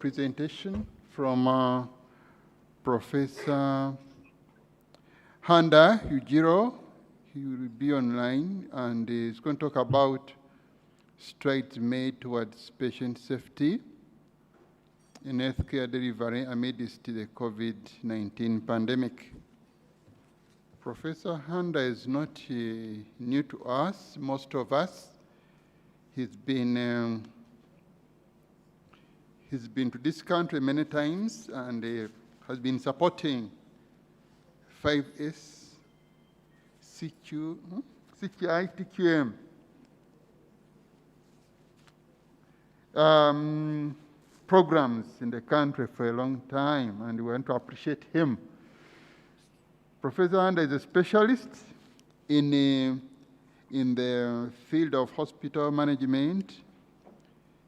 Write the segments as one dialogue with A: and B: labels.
A: presentation from Professor Handa Yujiro. He will be online and he's going to talk about strides made towards patient safety in healthcare delivery amidst the COVID-19 pandemic. Professor Handa is not new to us, most of us. He's been to this country many times and has been supporting 5S, CQI, TQM programs in the country for a long time, and we want to appreciate him. Professor Handa is a specialist in the field of hospital management.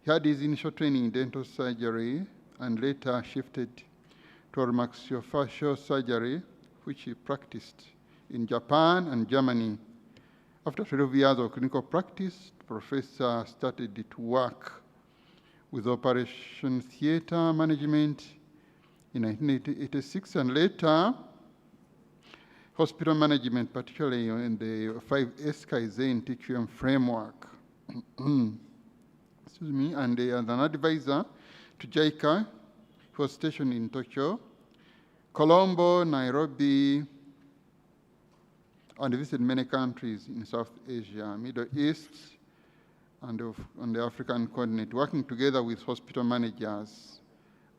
A: He had his initial training in dental surgery and later shifted toward maxillofacial surgery, which he practiced in Japan and Germany. After 12 years of clinical practice, the professor started to work with operation theater management in 1986 and later hospital management, particularly in the 5S Kaizen TQM framework. Excuse me, and as an advisor to JICA, he was stationed in Tokyo, Colombo, Nairobi, and visited many countries in South Asia, Middle East, and on the African continent, working together with hospital managers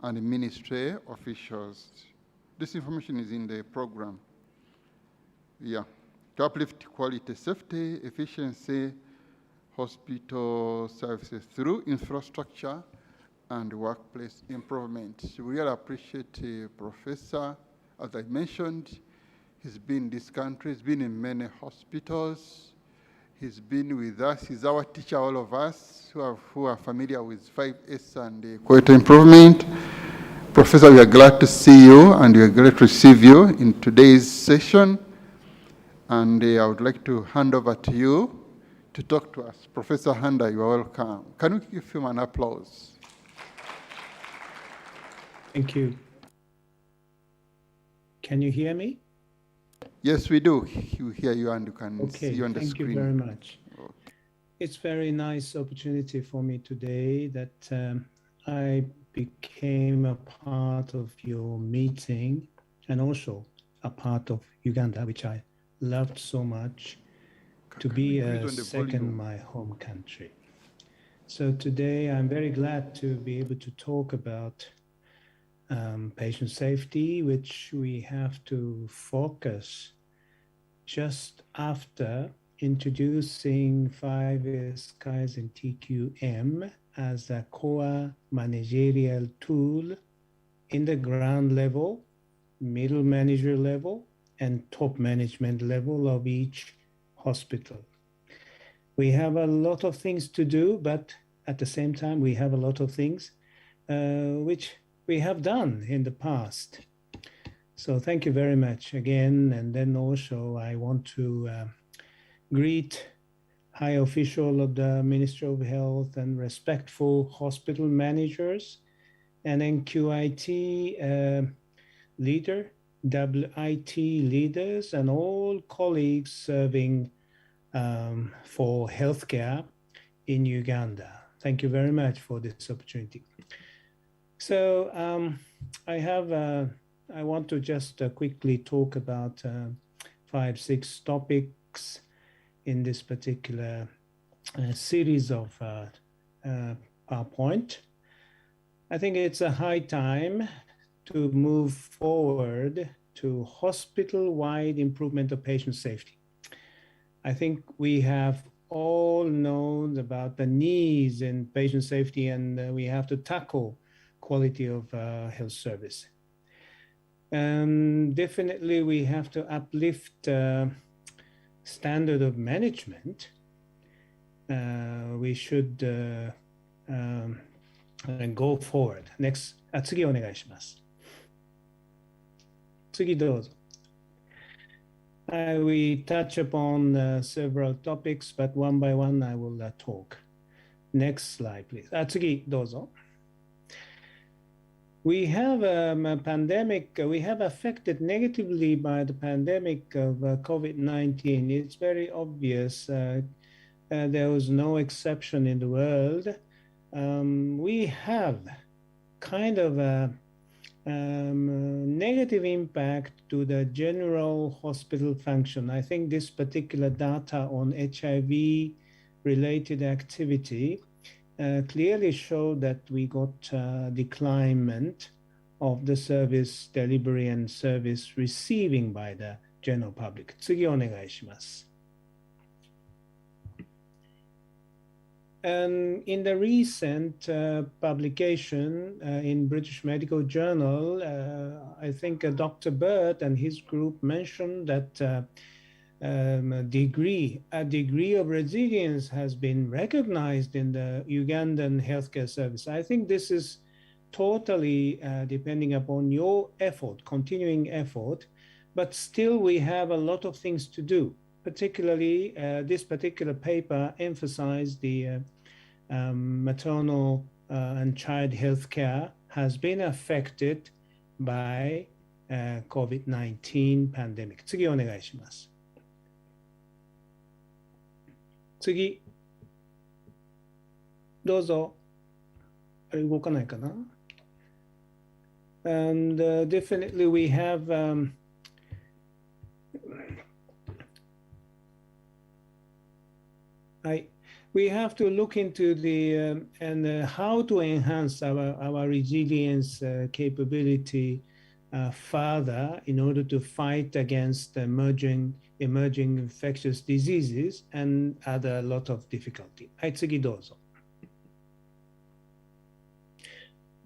A: and ministry officials. This information is in the program. Yeah, to uplift quality, safety, efficiency, hospital services through infrastructure and workplace improvement. We really appreciate Professor. As I mentioned, he's been in this country, he's been in many hospitals, he's been with us, he's our teacher, all of us who are familiar with 5S and quality improvement. Professor, we are glad to see you and we are glad to receive you in today's session. And I would like to hand over to you to talk to us. Professor Handa, you are welcome. Can we give him an applause?
B: Thank you. Can you hear me?
A: Yes, we do. We hear you and you can see you on the screen.
B: Thank you very much. Okay. It's very nice opportunity for me today that I became a part of your meeting and also a part of Uganda, which I loved so much, to be a second my home country. So today I'm very glad to be able to talk about patient safety, which we have to focus just after introducing 5S Kaizen TQM as a core managerial tool in the ground level, middle manager level, and top management level of each hospital. We have a lot of things to do, but at the same time, we have a lot of things which we have done in the past. So thank you very much again. And then also I want to greet high official of the Ministry of Health and respectful hospital managers and NQIT leader, WIT leaders, and all colleagues serving for healthcare in Uganda. Thank you very much for this opportunity. So I want to just quickly talk about 5-6 topics in this particular series of PowerPoint. I think it's a high time to move forward to hospital-wide improvement of patient safety. I think we have all known about the needs in patient safety, and we have to tackle quality of health service. Definitely we have to uplift standard of management. We should go forward. Next, 次お願いします。次どうぞ。We touch upon several topics, but one by one I will talk. Next slide, please. 次どうぞ。We have a pandemic, we have affected negatively by the pandemic of COVID-19. It's very obvious. There was no exception in the world. We have kind of a negative impact to the general hospital function. I think this particular data on HIV-related activity clearly show that we got declinement of the service delivery and service receiving by the general public. 次お願いします。And in the recent publication in British Medical Journal, I think Dr. Burt and his group mentioned that a degree of resilience has been recognized in the Ugandan healthcare service. I think this is totally depending upon your effort, continuing effort, but still we have a lot of things to do. Particularly, this particular paper emphasized the maternal and child health care has been affected by COVID-19 pandemic. 次お願いします。次。どうぞ。あれ動かないかな? And definitely we have we have to look into the and how to enhance our resilience capability further in order to fight against emerging infectious diseases and other lot of difficulty. はい、次どうぞ.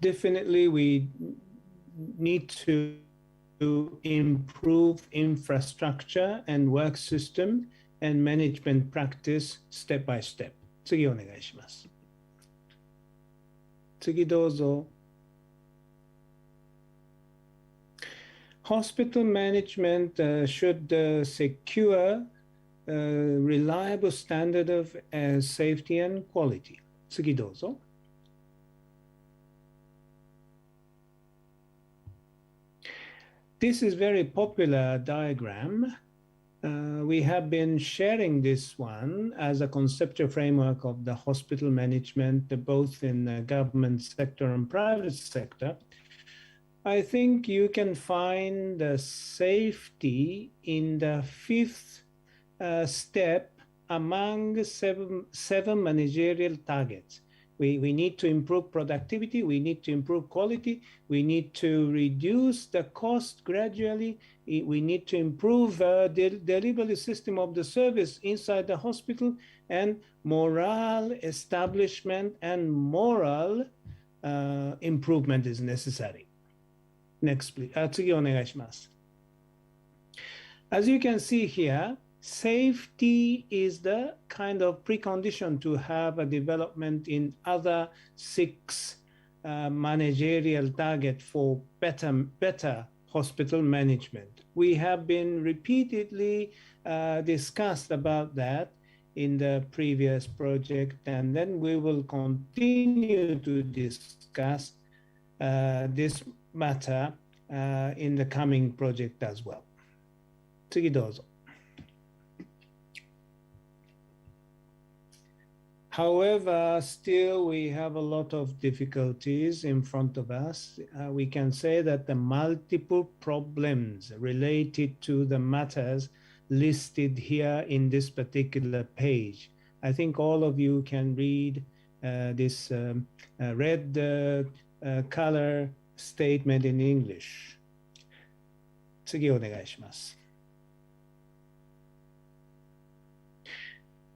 B: Definitely we need to improve infrastructure and work system and management practice step by step. 次お願いします。次どうぞ。Hospital management should secure a reliable standard of safety and quality. 次どうぞ。This is very popular diagram. We have been sharing this one as a conceptual framework of the hospital management, both in the government sector and private sector. I think you can find the safety in the fifth step among seven managerial targets. We need to improve productivity, we need to improve quality, we need to reduce the cost gradually, we need to improve the delivery system of the service inside the hospital, and morale establishment and moral improvement is necessary. Next, please. 次お願いします。As you can see here, safety is the kind of precondition to have a development in other 6 managerial targets for better hospital management. We have been repeatedly discussed about that in the previous project, and then we will continue to discuss this matter in the coming project as well. 次どうぞ。However, still we have a lot of difficulties in front of us. We can say that the multiple problems related to the matters listed here in this particular page. I think all of you can read this red color statement in English. 次お願いします。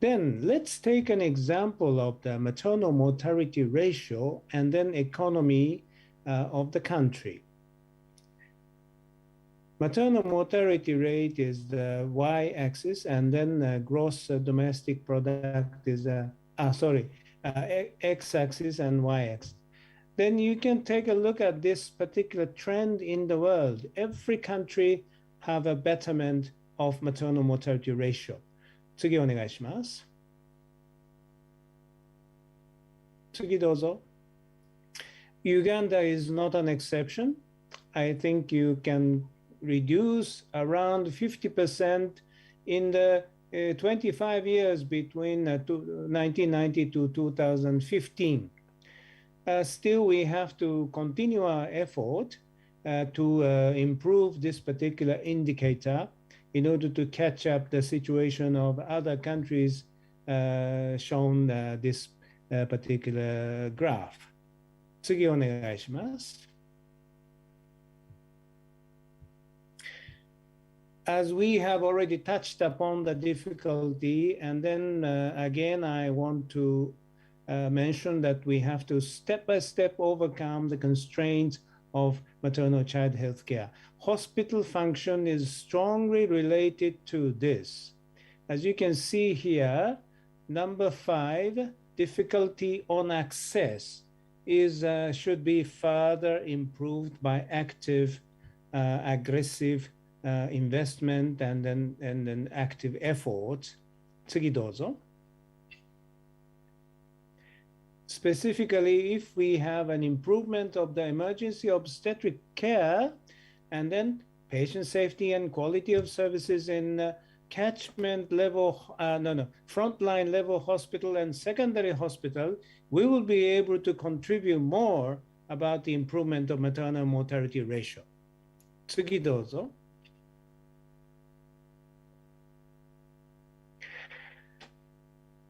B: Then let's take an example of the maternal mortality ratio and then economy of the country. Maternal mortality rate is the y-axis, and then gross domestic product is x-axis and y-axis. Then you can take a look at this particular trend in the world. Every country have a betterment of maternal mortality ratio. 次お願いします。次どうぞ。Uganda is not an exception. I think you can reduce around 50% in the 25 years between 1990 to 2015. Still, we have to continue our effort to improve this particular indicator in order to catch up the situation of other countries shown this particular graph. 次お願いします。As we have already touched upon the difficulty, and then again, I want to mention that we have to step by step overcome the constraints of maternal child health care. Hospital function is strongly related to this. As you can see here, number 5, difficulty on access is should be further improved by active, aggressive investment and then active effort. 次どうぞ。Specifically, if we have an improvement of the emergency obstetric care, and then patient safety and quality of services in catchment level, frontline level hospital and secondary hospital, we will be able to contribute more about the improvement of maternal mortality ratio. 次どうぞ。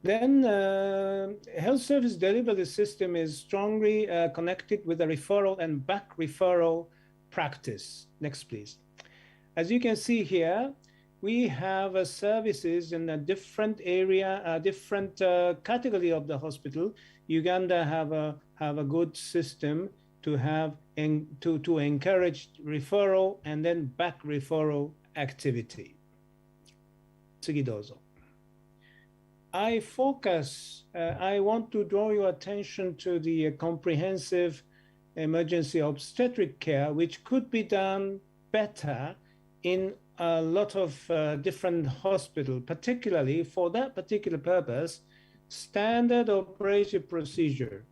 B: Then health service delivery system is strongly connected with the referral and back referral practice. Next, please. As you can see here, we have services in a different area, a different category of the hospital. Uganda have a good system to have to encourage referral and then back referral activity. 次どうぞ。I want to draw your attention to the comprehensive emergency obstetric care, which could be done better in a lot of different hospitals, particularly for that particular purpose, standard operation procedures,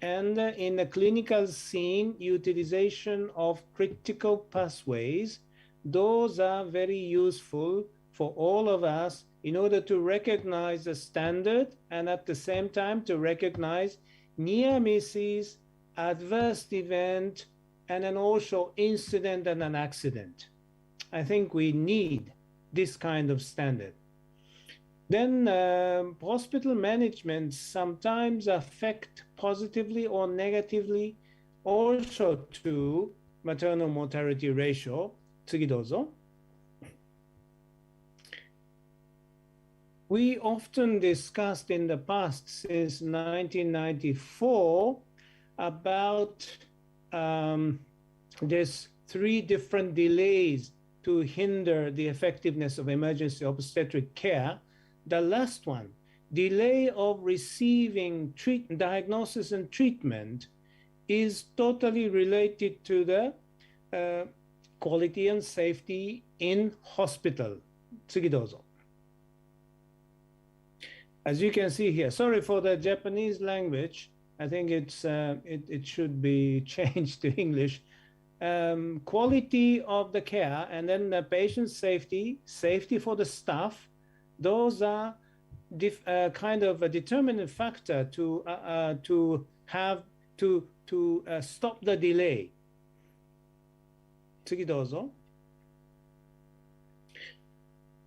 B: and in the clinical scene, utilization of critical pathways. Those are very useful for all of us in order to recognize the standard and at the same time to recognize near misses, adverse event, and then also incident and an accident. I think we need this kind of standard. Then hospital management sometimes affect positively or negatively also to maternal mortality ratio. 次どうぞ。We often discussed in the past since 1994 about there's 3 different delays to hinder the effectiveness of emergency obstetric care. The last one, delay of receiving diagnosis and treatment, is totally related to the quality and safety in hospital. 次どうぞ。As you can see here, sorry for the Japanese language. I think it should be changed to English. Quality of the care and then the patient safety for the staff, those are kind of a determinant factor to stop the delay. 次どうぞ。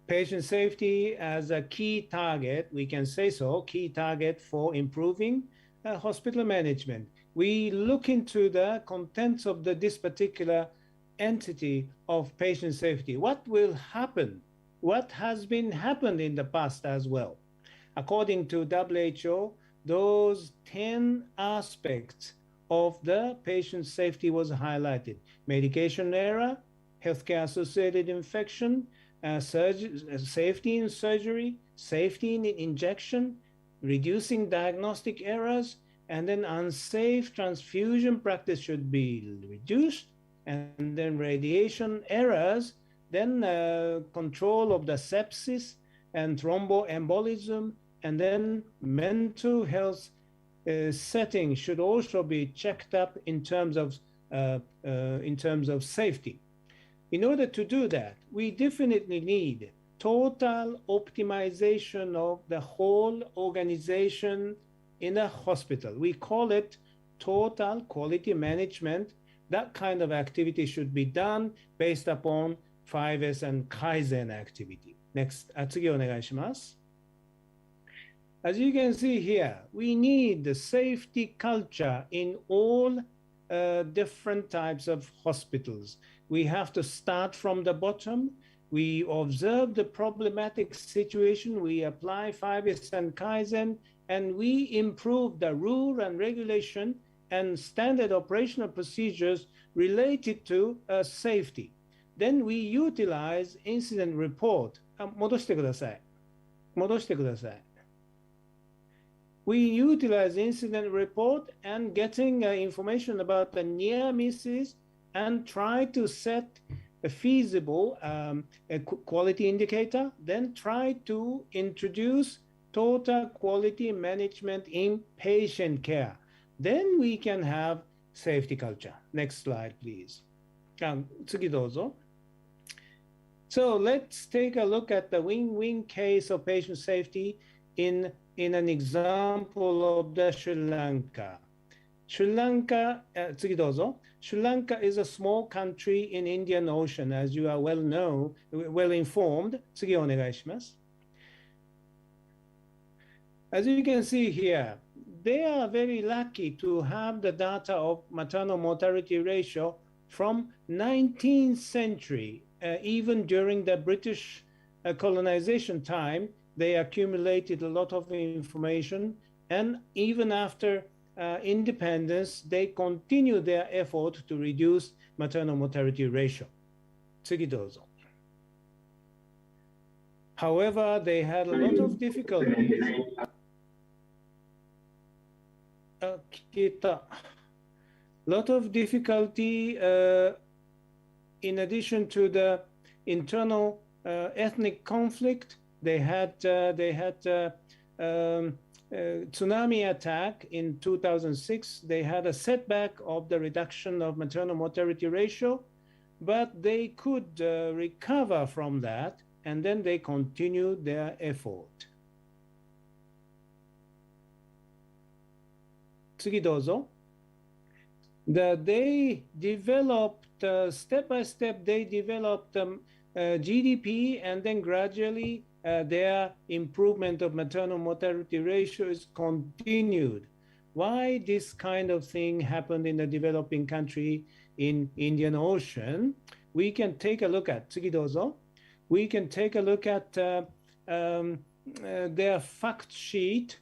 B: Patient safety as a key target, we can say so, key target for improving hospital management. We look into the contents of this particular entity of patient safety. What will happen? What has been happened in the past as well? According to WHO, those 10 aspects of the patient safety was highlighted. Medication error, healthcare-associated infection, safety in surgery, safety in injection, reducing diagnostic errors, and then unsafe transfusion practice should be reduced, and then radiation errors, then control of the sepsis and thromboembolism, and then mental health setting should also be checked up in terms of safety. In order to do that, we definitely need total optimization of the whole organization in a hospital. We call it total quality management. That kind of activity should be done based upon 5S and Kaizen activity. Next, 次お願いします。As you can see here, we need the safety culture in all different types of hospitals. We have to start from the bottom. We observe the problematic situation. We apply 5S and Kaizen, and we improve the rule and regulation and standard operational procedures related to safety. Then we utilize incident report. 戻してください。戻してください。We utilize incident report and getting information about the near misses and try to set a feasible quality indicator, then try to introduce total quality management in patient care. Then we can have safety culture. Next slide, please. 次どうぞ。So let's take a look at the win-win case of patient safety in an example of the Sri Lanka. Sri Lanka, 次どうぞ. Sri Lanka is a small country in Indian Ocean, as you are well informed. 次お願いします. As you can see here, they are very lucky to have the data of maternal mortality ratio from 19th century. Even during the British colonization time, they accumulated a lot of information, and even after independence, they continue their effort to reduce maternal mortality ratio. 次どうぞ. However, they had a lot of difficulties. Lot of difficulty in addition to the internal ethnic conflict. They had tsunami attack in 2006. They had a setback of the reduction of maternal mortality ratio, but they could recover from that, and then they continued their effort. 次どうぞ. They developed step by step. They developed GDP, and then gradually their improvement of maternal mortality ratio is continued. Why this kind of thing happened in a developing country in Indian Ocean? We can take a look at 次どうぞ. We can take a look at their fact sheet.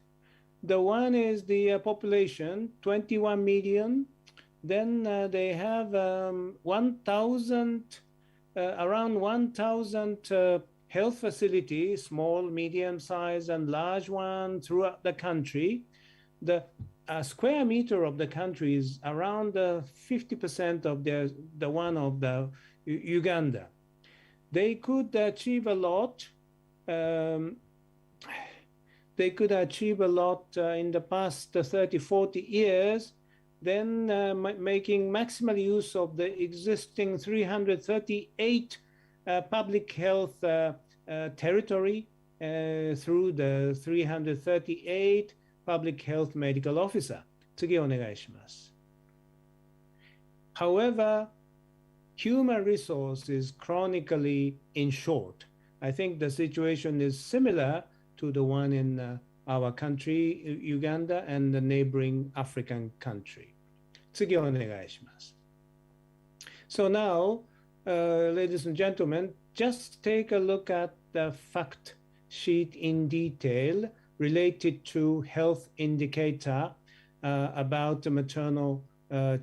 B: The one is the population, 21 million. Then they have around 1,000 health facilities, small, medium size, and large ones throughout the country. The square meter of the country is around 50% of the one of the Uganda. They could achieve a lot. They could achieve a lot in the past 30, 40 years, then making maximal use of the existing 338 public health territory through the 338 public health medical officer. 次お願いします. However, human resource is chronically in short. I think the situation is similar to the one in our country, Uganda, and the neighboring African country. 次お願いします. So now, ladies and gentlemen, just take a look at the fact sheet in detail related to health indicator about the maternal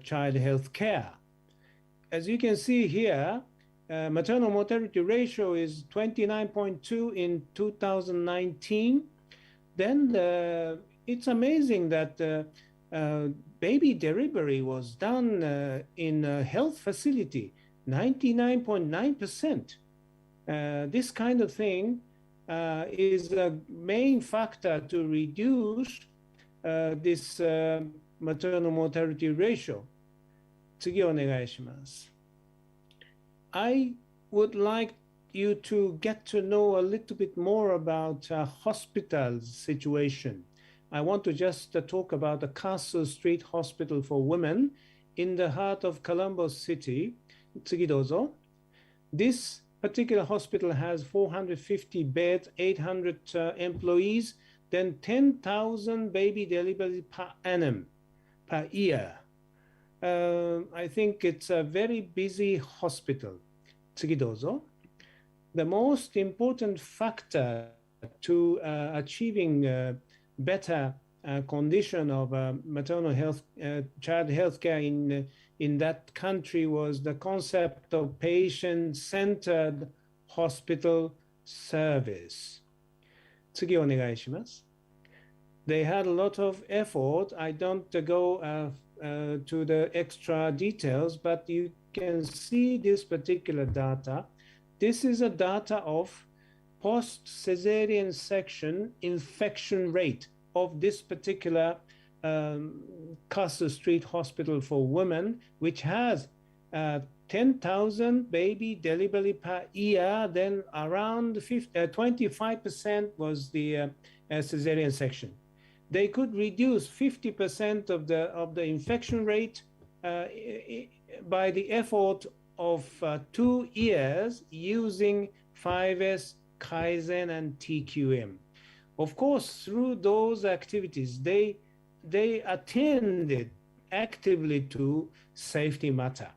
B: child health care. As you can see here, maternal mortality ratio is 29.2 in 2019. Then it's amazing that baby delivery was done in a health facility, 99.9%. This kind of thing is a main factor to reduce this maternal mortality ratio. 次お願いします。I would like you to get to know a little bit more about hospital's situation. I want to just talk about the Castle Street Hospital for Women in the heart of Colombo City. 次どうぞ。This particular hospital has 450 beds, 800 employees, then 10,000 baby deliveries per annum, per year. I think it's a very busy hospital. 次どうぞ。The most important factor to achieving better condition of maternal health, child health care in that country was the concept of patient-centered hospital service. 次お願いします。They had a lot of effort. I don't go to the extra details, but you can see this particular data. This is a data of post-cesarean section infection rate of this particular Castle Street Hospital for Women, which has 10,000 baby delivery per year, then around 25% was the cesarean section. They could reduce 50% of the infection rate by the effort of 2 years using 5S, Kaizen, and TQM. Of course, through those activities, they attended actively to safety matter.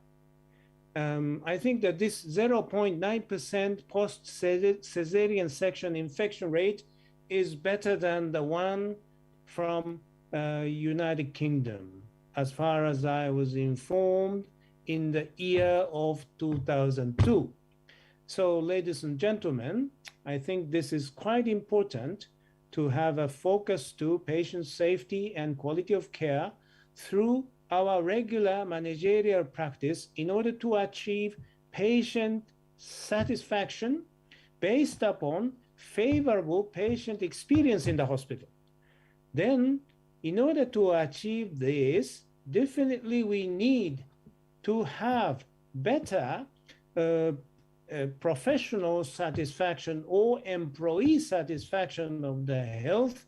B: I think that this 0.9% post-cesarean section infection rate is better than the one from United Kingdom, as far as I was informed in the year of 2002. So, ladies and gentlemen, I think this is quite important to have a focus to patient safety and quality of care through our regular managerial practice in order to achieve patient satisfaction based upon favorable patient experience in the hospital. Then, in order to achieve this, definitely we need to have better professional satisfaction or employee satisfaction of the health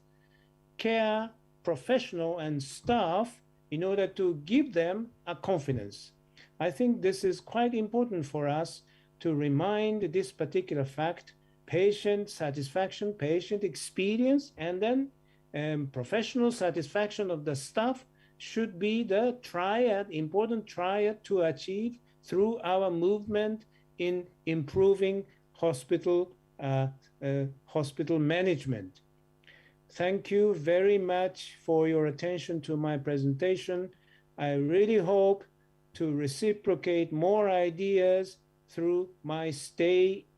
B: care professional and staff in order to give them a confidence. I think this is quite important for us to remind this particular fact: patient satisfaction, patient experience, and then professional satisfaction of the staff should be the triad, important triad to achieve through our movement in improving hospital management. Thank you very much for your attention to my presentation. I really hope to reciprocate more ideas through my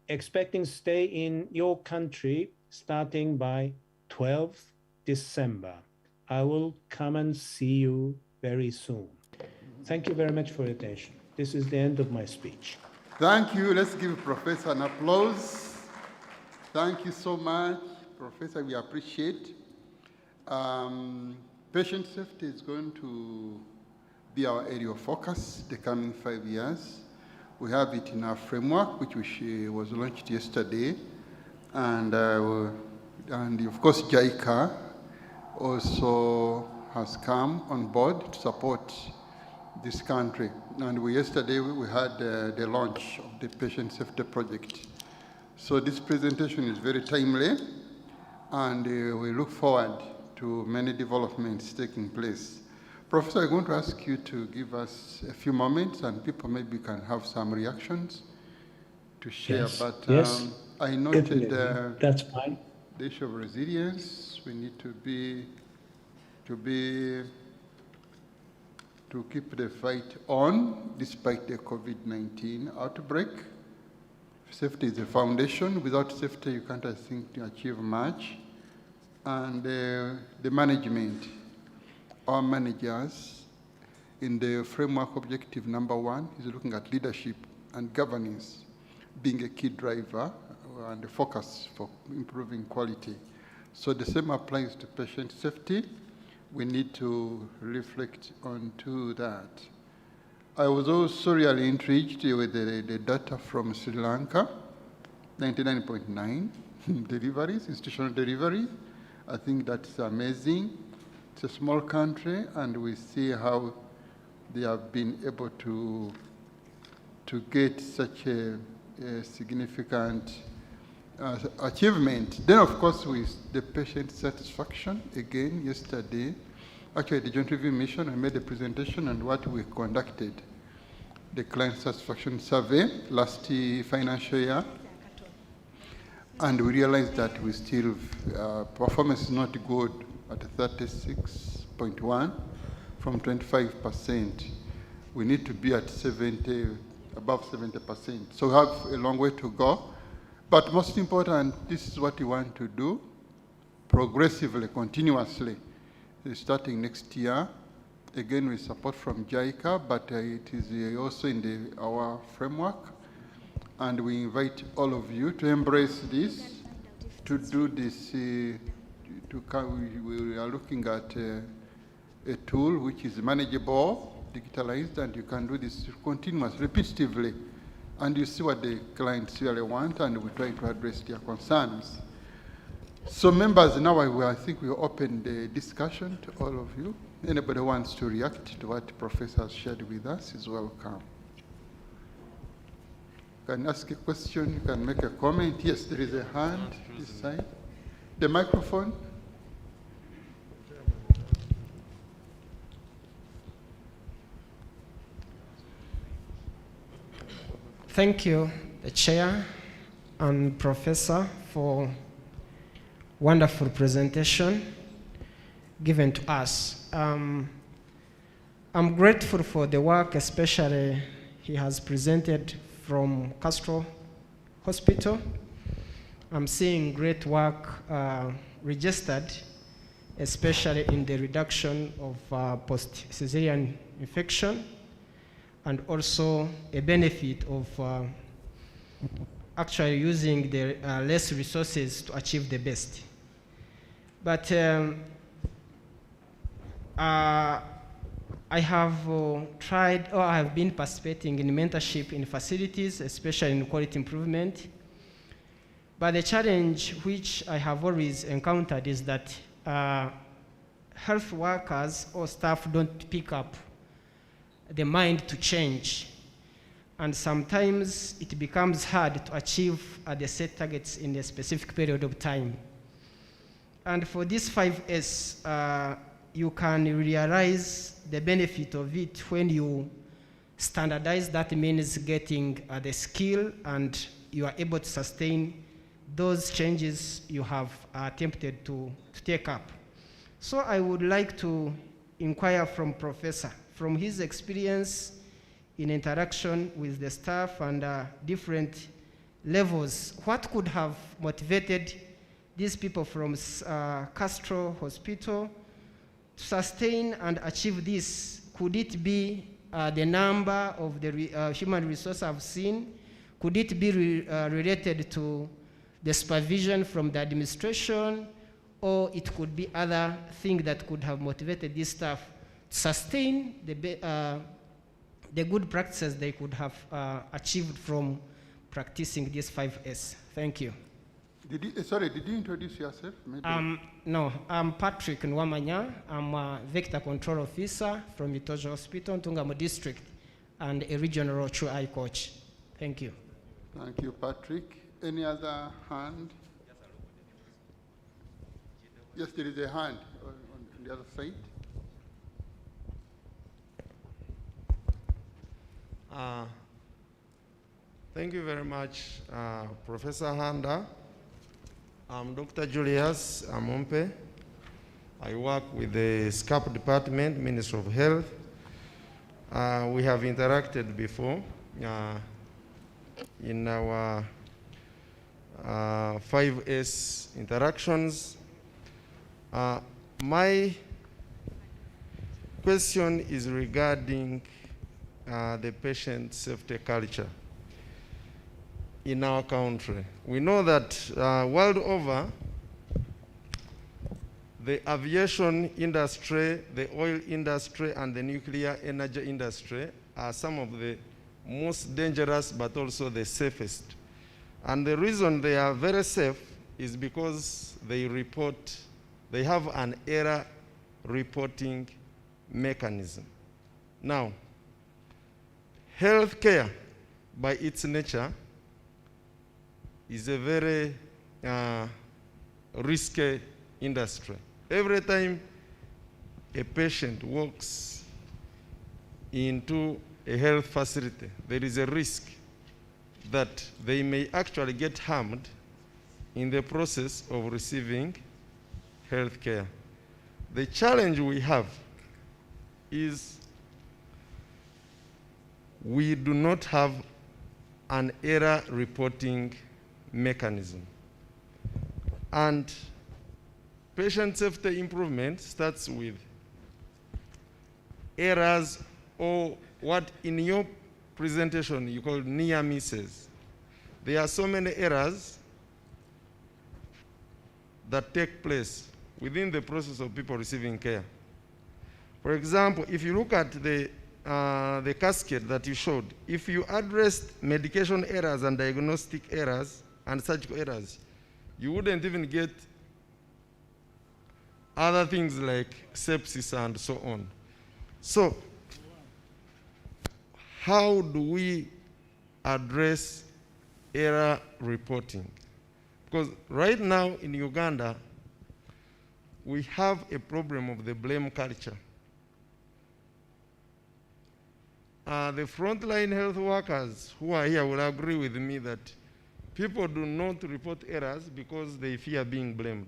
B: expecting stay in your country starting by 12th December. I will come and see you very soon. Thank you very much for your attention. This is the end of my speech.
A: Thank you. Let's give Professor an applause. Thank you so much, Professor. We appreciate. Patient safety is going to be our area of focus the coming 5 years. We have it in our framework, which was launched yesterday. And of course, JICA also has come on board to support this country. And yesterday we had the launch of the Patient Safety Project. So this presentation is very timely, and we look forward to many developments taking place. Professor, I'm going to ask you to give us a few moments, and people maybe can have some reactions to share.
B: Yes.
A: But
B: yes.
A: I noted
B: that's fine.
A: The issue of resilience. We need to keep the fight on despite the COVID-19 outbreak. Safety is the foundation. Without safety, you can't, I think, achieve much. And the management, our managers, in the framework objective number 1 is looking at leadership and governance being a key driver and the focus for improving quality. So the same applies to patient safety. we need to reflect onto that. I was also really intrigued with the data from Sri Lanka, 99.9 deliveries, institutional delivery. I think that's amazing. It's a small country, and we see how they have been able to get such a significant achievement. Then, of course, with the patient satisfaction, again, yesterday, actually the Joint Review Mission, I made a presentation on what we conducted, the client satisfaction survey last financial year. And we realized that we still, performance is not good at 36.1 from 25%. We need to be at 70, above 70%. So we have a long way to go. But most important, this is what we want to do progressively, continuously, starting next year. Again, with support from JICA, but it is also in our framework. And we invite all of you to embrace this, to do this. We are looking at a tool which is manageable, digitalized, and you can do this continuously, repetitively. And you see what the clients really want, and we try to address their concerns. So members, now I think we open the discussion to all of you. Anybody who wants to react to what the professor has shared with us is welcome. You can ask a question, you can make a comment. Yes, there is a hand this side. The microphone.
C: Thank you, the chair and professor, for wonderful presentation given to us. I'm grateful for the work, especially he has presented from Castro Hospital. I'm seeing great work registered, especially in the reduction of post-cesarean infection, and also a benefit of actually using the less resources to achieve the best. But I have tried, or I have been participating in mentorship in facilities, especially in quality improvement. But the challenge which I have always encountered is that health workers or staff don't pick up the mind to change. And sometimes it becomes hard to achieve the set targets in a specific period of time. And for this 5S, you can realize the benefit of it when you standardize. That means getting the skill, and you are able to sustain those changes you have attempted to take up. So I would like to inquire from Professor, from his experience in interaction with the staff and different levels, what could have motivated these people from Castro Hospital to sustain and achieve this? Could it be the number of the human resource I've seen? Could it be related to the supervision from the administration? Or it could be other things that could have motivated this staff to sustain the good practices they could have achieved from practicing this 5S. Thank you.
A: Did you introduce yourself? Maybe?
C: No, I'm Patrick Nwamanya. I'm a Vector Control Officer from Itojo Hospital, Ntungamo District, and a regional Chu-I coach. Thank you.
A: Thank you, Patrick. Any other hand? Yes, there is a hand on the other side.
D: Thank you very much, Professor Handa. I'm Dr. Julius Amompe. I work with the SCAP department, Ministry of Health. We have interacted before in our 5S interactions. My question is regarding the patient safety culture in our country. We know that world over, the aviation industry, the oil industry, and the nuclear energy industry are some of the most dangerous but also the safest. And the reason they are very safe is because they have an error reporting mechanism. Now, healthcare by its nature is a very risky industry. Every time a patient walks into a health facility, there is a risk that they may actually get harmed in the process of receiving health care. The challenge we have is we do not have an error reporting mechanism. And patient safety improvement starts with errors, or what in your presentation you call near misses. There are so many errors that take place within the process of people receiving care. For example, if you look at the cascade that you showed, if you addressed medication errors and diagnostic errors and surgical errors, you wouldn't even get other things like sepsis and so on. So, how do we address error reporting? Because right now in Uganda, we have a problem of the blame culture. The frontline health workers who are here will agree with me that people do not report errors because they fear being blamed.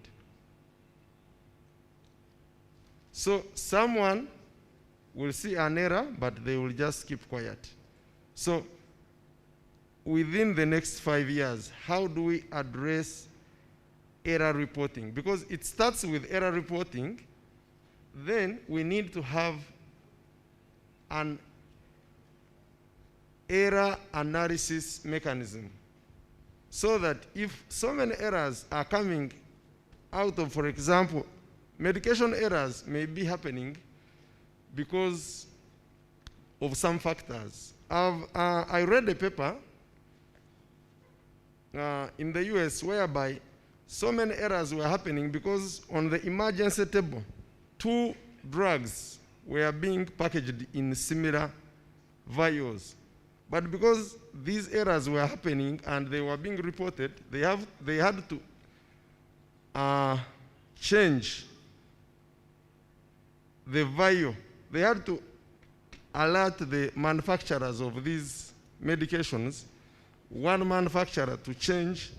D: So someone will see an error, but they will just keep quiet. So within the next 5 years, how do we address error reporting? Because it starts with error reporting, then we need to have an error analysis mechanism so that if so many errors are coming out of, for example, medication errors may be happening because of some factors. I read a paper in the US whereby so many errors were happening because on the emergency table, 2 drugs were being packaged in similar vials. But because these errors were happening and they were being reported, they had to change the vial. They had to alert the manufacturers of these medications, one manufacturer to change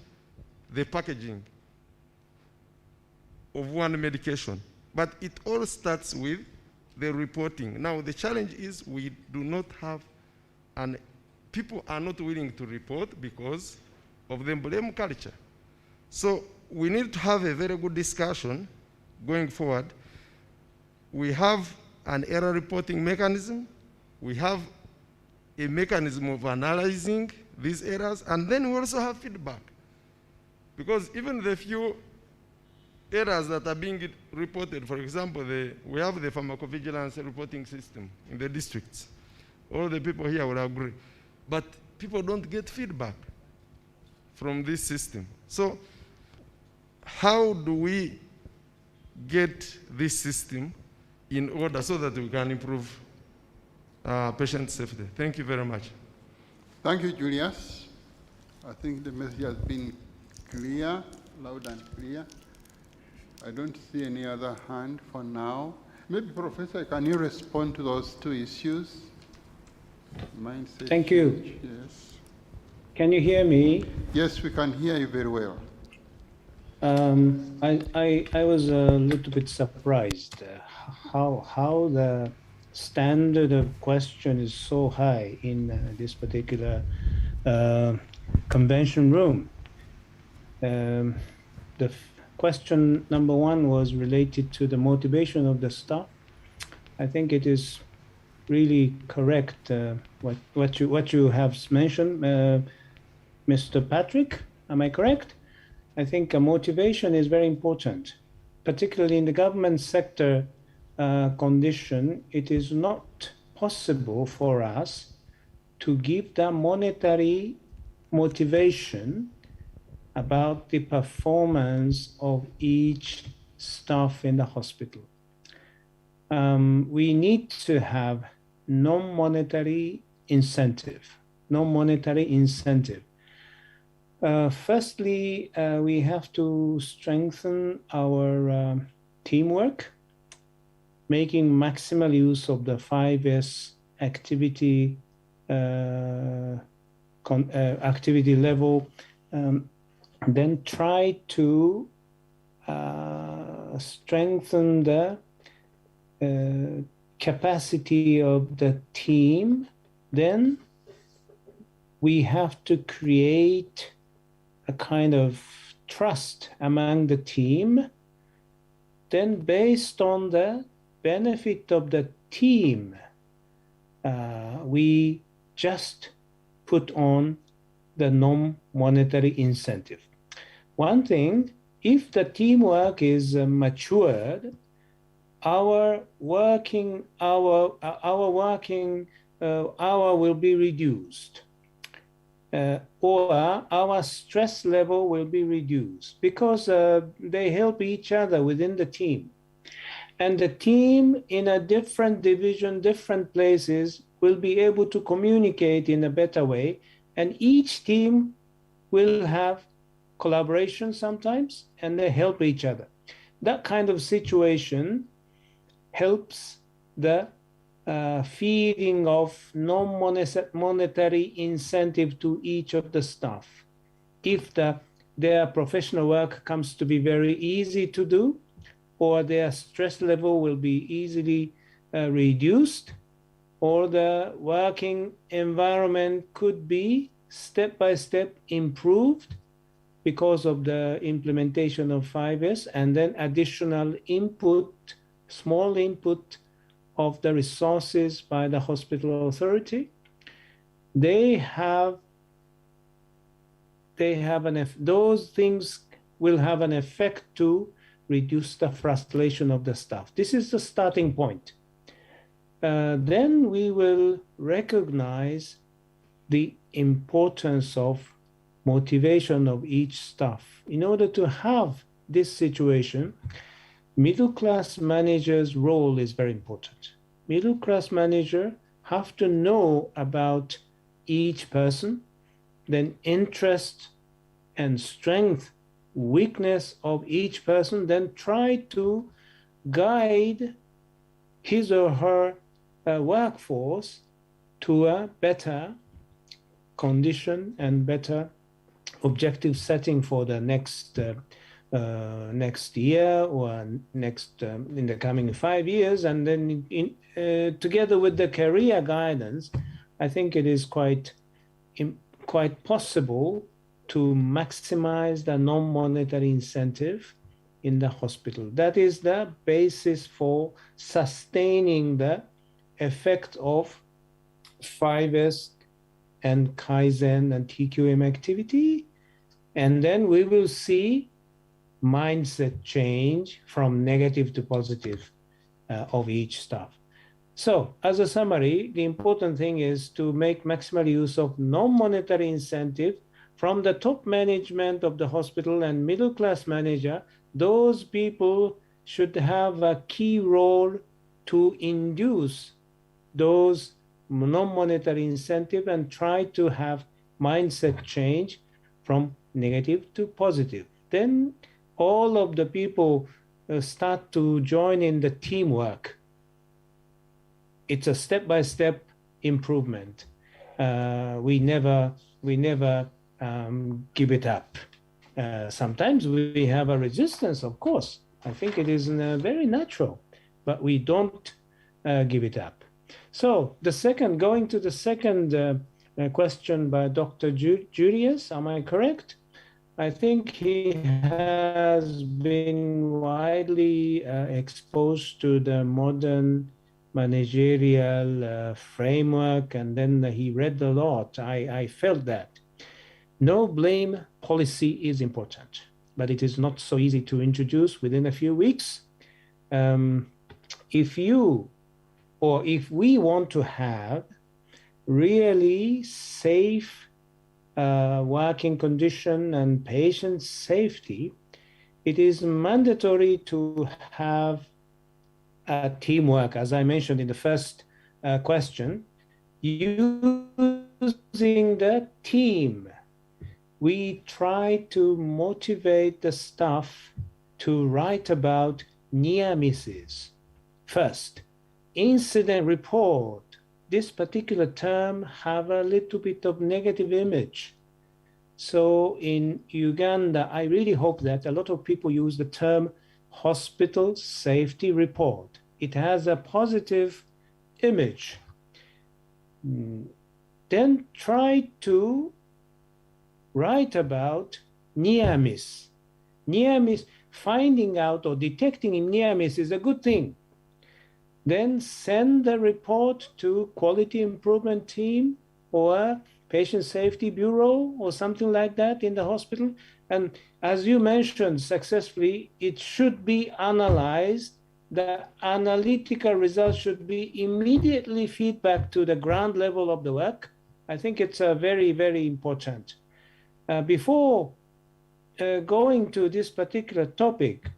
D: the packaging of one medication. But it all starts with the reporting. Now, the challenge is we do not have, and people are not willing to report because of the blame culture. So we need to have a very good discussion going forward. We have an error reporting mechanism. We have a mechanism of analyzing these errors, and then we also have feedback. Because even the few errors that are being reported, for example, we have the pharmacovigilance reporting system in the districts. All the people here will agree. But people don't get feedback from this system. So how do we get this system in order so that we can improve patient safety? Thank you very much.
A: Thank you, Julius. I think the message has been clear, loud and clear. I don't see any other hand for now. Maybe, Professor, can you respond to those 2 issues? Mindset
B: Thank you.
A: change, yes.
B: Can you hear me?
A: Yes, we can hear you very well.
B: I was a little bit surprised how the standard of question is so high in this particular convention room. The question number 1 was related to the motivation of the staff. I think it is really correct what you have mentioned, Mr. Patrick. Am I correct? I think motivation is very important particularly in the government sector condition, it is not possible for us to give the monetary motivation about the performance of each staff in the hospital. We need to have non-monetary incentive. Firstly, we have to strengthen our teamwork, making maximal use of the 5S activity activity level, then try to strengthen the capacity of the team. Then we have to create a kind of trust among the team. Then based on the benefit of the team, we just put on the non-monetary incentive. One thing, if the teamwork is matured, our working hour will be reduced, or our stress level will be reduced, because they help each other within the team. And the team in a different division, different places, will be able to communicate in a better way, and each team will have collaboration sometimes, and they help each other. That kind of situation helps the feeding of non-monetary incentive to each of the staff. If their professional work comes to be very easy to do, or their stress level will be easily reduced, or the working environment could be step by step improved because of the implementation of 5S, and then additional input, small input of the resources by the hospital authority, those things will have an effect to reduce the frustration of the staff. This is the starting point. Then we will recognize the importance of motivation of each staff. In order to have this situation, middle class manager's role is very important. Middle class manager have to know about each person, then interest and strength, weakness of each person, then try to guide his or her workforce to a better condition and better objective setting for the next year or next in the coming 5 years. And then together with the career guidance, I think it is quite possible to maximize the non-monetary incentive in the hospital. That is the basis for sustaining the effect of 5S and Kaizen and TQM activity. And then we will see mindset change from negative to positive of each staff. So as a summary, the important thing is to make maximal use of non-monetary incentive from the top management of the hospital and middle class manager. Those people should have a key role to induce those non-monetary incentive and try to have mindset change from negative to positive. Then all of the people start to join in the teamwork. It's a step-by-step improvement. We never give it up. Sometimes we have a resistance, of course. I think it is very natural, but we don't give it up. So going to the second question by Dr. Julius, am I correct? I think he has been widely exposed to the modern managerial framework, and then he read a lot. I felt that. No blame policy is important. but it is not so easy to introduce within a few weeks. If we want to have really safe working condition and patient safety, it is mandatory to have teamwork, as I mentioned in the first question, using the team. We try to motivate the staff to write about near misses. First, incident report. This particular term have a little bit of negative image. So in Uganda, I really hope that a lot of people use the term hospital safety report. It has a positive image. Then try to write about near miss. Near miss, finding out or detecting in near miss is a good thing. Then send the report to quality improvement team or patient safety bureau or something like that in the hospital. And as you mentioned successfully, it should be analyzed. The analytical results should be immediately feedback to the ground level of the work. I think it's very, very important. Before going to this particular topic,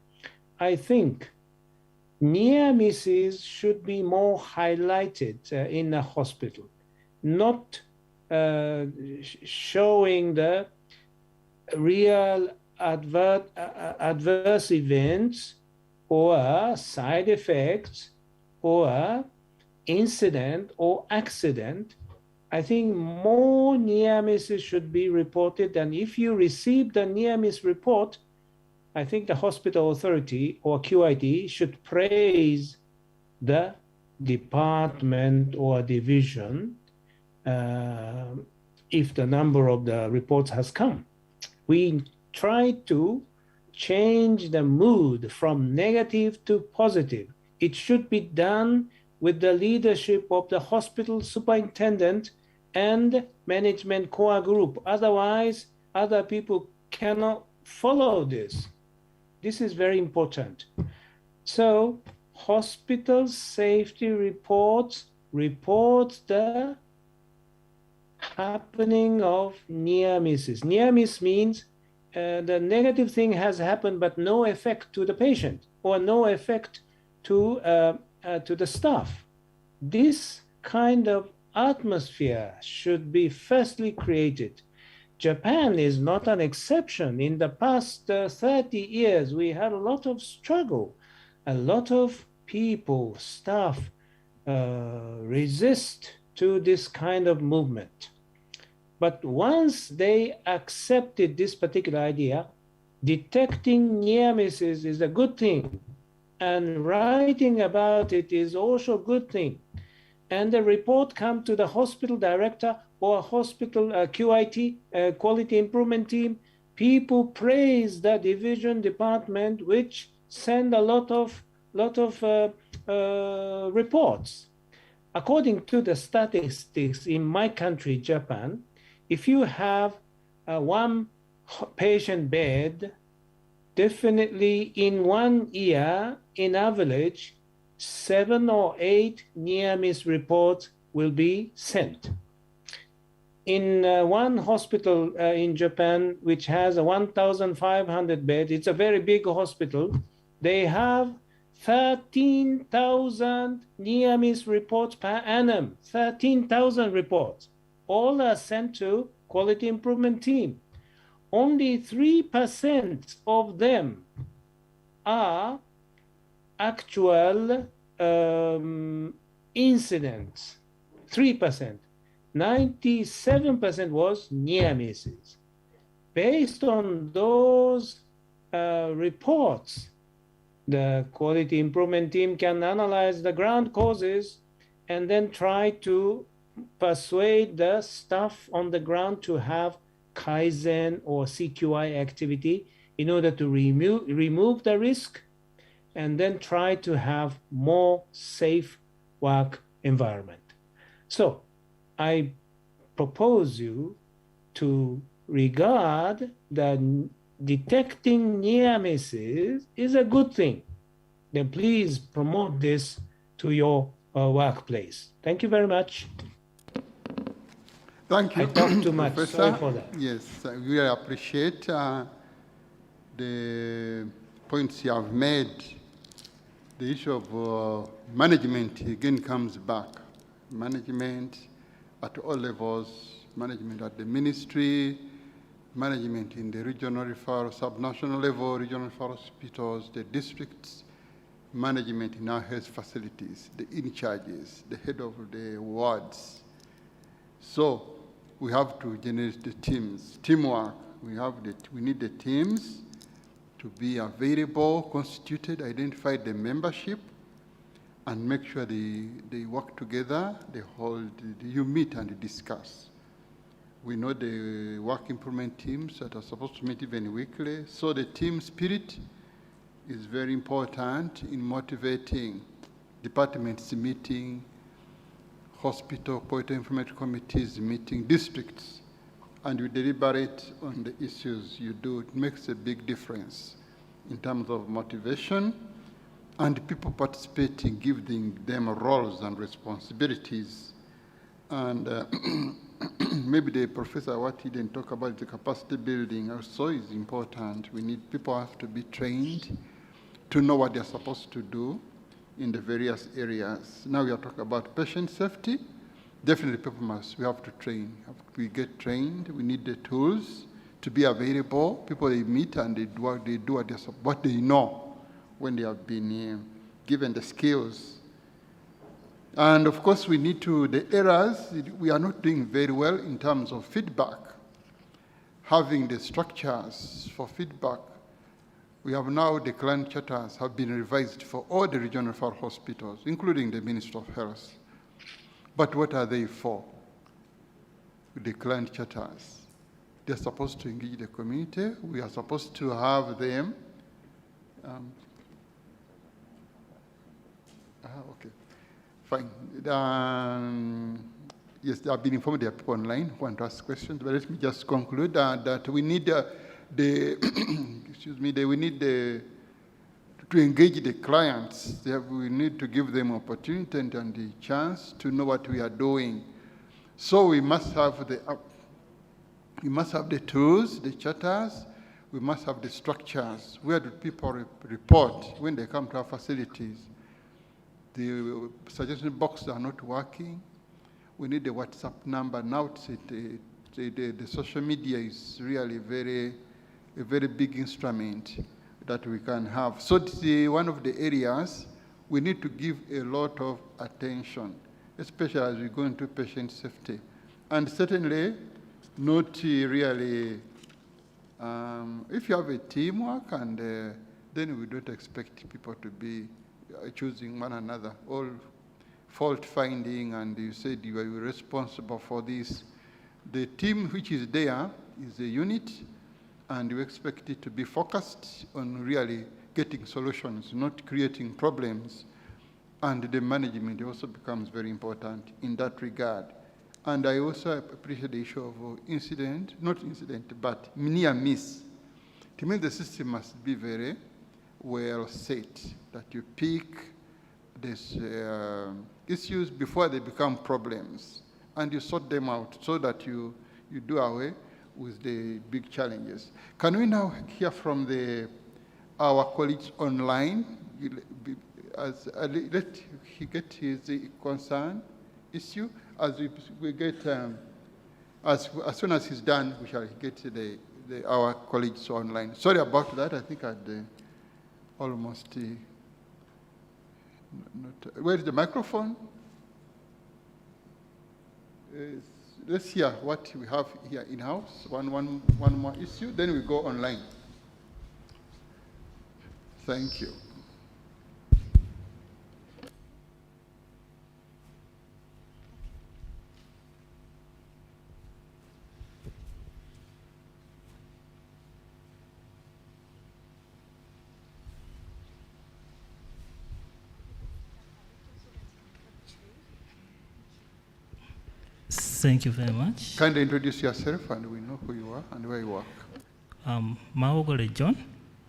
B: I think near misses should be more highlighted in a hospital, not showing the real adverse events or side effects or incident or accident. I think more near misses should be reported. And if you receive the near miss report, I think the hospital authority or QIT should praise the department or division if the number of the reports has come. We try to change the mood from negative to positive. It should be done with the leadership of the hospital superintendent and management core group. Otherwise, other people cannot follow this. This is very important. So hospital safety reports the happening of near misses. Near miss means the negative thing has happened, but no effect to the patient or no effect to the staff. This kind of atmosphere should be firstly created. Japan is not an exception. In the past 30 years, we had a lot of struggle. A lot of people, staff, resist to this kind of movement. But once they accepted this particular idea, detecting near misses is a good thing, and writing about it is also a good thing. And the report comes to the hospital director or hospital QIT, quality improvement team. People praise the division department, which send a lot of reports. According to the statistics in my country, Japan, if you have one patient bed, definitely in 1 year, in average, 7 or 8 near-miss reports will be sent. In one hospital in Japan, which has a 1,500 beds, it's a very big hospital, they have 13,000 near-miss reports per annum, 13,000 reports. All are sent to quality improvement team. Only 3% of them are actual incidents. 3%. 97% was near misses. Based on those reports, the quality improvement team can analyze the ground causes and then try to persuade the staff on the ground to have Kaizen or CQI activity in order to remove the risk and then try to have more safe work environment. So I propose you to regard the detecting near misses is a good thing. Then please promote this to your workplace. Thank you very much.
A: Thank you,
B: I talked too much.
A: Professor.
B: Sorry for that.
A: Yes, I really appreciate the points you have made. The issue of management again comes back. Management at all levels, management at the ministry, management in the regional referral, subnational level, regional referral hospitals, the districts, management in our health facilities, the in-charges, the head of the wards. So we have to generate the teams, teamwork. We need the teams to be available, constituted, identify the membership, and make sure they work together, you meet and discuss. We know the work improvement teams that are supposed to meet even weekly, so the team spirit is very important in motivating departments meeting, hospital quality improvement committees meeting, districts, and you deliberate on the issues you do. It makes a big difference in terms of motivation, and people participating, giving them roles and responsibilities. And maybe the professor, what he didn't talk about, the capacity building also is important. People have to be trained to know what they're supposed to do in the various areas. Now we are talking about patient safety. Definitely we have to train. We get trained, we need the tools to be available. People they meet and they do what they know when they have been given the skills. And of course we need the errors, we are not doing very well in terms of feedback. Having the structures for feedback. We have now the client charters have been revised for all the regional referral hospitals, including the Ministry of Health. But what are they for? The client charters. They're supposed to engage the community. We are supposed to have them. Okay, fine. Yes, I've been informed there are people online who want to ask questions, but let me just conclude that we need we need to engage the clients. We need to give them opportunity and the chance to know what we are doing. So we must have the tools, the charters, we must have the structures. Where do people report when they come to our facilities? The suggestion boxes are not working. We need the WhatsApp number. Now the social media is really a very big instrument that we can have. So it's one of the areas we need to give a lot of attention, especially as we go into patient safety. And certainly, not really, if you have a teamwork, and then we don't expect people to be choosing one another, all fault finding, and you said you are responsible for this. The team which is there is a unit, and we expect it to be focused on really getting solutions, not creating problems. And the management also becomes very important in that regard. And I also appreciate the issue of but near miss. To me, the system must be very well set, that you pick these issues before they become problems, and you sort them out so that you do away with the big challenges. Can we now hear from our colleagues online? Let he get his concern issue. As we get, as soon as he's done, we shall get our colleagues online. Sorry about that. I think I'd almost. Where is the microphone? Let's hear what we have here in-house. One more issue, then we go online. Thank you.
E: Thank you very much.
A: Kindly introduce yourself, and we know who you are and where you work.
E: Mahogole John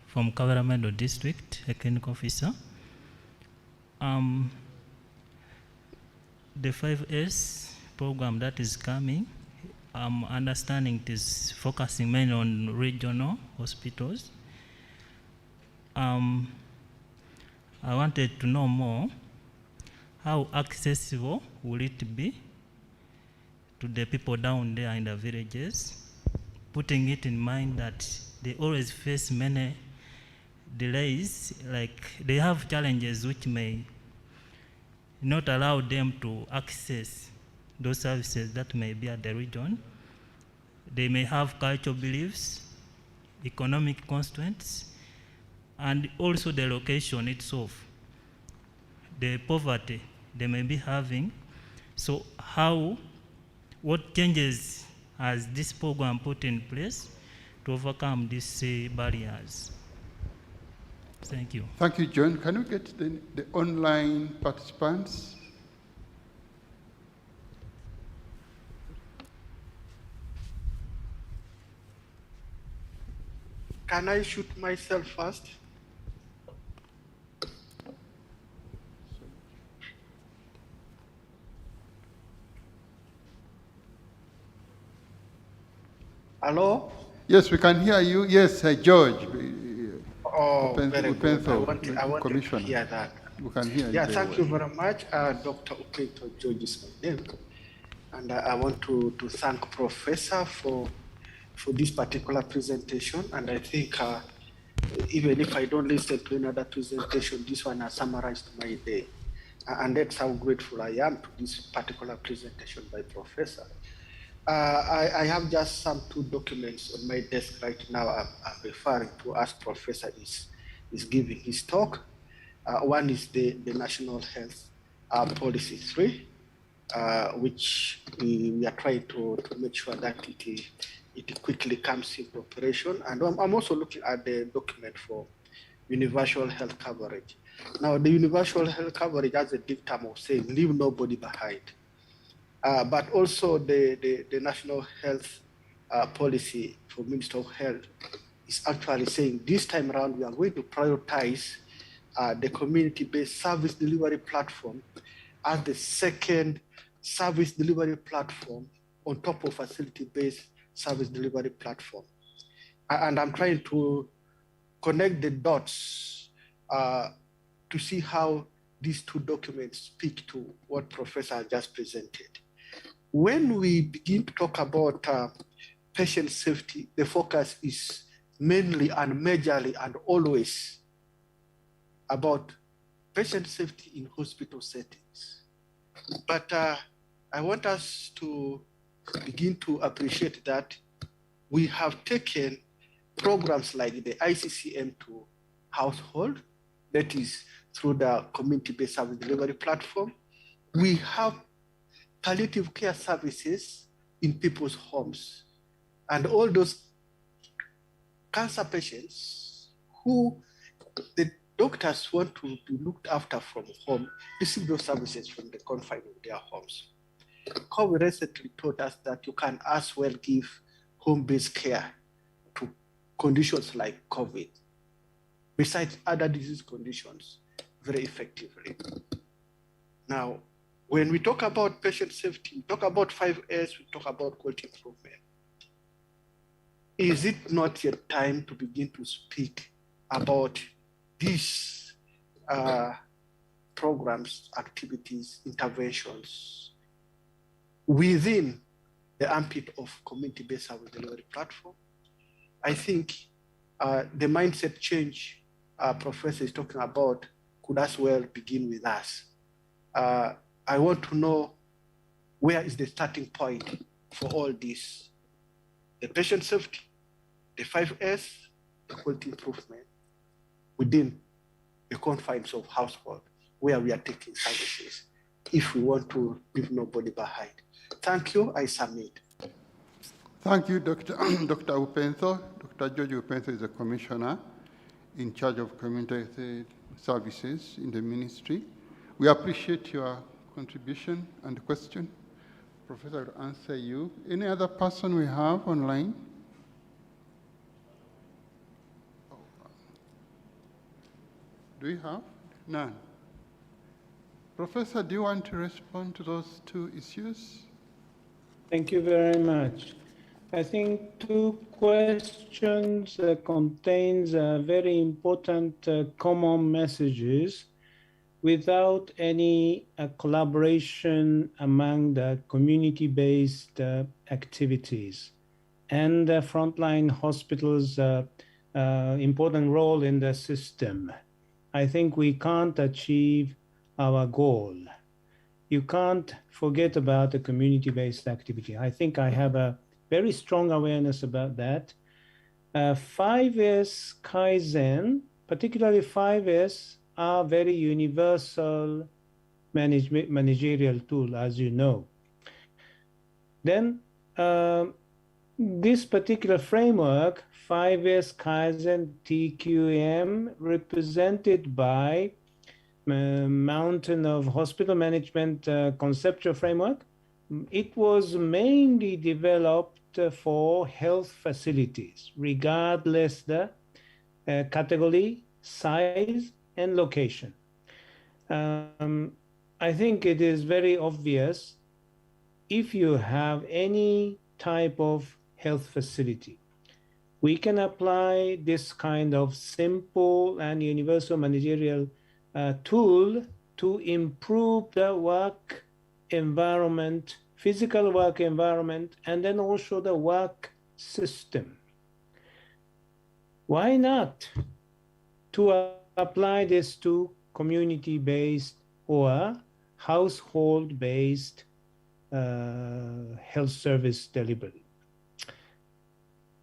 E: from Kabaramendo District, a clinical officer. The 5S program that is coming, I'm understanding it is focusing mainly on regional hospitals. I wanted to know more, how accessible will it be to the people down there in the villages, putting it in mind that they always face many delays, like they have challenges which may not allow them to access those services that may be at the region. They may have cultural beliefs, economic constraints, and also the location itself, the poverty they may be having. So what changes has this program put in place to overcome these barriers? Thank you.
A: Thank you, John. Can we get the online participants?
F: Can I shoot myself first? Hello?
A: Yes, we can hear you. Yes, George.
F: Oh, very good. I
A: Upentho,
F: wanted to
A: Commissioner.
F: hear that.
A: We can hear you.
F: Yeah,
A: very
F: thank
A: well.
F: you very much. Dr. Upentho George is my name. And I want to thank Professor for this particular presentation. And I think even if I don't listen to another presentation, this one has summarized my day. And that's how grateful I am to this particular presentation by Professor. I have just some 2 documents on my desk right now I'm referring to as Professor is giving his talk. One is the National Health Policy 3, which we are trying to make sure that it quickly comes into operation. And I'm also looking at the document for universal health coverage. Now, the universal health coverage has a dictum of saying leave nobody behind. But also the National Health Policy for Minister of Health is actually saying this time around we are going to prioritize the community-based service delivery platform as the second service delivery platform on top of facility-based service delivery platform. And I'm trying to connect the dots to see how these 2 documents speak to what Professor just presented. When we begin to talk about patient safety, the focus is mainly and majorly and always about patient safety in hospital settings. But I want us to begin to appreciate that we have taken programs like the ICCM to household, that is through the community-based service delivery platform. We have palliative care services in people's homes. And all those cancer patients who the doctors want to be looked after from home receive those services from the confines of their homes. COVID recently taught us that you can as well give home-based care to conditions like COVID, besides other disease conditions, very effectively. Now, when we talk about patient safety, we talk about 5S, we talk about quality improvement. Is it not yet time to begin to speak about these programs, activities, interventions within the ambit of community-based service delivery platform? I think the mindset change Professor is talking about could as well begin with us. I want to know where is the starting point for all this. The patient safety, the 5S, the quality improvement within the confines of household where we are taking services if we want to leave nobody behind. Thank you, I submit.
A: Thank you, Dr. Upentho. Dr. George Upentho is a commissioner in charge of community services in the ministry. We appreciate your contribution and question. Professor will answer you. Any other person we have online? Do we have? None. Professor, do you want to respond to those two issues?
B: Thank you very much. I think two questions contains very important common messages without any collaboration among the community-based activities and the frontline hospitals' important role in the system. I think we can't achieve our goal. You can't forget about the community-based activity. I think I have a very strong awareness about that. 5S Kaizen, particularly 5S, are very universal managerial tool, as you know. Then this particular framework, 5S Kaizen TQM, represented by Mountain of Hospital Management Conceptual Framework, it was mainly developed for health facilities, regardless the category, size, and location. I think it is very obvious if you have any type of health facility, we can apply this kind of simple and universal managerial tool to improve the work environment, physical work environment, and then also the work system. Why not to apply this to community-based or household-based health service delivery?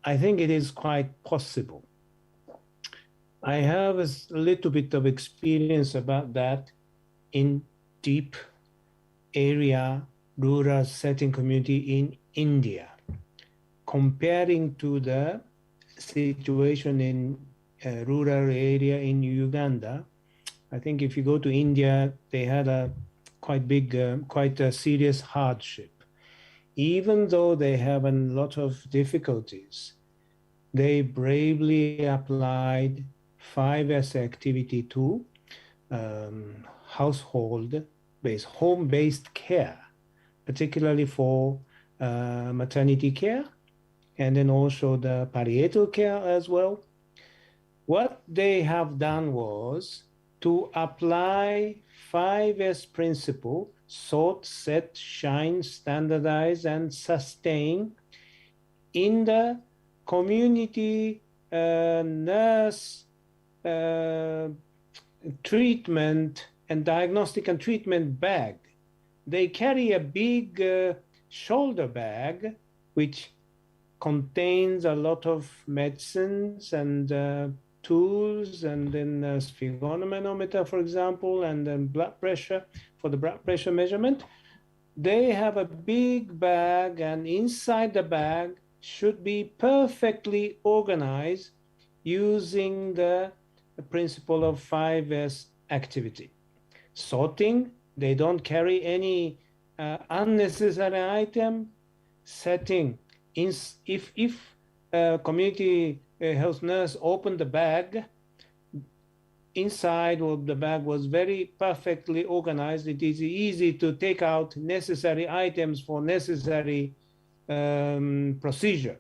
B: I think it is quite possible. I have a little bit of experience about that in deep area, rural setting community in India, comparing to the situation in rural area in Uganda. I think if you go to India, they had a quite big, quite a serious hardship. Even though they have a lot of difficulties, they bravely applied 5S activity to household-based, home-based care, particularly for maternity care, and then also the palliative care as well. What they have done was to apply 5S principle, sort, set, shine, standardize, and sustain in the community nurse treatment and diagnostic and treatment bag. They carry a big shoulder bag which contains a lot of medicines and tools, and then sphygmomanometer, for example, and then blood pressure for the blood pressure measurement. They have a big bag, and inside the bag should be perfectly organized using the principle of 5S activity. Sorting, they don't carry any unnecessary item. Setting, if community health nurse opened the bag, inside of the bag was very perfectly organized. It is easy to take out necessary items for necessary procedure,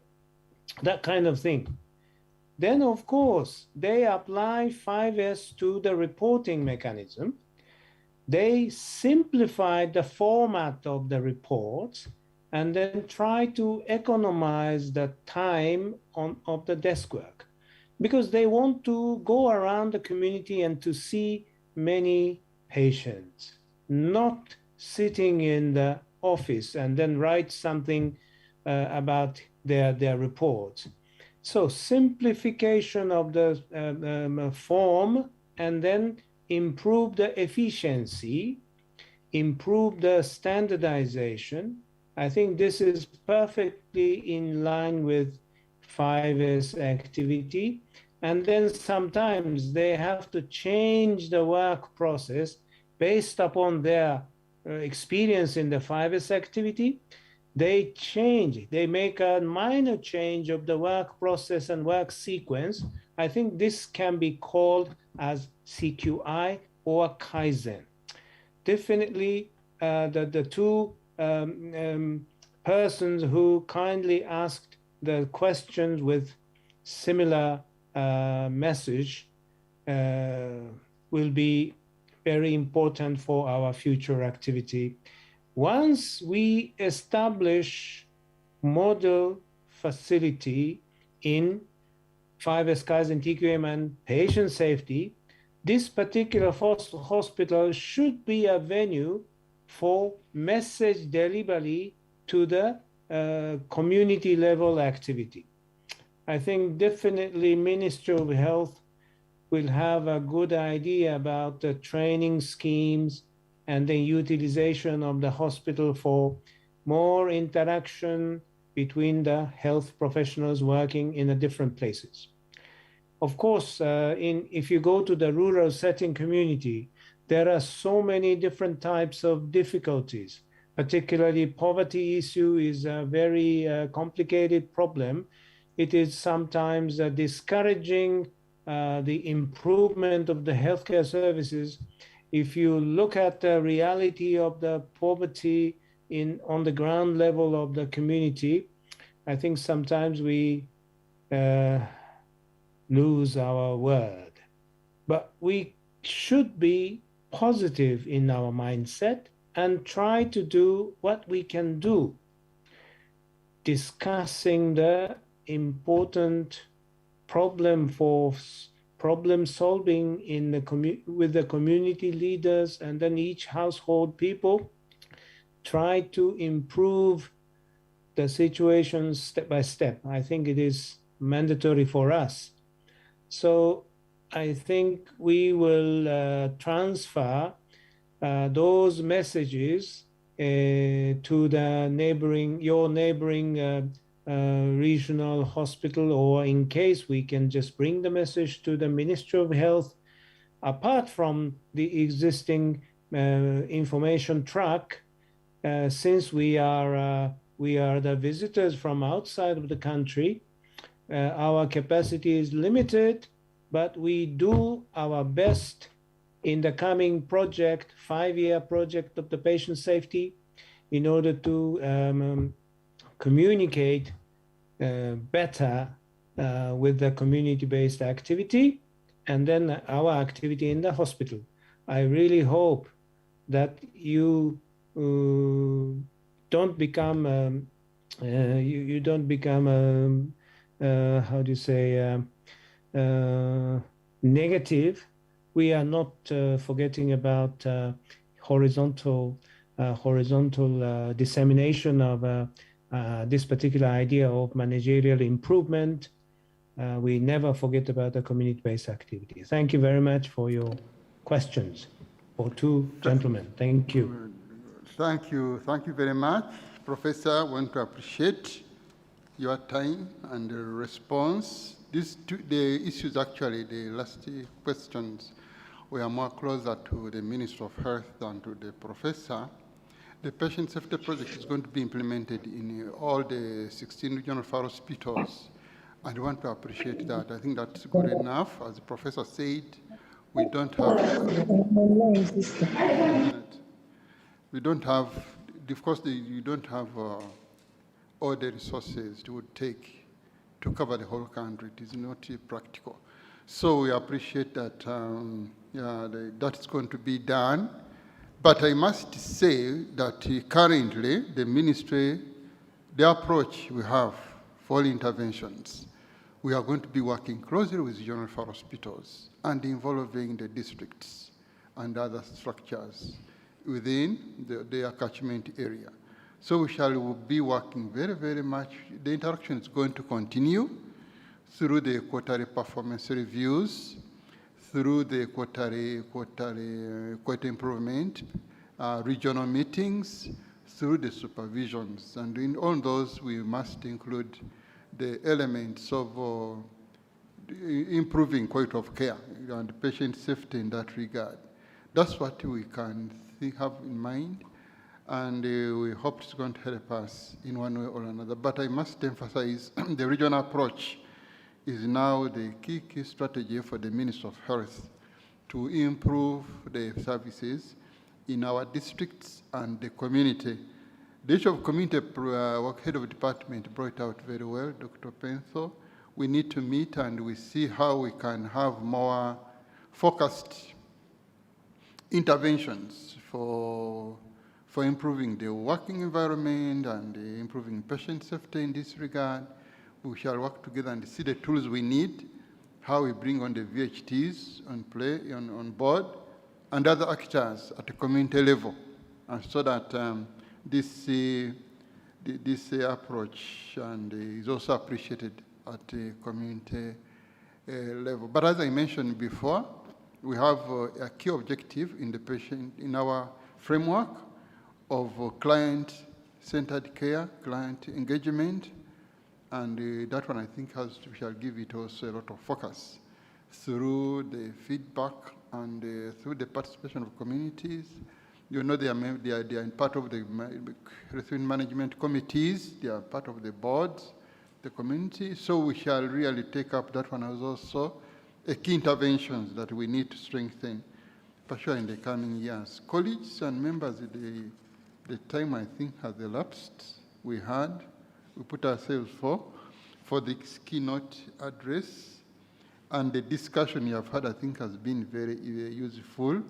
B: that kind of thing. Then, of course, they apply 5S to the reporting mechanism. They simplified the format of the reports and then try to economize the time of the desk work, because they want to go around the community and to see many patients, not sitting in the office and then write something about their reports. So simplification of the form, and then improve the efficiency, improve the standardization. I think this is perfectly in line with 5S activity. And then sometimes they have to change the work process based upon their experience in the 5S activity. They change, they make a minor change of the work process and work sequence I think this can be called as CQI or Kaizen. Definitely, the two persons who kindly asked the questions with similar message will be very important for our future activity. Once we establish model facility in 5S Kaizen TQM and patient safety, this particular hospital should be a venue for message delivery to the community level activity. I think definitely Ministry of Health will have a good idea about the training schemes and the utilization of the hospital for more interaction between the health professionals working in the different places. Of course, if you go to the rural setting community, there are so many different types of difficulties. Particularly poverty issue is a very complicated problem. It is sometimes discouraging the improvement of the healthcare services. If you look at the reality of the poverty on the ground level of the community, I think sometimes we lose our word. But we should be positive in our mindset and try to do what we can do, discussing the important problem solving in the with the community leaders and then each household people, try to improve the situation step by step. I think it is mandatory for us. So I think we will transfer those messages to the your neighboring regional hospital, or in case we can just bring the message to the Ministry of Health, apart from the existing information track, since we are the visitors from outside of the country, our capacity is limited, but we do our best in the coming project, 5-year project of the patient safety, in order to communicate better with the community-based activity and then our activity in the hospital. I really hope that you don't become how do you say negative. We are not forgetting about horizontal dissemination of this particular idea of managerial improvement. We never forget about the community-based activity. Thank you very much for your questions. For two gentlemen, thank you.
A: Thank you very much, Professor. I want to appreciate your time and the response. The issues, actually, the last questions were more closer to the Minister of Health than to the professor. The patient safety project is going to be implemented in all the 16 regional hospitals. I want to appreciate that. I think that's good enough. As the professor said, we don't have, of course, you don't have all the resources it would take to cover the whole country. It is not practical. So we appreciate that that's going to be done. But I must say that currently the ministry, the approach we have for interventions, we are going to be working closely with general hospitals and involving the districts and other structures within their catchment area. So we shall be working very, very much. The interaction is going to continue through the quarterly performance reviews, through the quarterly quality improvement, regional meetings, through the supervisions. And in all those, we must include the elements of improving quality of care and patient safety in that regard. That's what we can have in mind, and we hope it's going to help us in one way or another. But I must emphasize the regional approach is now the key strategy for the Ministry of Health to improve the services in our districts and the community. The issue of community work head of department brought out very well, Dr. Penso. We need to meet and we see how we can have more focused interventions for improving the working environment and improving patient safety in this regard. We shall work together and see the tools we need, how we bring on the VHTs on board, and other actors at the community level, and so that this approach is also appreciated at the community level. But as I mentioned before, we have a key objective in our framework of client-centered care, client engagement, and that one I think we shall give it also a lot of focus through the feedback and through the participation of communities. You know, they are part of the health management committees, they are part of the boards, the community. So we shall really take up that one as also a key interventions that we need to strengthen, for sure, in the coming years. Colleagues and members, the time I think has elapsed. We put ourselves for this keynote address, and the discussion you have had, I think, has been very useful.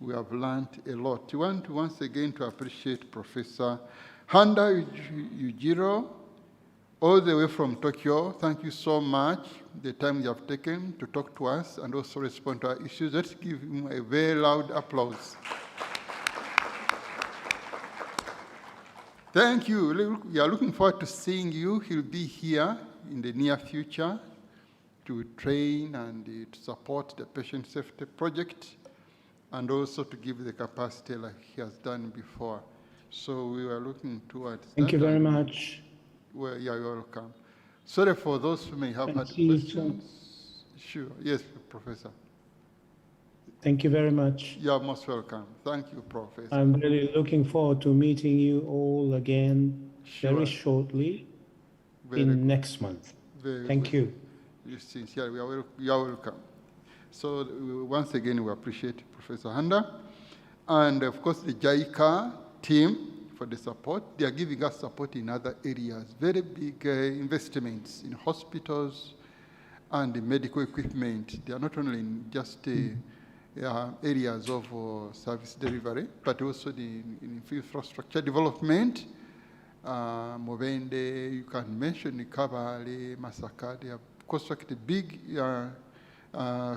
A: We have learned a lot. We want once again to appreciate Professor Handa Yujiro, all the way from Tokyo. Thank you so much, the time you have taken to talk to us and also respond to our issues. Let's give him a very loud applause. Thank you. We are looking forward to seeing you. He'll be here in the near future to train and to support the patient safety project, and also to give the capacity like he has done before. So we are looking towards that.
B: Thank you very much.
A: Well, yeah, you're welcome. Sorry for those who may have had questions. Sure. Yes, Professor.
B: Thank you very much.
A: You're most welcome. Thank you, Professor.
B: I'm really looking forward to meeting you all again very shortly next month. Thank you.
A: Sincerely, you are welcome. So once again, we appreciate Professor Handa. And of course, the JICA team for the support. They are giving us support in other areas, very big investments in hospitals and medical equipment. They are not only in just areas of service delivery, but also in infrastructure development. Mobende, you can mention Kabale, Masaka. They have constructed big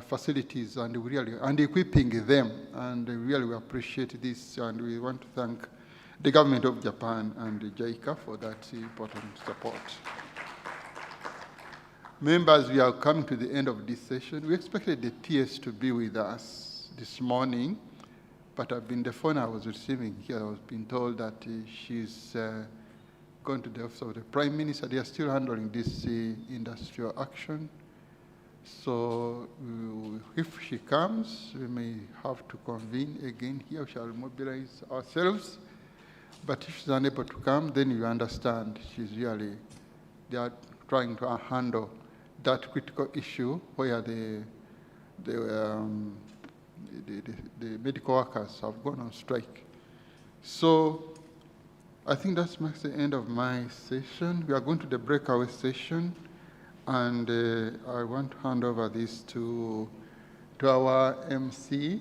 A: facilities and equipping them, and really we appreciate this, and we want to thank the government of Japan and the JICA for that important support. Members, we are coming to the end of this session. We expected the PS to be with us this morning, but the phone I was receiving here, I was being told that she's gone to the office of the Prime Minister. They are still handling this industrial action. So if she comes, we may have to convene again here. We shall mobilize ourselves. But if she's unable to come, then you understand they are trying to handle that critical issue where the medical workers have gone on strike. So I think that marks the end of my session. We are going to the breakaway session, and I want to hand over this to our MC.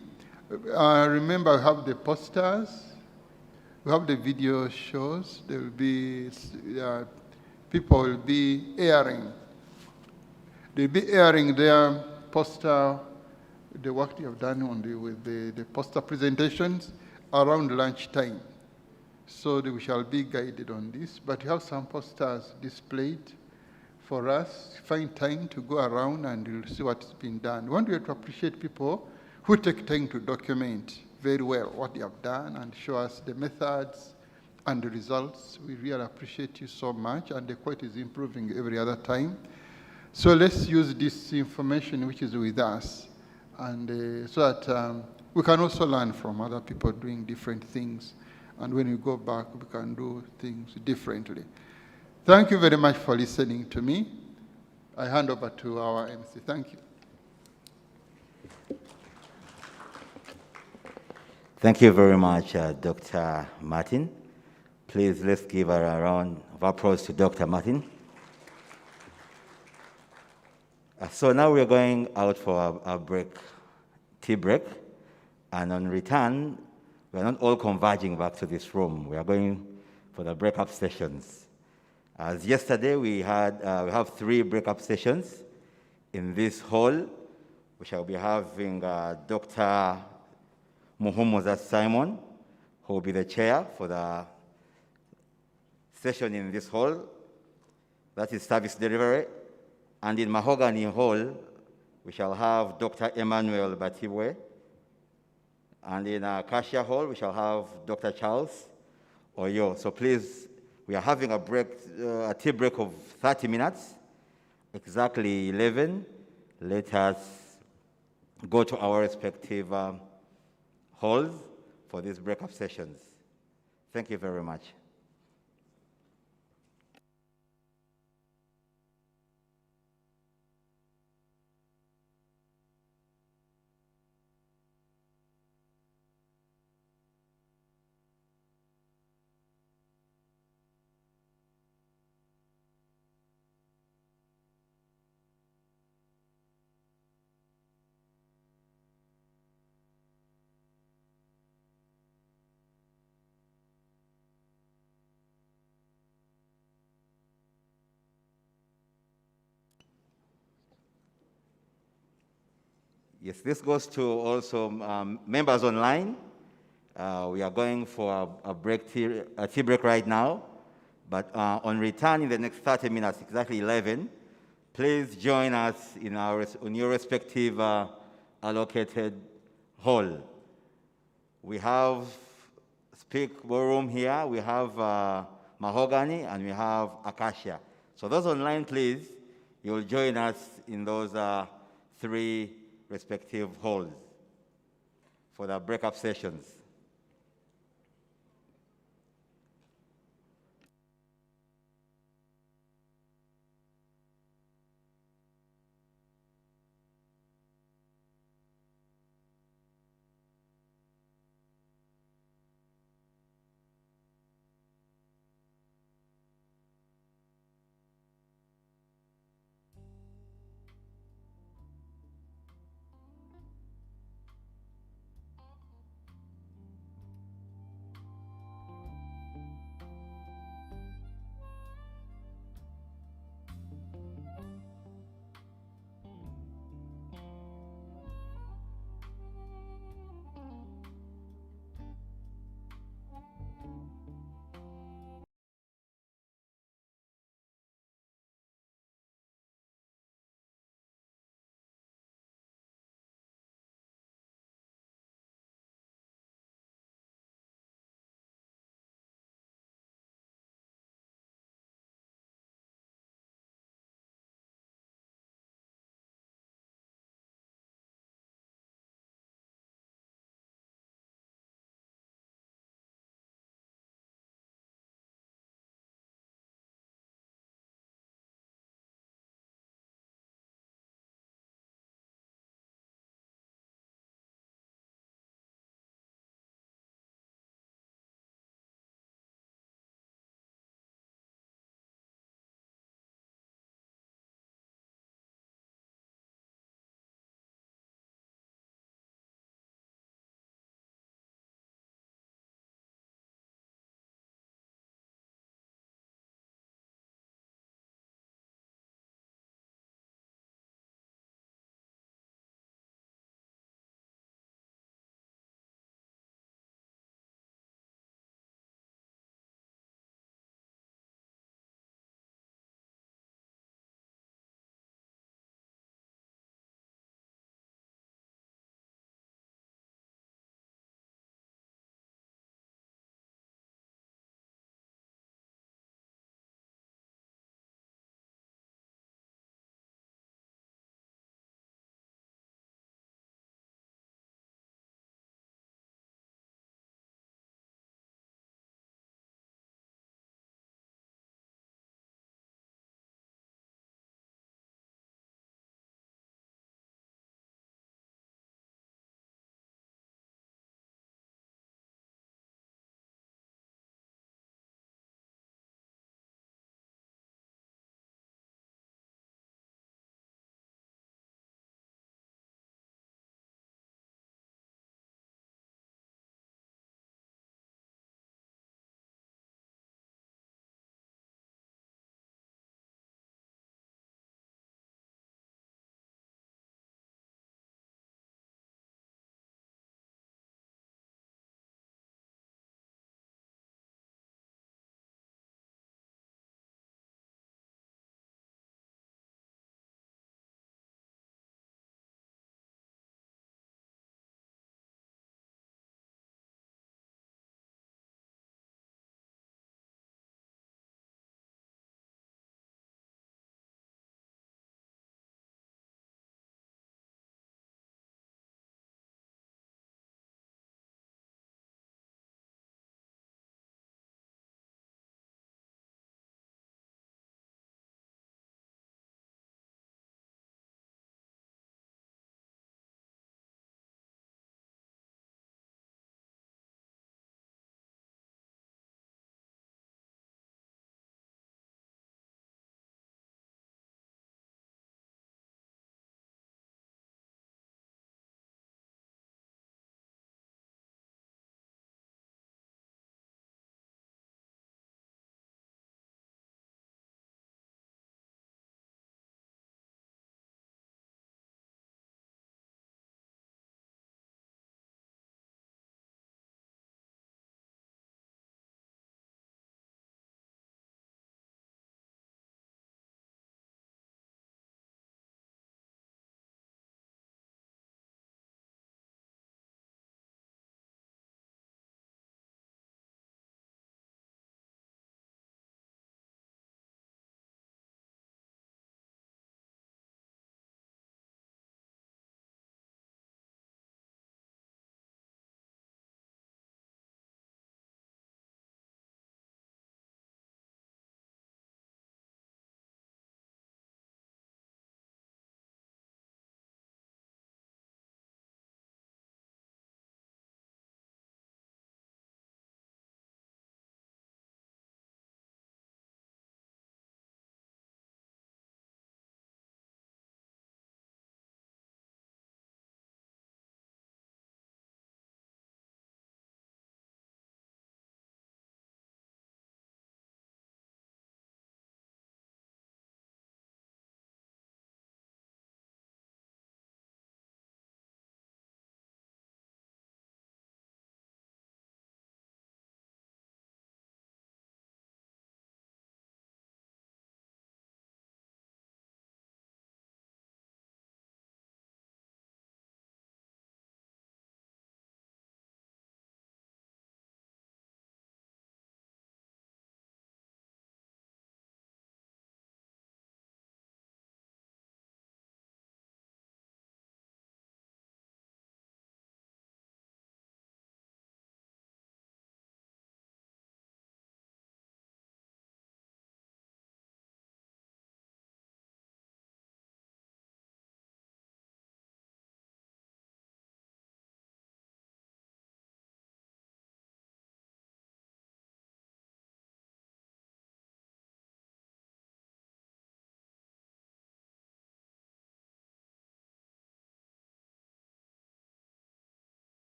A: Remember, we have the posters. We have the video shows. There will be, people will be airing. They'll be airing their poster, the work they have done with the poster presentations around lunchtime. So we shall be guided on this, but we have some posters displayed for us. Find time to go around and you'll see what's been done. We want to appreciate people who take time to document very well what they have done and show us the methods and the results. We really appreciate you so much, and the quality is improving every other time. So let's use this information which is with us, and so that we can also learn from other people doing different things. And when we go back, we can do things differently. Thank you very much for listening to me. I hand over to our MC. Thank you.
G: Thank you very much, Dr. Martin. Please, let's give a round of applause to Dr. Martin. So now we're going out for a break, tea break, and on return, we're not all converging back to this room. We are going for the breakup sessions. As yesterday, we have 3 breakup sessions in this hall. We shall be having Dr. Muhumuza Simon, who will be the chair for the session in this hall. That is service delivery. And in Mahogany Hall, we shall have Dr. Emmanuel Batibwe. And in Acacia Hall, we shall have Dr. Charles Oyo. So please, we are having a break, a tea break of 30 minutes, exactly 11. Let us go to our respective halls for these breakup sessions. Thank you very much. Yes, this goes to also members online. We are going for a tea break right now, but on return in the next 30 minutes, exactly 11, please join us in your respective allocated hall. We have Speak Ballroom here, we have Mahogany, and we have Acacia. So those online, please, you'll join us in those 3 respective halls for the breakup sessions.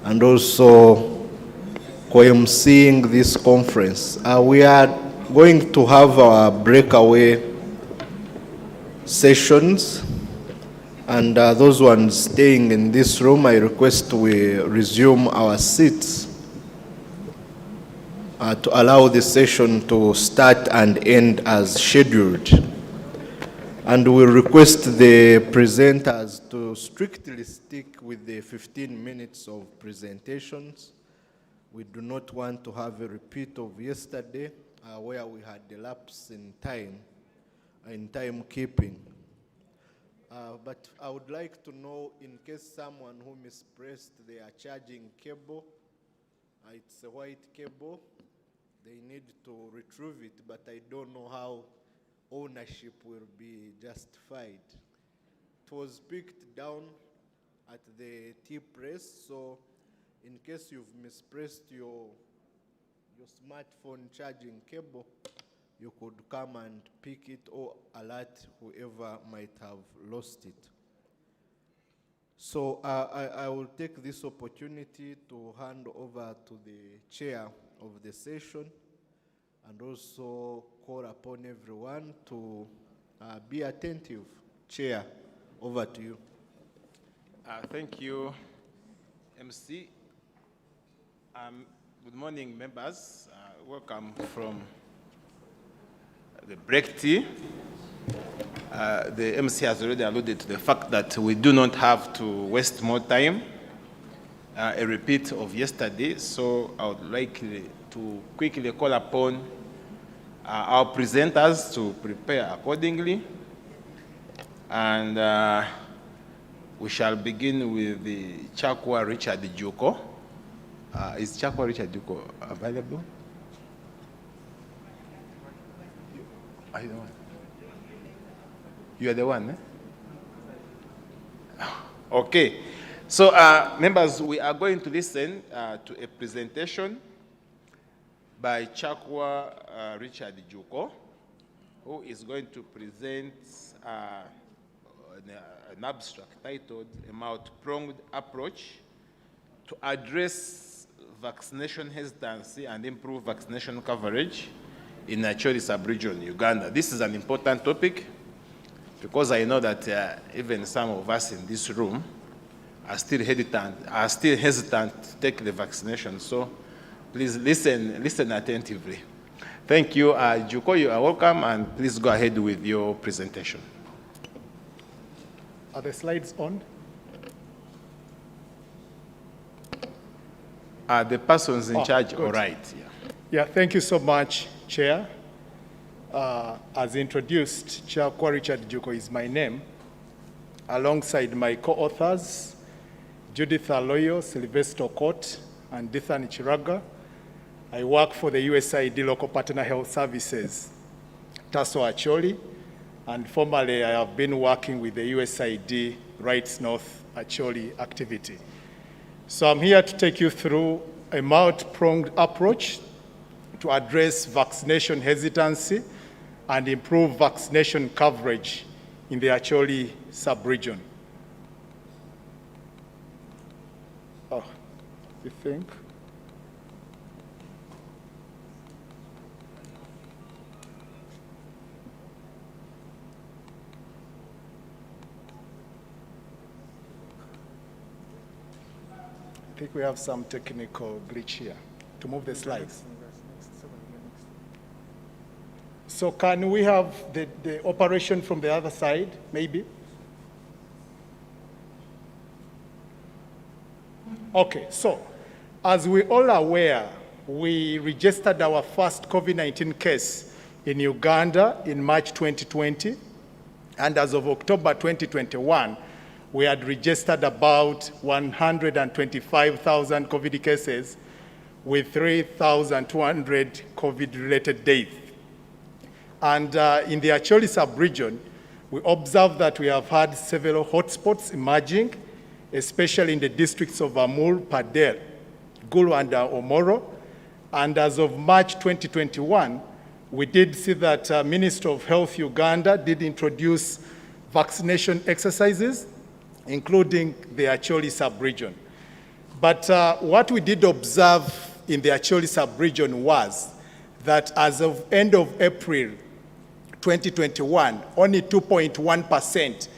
H: and also co-emceeing this conference. We are going to have our breakaway sessions, and those ones staying in this room, I request we resume our seats to allow the session to start and end as scheduled. And we request the presenters to strictly stick with the 15 minutes of presentations. We do not want to have a repeat of yesterday where we had a lapse in timekeeping. But I would like to know, in case someone who mispressed their charging cable, it's a white cable, they need to retrieve it, but I don't know how ownership will be justified. It was picked down at the T-press, so in case you've mispressed your smartphone charging cable, you could come and pick it or alert whoever might have lost it. So I will take this opportunity to hand over to the chair of the session and also call upon everyone to be attentive. Chair, over to you.
I: Thank you, MC. Good morning, members. Welcome from the break tea. The MC has already alluded to the fact that we do not have to waste more time. A repeat of yesterday, so I would like to quickly call upon our presenters to prepare accordingly. And we shall begin with the Chakwa Richard Juko. Is Chakwa Richard Juko available? Are you the one? You are the one, eh? Okay. So, members, we are going to listen to a presentation by Chakwa Richard Juko, who is going to present an abstract titled A Multi-Pronged Approach to Address Vaccination Hesitancy and Improve Vaccination Coverage in Acholi sub-region, Uganda. This is an important topic because I know that even some of us in this room are still hesitant to take the vaccination. So please listen attentively. Thank you. Juko, you are welcome, and please go ahead with your presentation.
J: Are the slides on?
I: The persons in charge,
J: good.
I: All right.
J: Yeah, thank you so much, Chair. As introduced, Chakwa Richard Juko is my name, alongside my co-authors, Judith Aloyo, Sylvester Court, and Dithan Chiraga. I work for the USAID Local Partner Health Services, Tasso Acholi, and formerly I have been working with the USAID Rights North Acholi activity. So I'm here to take you through a multi-pronged approach to address vaccination hesitancy and improve vaccination coverage in the Acholi sub-region. You think? I think we have some technical glitch here to move the slides. So can we have the operation from the other side, maybe? Okay, so as we all are aware, we registered our first COVID-19 case in Uganda in March 2020. And as of October 2021, we had registered about 125,000 COVID cases with 3,200 COVID-related deaths. And in the Acholi sub-region, we observed that we have had several hotspots emerging, especially in the districts of Amur, Padel, Gulu, and Omoro. And as of March 2021, we did see that Ministry of Health Uganda did introduce vaccination exercises, including the Acholi sub-region. But what we did observe in the Acholi sub-region was that as of end of April 2021, only 2.1%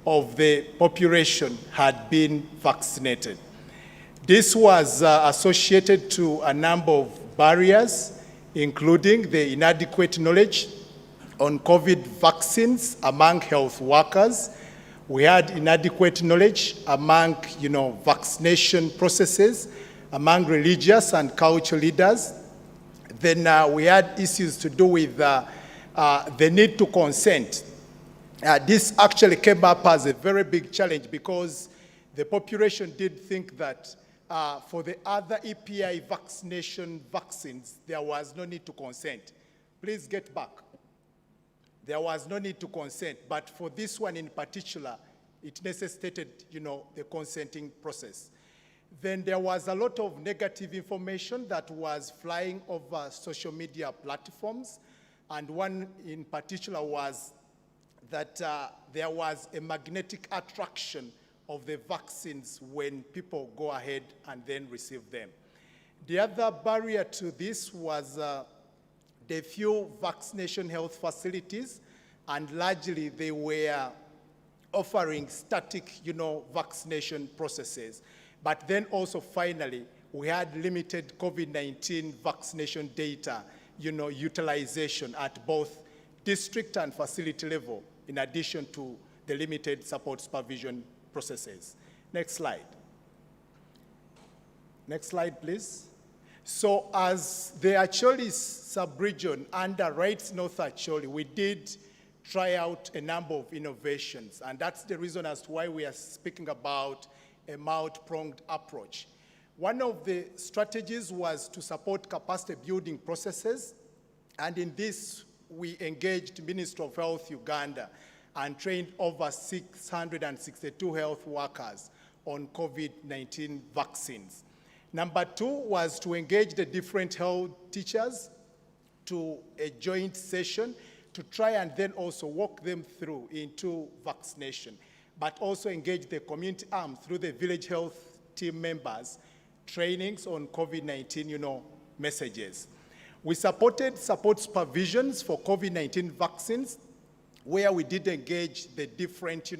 J: of the population had been vaccinated. This was associated to a number of barriers, including the inadequate knowledge on COVID vaccines among health workers. We had inadequate knowledge among, vaccination processes among religious and cultural leaders. Then we had issues to do with the need to consent. This actually came up as a very big challenge because the population did think that for the other EPI vaccination vaccines, there was no need to consent. Please get back. There was no need to consent, but for this one in particular, it necessitated, the consenting process. Then there was a lot of negative information that was flying over social media platforms, and one in particular was that there was a magnetic attraction of the vaccines when people go ahead and then receive them. The other barrier to this was the few vaccination health facilities, and largely they were offering static, vaccination processes. But then also finally, we had limited COVID-19 vaccination data, utilization at both district and facility level, in addition to the limited support supervision processes. Next slide. Next slide, please. So as the Acholi sub-region under Rights North Acholi, we did try out a number of innovations, and that's the reason as to why we are speaking about a multi-pronged approach. One of the strategies was to support capacity building processes, and in this we engaged Ministry of Health Uganda and trained over 662 health workers on COVID-19 vaccines. Number two was to engage the different health teachers to a joint session to try and then also walk them through into vaccination, but also engage the community arm through the village health team members, trainings on COVID-19, messages. We supported support supervisions for COVID-19 vaccines, where we did engage the different,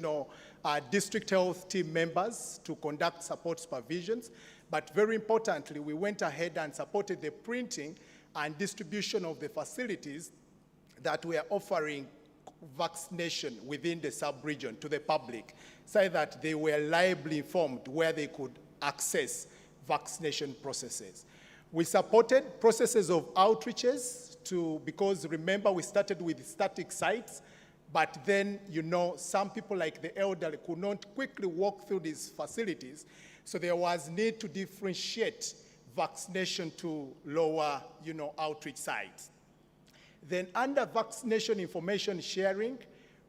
J: district health team members to conduct support supervisions. But very importantly, we went ahead and supported the printing and distribution of the facilities that were offering vaccination within the sub-region to the public, so that they were reliably informed where they could access vaccination processes. We supported processes of outreaches because remember we started with static sites, but then, some people like the elderly could not quickly walk through these facilities, so there was need to differentiate vaccination to lower, outreach sites. Then under vaccination information sharing,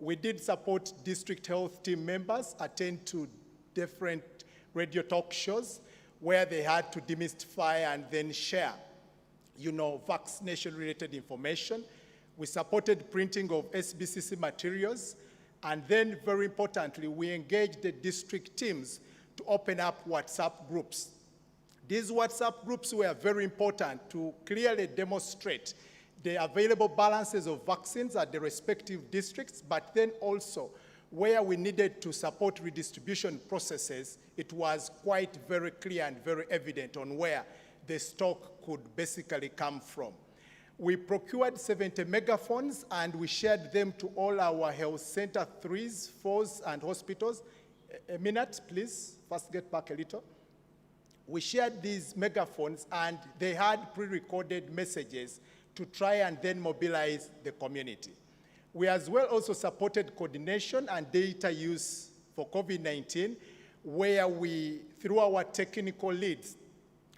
J: we did support district health team members attend to different radio talk shows where they had to demystify and then share, vaccination-related information. We supported printing of SBCC materials, and then very importantly, we engaged the district teams to open up WhatsApp groups. These WhatsApp groups were very important to clearly demonstrate the available balances of vaccines at the respective districts, but then also where we needed to support redistribution processes, it was quite very clear and very evident on where the stock could basically come from. We procured 70 megaphones and we shared them to all our health center 3s, 4s, and hospitals. A minute, please. First get back a little. We shared these megaphones and they had pre-recorded messages to try and then mobilize the community. We as well also supported coordination and data use for COVID-19, where we, through our technical leads,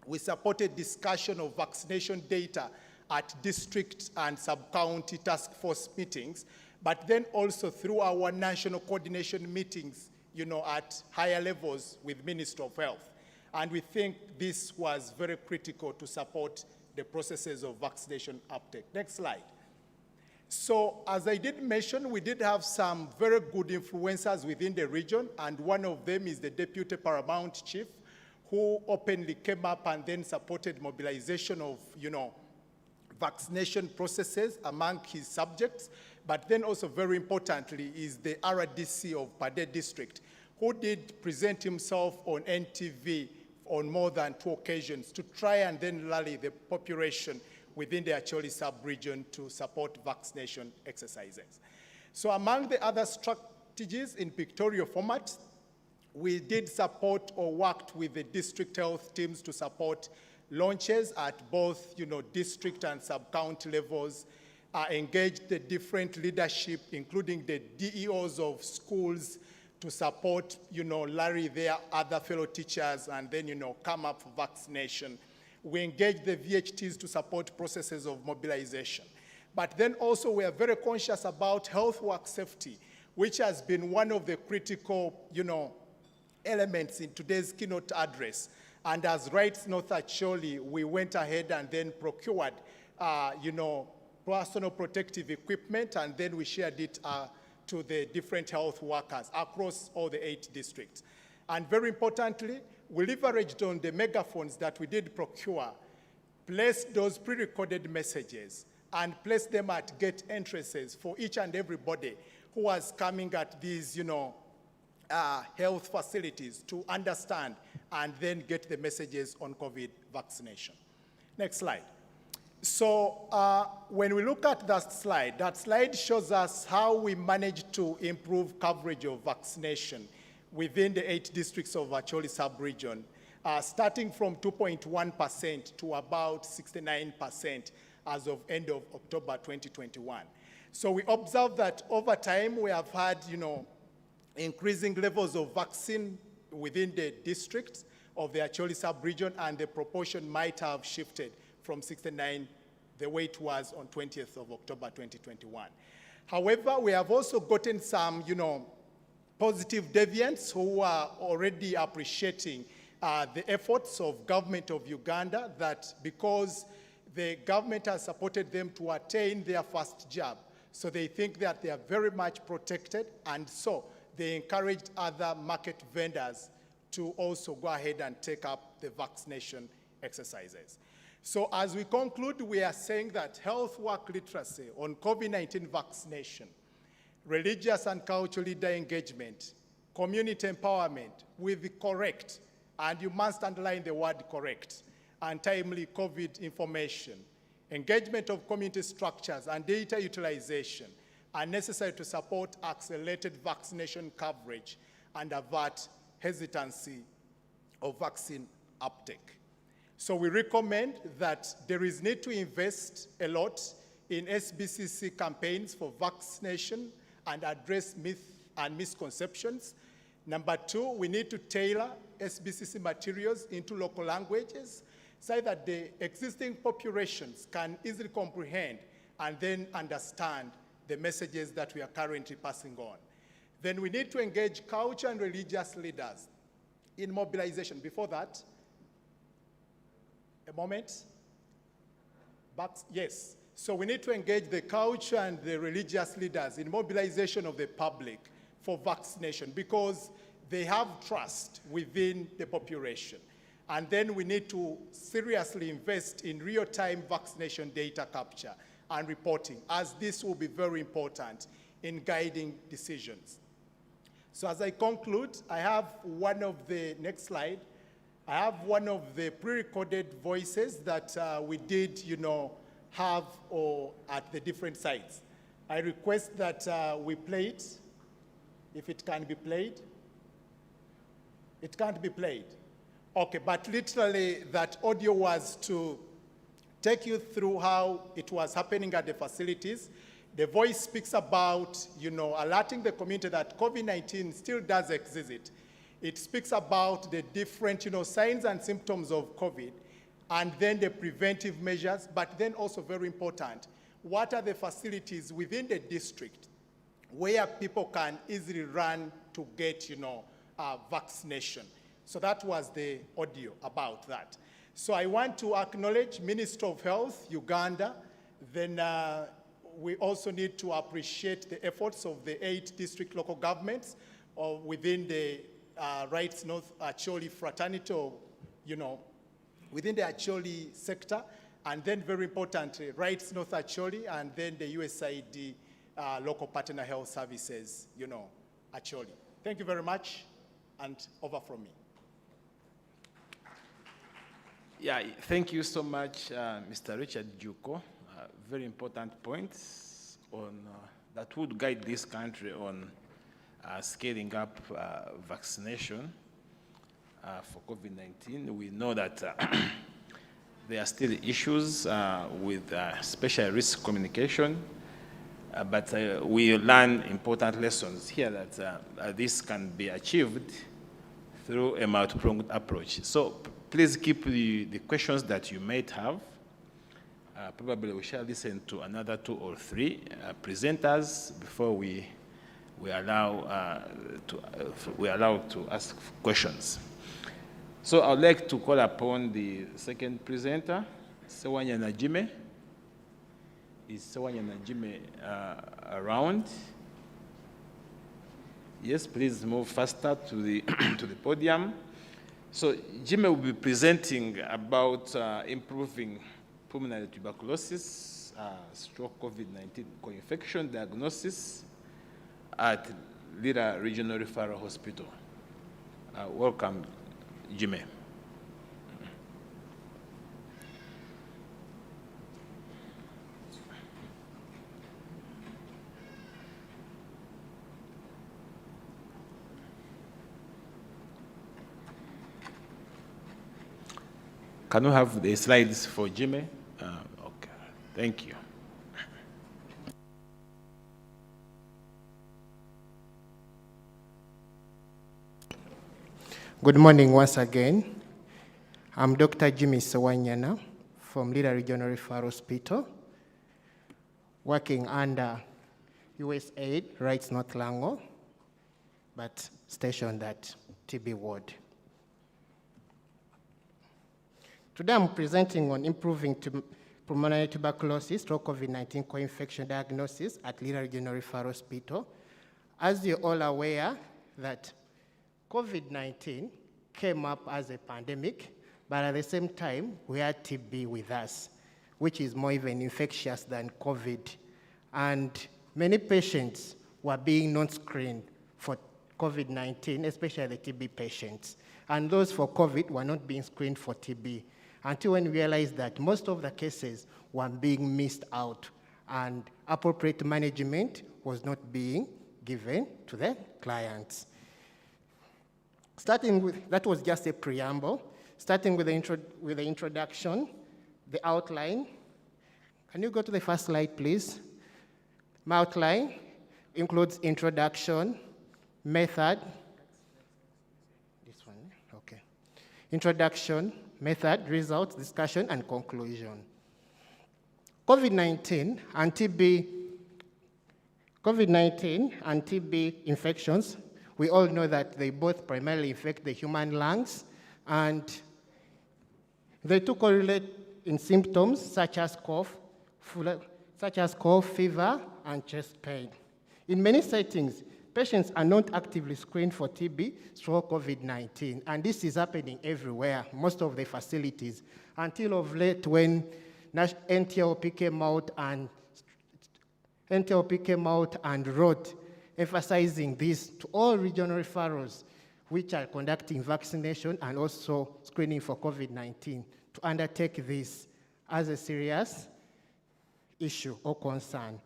J: we supported discussion of vaccination data at district and sub-county task force meetings, but then also through our national coordination meetings, at higher levels with Ministry of Health. And we think this was very critical to support the processes of vaccination uptake. Next slide. So as I did mention, we did have some very good influencers within the region, and one of them is the Deputy Paramount Chief, who openly came up and then supported mobilization of, vaccination processes among his subjects. But then also very importantly is the RDC of Pade District, who did present himself on NTV on more than 2 occasions to try and then rally the population within the Acholi sub-region to support vaccination exercises. So among the other strategies in pictorial format, we did support or worked with the district health teams to support launches at both, district and sub-county levels, engaged the different leadership, including the DEOs of schools, to support, Larry, their other fellow teachers, and then, come up for vaccination. We engaged the VHTs to support processes of mobilization. But then also we are very conscious about health work safety, which has been one of the critical, elements in today's keynote address. And as Rights North Acholi, we went ahead and then procured, personal protective equipment, and then we shared it to the different health workers across all the 8 districts. And very importantly, we leveraged on the megaphones that we did procure, placed those pre-recorded messages, and placed them at gate entrances for each and everybody who was coming at these, health facilities to understand and then get the messages on COVID vaccination. Next slide. So when we look at that slide shows us how we managed to improve coverage of vaccination within the 8 districts of Acholi sub-region, starting from 2.1% to about 69% as of end of October 2021. So we observed that over time we have had, increasing levels of vaccine within the districts of the Acholi sub-region, and the proportion might have shifted from 69 the way it was on 20th of October 2021. However, we have also gotten some, positive deviants who are already appreciating the efforts of government of Uganda, that because the government has supported them to attain their first jab, so they think that they are very much protected, and so they encouraged other market vendors to also go ahead and take up the vaccination exercises. So as we conclude, we are saying that health work literacy on COVID-19 vaccination, religious and cultural leader engagement, community empowerment with the correct, and you must underline the word correct, and timely COVID information, engagement of community structures and data utilization are necessary to support accelerated vaccination coverage and avert hesitancy of vaccine uptake. So we recommend that there is need to invest a lot in SBCC campaigns for vaccination and address myths and misconceptions. Number 2, we need to tailor SBCC materials into local languages so that the existing populations can easily comprehend and then understand the messages that we are currently passing on. Then we need to engage culture and religious leaders in mobilization. Before that, a moment. Yes. So we need to engage the culture and the religious leaders in mobilization of the public for vaccination, because they have trust within the population. And then we need to seriously invest in real-time vaccination data capture and reporting, as this will be very important in guiding decisions. So as I conclude, I have one of the, next slide, I have one of the pre-recorded voices that we did, have at the different sites. I request that we play it, if it can be played. It can't be played. Okay, but literally that audio was to take you through how it was happening at the facilities. The voice speaks about, alerting the community that COVID-19 still does exist. It speaks about the different, signs and symptoms of COVID, and then the preventive measures, but then also very important, what are the facilities within the district where people can easily run to get, vaccination. So that was the audio about that. So I want to acknowledge Minister of Health, Uganda. Then we also need to appreciate the efforts of the 8 district local governments within the Rights North Acholi fraternity within the Acholi sector, and then very important, Rights North Acholi, and then the USAID local partner health services, Acholi. Thank you very much, and over from me.
I: Yeah, thank you so much, Mr. Richard Juko. Very important points on that would guide this country on scaling up vaccination for COVID-19. We know that there are still issues with special risk communication, but we learn important lessons here that this can be achieved through a multi-pronged approach. So please keep the questions that you might have. Probably we shall listen to another 2 or 3 presenters before we allow to ask questions. So I'd like to call upon the second presenter, Sewanya Najime. Is Sewanya Najime around? Yes, please move faster to the to the podium. So Jimmy will be presenting about improving pulmonary tuberculosis, stroke COVID-19 co-infection diagnosis at Lira Regional Referral Hospital. Welcome, Jimmy. Can we have the slides for Jimmy? Okay, thank you.
K: Good morning once again. I'm Dr. Jimmy Sewanyana from Lira Regional Referral Hospital, working under USAID, Rights North Lango, but stationed at TB ward. Today I'm presenting on improving pulmonary tuberculosis, stroke COVID-19 co-infection diagnosis at Lira Regional Referral Hospital. As you're all aware that COVID-19 came up as a pandemic, but at the same time, we had TB with us, which is more even infectious than COVID. And many patients were being non-screened for COVID-19, especially the TB patients. And those for COVID were not being screened for TB until when we realized that most of the cases were being missed out and appropriate management was not being given to the clients. Starting with, that was just a preamble. Starting with the introduction, the outline. Can you go to the first slide, please? My outline includes introduction, method. This one, okay. Introduction, method, results, discussion, and conclusion. COVID-19 and TB infections, we all know that they both primarily infect the human lungs, and they too correlate in symptoms such as cough, fever, and chest pain. In many settings, patients are not actively screened for TB through COVID-19, and this is happening everywhere, most of the facilities, until of late when NTLP came out and wrote emphasizing this to all regional referrals which are conducting vaccination and also screening for COVID-19 to undertake this as a serious issue or concern.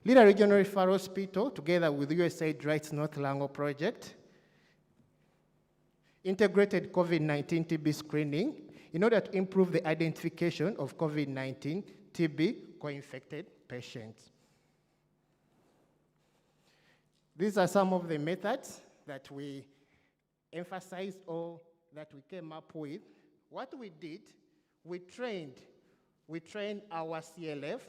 K: Lira Regional Referral Hospital, together with USAID Rights North Lango project, integrated COVID-19 TB screening in order to improve the identification of COVID-19 TB co-infected patients. These are some of the methods that we emphasized or that we came up with. What we did, we trained our CLF.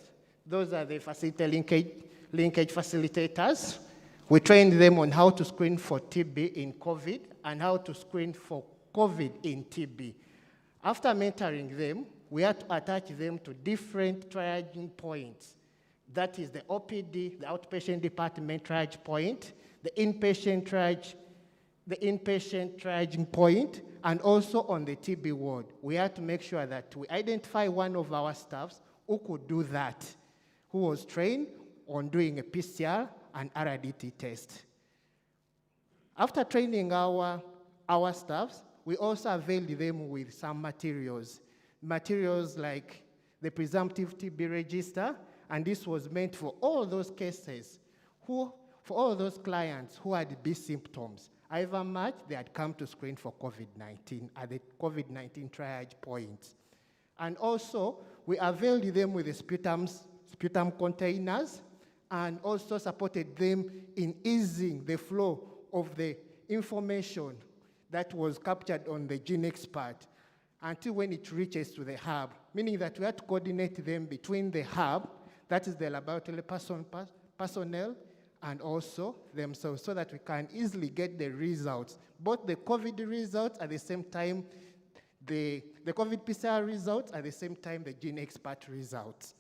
K: Those are the facility linkage facilitators. We trained them on how to screen for TB in COVID and how to screen for COVID in TB. After mentoring them, we had to attach them to different triaging points. That is the OPD, the outpatient department triage point, the inpatient triage the inpatient triaging point, and also on the TB ward. We had to make sure that we identify one of our staffs who could do that, who was trained on doing a PCR and RDT test. After training our staffs, we also availed them with some materials like the presumptive TB register, and this was meant for all those cases, for all those clients who had B symptoms. However much they had come to screen for COVID-19 at the COVID-19 triage points. And also, we availed them with the sputum containers and also supported them in easing the flow of the information that was captured on the GeneXpert until when it reaches to the hub, meaning that we had to coordinate them between the hub, that is the laboratory personnel, and also themselves, so that we can easily get the results, both the COVID results at the same time, the COVID PCR results at the same time, the GeneXpert results.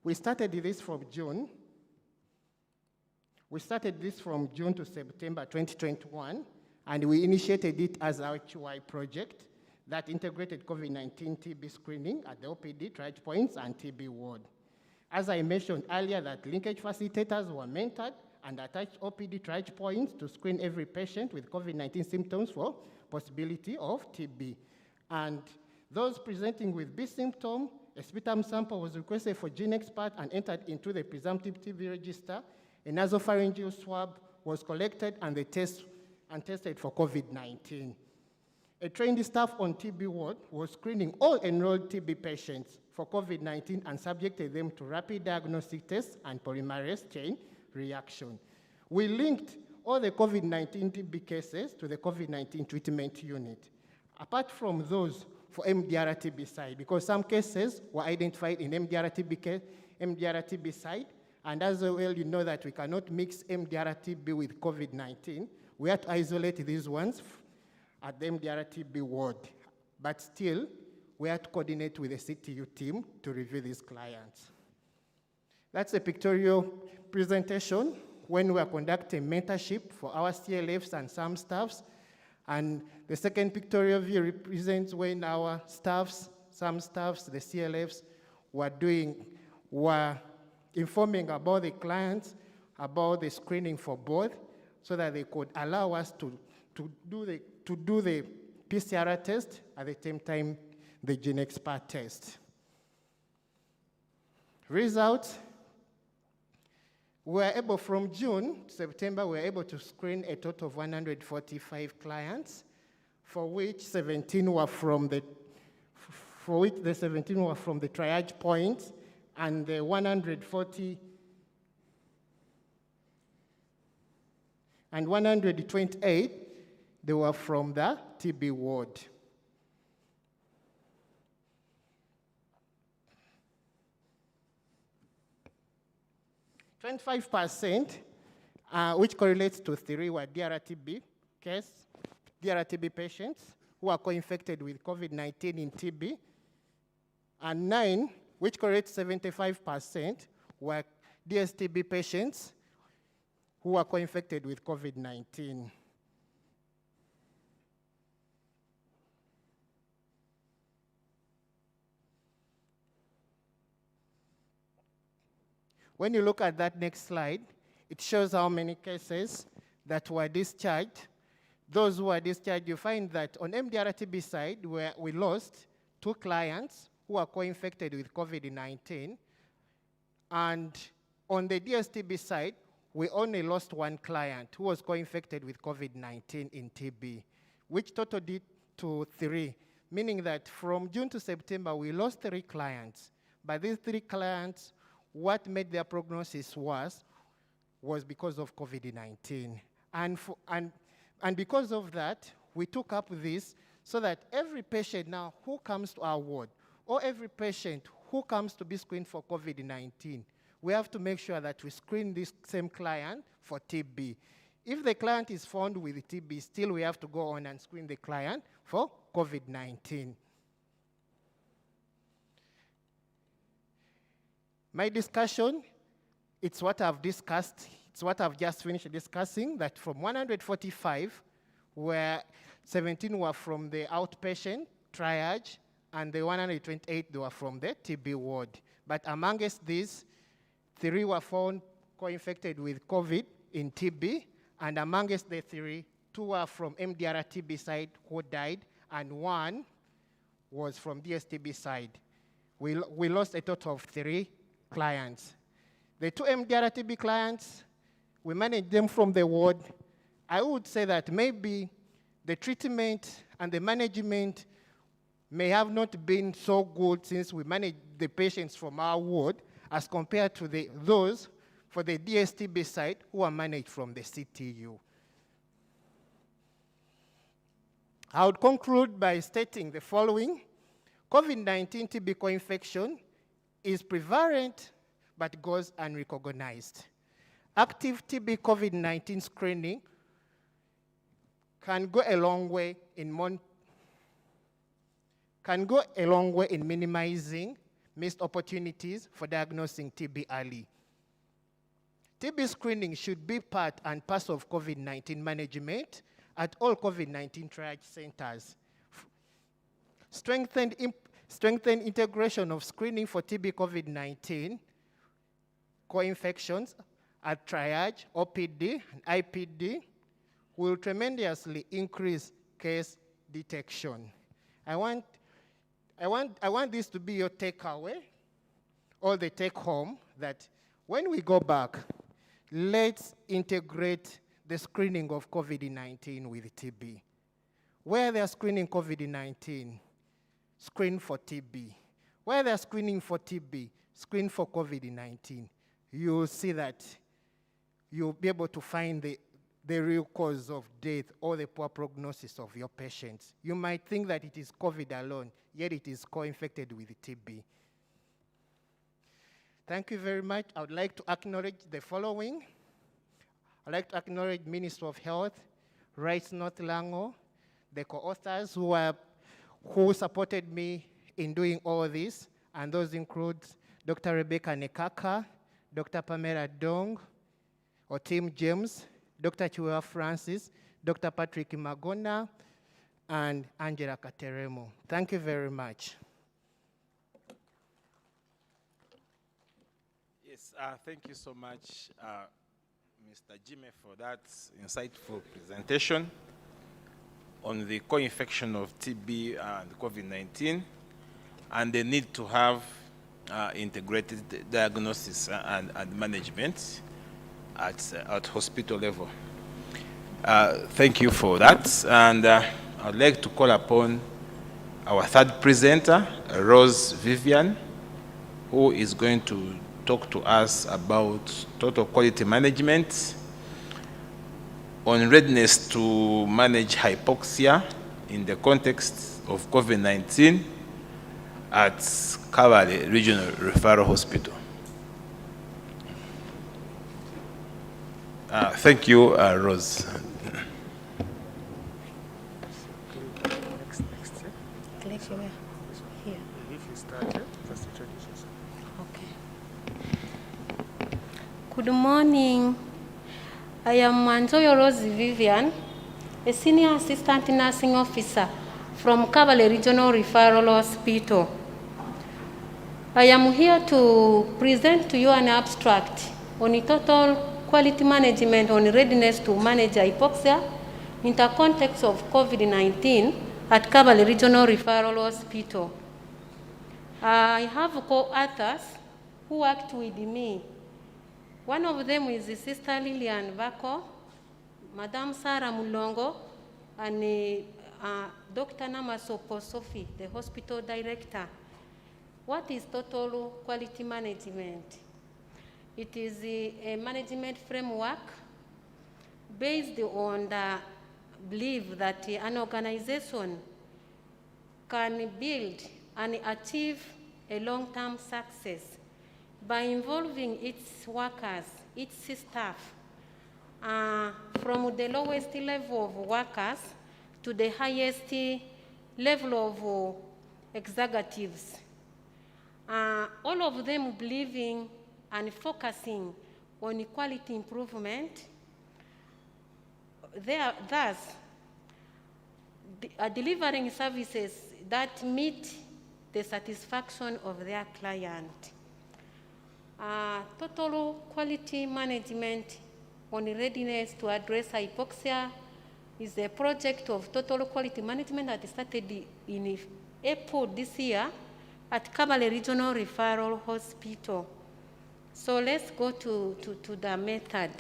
K: We started this from June. We started this from June to September 2021, and we initiated it as our QI project that integrated COVID-19 TB screening at the OPD, triage points, and TB ward. As I mentioned earlier, that linkage facilitators were mentored and attached OPD triage points to screen every patient with COVID-19 symptoms for possibility of TB. And those presenting with B symptom, a sputum sample was requested for GeneXpert and entered into the presumptive TB register. A nasopharyngeal swab was collected and tested for COVID-19. A trained staff on TB ward was screening all enrolled TB patients for COVID-19 and subjected them to rapid diagnostic tests and polymerase chain reaction. We linked all the COVID-19 TB cases to the COVID-19 treatment unit. Apart from those for MDR-TB side, because some cases were identified in MDR-TB side, and as well, you know that we cannot mix MDR-TB with COVID-19. We had to isolate these ones at the MDR-TB ward, but still, we had to coordinate with the CTU team to review these clients. That's a pictorial presentation when we are conducting mentorship for our CLFs and some staffs. And the second pictorial view represents when our staffs, some staffs, the CLFs, were informing about the clients, about the screening for both, so that they could allow us to do the PCR test at the same time the GeneXpert test. Results, we were able, from June to September, we were able to screen a total of 145 clients, for which 17 were from the triage points, and the 128, they were from the TB ward. 25%, which correlates to 3, were DRTB patients who are co-infected with COVID-19 in TB, and 9, which correlates 75%, were DSTB patients who are co-infected with COVID-19. When you look at that next slide, it shows how many cases that were discharged. Those who were discharged, you find that on MDR-TB side, where we lost 2 clients who are co-infected with COVID-19, and on the DSTB side, we only lost 1 client who was co-infected with COVID-19 in TB, which totaled it to 3, meaning that from June to September, we lost 3 clients. But these 3 clients, what made their prognosis worse was because of COVID-19. And because of that, we took up this so that every patient now who comes to our ward, or every patient who comes to be screened for COVID-19, we have to make sure that we screen this same client for TB. If the client is found with TB, still we have to go on and screen the client for COVID-19. My discussion, it's what I've discussed, it's what I've just finished discussing, that from 145, where 17 were from the outpatient triage, and the 128 they were from the TB ward. But amongst these, 3 were found co-infected with COVID in TB, and amongst the 3, 2 were from MDR TB side who died, and 1 was from DSTB side. We lost a total of 3 clients. The 2 MDR TB clients, we managed them from the ward. I would say that maybe the treatment and the management may have not been so good since we managed the patients from our ward as compared to those for the DSTB side who are managed from the CTU. I would conclude by stating the following. COVID-19 TB co-infection is prevalent but goes unrecognized. Active TB COVID-19 screening can go a long way in minimizing missed opportunities for diagnosing TB early. TB screening should be part and parcel of COVID-19 management at all COVID-19 triage centers. Strengthened integration of screening for TB COVID-19 co-infections at triage, OPD, and IPD will tremendously increase case detection. I want this to be your takeaway, or the take home, that when we go back, let's integrate the screening of COVID-19 with TB. Where they're screening COVID-19, screen for TB. Where they're screening for TB, screen for COVID-19. You'll see that you'll be able to find the real cause of death or the poor prognosis of your patients. You might think that it is COVID alone, yet it is co-infected with TB. Thank you very much. I would like to acknowledge the following. I'd like to acknowledge Minister of Health, Rice North Lango, the co-authors who supported me in doing all this, and those include Dr. Rebecca Nekaka, Dr. Pamela Dong, or Tim James, Dr. Chua Francis, Dr. Patrick Magona, and Angela Kateremo. Thank you very much.
I: Yes, thank you so much, Mr. Jimmy, for that insightful presentation on the co-infection of TB and COVID-19 and the need to have integrated diagnosis and management at hospital level. Thank you for that. And I'd like to call upon our third presenter, Rose Vivian, who is going to talk to us about total quality management on readiness to manage hypoxia in the context of COVID-19 at Kabale Regional Referral Hospital. Thank you, Rose.
L: Good morning. I am Manzoyo Rose Vivian, a Senior Assistant Nursing Officer from Kabale Regional Referral Hospital. I am here to present to you an abstract on total quality management on readiness to manage hypoxia in the context of COVID-19 at Kabale Regional Referral Hospital. I have co-authors who worked with me. One of them is Sister Lillian Vako, Madam Sarah Mulongo, and Dr. Namasoko Sophie, the hospital director. What is total quality management? It is a management framework based on the belief that an organization can build and achieve a long-term success by involving its workers, its staff, from the lowest level of workers to the highest level of executives. All of them believing and focusing on quality improvement. They are thus delivering services that meet the satisfaction of their client. Total quality management on readiness to address hypoxia is a project of total quality management that started in April this year at Kabale Regional Referral Hospital. So let's go to the method.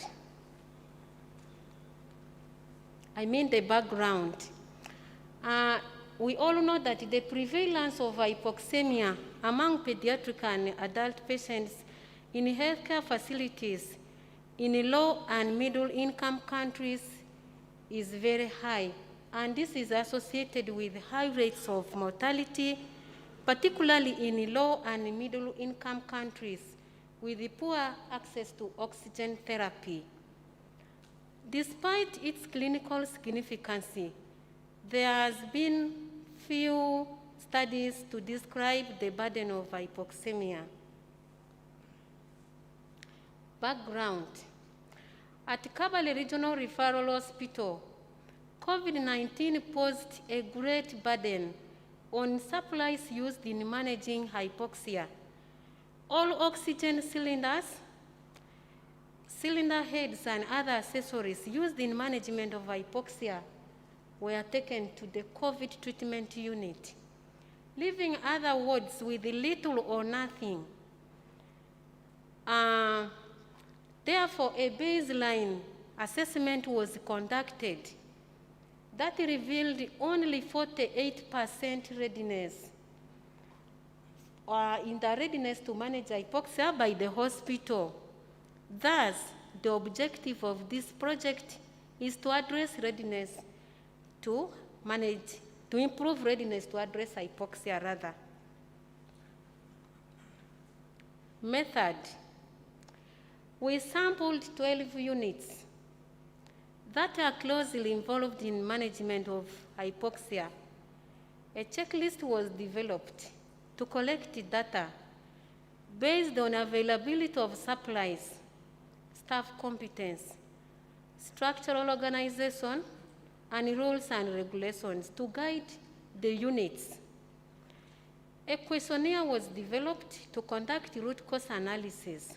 L: I mean the background. We all know that the prevalence of hypoxemia among pediatric and adult patients in healthcare facilities in low and middle income countries is very high. And this is associated with high rates of mortality, particularly in low and middle income countries with poor access to oxygen therapy. Despite its clinical significance, there has been few studies to describe the burden of hypoxemia. Background. At Kabale Regional Referral Hospital, COVID-19 posed a great burden on supplies used in managing hypoxia. All oxygen cylinders, cylinder heads, and other accessories used in management of hypoxia were taken to the COVID treatment unit, leaving other wards with little or nothing. Therefore, a baseline assessment was conducted that revealed only 48% readiness in the readiness to manage hypoxia by the hospital. Thus, the objective of this project is to address readiness to improve readiness to address hypoxia rather. Method. We sampled 12 units that are closely involved in management of hypoxia. A checklist was developed to collect data based on availability of supplies, staff competence, structural organization, and rules and regulations to guide the units. A questionnaire was developed to conduct root cause analysis,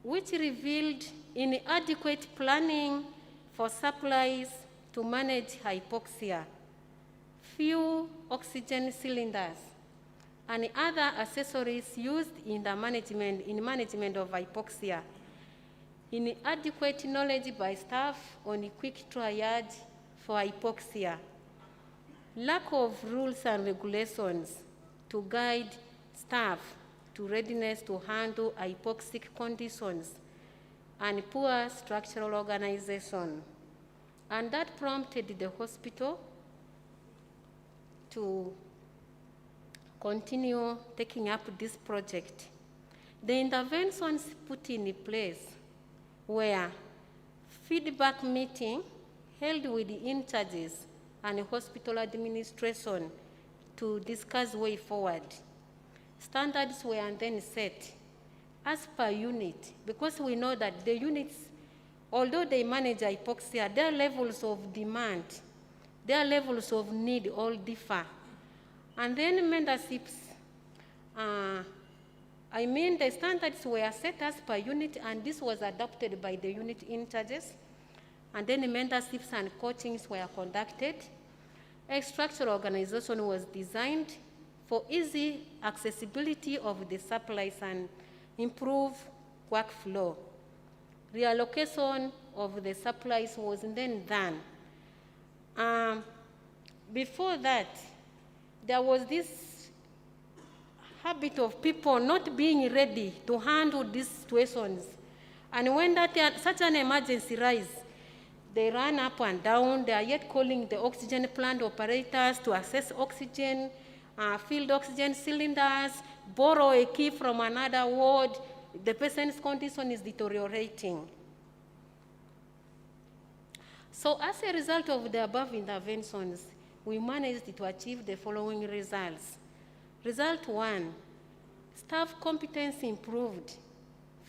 L: which revealed inadequate planning for supplies to manage hypoxia, few oxygen cylinders, and other accessories used in the management of hypoxia, inadequate knowledge by staff on quick triage for hypoxia, lack of rules and regulations to guide staff to readiness to handle hypoxic conditions, and poor structural organization. And that prompted the hospital to continue taking up this project. The interventions put in place were feedback meeting held with the in-charges and hospital administration to discuss way forward. Standards were then set as per unit, because we know that the units, although they manage hypoxia, their levels of demand, their levels of need all differ. And then mentorships, the standards were set as per unit, and this was adopted by the unit in charges. And then mentorships and coachings were conducted. A structural organization was designed for easy accessibility of the supplies and improve workflow. Reallocation of the supplies was then done. Before that, there was this habit of people not being ready to handle these situations. And when such an emergency arises, they run up and down. They are yet calling the oxygen plant operators to access oxygen, field oxygen cylinders, borrow a key from another ward, the patient's condition is deteriorating. So as a result of the above interventions, we managed to achieve the following results. Result 1, staff competence improved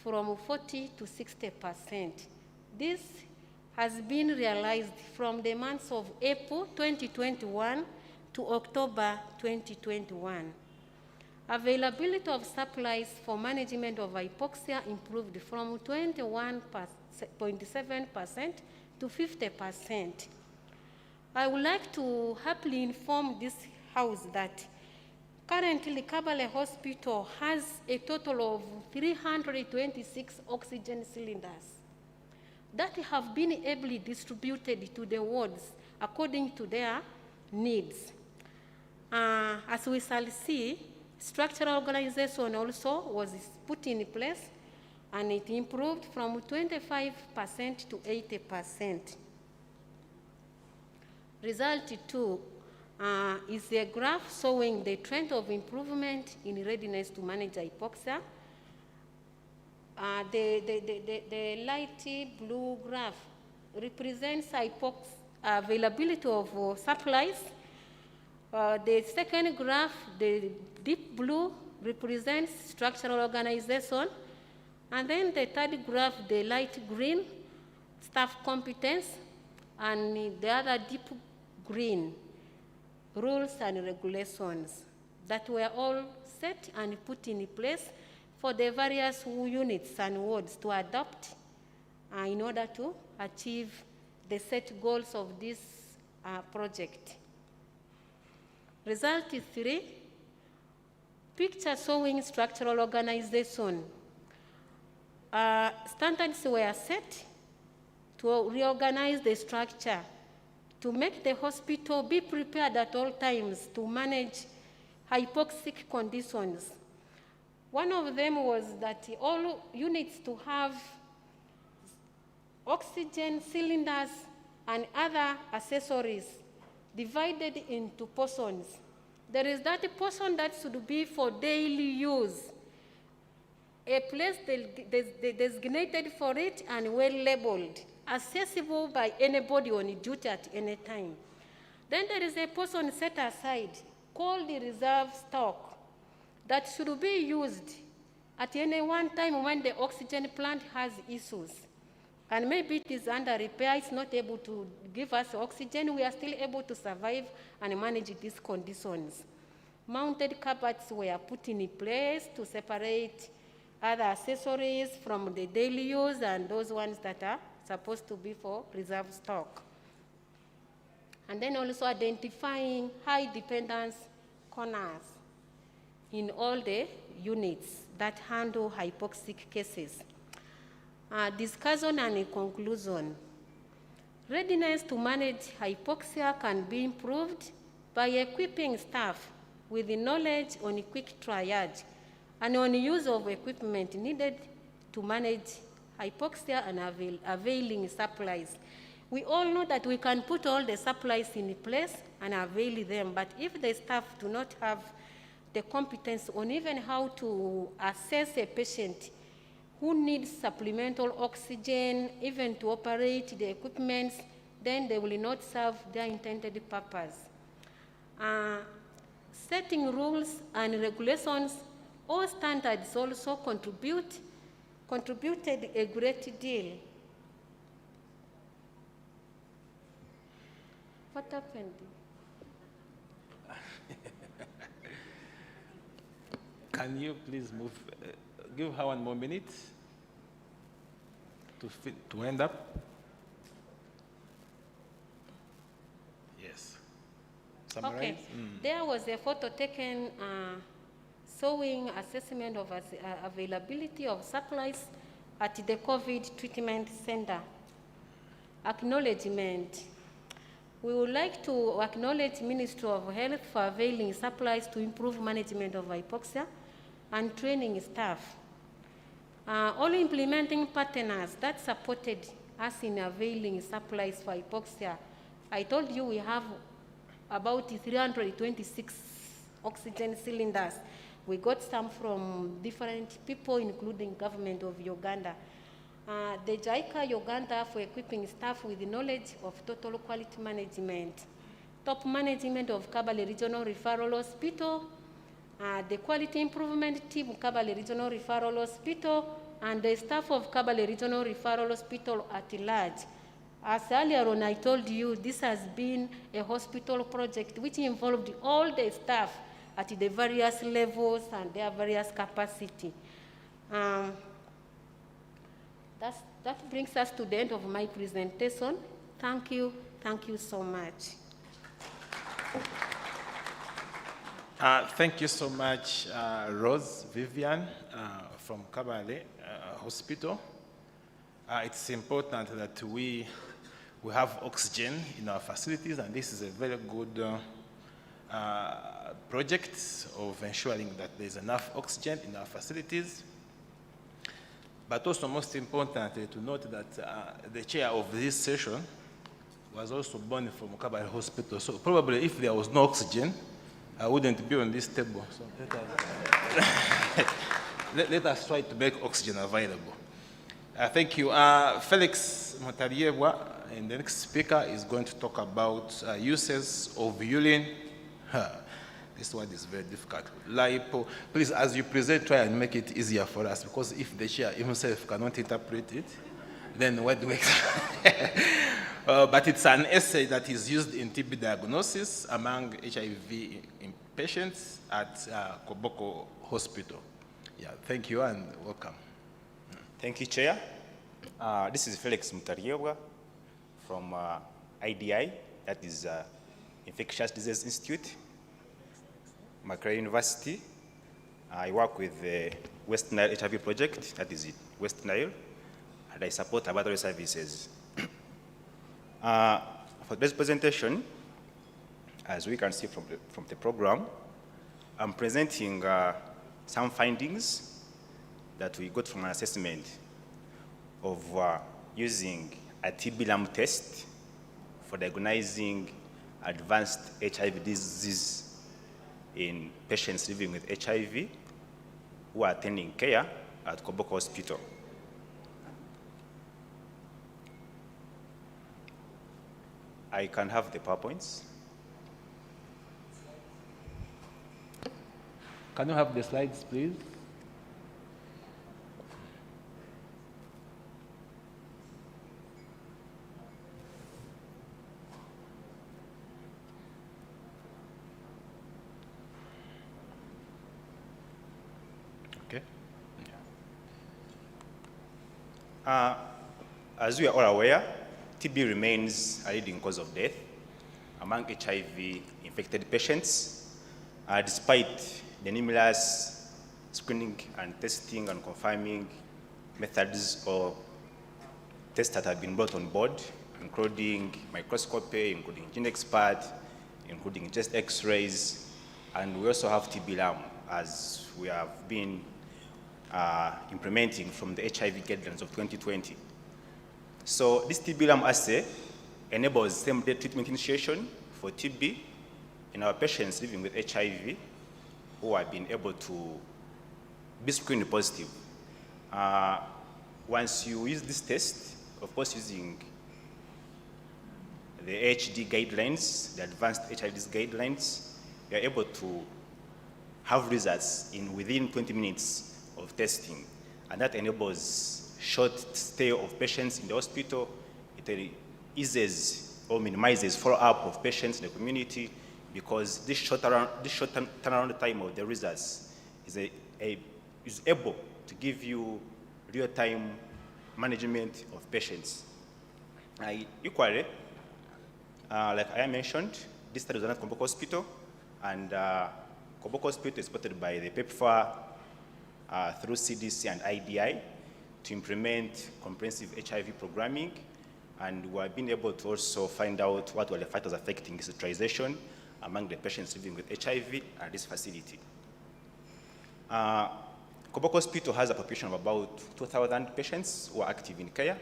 L: from 40 to 60%. This has been realized from the months of April 2021 to October 2021. Availability of supplies for management of hypoxia improved from 21.7% to 50%. I would like to happily inform this House that currently Kabale Hospital has a total of 326 oxygen cylinders that have been ably distributed to the wards according to their needs. As we shall see, structural organization also was put in place, and it improved from 25% to 80%. Result 2 is a graph showing the trend of improvement in readiness to manage hypoxia. The light blue graph represents availability of supplies. The second graph, the deep blue, represents structural organization. And then the third graph, the light green, staff competence, and the other deep green, rules and regulations that were all set and put in place for the various units and wards to adopt in order to achieve the set goals of this project. Result 3, picture showing structural organization. Standards were set to reorganize the structure to make the hospital be prepared at all times to manage hypoxic conditions. One of them was that all units to have oxygen cylinders and other accessories divided into portions. There is that portion that should be for daily use, a place designated for it and well labeled, accessible by anybody on duty at any time. Then there is a portion set aside called the reserve stock that should be used at any one time when the oxygen plant has issues. And maybe it is under repair, it's not able to give us oxygen, we are still able to survive and manage these conditions. Mounted cupboards were put in place to separate other accessories from the daily use and those ones that are supposed to be for reserve stock. And then also identifying high dependence corners in all the units that handle hypoxic cases. Discussion and conclusion. Readiness to manage hypoxia can be improved by equipping staff with the knowledge on quick triage and on use of equipment needed to manage hypoxia and availing supplies. We all know that we can put all the supplies in place and avail them, but if the staff do not have the competence on even how to assess a patient who needs supplemental oxygen, even to operate the equipment, then they will not serve their intended purpose. Setting rules and regulations, all standards also contributed a great deal. What happened?
I: Can you please move, give her 1 more minute to end up? Yes. Summarize.
L: Okay. There was a photo taken showing assessment of availability of supplies at the COVID treatment center. Acknowledgement. We would like to acknowledge Ministry of Health for availing supplies to improve management of hypoxia and training staff. All implementing partners that supported us in availing supplies for hypoxia. I told you we have about 326 oxygen cylinders We got some from different people, including government of Uganda. The JICA Uganda for equipping staff with knowledge of total quality management. Top management of Kabale Regional Referral Hospital, the quality improvement team Kabale Regional Referral Hospital, and the staff of Kabale Regional Referral Hospital at large. As earlier on I told you, this has been a hospital project which involved all the staff at the various levels and their various capacity. That brings us to the end of my presentation. Thank you so much.
I: Thank you so much, Rose Vivian from Kabale Hospital. It's important that we have oxygen in our facilities, and this is a very good project of ensuring that there's enough oxygen in our facilities. But also most important to note that the chair of this session was also born from Kabale Hospital. So probably if there was no oxygen, I wouldn't be on this table. So let us try to make oxygen available. Thank you. Felix Mutariebwa, and the next speaker is going to talk about uses of urine. This one is very difficult. Lipo. Please, as you present, try and make it easier for us, because if the chair himself cannot interpret it, then what do we expect? But it's an essay that is used in TB diagnosis among HIV patients at Koboko Hospital. Yeah, thank you and welcome.
M: Thank you, Chair. This is Felix Mutariebwa from IDI, that is Infectious Disease Institute, Makerere University. I work with the West Nile HIV project, that is West Nile, and I support laboratory services. For this presentation, as we can see from the program, I'm presenting some findings that we got from an assessment of using a TB LAM test for diagnosing advanced HIV disease in patients living with HIV who are attending care at Koboko Hospital. I can have the PowerPoints.
I: Can you have the slides, please?
M: Okay. As we are all aware, TB remains a leading cause of death among HIV-infected patients, despite the numerous screening and testing and confirming methods or tests that have been brought on board, including microscopy, including GeneXpert, including chest X-rays, and we also have TB LAM, as we have been implementing from the HIV guidelines of 2020. So this TB LAM assay enables same-day treatment initiation for TB in our patients living with HIV who have been able to be screened positive. Once you use this test, of course using the HD guidelines, the advanced HIV guidelines, you're able to have results within 20 minutes of testing. And that enables short stay of patients in the hospital. It eases or minimizes follow-up of patients in the community, because this short turnaround time of the results is able to give you real-time management of patients. Equally, like I mentioned, this study was done at Koboko Hospital, and Koboko Hospital is supported by the PEPFAR through CDC and IDI to implement comprehensive HIV programming, and we have been able to also find out what were the factors affecting sensitization among the patients living with HIV at this facility. Koboko Hospital has a population of about 2,000 patients who are active in care,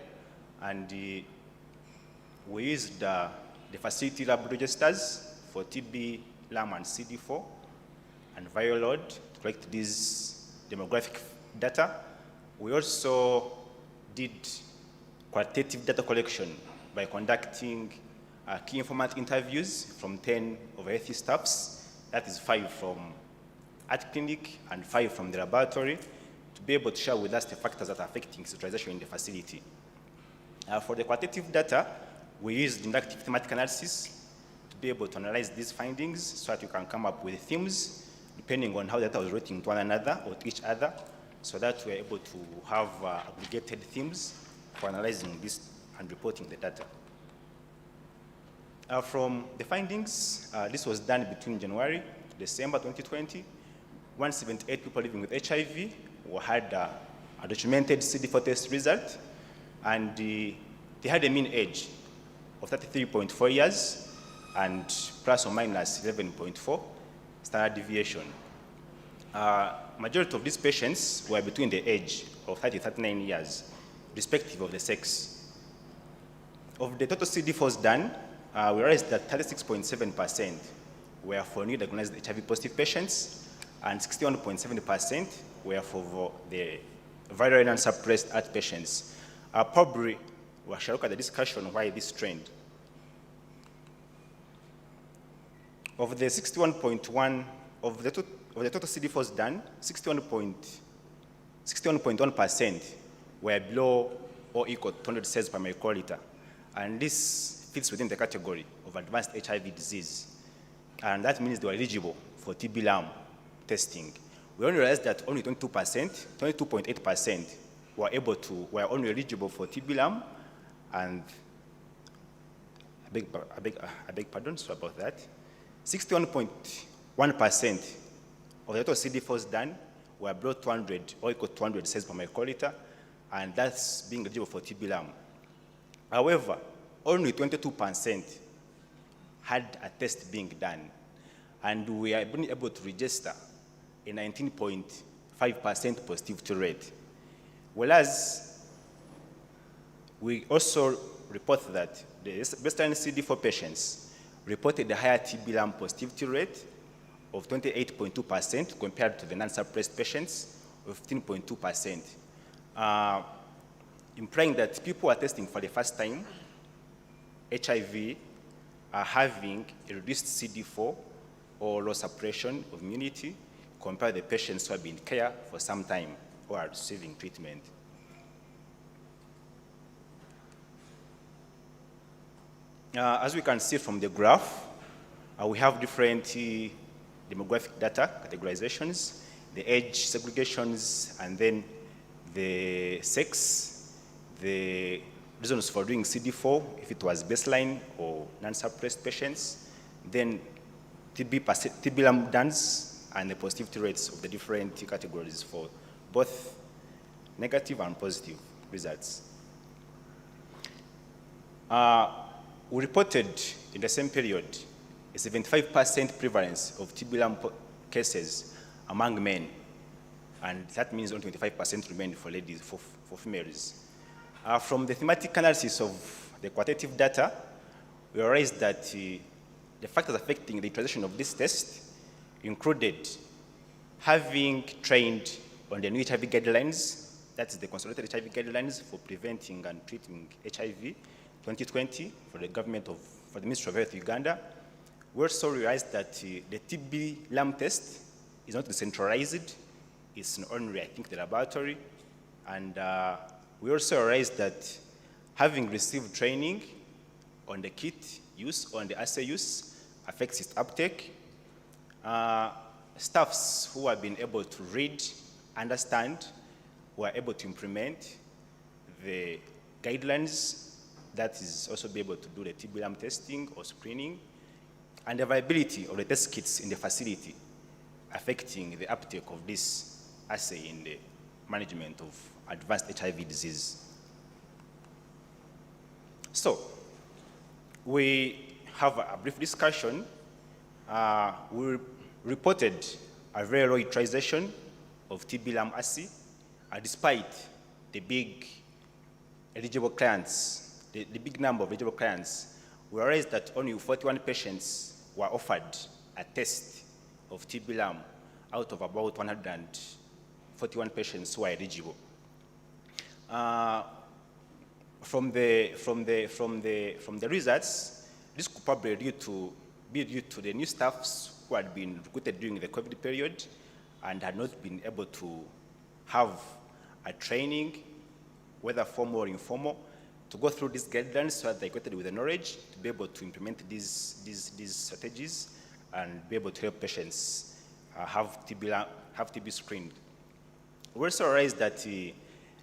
M: and we used the facility lab registers for TB, LAM, and CD4 and viral load to collect these demographic data. We also did qualitative data collection by conducting key informant interviews from 10 of healthy staffs, that is 5 from at clinic and 5 from the laboratory, to be able to share with us the factors that are affecting saturation in the facility. For the qualitative data, we used inductive thematic analysis to be able to analyze these findings so that you can come up with themes depending on how data was relating to one another or to each other, so that we're able to have aggregated themes for analyzing this and reporting the data. From the findings, this was done between January to December 2020. 178 people living with HIV had a documented CD4 test result, and they had a mean age of 33.4 years and plus or minus 11.4 standard deviation. Majority of these patients were between the age of 30 to 39 years, respective of the sex. Of the total CD4s done, we realized that 36.7% were for newly diagnosed HIV positive patients, and 61.7% were for the viral and suppressed ART patients. Probably we shall look at the discussion why this trend. Of the 61.1 of the total CD4s done, 61.1% were below or equal to 200 cells per microliter, and this fits within the category of advanced HIV disease, and that means they were eligible for TB-LAM testing. We only realized that only 22.8% were only eligible for TB-LAM, and I beg pardon, so about that. 61.1% of the total CD4s done were below 200 or equal to 200 cells per microliter, and that's being eligible for TB-LAM. However, only 22% had a test being done, and we have been able to register a 19.5% positivity rate. Whereas we also report that the baseline CD4 patients reported a higher TB-LAM positivity rate of 28.2% compared to the non-suppressed patients of 15.2%, implying that people are testing for the first time HIV are having a reduced CD4 or low suppression of immunity compared to the patients who have been in care for some time or are receiving treatment. As we can see from the graph, we have different demographic data categorizations, the age segregations, and then the sex, the reasons for doing CD4, if it was baseline or non-suppressed patients, then TB-LAM dance, and the positivity rates of the different categories for both negative and positive results. We reported in the same period a 75% prevalence of TB-LAM cases among men, and that means only 25% remained for ladies, for females. From the thematic analysis of the qualitative data, we realized that the factors affecting the utilization of this test included having trained on the new HIV guidelines, that's the consolidated HIV guidelines for preventing and treating HIV 2020 for the Ministry of Health Uganda. We also realized that the TB-LAM test is not decentralized, it's only, I think, the laboratory. And we also realized that having received training on the kit use, on the assay use, affects its uptake. Staffs who have been able to read, understand, were able to implement the guidelines, that is also be able to do the TB-LAM testing or screening, and the viability of the test kits in the facility affecting the uptake of this assay in the management of advanced HIV disease. So, we have a brief discussion. We reported a very low utilization of TB-LAM assay, despite the big eligible clients, the big number of eligible clients. We realized that only 41 patients were offered a test of TB-LAM, out of about 141 patients who are eligible. From the results, this could probably be due to the new staffs who had been recruited during the COVID period and had not been able to have a training, whether formal or informal, to go through these guidelines so that they're equipped with the knowledge to be able to implement these strategies and be able to help patients have TB screened. We also realized that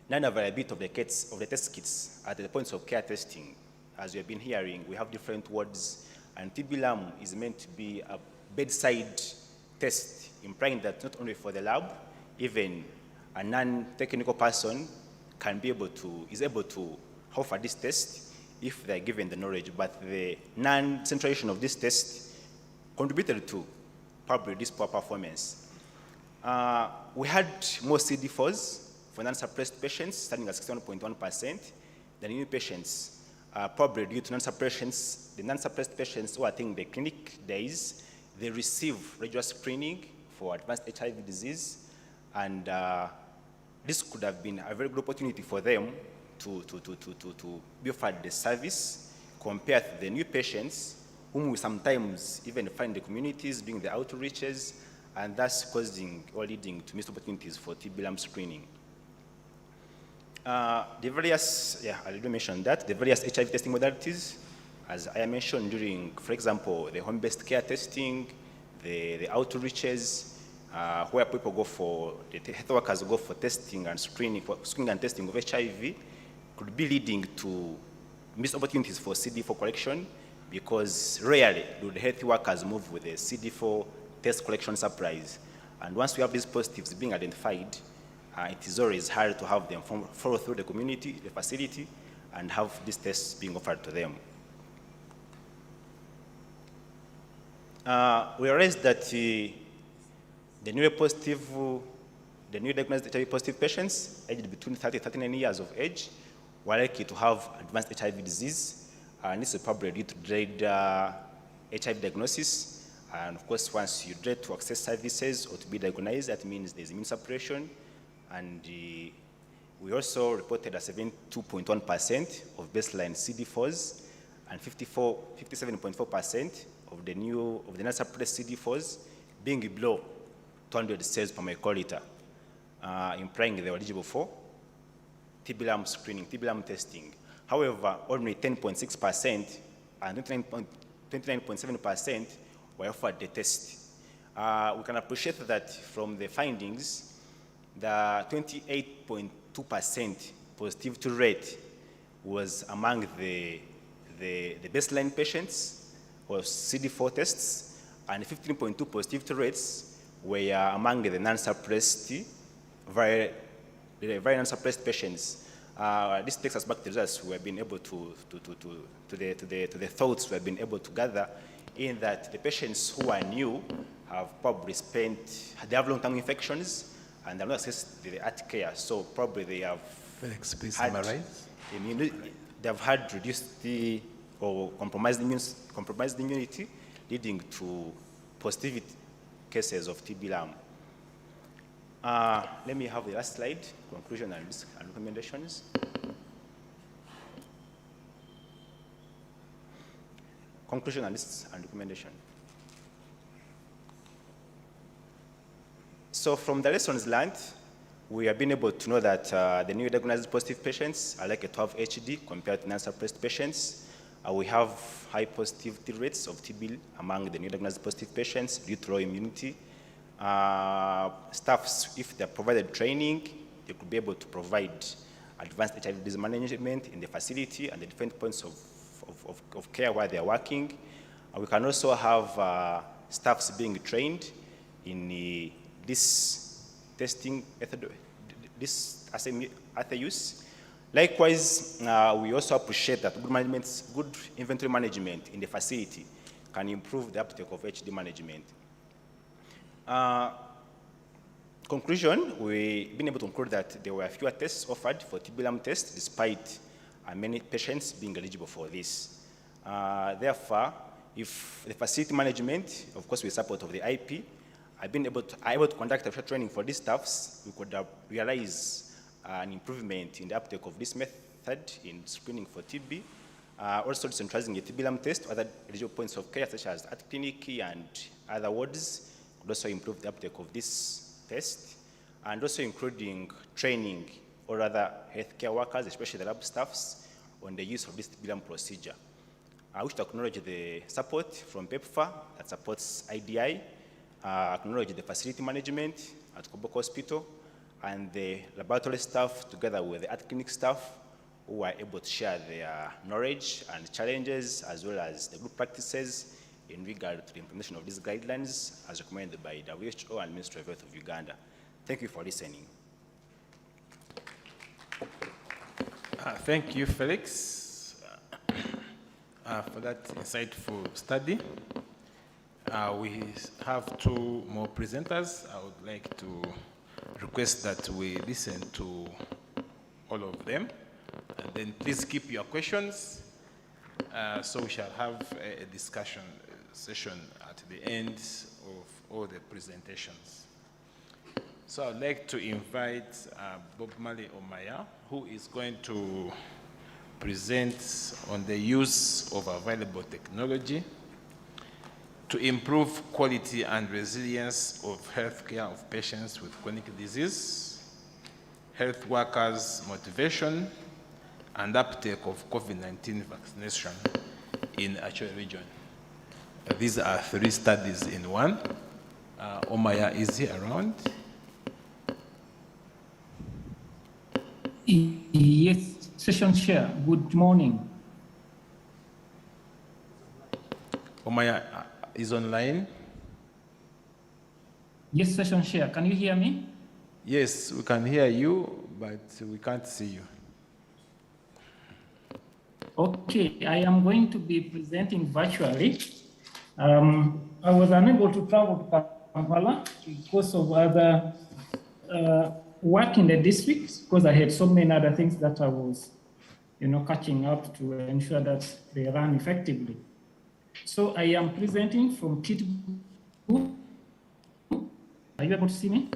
M: non-availability of the test kits at the points of care testing, as we have been hearing, we have different wards, and TB-LAM is meant to be a bedside test, implying that not only for the lab, even a non-technical person is able to offer this test if they're given the knowledge, but the non-centralization of this test contributed to probably this poor performance. We had more CD4s for non-suppressed patients, starting at 61.1%. The new patients, probably due to non-suppressions, the non-suppressed patients who are in the clinic days, they receive regular screening for advanced HIV disease, and this could have been a very good opportunity for them to be offered the service compared to the new patients whom we sometimes even find in the communities doing the outreaches, and thus causing or leading to missed opportunities for TB-LAM screening. I already mentioned that, the various HIV testing modalities, as I mentioned during, for example, the home-based care testing, the outreaches, where people go for, the health workers go for testing and screening and testing of HIV, could be leading to missed opportunities for CD4 collection, because rarely do the health workers move with the CD4 test collection supplies. And once we have these positives being identified, it is always hard to have them follow through the community, the facility, and have these tests being offered to them. We realized that the newly diagnosed HIV positive patients aged between 30 and 39 years of age were likely to have advanced HIV disease, and this is probably due to delayed HIV diagnosis. And of course, once you dread to access services or to be diagnosed, that means there's immune suppression. And we also reported a 72.1% of baseline CD4s and 57.4% of the non-suppressed CD4s being below 200 cells per microliter, implying they were eligible for TB-LAM screening, TB-LAM testing. However, only 10.6% and 29.7% were offered the test. We can appreciate that from the findings, the 28.2% positivity rate was among the baseline patients or CD4 tests, and 15.2 positivity rates were among the non-suppressed, very non-suppressed patients. This takes us back to the results we have been able to the thoughts we have been able to gather, in that the patients who are new have probably they have long-term infections, and they've not accessed the health care, so probably they have they've had reduced or compromised immunity, leading to positive cases of TB-LAM. Let me have the last slide, conclusion and recommendations. Conclusion and recommendation. So from the lessons learned, we have been able to know that the newly diagnosed positive patients are likely to have HD compared to non-suppressed patients. We have high positivity rates of TB among the newly diagnosed positive patients due to low immunity. Staffs, if they're provided training, they could be able to provide advanced HIV disease management in the facility and the different points of care where they're working. We can also have staffs being trained in this testing method, this assay use. Likewise, we also appreciate that good inventory management in the facility can improve the uptake of HD management. Conclusion, we've been able to conclude that there were fewer tests offered for TB-LAM tests despite many patients being eligible for this. Therefore, if the facility management, of course with support of the IP, I've been able to conduct official training for these staffs. We could realize an improvement in the uptake of this method in screening for TB. Also decentralizing a TB lab test to other eligible points of care such as at clinic and other wards could also improve the uptake of this test. And also including training or other healthcare workers, especially the lab staffs, on the use of this TB lab procedure. I wish to acknowledge the support from PEPFAR that supports IDI, acknowledge the facility management at Koboko Hospital, and the laboratory staff together with the clinic staff who were able to share their knowledge and challenges as well as the good practices in regard to the implementation of these guidelines as recommended by WHO and Ministry of Health of Uganda. Thank you for listening.
I: Thank you, Felix, for that insightful study. We have two more presenters. I would like to request that we listen to all of them. And then please keep your questions. So we shall have a discussion session at the end of all the presentations. So I'd like to invite Bob Marley Omaya, who is going to present on the use of available technology to improve quality and resilience of healthcare of patients with chronic disease, health workers' motivation, and uptake of COVID-19 vaccination in Acholi region. These are 3 studies in one. Omaya, is he around?
N: Yes, Session Chair, good morning.
I: Omaya is online.
N: Yes, Session Chair, can you hear me?
I: Yes, we can hear you, but we can't see you.
N: Okay, I am going to be presenting virtually. I was unable to travel to Kampala because of other work in the district, because I had so many other things that I was, catching up to ensure that they run effectively. So I am presenting from Kitgum. Are you able to see me?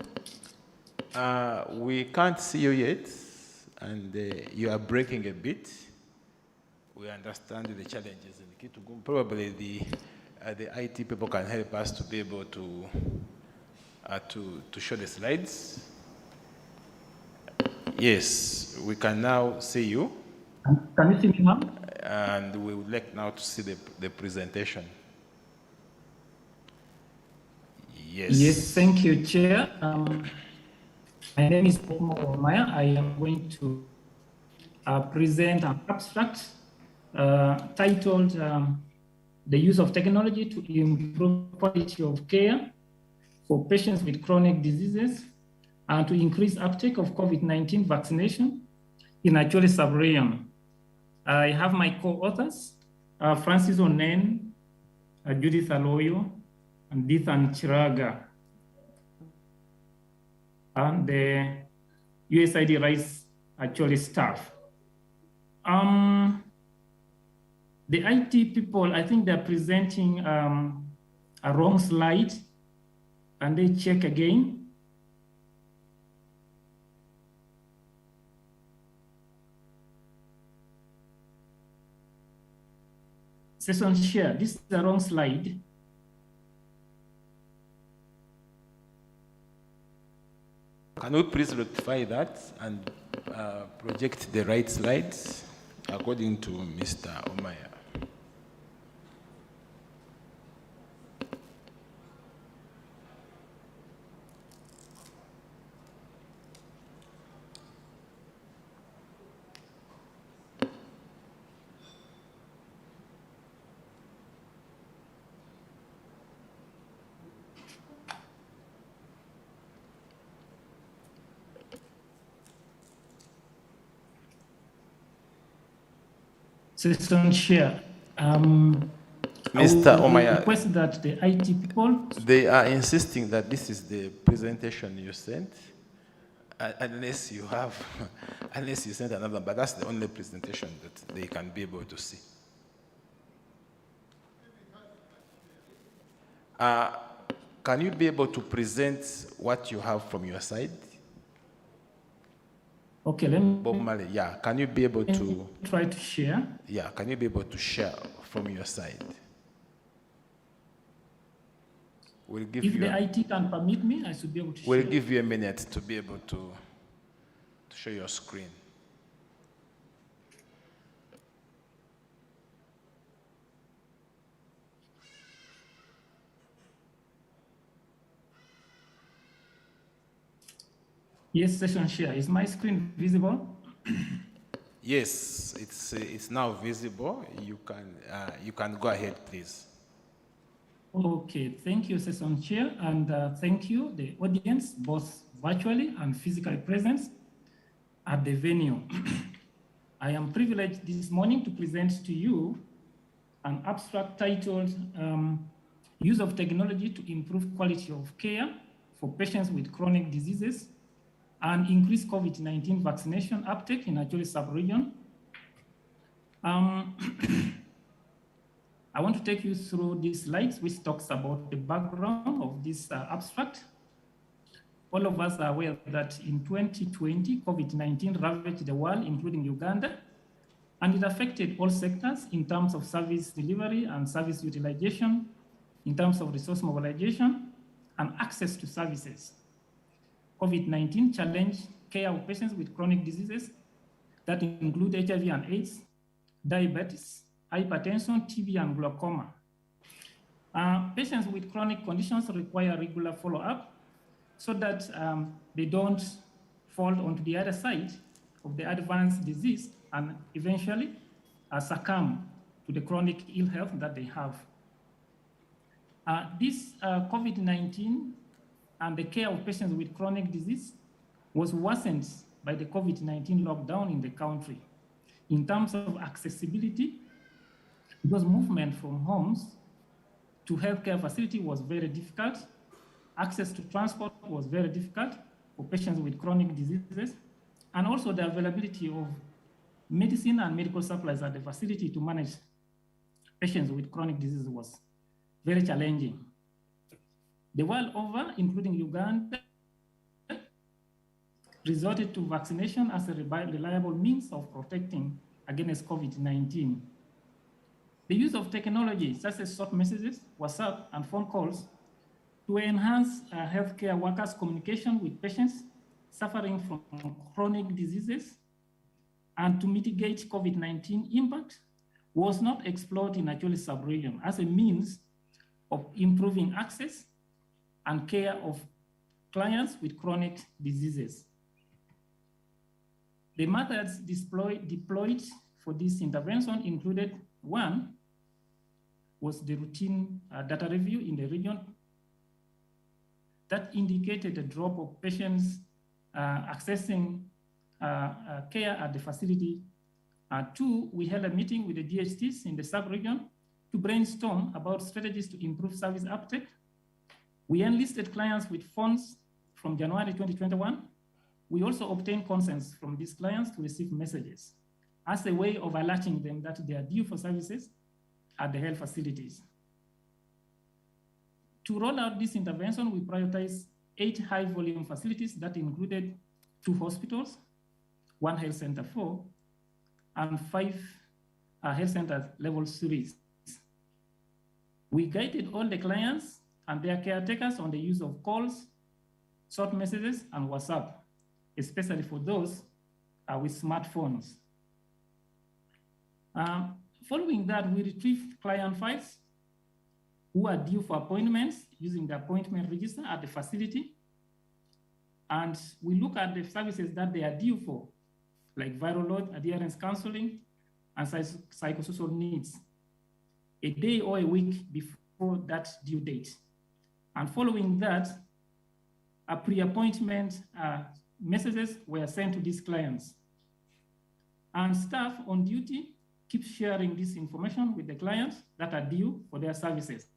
I: We can't see you yet, and you are breaking a bit. We understand the challenges in Kitgum. Probably the IT people can help us to be able to show the slides. Yes, we can now see you.
N: Can you see me now?
I: And we would like now to see the presentation. Yes.
N: Yes, thank you, Chair. My name is Bob Omaya. I am going to present an abstract titled The Use of Technology to Improve Quality of Care for Patients with Chronic Diseases and to Increase Uptake of COVID-19 Vaccination in Acholi Sub-region. I have my co-authors, Francis Onen, Judith Aloyo, and Dithan Chiraga, and the USAID Rice Acholi staff. The IT people, I think they're presenting a wrong slide. Can they check again? Session share, this is the wrong slide.
I: Can we please rectify that and project the right slides according to Mr. Omaya?
N: Session share.
I: Mr. Omaya,
N: request that the IT people.
I: They are insisting that this is the presentation you sent, unless you sent another, but that's the only presentation that they can be able to see. can you be able to present what you have from your side?
N: Okay, let me
I: Bob Marley, yeah. Can you be able to
N: try to share?
I: Yeah, can you be able to share from your side? We'll give
N: If
I: you
N: the IT can permit me, I should be able to share.
I: We'll give you a minute to be able to show your screen.
N: Yes, session share. Is my screen visible?
I: Yes, it's now visible. You can go ahead, please.
N: Okay, thank you, session chair, and thank you, the audience, both virtually and physically present at the venue. I am privileged this morning to present to you an abstract titled Use of Technology to Improve Quality of Care for Patients with Chronic Diseases and Increase COVID-19 Vaccination Uptake in Acholi Sub-Region. I want to take you through these slides, which talks about the background of this abstract. All of us are aware that in 2020, COVID-19 ravaged the world, including Uganda, and it affected all sectors in terms of service delivery and service utilization, in terms of resource mobilization, and access to services. COVID-19 challenged care of patients with chronic diseases that include HIV and AIDS, diabetes, hypertension, TB, and glaucoma. Patients with chronic conditions require regular follow-up so that they don't fall onto the other side of the advanced disease and eventually succumb to the chronic ill health that they have. This COVID-19 and the care of patients with chronic disease was worsened by the COVID-19 lockdown in the country. In terms of accessibility, because movement from homes to healthcare facility was very difficult. Access to transport was very difficult for patients with chronic diseases, and also the availability of medicine and medical supplies at the facility to manage patients with chronic disease was very challenging. The world over, including Uganda, resorted to vaccination as a reliable means of protecting against COVID-19. The use of technology such as short messages, WhatsApp, and phone calls to enhance healthcare workers' communication with patients suffering from chronic diseases and to mitigate COVID-19 impact was not explored in Acholi sub-region as a means of improving access and care of clients with chronic diseases. The methods deployed for this intervention included: one was the routine data review in the region that indicated a drop of patients accessing care at the facility. Two, we held a meeting with the DHTs in the sub-region to brainstorm about strategies to improve service uptake. We enlisted clients with phones from January 2021. We also obtained consents from these clients to receive messages as a way of alerting them that they are due for services at the health facilities. To roll out this intervention, we prioritized 8 high-volume facilities that included 2 hospitals, 1 health center 4, and 5 health center level 3s. We guided all the clients and their caretakers on the use of calls, short messages, and WhatsApp, especially for those with smartphones. Following that, we retrieved client files who are due for appointments using the appointment register at the facility. And we look at the services that they are due for, like viral load, adherence counseling, and psychosocial needs, a day or a week before that due date. And following that, a pre-appointment messages were sent to these clients. And staff on duty keep sharing this information with the clients that are due for their services.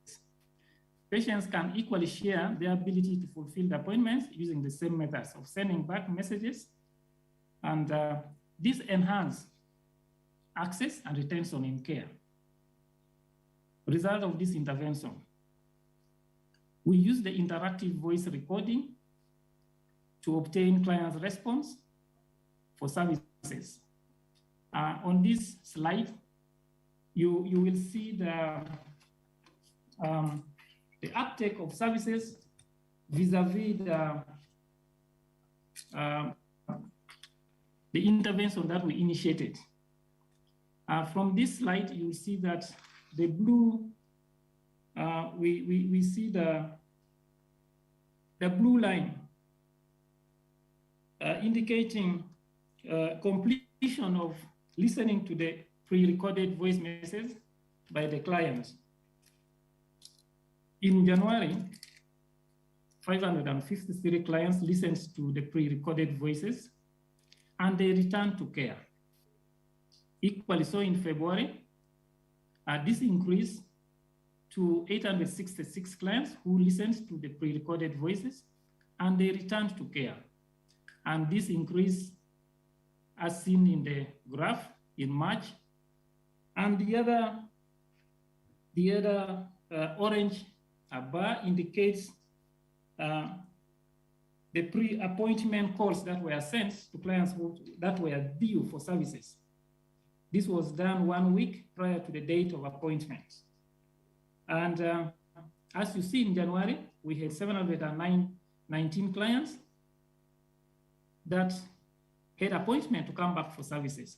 N: Patients can equally share their ability to fulfill the appointments using the same methods of sending back messages. And this enhances access and retention in care. Result of this intervention: We use the interactive voice recording to obtain client's response for services. On this slide, you will see the uptake of services vis-a-vis the intervention that we initiated. From this slide, you will see that the blue, we see the blue line indicating completion of listening to the pre-recorded voice message by the client. In January, 553 clients listened to the pre-recorded voices and they returned to care. Equally so in February, this increased to 866 clients who listened to the pre-recorded voices and they returned to care. And this increase as seen in the graph in March. And the other orange bar indicates the pre-appointment calls that were sent to clients that were due for services. This was done 1 week prior to the date of appointment. And as you see in January, we had 719 clients that had appointment to come back for services.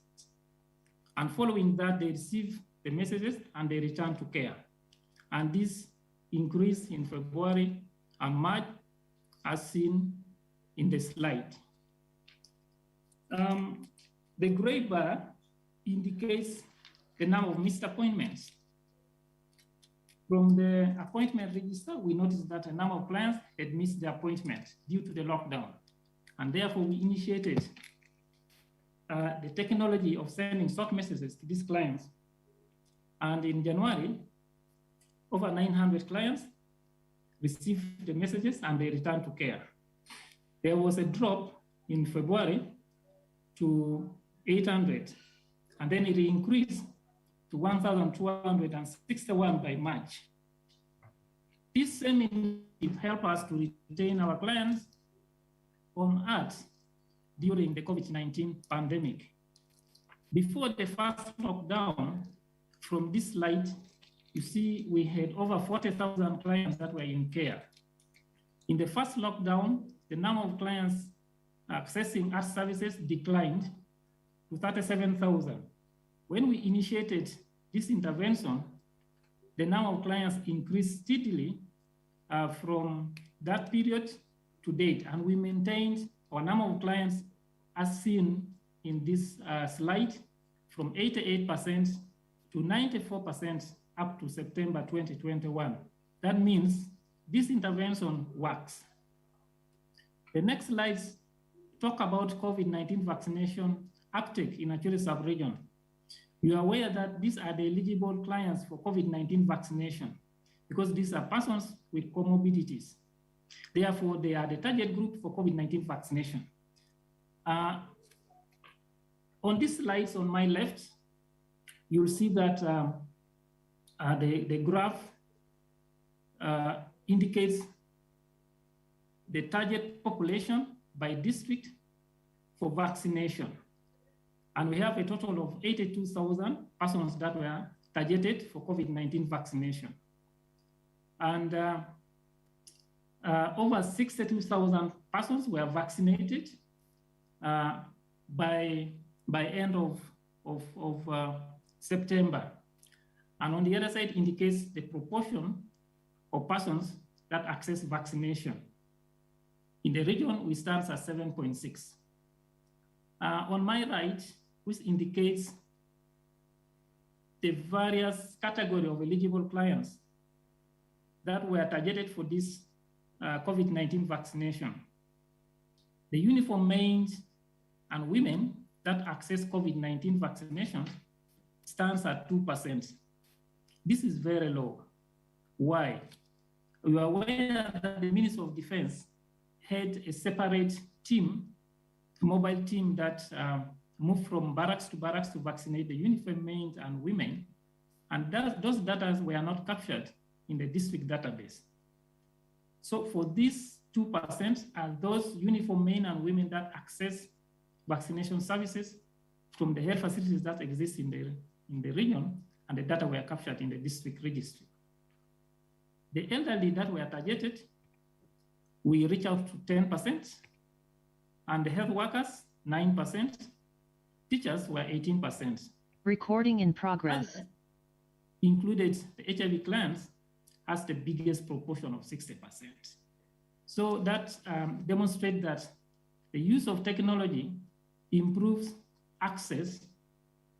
N: And following that, they received the messages and they returned to care. And this increased in February and March, as seen in the slide. The gray bar indicates the number of missed appointments. From the appointment register, we noticed that a number of clients had missed the appointment due to the lockdown. And therefore, we initiated the technology of sending short messages to these clients. And in January, over 900 clients received the messages and they returned to care. There was a drop in February to 800, and then it increased to 1,261 by March. This same initiative helped us to retain our clients on Earth during the COVID-19 pandemic. Before the first lockdown, from this slide, you see we had over 40,000 clients that were in care. In the first lockdown, the number of clients accessing Earth services declined to 37,000. When we initiated this intervention, the number of clients increased steadily from that period to date, and we maintained our number of clients as seen in this slide from 88% to 94% up to September 2021. That means this intervention works. The next slides talk about COVID-19 vaccination uptake in Acholi sub-region. You are aware that these are the eligible clients for COVID-19 vaccination because these are persons with comorbidities. Therefore, they are the target group for COVID-19 vaccination. On these slides on my left, you'll see that the graph indicates the target population by district for vaccination. And we have a total of 82,000 persons that were targeted for COVID-19 vaccination. And over 62,000 persons were vaccinated by end of September. And on the other side indicates the proportion of persons that access vaccination. In the region, we stand at 7.6. On my right, which indicates the various category of eligible clients that were targeted for this COVID-19 vaccination. The uniformed men and women that access COVID-19 vaccination stands at 2%. This is very low. Why? You are aware that the Ministry of Defense had a separate team, mobile team that moved from barracks to vaccinate the uniformed men and women, and those data were not captured in the district database. So for these 2% are those uniform men and women that access vaccination services from the health facilities that exist in the region, and the data were captured in the district registry. The elderly that were targeted, we reach out to 10%, and the health workers, 9%, teachers were 18%.
O: Recording in progress.
N: And included the HIV clients has the biggest proportion of 60%. So that demonstrates that the use of technology improves access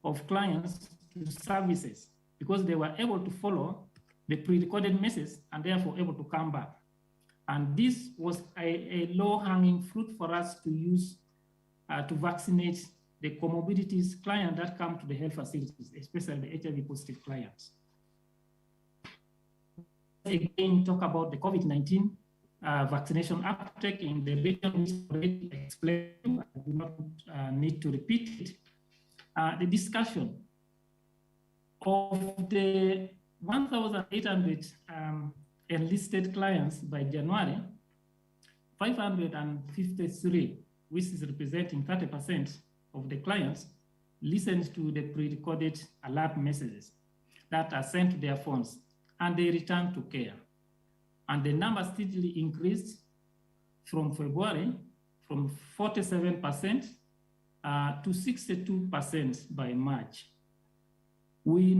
N: of clients to services because they were able to follow the pre-recorded message and therefore able to come back. And this was a low-hanging fruit for us to use to vaccinate the comorbidities clients that come to the health facilities, especially the HIV-positive clients. Again, talk about the COVID-19 vaccination uptake in the region, which already explained. I do not need to repeat it. The discussion of the 1,800 enlisted clients by January, 553, which is representing 30% of the clients, listened to the pre-recorded alert messages that are sent to their phones, and they returned to care. And the number steadily increased from February from 47% to 62% by March. We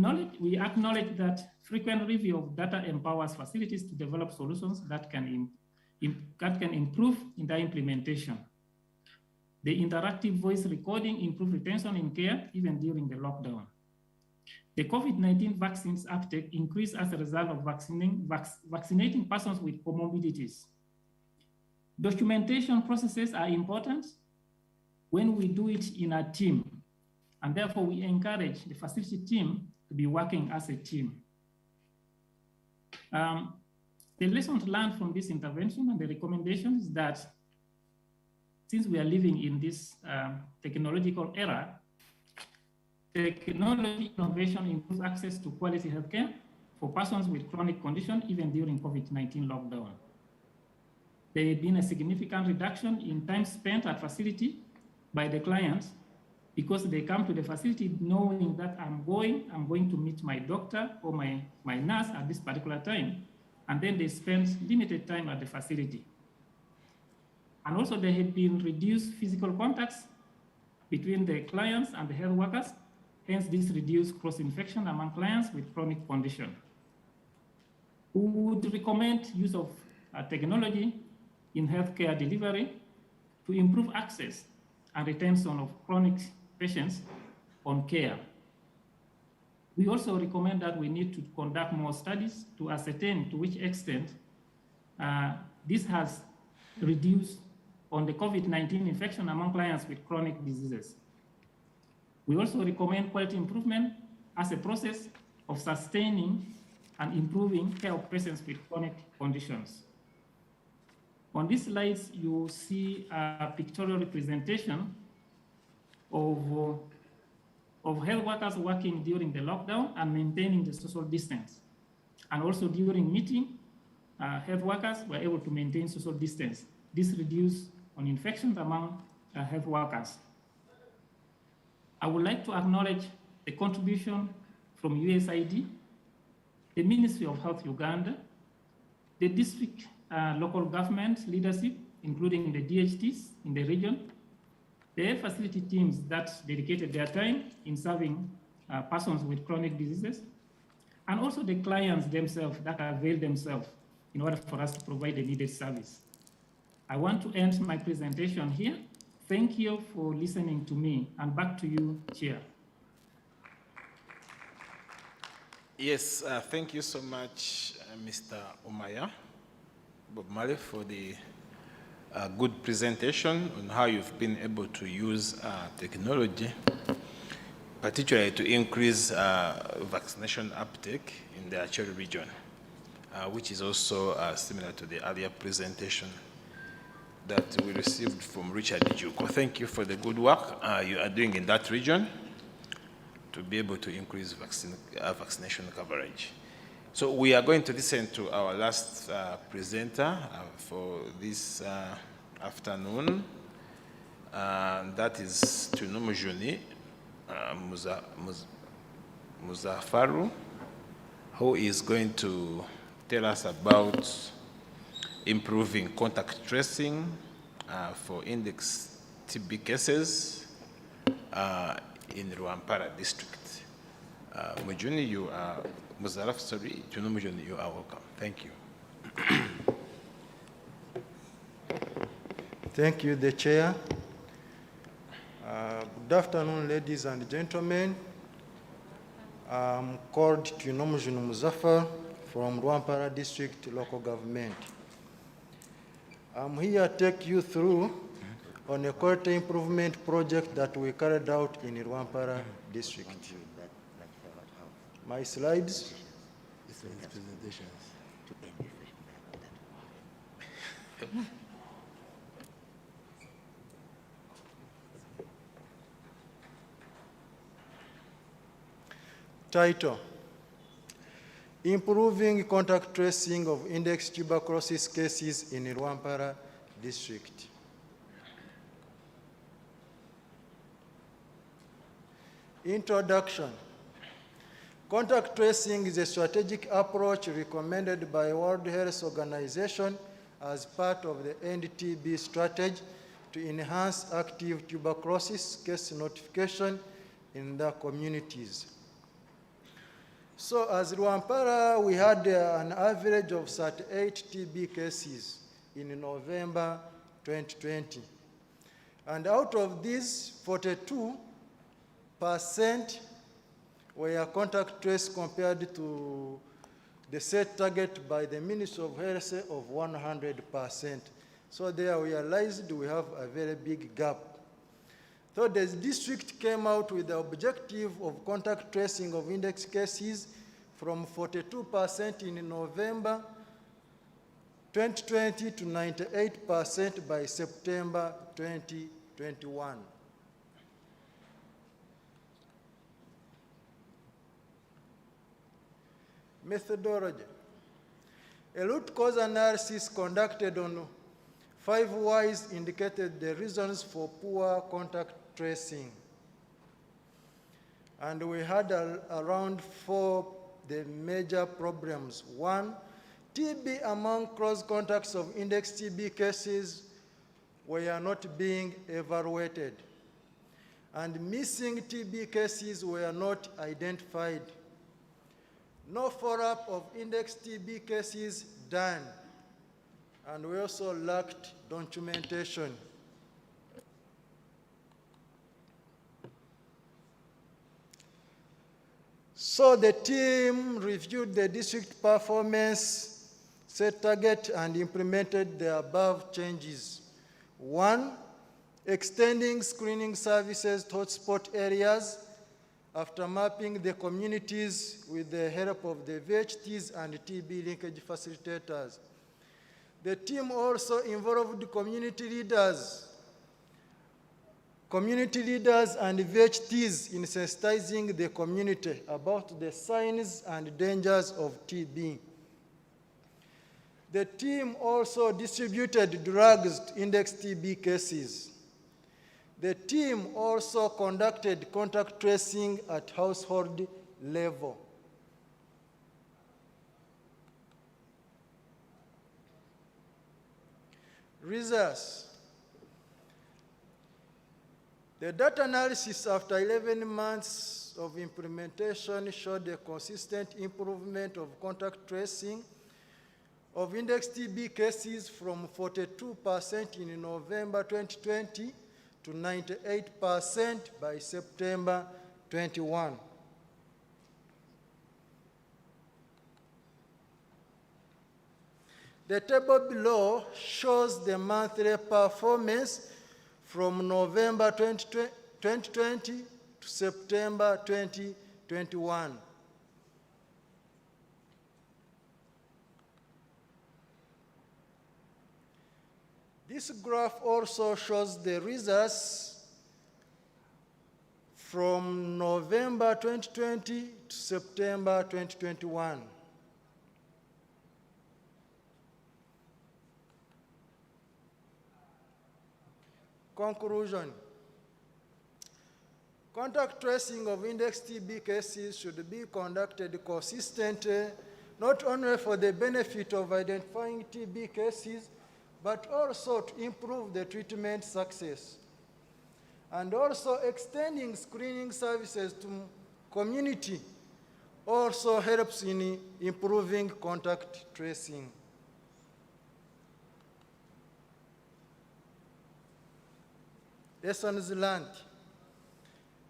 N: acknowledge that frequent review of data empowers facilities to develop solutions that can improve in their implementation. The interactive voice recording improved retention in care even during the lockdown. The COVID-19 vaccines uptake increased as a result of vaccinating persons with comorbidities. Documentation processes are important when we do it in a team, and therefore we encourage the facility team to be working as a team. The lessons learned from this intervention and the recommendation is that since we are living in this technological era, technology innovation improves access to quality healthcare for persons with chronic conditions, even during COVID-19 lockdown. There has been a significant reduction in time spent at facility by the clients because they come to the facility knowing that I'm going to meet my doctor or my nurse at this particular time, and then they spend limited time at the facility. And also there have been reduced physical contacts between the clients and the health workers. Hence, this reduced cross-infection among clients with chronic condition. We would recommend use of technology in healthcare delivery to improve access and retention of chronic patients on care. We also recommend that we need to conduct more studies to ascertain to which extent this has reduced on the COVID-19 infection among clients with chronic diseases. We also recommend quality improvement as a process of sustaining and improving care of patients with chronic conditions. On these slides, you see a pictorial representation of health workers working during the lockdown and maintaining the social distance. And also during meeting, health workers were able to maintain social distance. This reduced on infections among health workers. I would like to acknowledge the contribution from USAID, the Ministry of Health Uganda, the district local government leadership, including the DHTs in the region, the health facility teams that dedicated their time in serving persons with chronic diseases, and also the clients themselves that avail themselves in order for us to provide the needed service. I want to end my presentation here. Thank you for listening to me, and back to you, Chair.
I: Yes, thank you so much, Mr. Omaya Bob Marley, for the good presentation on how you've been able to use technology, particularly to increase vaccination uptake in the Acholi region, which is also similar to the earlier presentation that we received from Richard Juko. Thank you for the good work you are doing in that region to be able to increase vaccination coverage. So we are going to listen to our last presenter for this afternoon. That is Tunumujuni Muzafaru, who is going to tell us about improving contact tracing for index TB cases in Rwampara district. Mujuni, you are Tunumujuni, you are welcome. Thank you.
P: Thank you, the chair. Good afternoon, ladies and gentlemen. I'm called Tunumujuni Muzafar from Rwampara District Local Government. I'm here to take you through on a quality improvement project that we carried out in Rwampara District. My slides. Title: Improving contact tracing of index tuberculosis cases in Rwampara district. Introduction. Contact tracing is a strategic approach recommended by World Health Organization as part of the End TB strategy to enhance active tuberculosis case notification in the communities. So as Rwampara, we had an average of 38 TB cases in November 2020. And out of these, 42% were contact traced compared to the set target by the Ministry of Health of 100%. So there we realized we have a very big gap. So the district came out with the objective of contact tracing of index cases from 42% in November 2020 to 98% by September 2021. Methodology. A root cause analysis conducted on 5 whys indicated the reasons for poor contact tracing. And we had around 4 the major problems. 1, TB among close contacts of index TB cases were not being evaluated. And missing TB cases were not identified. No follow-up of index TB cases done. And we also lacked documentation. So the team reviewed the district performance, set target, and implemented the above changes. 1, extending screening services to hotspot areas after mapping the communities with the help of the VHTs and TB linkage facilitators. The team also involved community leaders and VHTs in sensitizing the community about the signs and dangers of TB. The team also distributed drugs to index TB cases. The team also conducted contact tracing at household level. Results. The data analysis after 11 months of implementation showed a consistent improvement of contact tracing of index TB cases from 42% in November 2020 to 98% by September 21. The table below shows the monthly performance from November 2020 to September 2021. This graph also shows the results from November 2020 to September 2021. conclusion, contact tracing of index TB cases should be conducted consistently, not only for the benefit of identifying TB cases, but also to improve the treatment success. And also extending screening services to community also helps in improving contact tracing. Lessons learned.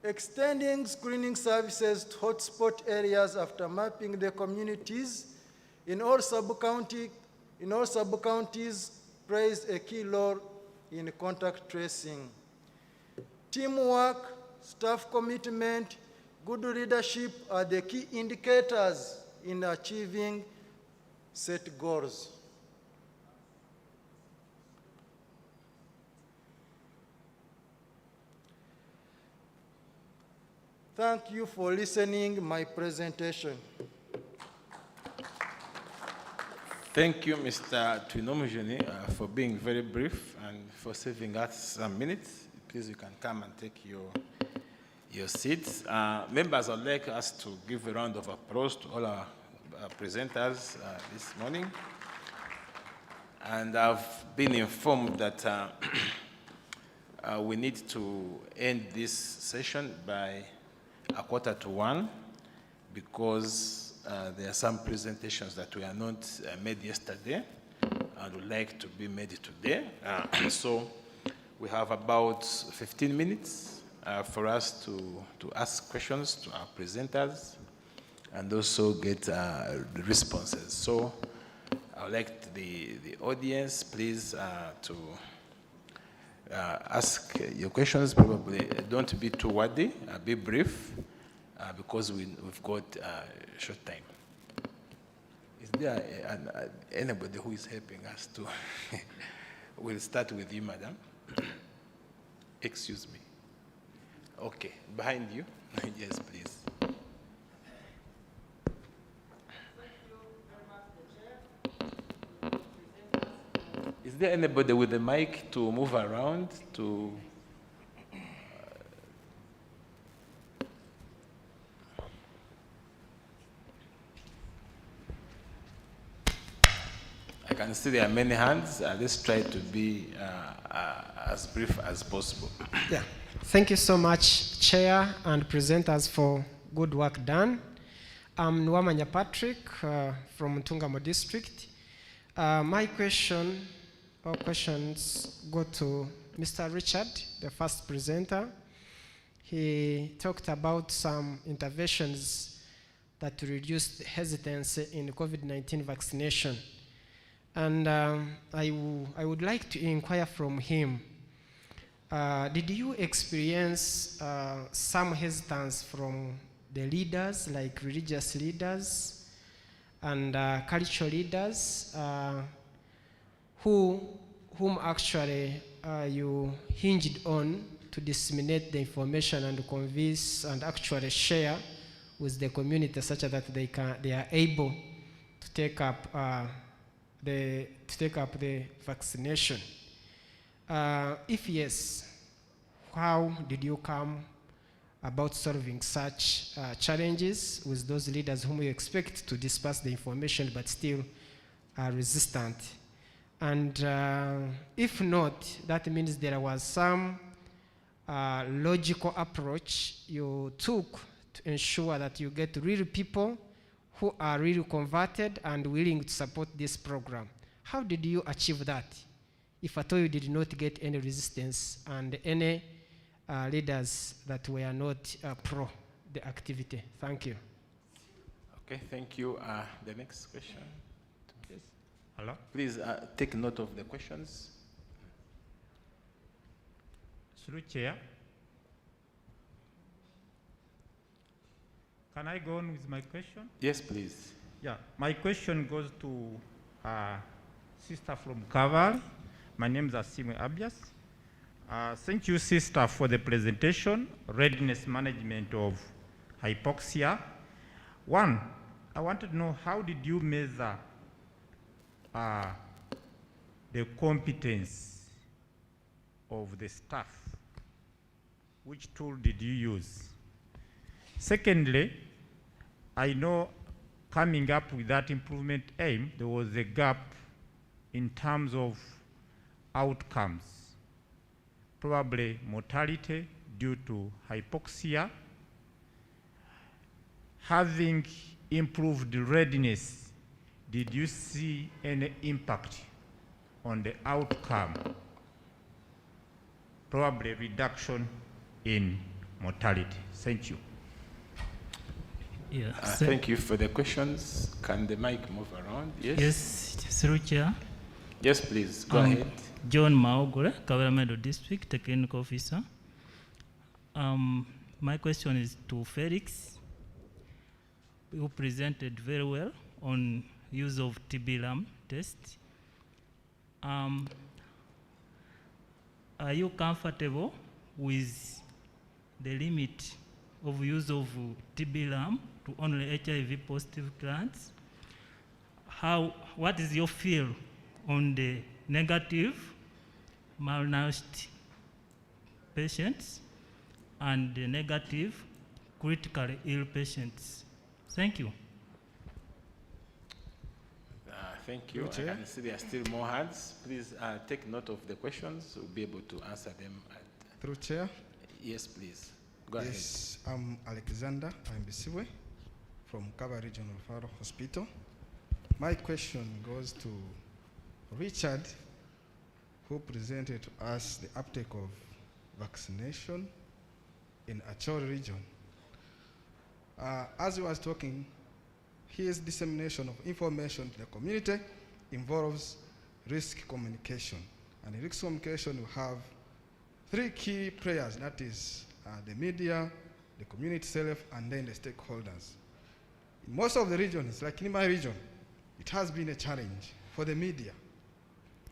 P: Extending screening services to hotspot areas after mapping the communities in all sub-counties plays a key role in contact tracing. Teamwork, staff commitment, good leadership are the key indicators in achieving set goals. Thank you for listening my presentation.
I: Thank you, Mr. Twinomujuni, for being very brief and for saving us some minutes. Please, you can come and take your seats. Members, I'd like us to give a round of applause to all our presenters this morning. And I've been informed that we need to end this session by 1:45 because there are some presentations that were not made yesterday and would like to be made today. So we have about 15 minutes for us to ask questions to our presenters and also get responses. So I would like the audience, please, to ask your questions. Probably don't be too wordy, be brief, because we've got short time. Is there anybody who is helping us to? We'll start with you, madam. Excuse me. Okay, behind you. Yes, please. Is there anybody with a mic to move around to? I can see there are many hands. Let's try to be as brief as possible.
C: Yeah. Thank you so much, Chair and presenters, for good work done. I'm Nwamanya Patrick from Ntungamo District. My question or questions go to Mr. Richard, the first presenter. He talked about some interventions that reduced hesitancy in COVID-19 vaccination. And I would like to inquire from him, did you experience some hesitance from the leaders, like religious leaders and cultural leaders, whom actually you hinged on to disseminate the information and convince and actually share with the community such that they are able to take up the vaccination? If yes, how did you come about solving such challenges with those leaders whom you expect to disperse the information but still are resistant? And if not, that means there was some logical approach you took to ensure that you get real people who are really converted and willing to support this program. How did you achieve that? If at all you did not get any resistance and any leaders that were not pro the activity. Thank you.
I: Okay, thank you. The next question. Yes.
Q: Hello?
I: Please take note of the questions.
Q: Through Chair. Can I go on with my question?
I: Yes, please.
Q: Yeah, my question goes to sister from Kaval. My name is Asimu Abias. Thank you, sister, for the presentation, readiness management of hypoxia. One, I wanted to know, how did you measure the competence of the staff. Which tool did you use? Secondly, I know coming up with that improvement aim, there was a gap in terms of outcomes, probably mortality due to hypoxia. Having improved readiness, did you see any impact on the outcome? Probably reduction in mortality. Thank you.
E: Yeah.
I: Thank you for the questions. Can the mic move around? Yes.
E: Yes, through Chair.
I: Yes, please. Go ahead.
E: John Maogore, Kabaramendo District Technical Officer. My question is to Felix, who presented very well on use of TB-LAM test. Are you comfortable with the limit of use of TB-LAM to only HIV positive clients? What is your feel on the negative malnourished patients and the negative critically ill patients? Thank you.
I: Thank you. I can see there are still more hands. Please take note of the questions. We'll be able to answer them.
R: Through Chair.
I: Yes, please. Go
R: Yes, I'm Alexander Ambisiwe from Kaba Regional Referral Hospital. My question goes to Richard, who presented to us the uptake of vaccination in Acholi region. As he was talking, his dissemination of information to the community involves risk communication. And risk communication will have three key players, that is the media, the community itself, and then the stakeholders. In most of the regions, like in my region, it has been a challenge for the media,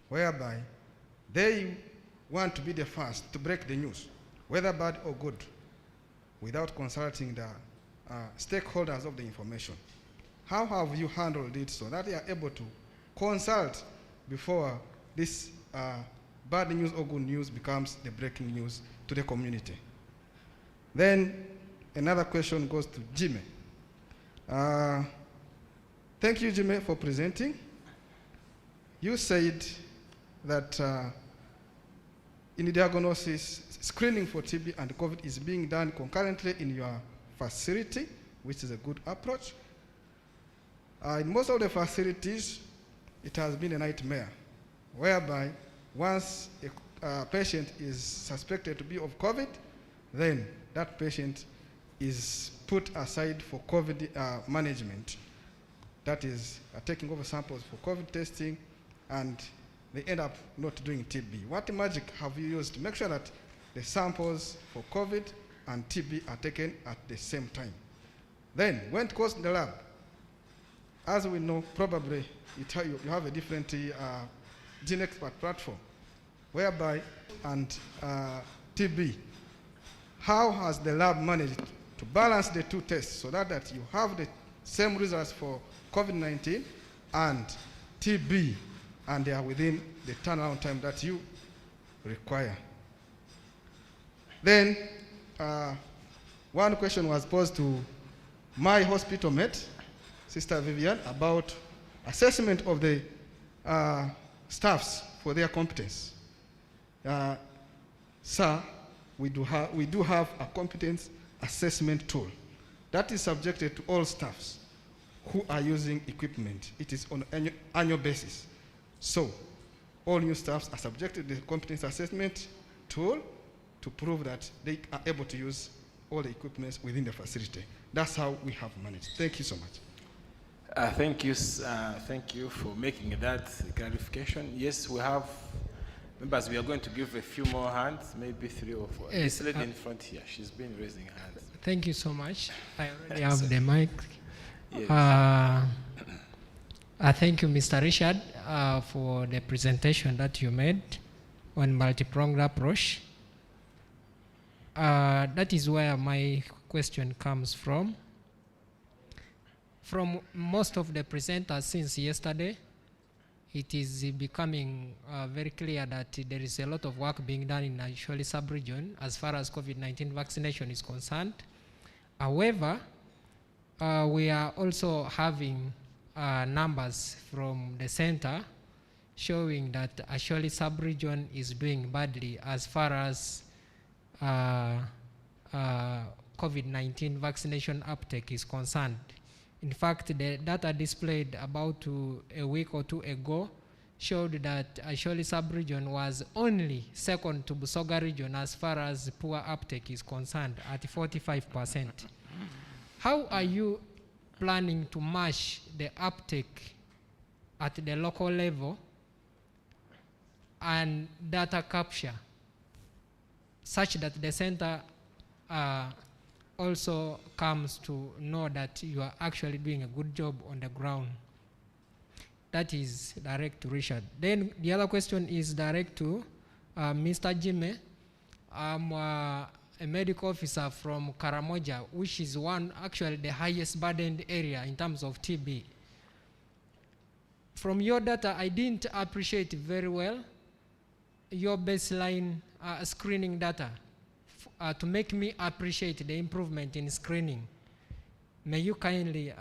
R: whereby they want to be the first to break the news, whether bad or good, without consulting the stakeholders of the information. How have you handled it so that you are able to consult before this bad news or good news becomes the breaking news to the community? Then another question goes to Jimmy. Thank you, Jimmy, for presenting. You said that in the diagnosis, screening for TB and COVID is being done concurrently in your facility, which is a good approach. In most of the facilities, it has been a nightmare, whereby once a patient is suspected to be of COVID, then that patient is put aside for COVID management. That is taking over samples for COVID testing, and they end up not doing TB. What magic have you used to make sure that the samples for COVID and TB are taken at the same time? Then, when it goes to the lab, as we know, probably you have a different gene expert platform, whereby and TB. How has the lab managed to balance the two tests so that you have the same results for COVID-19 and TB, and they are within the turnaround time that you require? Then, one question was posed to my hospital mate, Sister Vivian, about assessment of the staffs for their competence. Sir, we do have a competence assessment tool that is subjected to all staffs who are using equipment. It is on an annual basis. So all new staffs are subjected to the competence assessment tool to prove that they are able to use all the equipment within the facility. That's how we have managed. Thank you so much.
I: Thank you for making that clarification. Yes, we have members. We are going to give a few more hands, maybe 3 or 4.
S: Yes,
I: this lady in front here, she's been raising hands.
S: Thank you so much. I already have the mic.
I: Yes.
S: Thank you, Mr. Richard, for the presentation that you made on multi-pronged approach. That is where my question comes from. From most of the presenters since yesterday, it is becoming very clear that there is a lot of work being done in Asholi sub-region as far as COVID-19 vaccination is concerned. However, we are also having numbers from the center showing that Asholi sub-region is doing badly as far as COVID-19 vaccination uptake is concerned. In fact, the data displayed about a week or two ago showed that Asholi sub-region was only second to Busoga region as far as poor uptake is concerned at 45%. How are you planning to match the uptake at the local level and data capture such that the center also comes to know that you are actually doing a good job on the ground? That is direct to Richard. Then the other question is direct to Mr. Jime. I'm a medical officer from Karamoja, which is actually the highest burdened area in terms of TB. From your data, I didn't appreciate very well your baseline screening data to make me appreciate the improvement in screening. May you kindly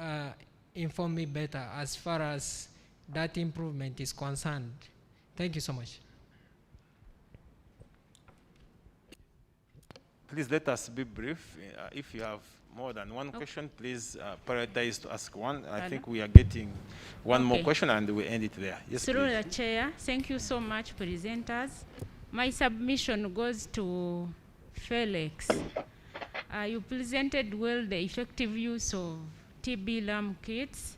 S: inform me better as far as that improvement is concerned? Thank you so much.
I: Please let us be brief. If you have more than one question, please prioritize to ask one. I think we are getting one more question and we end it there. Yes,
T: Through
I: please.
T: the chair, thank you so much, presenters. My submission goes to Felix. You presented well the effective use of TB LAM kits,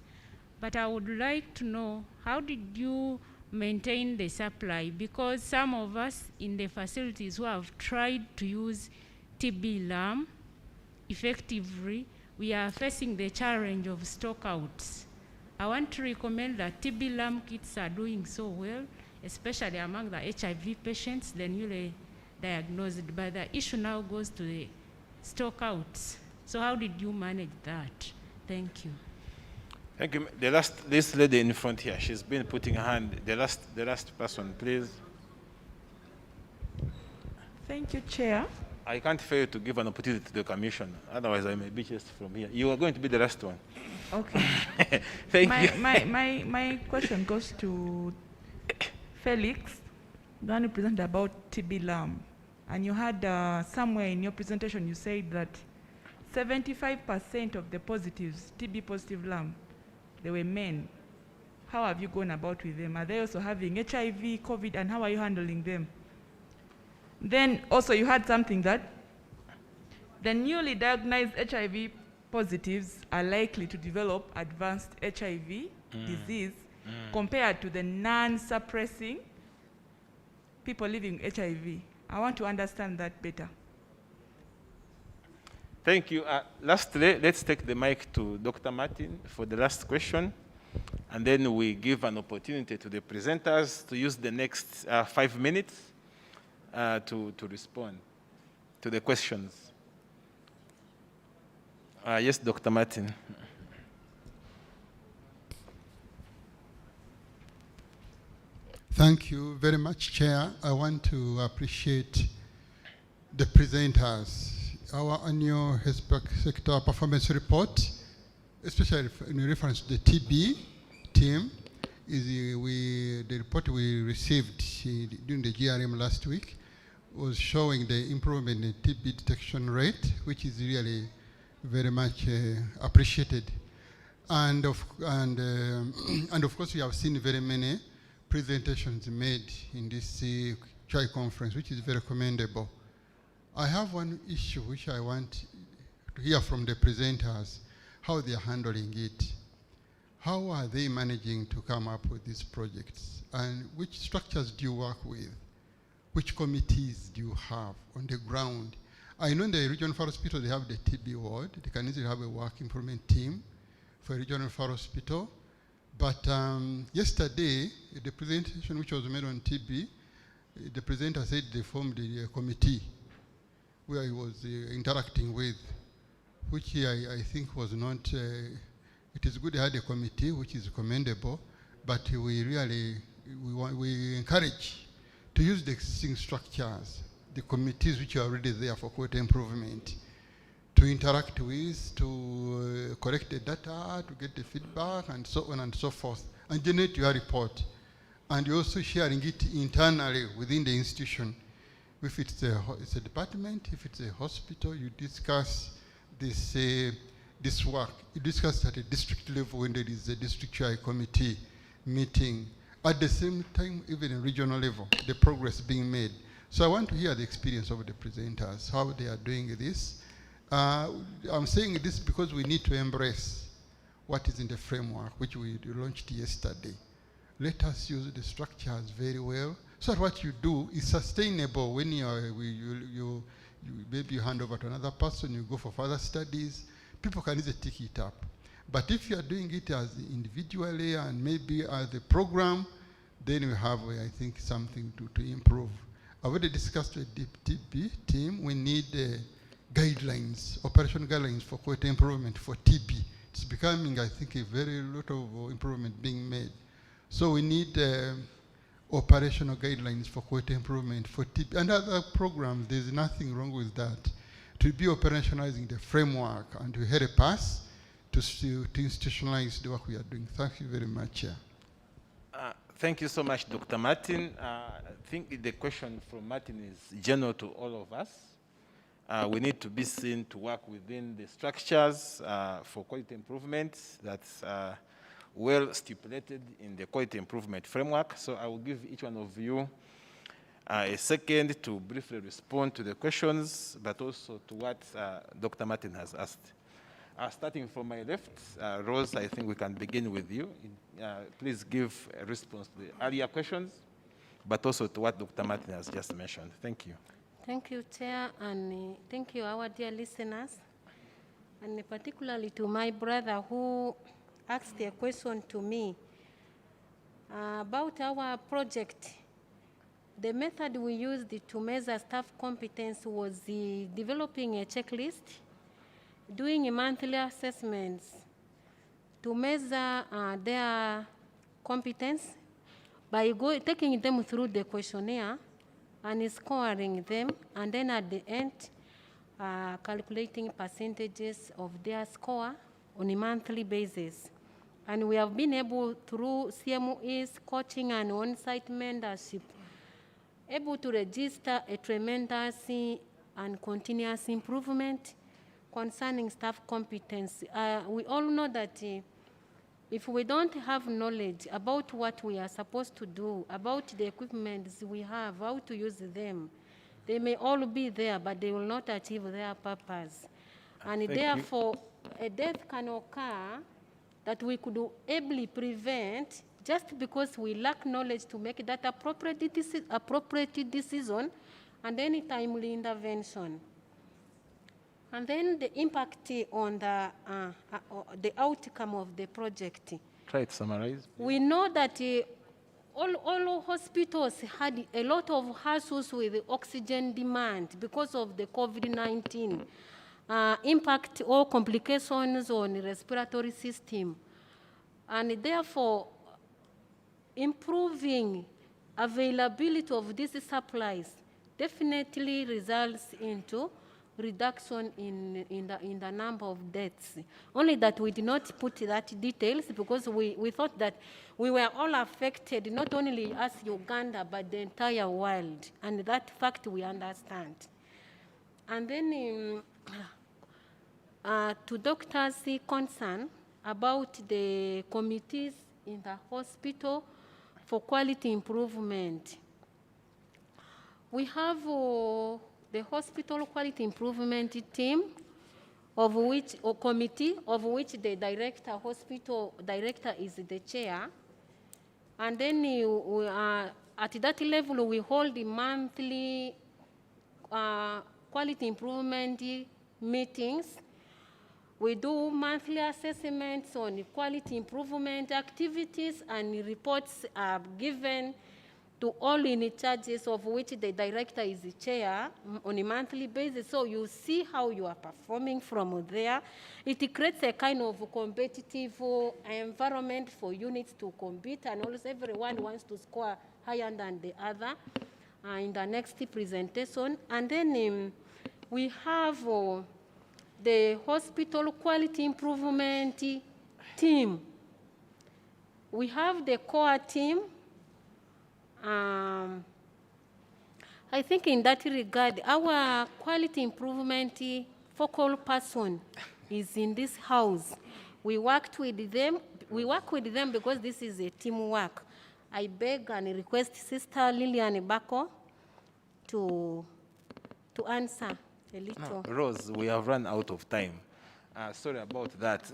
T: but I would like to know, how did you maintain the supply? Because some of us in the facilities who have tried to use TB LAM effectively, we are facing the challenge of stockouts. I want to recommend that TB LAM kits are doing so well, especially among the HIV patients, the newly diagnosed, but the issue now goes to the stockouts. So how did you manage that? Thank you.
I: Thank you. This lady in front here, she's been putting her hand. The last person, please.
U: Thank you, Chair.
I: I can't fail to give an opportunity to the Commission, otherwise I may be just from here. You are going to be the last one.
U: Okay.
I: Thank you.
U: My question goes to Felix, the one who presented about TB LAM. And you had somewhere in your presentation, you said that 75% of the positives, TB positive LAM, they were men. How have you gone about with them? Are they also having HIV, COVID, and how are you handling them? Then also you had something that the newly diagnosed HIV positives are likely to develop advanced HIV disease compared to the non-suppressing people living with HIV. I want to understand that better.
I: Thank you. Lastly, let's take the mic to Dr. Martin for the last question, and then we give an opportunity to the presenters to use the next 5 minutes to respond to the questions. Yes, Dr. Martin.
A: Thank you very much, Chair. I want to appreciate the presenters. Our annual health sector performance report, especially in reference to the TB team, is the report we received during the GRM last week was showing the improvement in TB detection rate, which is really very much appreciated. And of course, we have seen very many presentations made in this CHI conference, which is very commendable. I have one issue which I want to hear from the presenters, how they are handling it. How are they managing to come up with these projects? And which structures do you work with? Which committees do you have on the ground? I know in the regional referral hospital, they have the TB ward. They can easily have a work improvement team for a regional referral hospital. But yesterday, the presentation which was made on TB, the presenter said they formed a committee where he was interacting with, which I think was not, it is good they had a committee, which is commendable, but we really, we encourage to use the existing structures, the committees which are already there for quality improvement, to interact with, to collect the data, to get the feedback, and so on and so forth, and generate your report. And you're also sharing it internally within the institution. If it's a department, if it's a hospital, you discuss this work. You discuss at a district level when there is a district chair committee meeting. At the same time, even in regional level, the progress being made. So I want to hear the experience of the presenters, how they are doing this. I'm saying this because we need to embrace what is in the framework, which we launched yesterday. Let us use the structures very well, so that what you do is sustainable. When you maybe you hand over to another person, you go for further studies, people can easily take it up. But if you are doing it as individually and maybe as a program, then we have, I think, something to improve. I've already discussed with the TB team, we need guidelines, operational guidelines for quality improvement for TB. It's becoming, I think, a very lot of improvement being made. So we need operational guidelines for quality improvement for TB and other programs. There's nothing wrong with that. To be operationalizing the framework and to help us to institutionalize the work we are doing. Thank you very much, Chair.
I: Thank you so much, Dr. Martin. I think the question from Martin is general to all of us. We need to be seen to work within the structures for quality improvement that's well stipulated in the quality improvement framework. So I will give each one of you a second to briefly respond to the questions, but also to what Dr. Martin has asked. Starting from my left, Rose, I think we can begin with you. Please give a response to the earlier questions, but also to what Dr. Martin has just mentioned. Thank you.
L: Thank you, Chair, and thank you, our dear listeners, and particularly to my brother who asked a question to me about our project. The method we used to measure staff competence was developing a checklist, doing monthly assessments to measure their competence by taking them through the questionnaire and scoring them, and then at the end, calculating percentages of their score on a monthly basis. And we have been able, through CMOE's coaching and on-site mentorship, able to register a tremendous and continuous improvement concerning staff competence. We all know that if we don't have knowledge about what we are supposed to do, about the equipment we have, how to use them, they may all be there, but they will not achieve their purpose. And therefore, a death can occur that we could ably prevent just because we lack knowledge to make that appropriate decision and any timely intervention. And then the impact on the outcome of the project.
I: Try to summarize.
L: We know that all hospitals had a lot of hassles with the oxygen demand because of the COVID-19 impact or complications on the respiratory system. And therefore, improving availability of these supplies definitely results into reduction in the number of deaths. Only that we did not put that details because we thought that we were all affected, not only as Uganda, but the entire world. And that fact we understand. And then to Dr. C. concern about the committees in the hospital for quality improvement. We have the hospital quality improvement team, of which, or committee, of which the director, hospital director is the chair. And then at that level, we hold the monthly quality improvement meetings. We do monthly assessments on quality improvement activities, and reports are given to all in charges, of which the director is the chair, on a monthly basis. So you see how you are performing from there. It creates a kind of competitive environment for units to compete, and also everyone wants to score higher than the other in the next presentation. And then we have the hospital quality improvement team. We have the core team. I think in that regard, our quality improvement focal person is in this house. We worked with them. We work with them because this is a teamwork. I beg and request Sister Lillian Bako to answer a little.
I: No, Rose, we have run out of time. Sorry about that.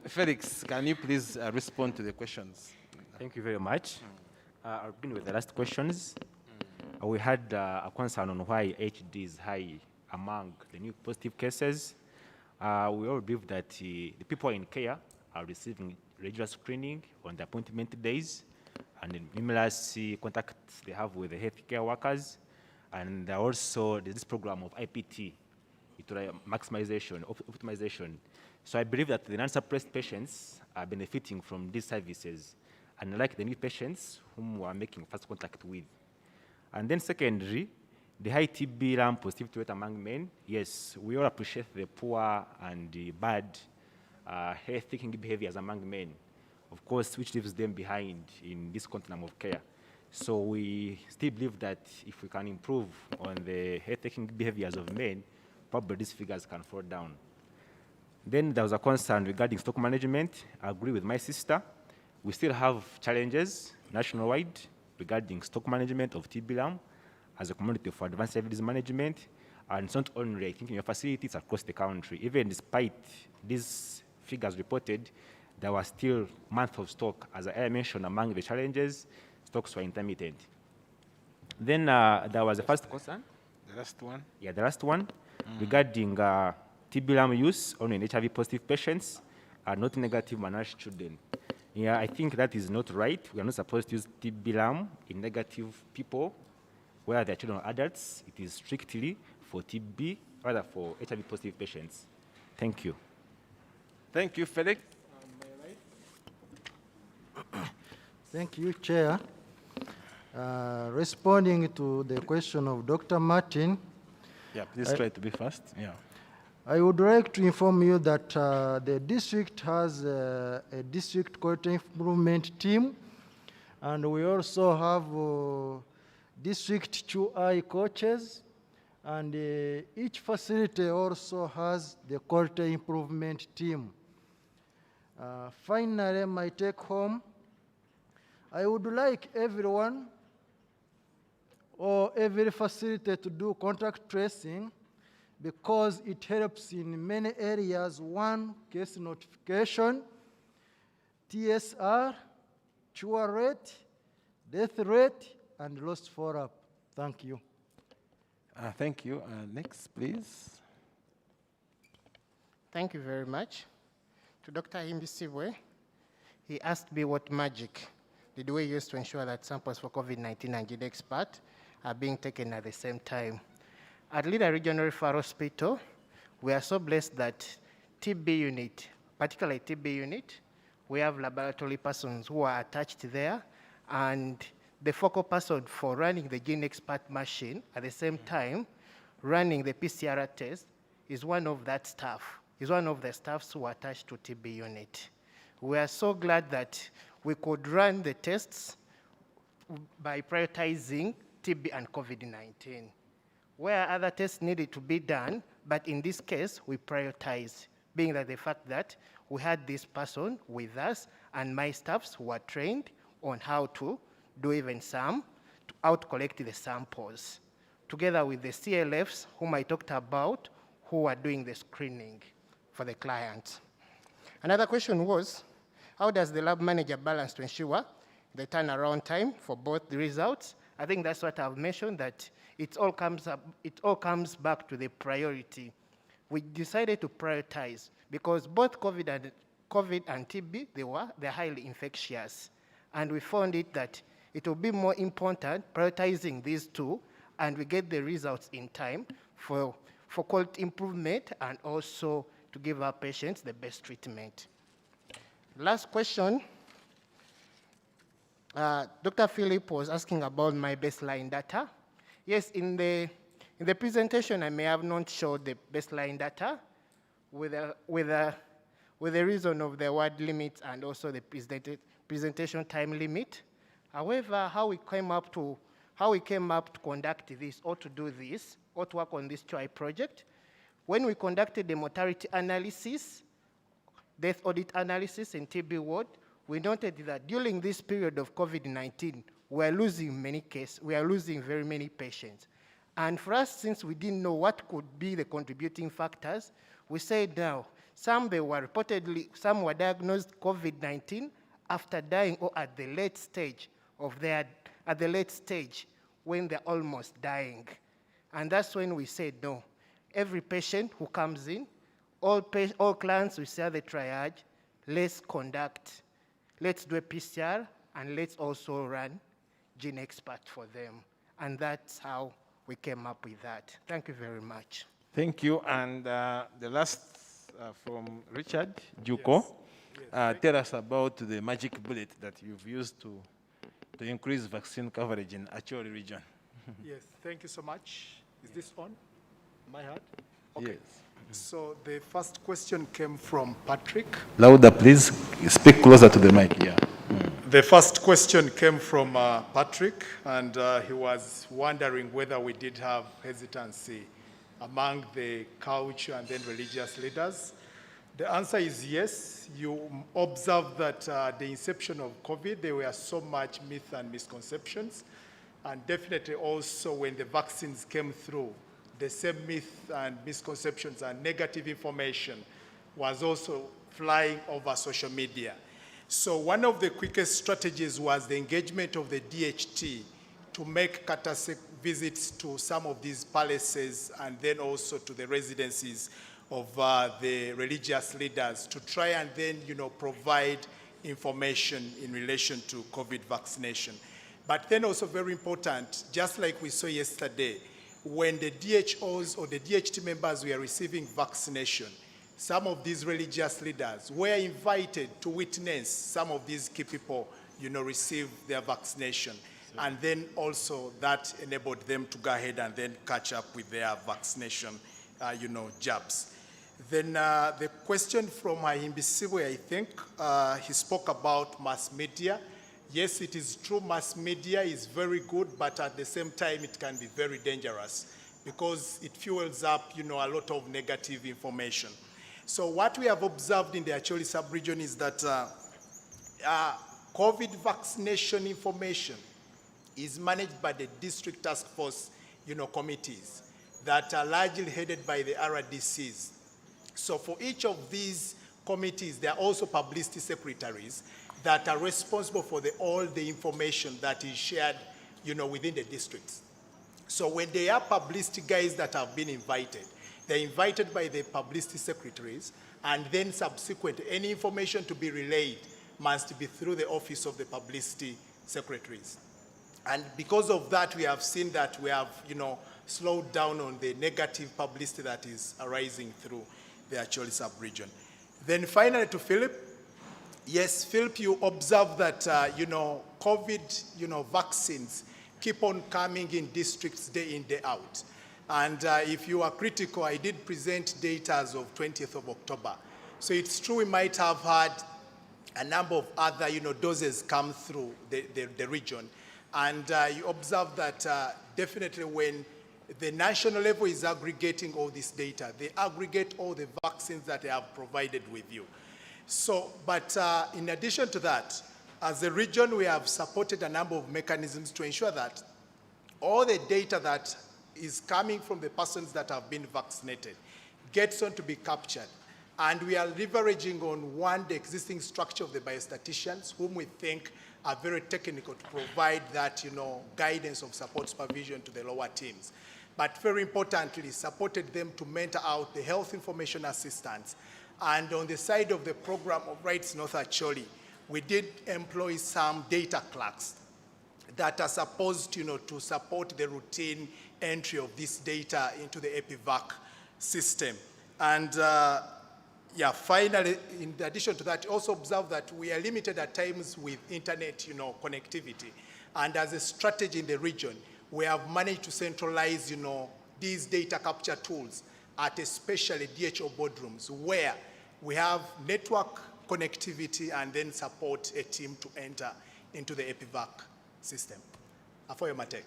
I: Felix, can you please respond to the questions?
D: Thank you very much. I'll begin with the last questions. We had a concern on why HD is high among the new positive cases. We all believe that the people in care are receiving regular screening on the appointment days and the numerous contacts they have with the healthcare workers. And also there's this program of IPT, maximization, optimization. So I believe that the non-suppressed patients are benefiting from these services, unlike the new patients whom we are making first contact with. And then secondly, the high TB LAM positivity rate among men. Yes, we all appreciate the poor and the bad health-seeking behaviors among men, of course, which leaves them behind in this continuum of care. So we still believe that if we can improve on the health-seeking behaviors of men, probably these figures can fall down. Then there was a concern regarding stock management. I agree with my sister. We still have challenges nationwide regarding stock management of TB LAM as a community for advanced services management. And it's not only, I think, in your facilities across the country. Even despite these figures reported, there was still month of stock. As I mentioned, among the challenges, stocks were intermittent. Then there was a first concern.
I: The last one?
D: Yeah, the last one, regarding TB LAM use only in HIV positive patients and not negative malnourished children. Yeah, I think that is not right. We are not supposed to use TB LAM in negative people, where their children are adults. It is strictly for TB, rather for HIV positive patients. Thank you.
I: Thank you, Felix.
P: Thank you, Chair. Responding to the question of Dr. Martin.
I: Yeah, please try to be fast. Yeah.
P: I would like to inform you that the district has a district quality improvement team, and we also have district QI coaches, and each facility also has the quality improvement team. Finally, my take home, I would like everyone or every facility to do contact tracing, because it helps in many areas. One, case notification, TSR, cure rate, death rate, and lost follow-up. Thank you.
I: Thank you. Next, please.
K: Thank you very much. To Dr. Imbisibwe, he asked me what magic did we use to ensure that samples for COVID-19 and GeneXpert are being taken at the same time. At Lira Regional Referral Hospital, we are so blessed that TB unit, particularly TB unit, we have laboratory persons who are attached there, and the focal person for running the GeneXpert machine at the same time running the PCR test is one of that staff, is one of the staffs who are attached to TB unit. We are so glad that we could run the tests by prioritizing TB and COVID-19. Where other tests needed to be done, but in this case, we prioritized, being that the fact that we had this person with us and my staffs were trained on how to do even some, to out-collect the samples, together with the CLFs, whom I talked about, who are doing the screening for the clients. Another question was, how does the lab manager balance to ensure the turnaround time for both the results? I think that's what I've mentioned, that it all comes back to the priority. We decided to prioritize because both COVID and TB, they're highly infectious. And we found it that it will be more important prioritizing these two, and we get the results in time for quality improvement and also to give our patients the best treatment. Last question. Dr. Philip was asking about my baseline data. Yes, in the presentation, I may have not showed the baseline data with the reason of the word limit and also the presentation time limit. However, how we came up to conduct this or to do this or to work on this TRI project, when we conducted the mortality analysis, death audit analysis in TB ward, we noted that during this period of COVID-19, we are losing many cases, we are losing very many patients. And for us, since we didn't know what could be the contributing factors, we said now, some were diagnosed COVID-19 after dying or at the late stage when they're almost dying. And that's when we said, no, every patient who comes in, all clients, we say the triage, let's do a PCR, and let's also run GeneXpert for them. And that's how we came up with that. Thank you very much.
I: Thank you. And the last from Richard Juko. Yes. Tell us about the magic bullet that you've used to increase vaccine coverage in Acholi region.
J: Yes, thank you so much. Is this on? My heart? Okay.
I: Yes.
J: So the first question came from Patrick.
I: Louder, please. Speak closer to the mic, yeah.
J: The first question came from Patrick, and he was wondering whether we did have hesitancy among the culture and then religious leaders. The answer is yes. You observe that at the inception of COVID, there were so much myth and misconceptions, and definitely also when the vaccines came through, the same myth and misconceptions and negative information was also flying over social media. So one of the quickest strategies was the engagement of the DHT to make courtesy visits to some of these palaces and then also to the residencies of the religious leaders to try and then, provide information in relation to COVID vaccination. But then also very important, just like we saw yesterday, when the DHOs or the DHT members were receiving vaccination, some of these religious leaders were invited to witness some of these key people, receive their vaccination. And then also that enabled them to go ahead and then catch up with their vaccination, jabs. Then the question from Himbisiwe, I think, he spoke about mass media. Yes, it is true, mass media is very good, but at the same time, it can be very dangerous because it fuels up, a lot of negative information. So what we have observed in the Acholi sub-region is that COVID vaccination information is managed by the district task force, committees that are largely headed by the RDCs. So for each of these committees, there are also publicity secretaries that are responsible for all the information that is shared, within the districts. So when there are publicity guys that have been invited, they're invited by the publicity secretaries, and then subsequent, any information to be relayed must be through the office of the publicity secretaries. And because of that, we have seen that we have, slowed down on the negative publicity that is arising through the Acholi sub-region. Then finally to Philip. Yes, Philip, you observe that, COVID, vaccines keep on coming in districts day in, day out. And if you are critical, I did present data as of 20th of October. So it's true we might have had a number of other, doses come through the region. And you observe that definitely when the national level is aggregating all this data, they aggregate all the vaccines that they have provided with you. So, but in addition to that, as a region, we have supported a number of mechanisms to ensure that all the data that is coming from the persons that have been vaccinated gets on to be captured. And we are leveraging on the existing structure of the biostatisticians, whom we think are very technical to provide that, guidance of support supervision to the lower teams. But very importantly, supported them to mentor out the health information assistants. And on the side of the program of Rights North Acholi, we did employ some data clerks that are supposed, to support the routine entry of this data into the EPIVAC system. And finally, in addition to that, also observe that we are limited at times with internet, connectivity. And as a strategy in the region, we have managed to centralize, these data capture tools at especially DHO boardrooms where we have network connectivity and then support a team to enter into the EPIVAC system. Afoyo Matek.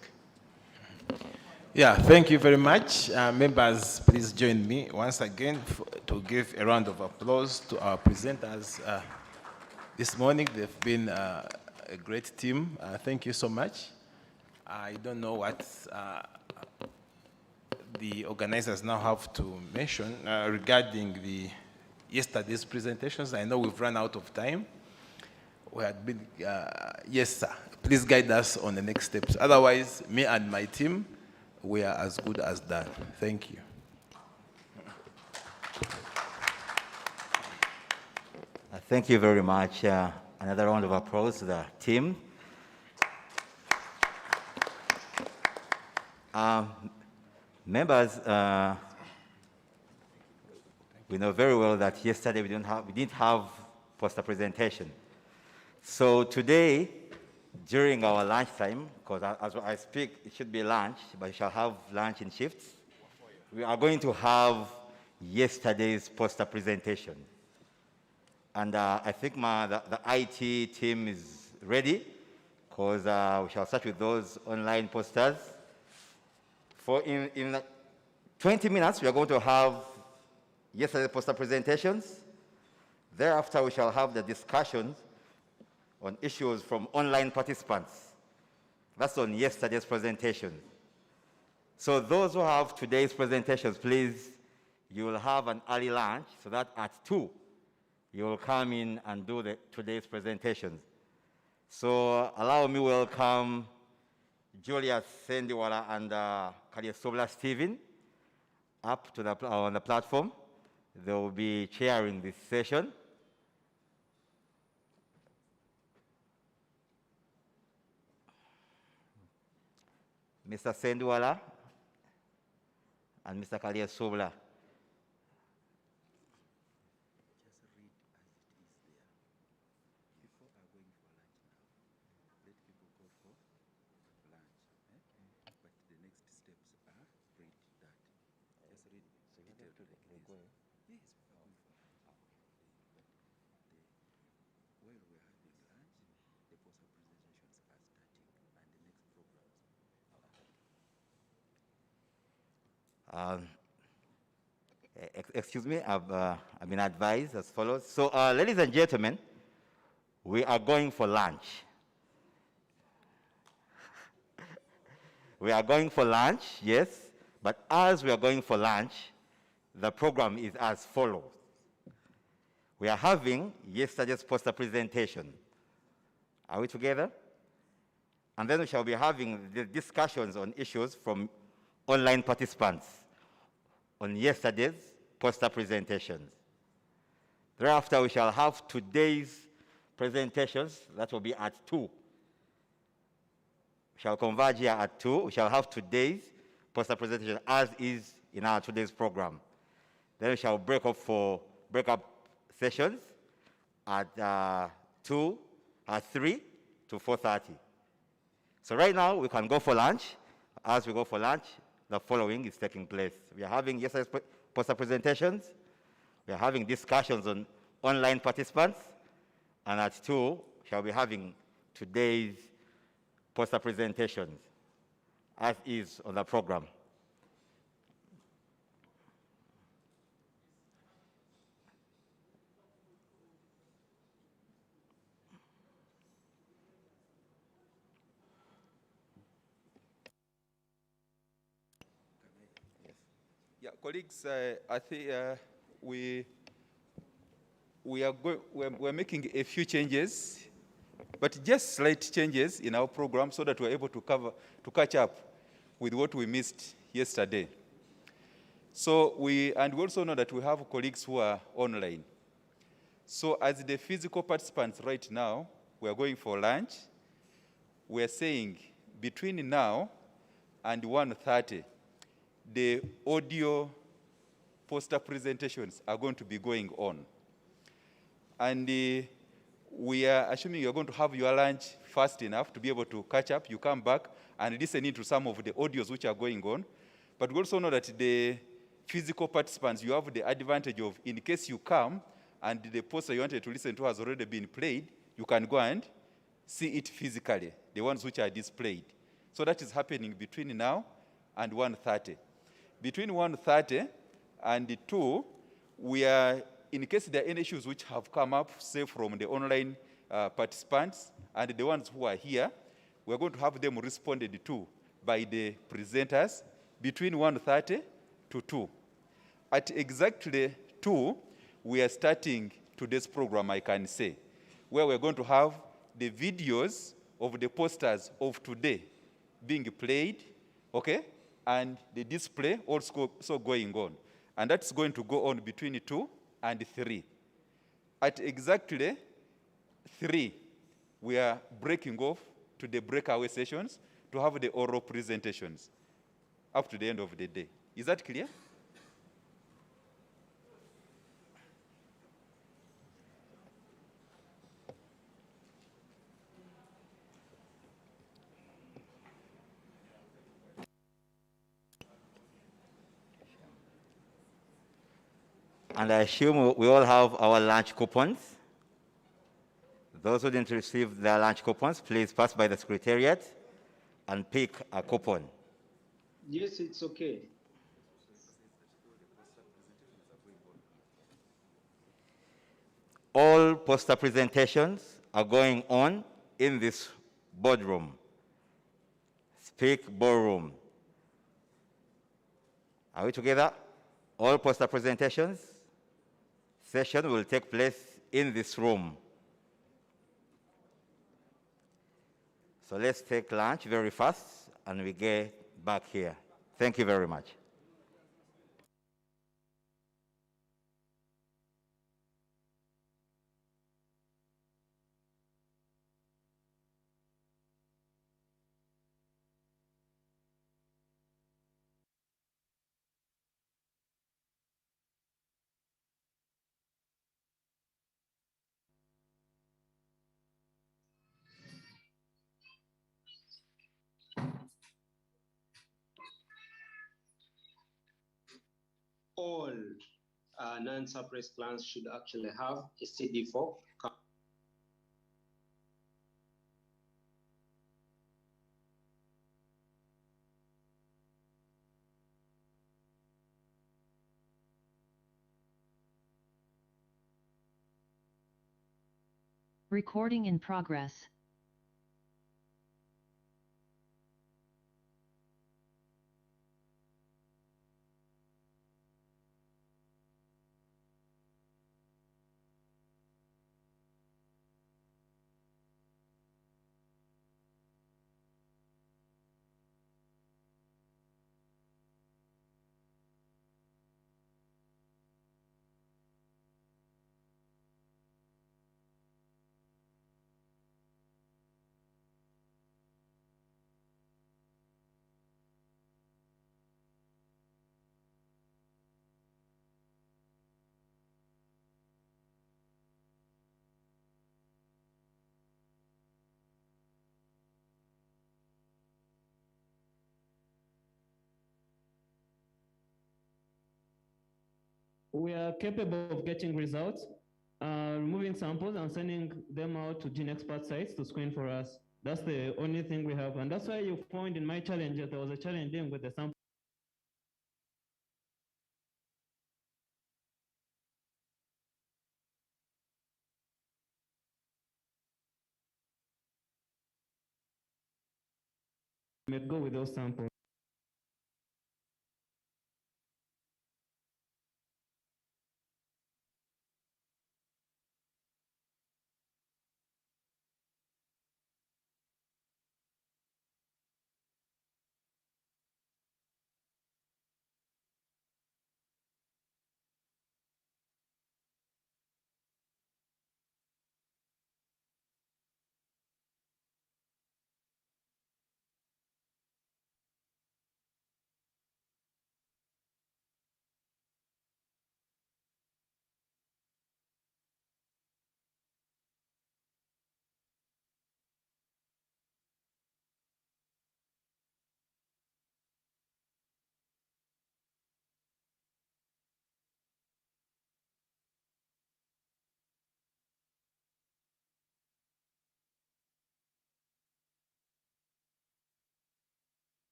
I: Yeah, thank you very much. Members, please join me once again to give a round of applause to our presenters. This morning, they've been a great team. Thank you so much. I don't know what the organizers now have to mention regarding yesterday's presentations. I know we've run out of time. We had been, yes, sir. Please guide us on the next steps. Otherwise, me and my team, we are as good as done. Thank you.
G: Thank you very much. Another round of applause to the team. Members, we know very well that yesterday we didn't have poster presentation. So today, during our lunchtime, because as I speak, it should be lunch, but we shall have lunch in shifts. We are going to have yesterday's poster presentation. And I think the IT team is ready, because we shall start with those online posters. For in 20 minutes, we are going to have yesterday's poster presentations. Thereafter, we shall have the discussions on issues from online participants. That's on yesterday's presentation. So those who have today's presentations, please, you will have an early lunch so that at 2, you will come in and do today's presentations. So allow me welcome Julius Sendiwala and Kalyesobla Stephen up to on the platform. They will be chairing this session. Mr. Sendiwala and Mr. Kalyesobla. Excuse me, I've been advised as follows. So, ladies and gentlemen, we are going for lunch. We are going for lunch, yes, but as we are going for lunch, the program is as follows. We are having yesterday's poster presentation. Are we together? And then we shall be having the discussions on issues from online participants on yesterday's poster presentations. Thereafter, we shall have today's presentations. That will be at 2. We shall converge here at 2. We shall have today's poster presentation as is in our today's program. Then we shall break up for breakup sessions at 3 to 4:30. So right now, we can go for lunch. As we go for lunch, the following is taking place. We are having yesterday's poster presentations. We are having discussions on online participants. And at 2, shall be having today's poster presentations, as is on the program.
F: Yeah, colleagues, I think we're making a few changes, but just slight changes in our program so that we're able to catch up with what we missed yesterday. So we also know that we have colleagues who are online. So as the physical participants right now, we are going for lunch. we're saying between now and 1:30, the audio poster presentations are going to be going on. And we are assuming you're going to have your lunch fast enough to be able to catch up. You come back and listen into some of the audios which are going on. But we also know that the physical participants, you have the advantage of, in case you come and the poster you wanted to listen to has already been played, you can go and see it physically, the ones which are displayed. So that is happening between now and 1:30. Between 1:30 and 2, we are, in case there are any issues which have come up, say from the online participants and the ones who are here, we're going to have them responded to by the presenters between 1:30 to 2. At exactly 2, we are starting today's program, I can say, where we're going to have the videos of the posters of today being played, okay, and the display also going on. And that's going to go on between 2 and 3. At exactly 3, we are breaking off to the breakaway sessions to have the oral presentations up to the end of the day. Is that clear?
G: And I assume we all have our lunch coupons. Those who didn't receive their lunch coupons, please pass by the Secretariat and pick a coupon.
B: Yes, it's okay.
G: All poster presentations are going on in this boardroom. Speak ballroom. Are we together? All poster presentations session will take place in this room. So let's take lunch very fast and we get back here. Thank you very much.
B: All non-suppressed plants should actually have a CD4.
O: Recording in progress.
V: We are capable of getting results, removing samples and sending them out to gene expert sites to screen for us. That's the only thing we have. And that's why you found in my challenge that there was a challenge dealing with the sample. May go with those samples.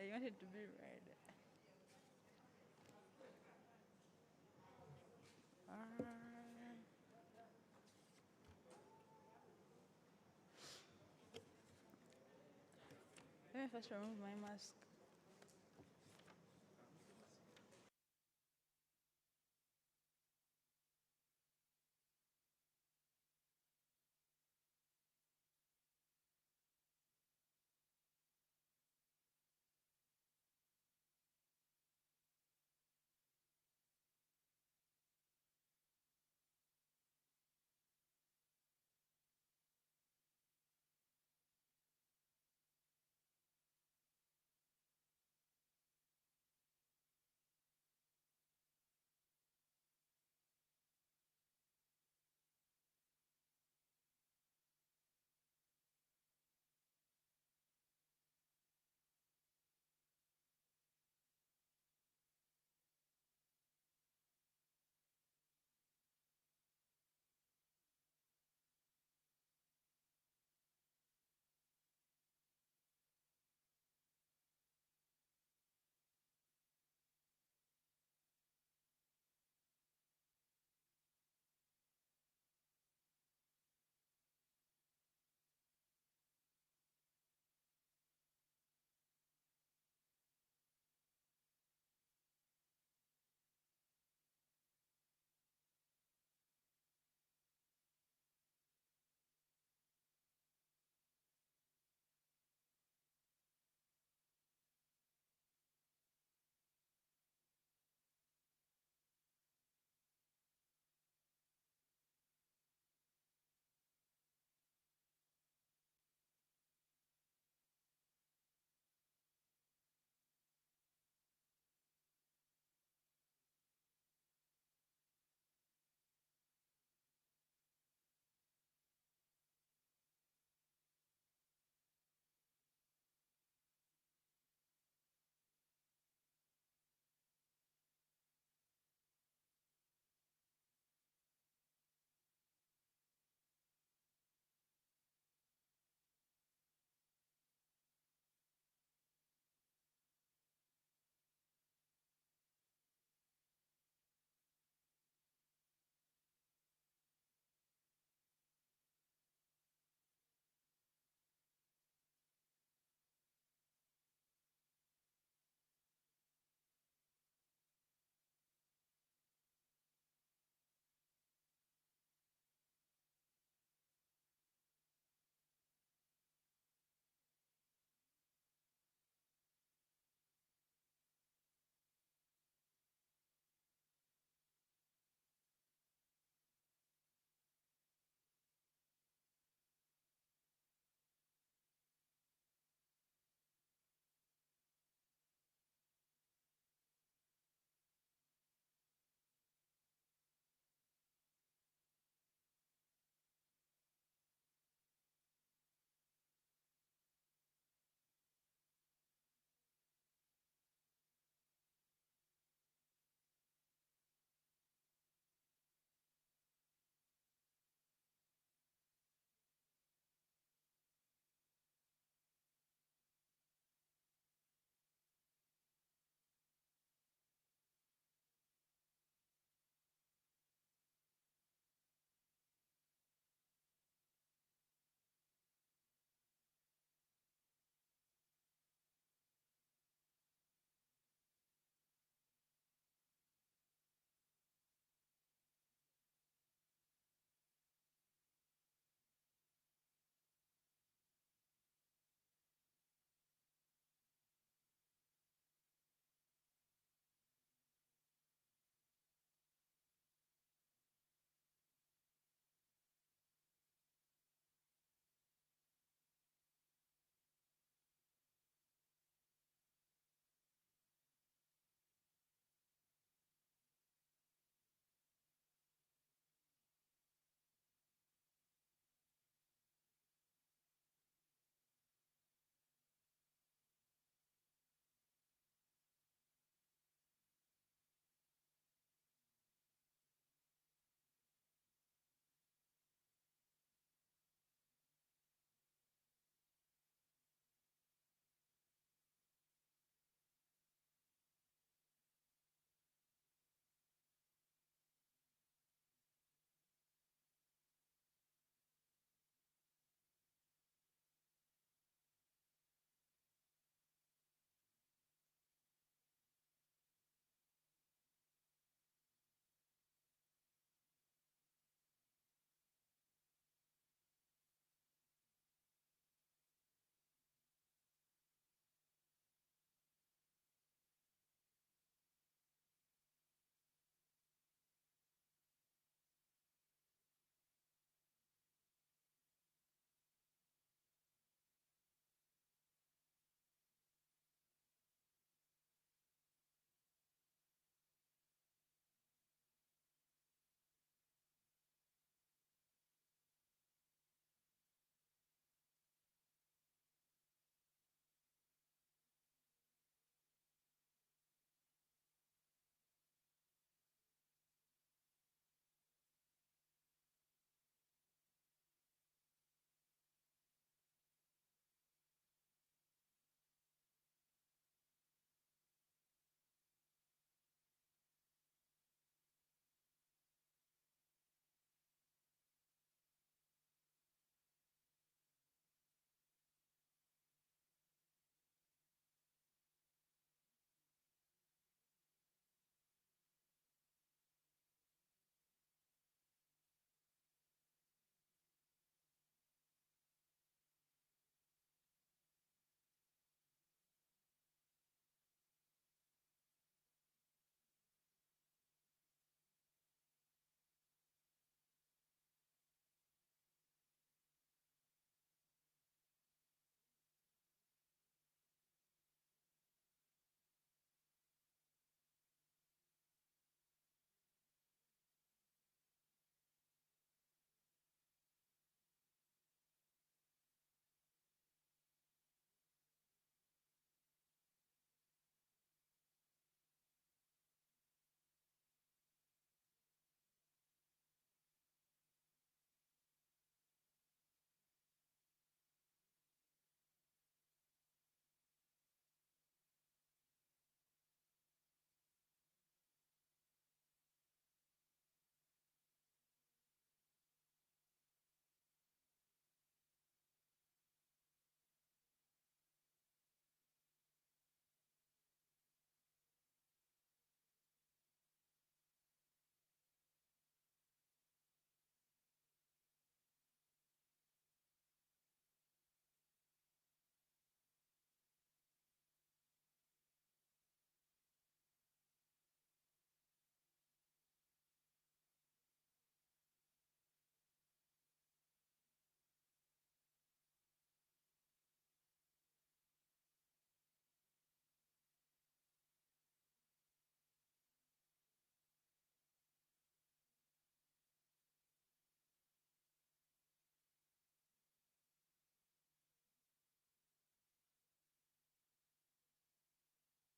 U: I wanted to be red. Let me first remove my mask.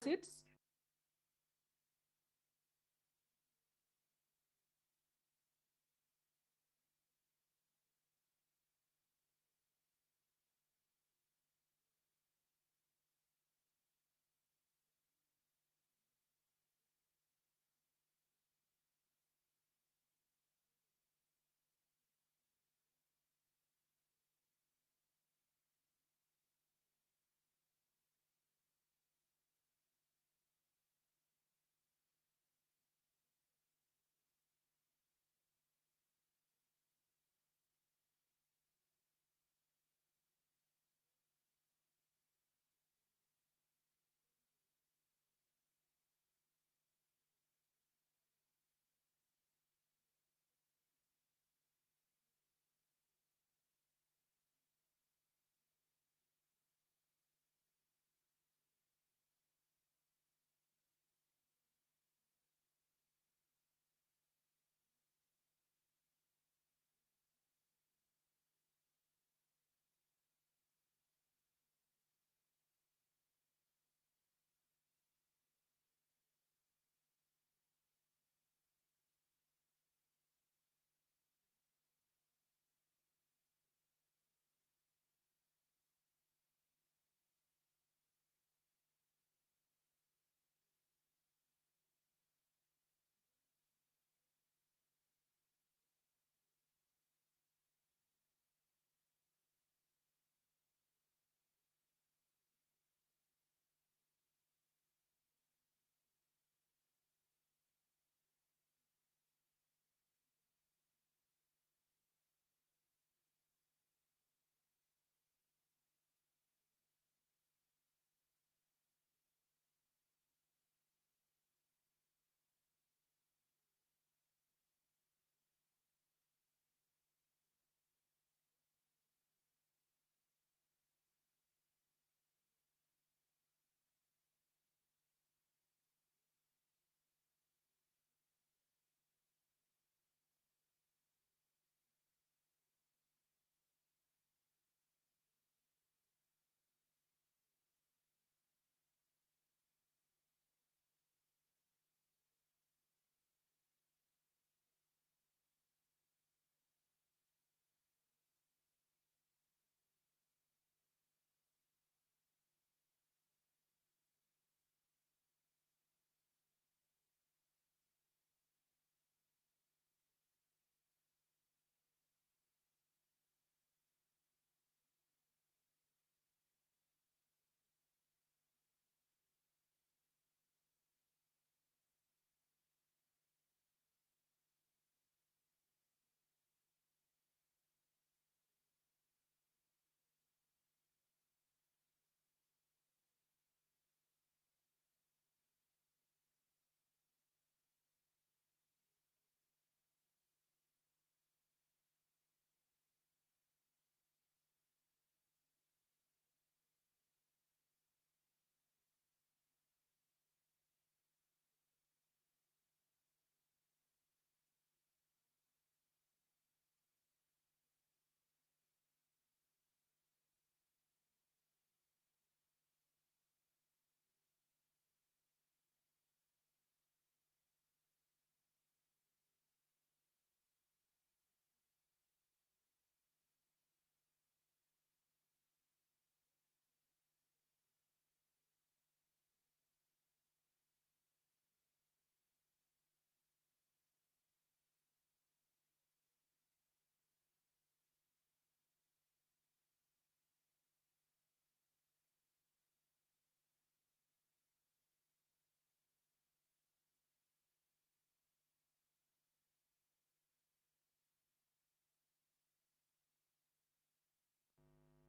U: seats.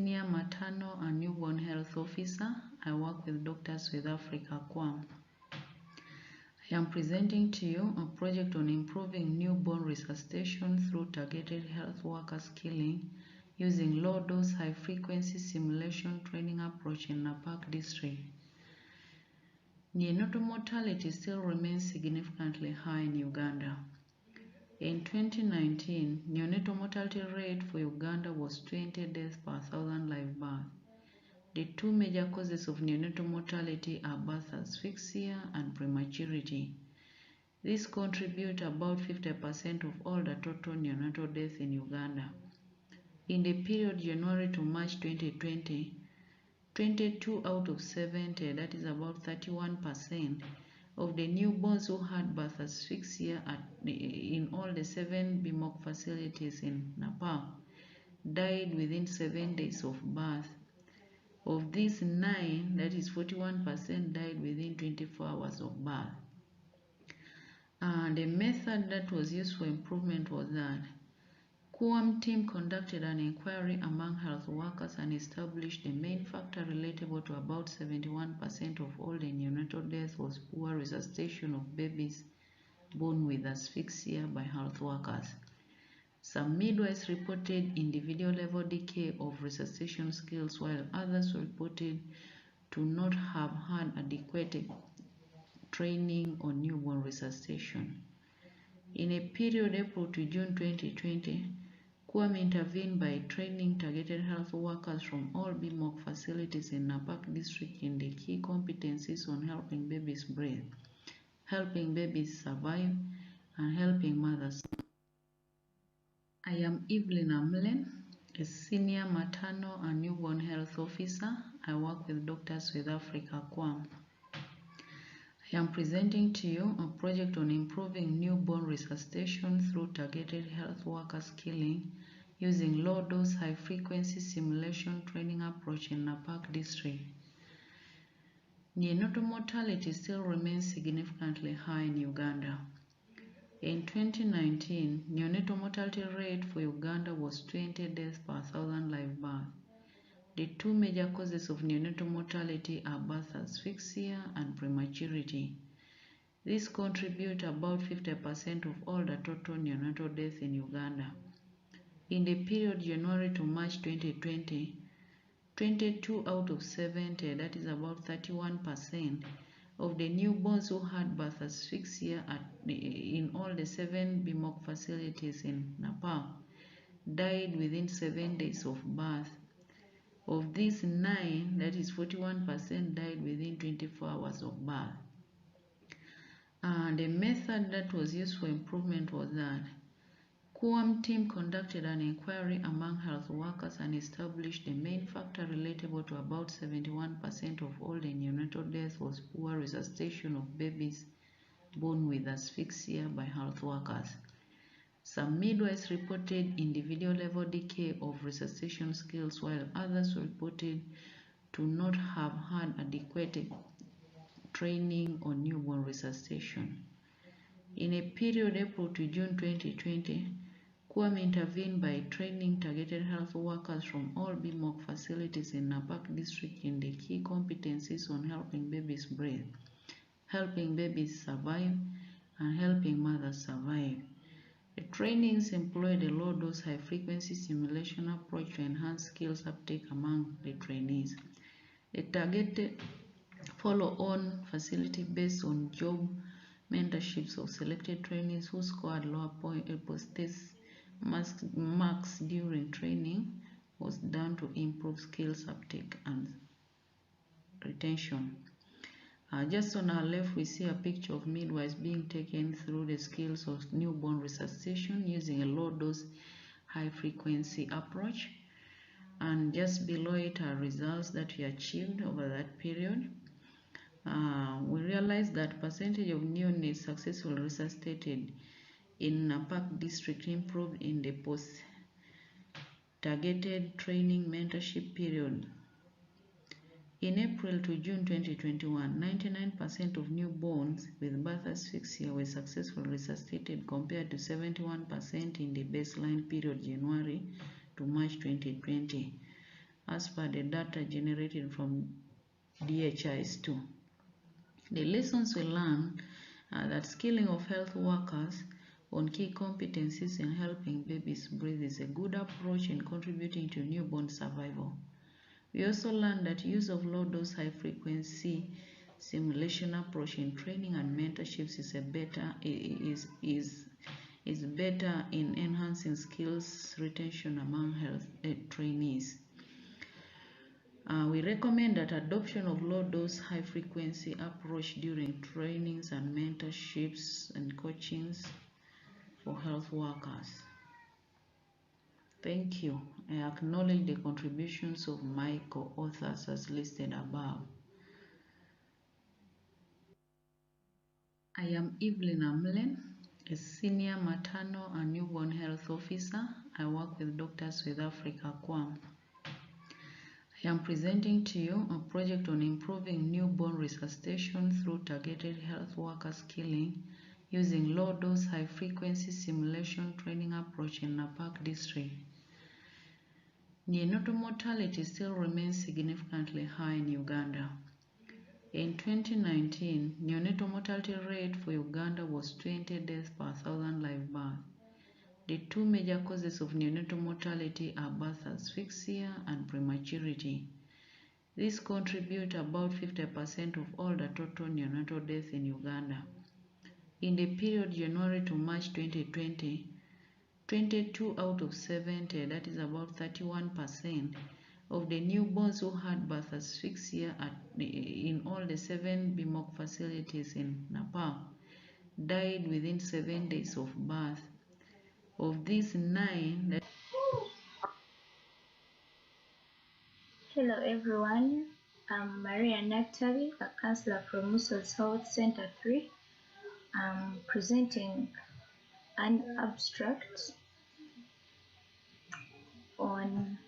H: Senior Maternal and Newborn Health Officer. I work with Doctors with Africa, QAM. I am presenting to you a project on improving newborn resuscitation through targeted health worker skilling using low-dose, high-frequency simulation training approach in Napak district. Neonatal mortality still remains significantly high in Uganda. In 2019, neonatal mortality rate for Uganda was 20 deaths per 1,000 live births. The two major causes of neonatal mortality are birth asphyxia and prematurity. These contribute about 50% of all the total neonatal deaths in Uganda. In the period January to March 2020, 22 out of 70, that is about 31%, of the newborns who had birth asphyxia in all the 7 BMOC facilities in Nepal died within 7 days of birth. Of these, 9, that is 41%, died within 24 hours of birth. The method that was used for improvement was that QAM team conducted an inquiry among health workers and established the main factor relatable to about 71% of all the neonatal deaths was poor resuscitation of babies born with asphyxia by health workers. Some midwives reported individual level decay of resuscitation skills, while others reported to not have had adequate training on newborn resuscitation. In a period April to June 2020, QAM intervened by training targeted health workers from all BMOC facilities in Napak district in the key competencies on helping babies breathe, helping babies survive, and helping mothers. I am Evelyn Amlen, a senior maternal and newborn health officer. I work with Doctors with Africa, QAM. I am presenting to you a project on improving newborn resuscitation through targeted health worker skilling using low-dose, high-frequency simulation training approach in Napak district. Neonatal mortality still remains significantly high in Uganda. In 2019, neonatal mortality rate for Uganda was 20 deaths per 1,000 live births. The two major causes of neonatal mortality are birth asphyxia and prematurity. These contribute about 50% of all the total neonatal deaths in Uganda. In the period January to March 2020, 22 out of 70, that is about 31%, of the newborns who had birth asphyxia in all the 7 BMOC facilities in Nepal died within 7 days of birth. Of these, 9, that is 41%, died within 24 hours of birth. The method that was used for improvement was that QAM team conducted an inquiry among health workers and established the main factor relatable to about 71% of all the neonatal deaths was poor resuscitation of babies born with asphyxia by health workers. Some midwives reported individual level decay of resuscitation skills, while others reported to not have had adequate training on newborn resuscitation. In a period April to June 2020, QAM intervened by training targeted health workers from all BMOC facilities in Napak district in the key competencies on helping babies breathe, helping babies survive, and helping mothers survive. The trainings employed a low-dose, high-frequency simulation approach to enhance skills uptake among the trainees. The targeted follow-on facility based on job mentorships of selected trainees who scored lower post-test marks during training was done to improve skills uptake and retention. Just on our left, we see a picture of midwives being taken through the skills of newborn resuscitation using a low-dose, high-frequency approach. And just below it are results that we achieved over that period. We realized that percentage of neonates successfully resuscitated in Napak district improved in the post-targeted training mentorship period. In April to June 2021, 99% of newborns with birth asphyxia were successfully resuscitated compared to 71% in the baseline period January to March 2020, as per the data generated from DHIS2. The lessons we learned are that skilling of health workers on key competencies in helping babies breathe is a good approach in contributing to newborn survival. We also learned that use of low-dose, high-frequency simulation approach in training and mentorships is better in enhancing skills retention among health trainees. We recommend that adoption of low-dose, high-frequency approach during trainings and mentorships and coachings for health workers. Thank you. I acknowledge the contributions of my co-authors as listed above. I am Evelyn Amlen, a senior maternal and newborn health officer. I work with Doctors with Africa, QAM. I am presenting to you a project on improving newborn resuscitation through targeted health worker skilling using low-dose, high-frequency simulation training approach in Napak district. Neonatal mortality still remains significantly high in Uganda. In 2019, neonatal mortality rate for Uganda was 20 deaths per 1,000 live births. The two major causes of neonatal mortality are birth asphyxia and prematurity. These contribute about 50% of all the total neonatal deaths in Uganda. In the period January to March 2020, 22 out of 70, that is about 31%, of the newborns who had birth asphyxia in all the 7 BMOC facilities in Nepal died within 7 days of birth. Of these 9,
M: Hello everyone, I'm Maria Naktari, a counselor from Muscles Health Center 3. I'm presenting an abstract on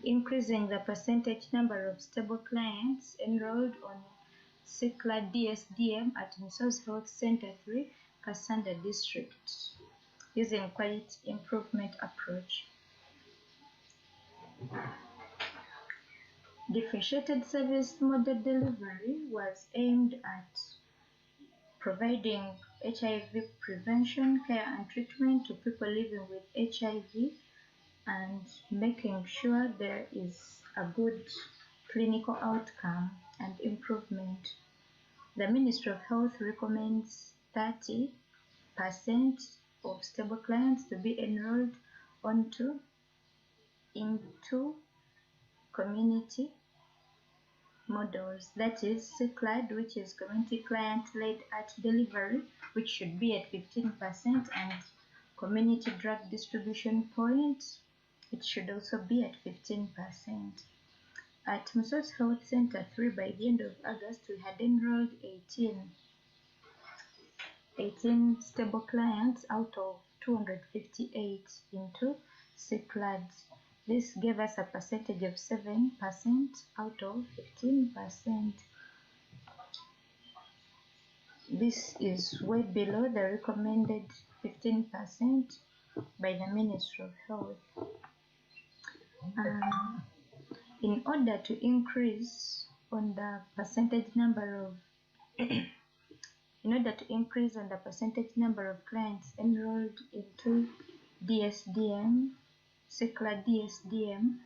M: increasing the percentage number of stable clients enrolled on CICLA DSDM at Muscles Health Center 3, Kasanda District, using quality improvement approach. Differentiated service model delivery was aimed at providing HIV prevention, care and treatment to people living with HIV and making sure there is a good clinical outcome and improvement. The Ministry of Health recommends 30% of stable clients to be enrolled into community models, that is CCLAD, which is community client-led at delivery, which should be at 15%, and community drug distribution points, it should also be at 15%. At Muscles Health Center 3, by the end of August, we had enrolled 18 stable clients out of 258 into CCLADs. This gave us a percentage of 7% out of 15%. This is way below the recommended 15% by the Ministry of Health. In order to increase on the percentage number of clients enrolled into DSDM, CICLA DSDM,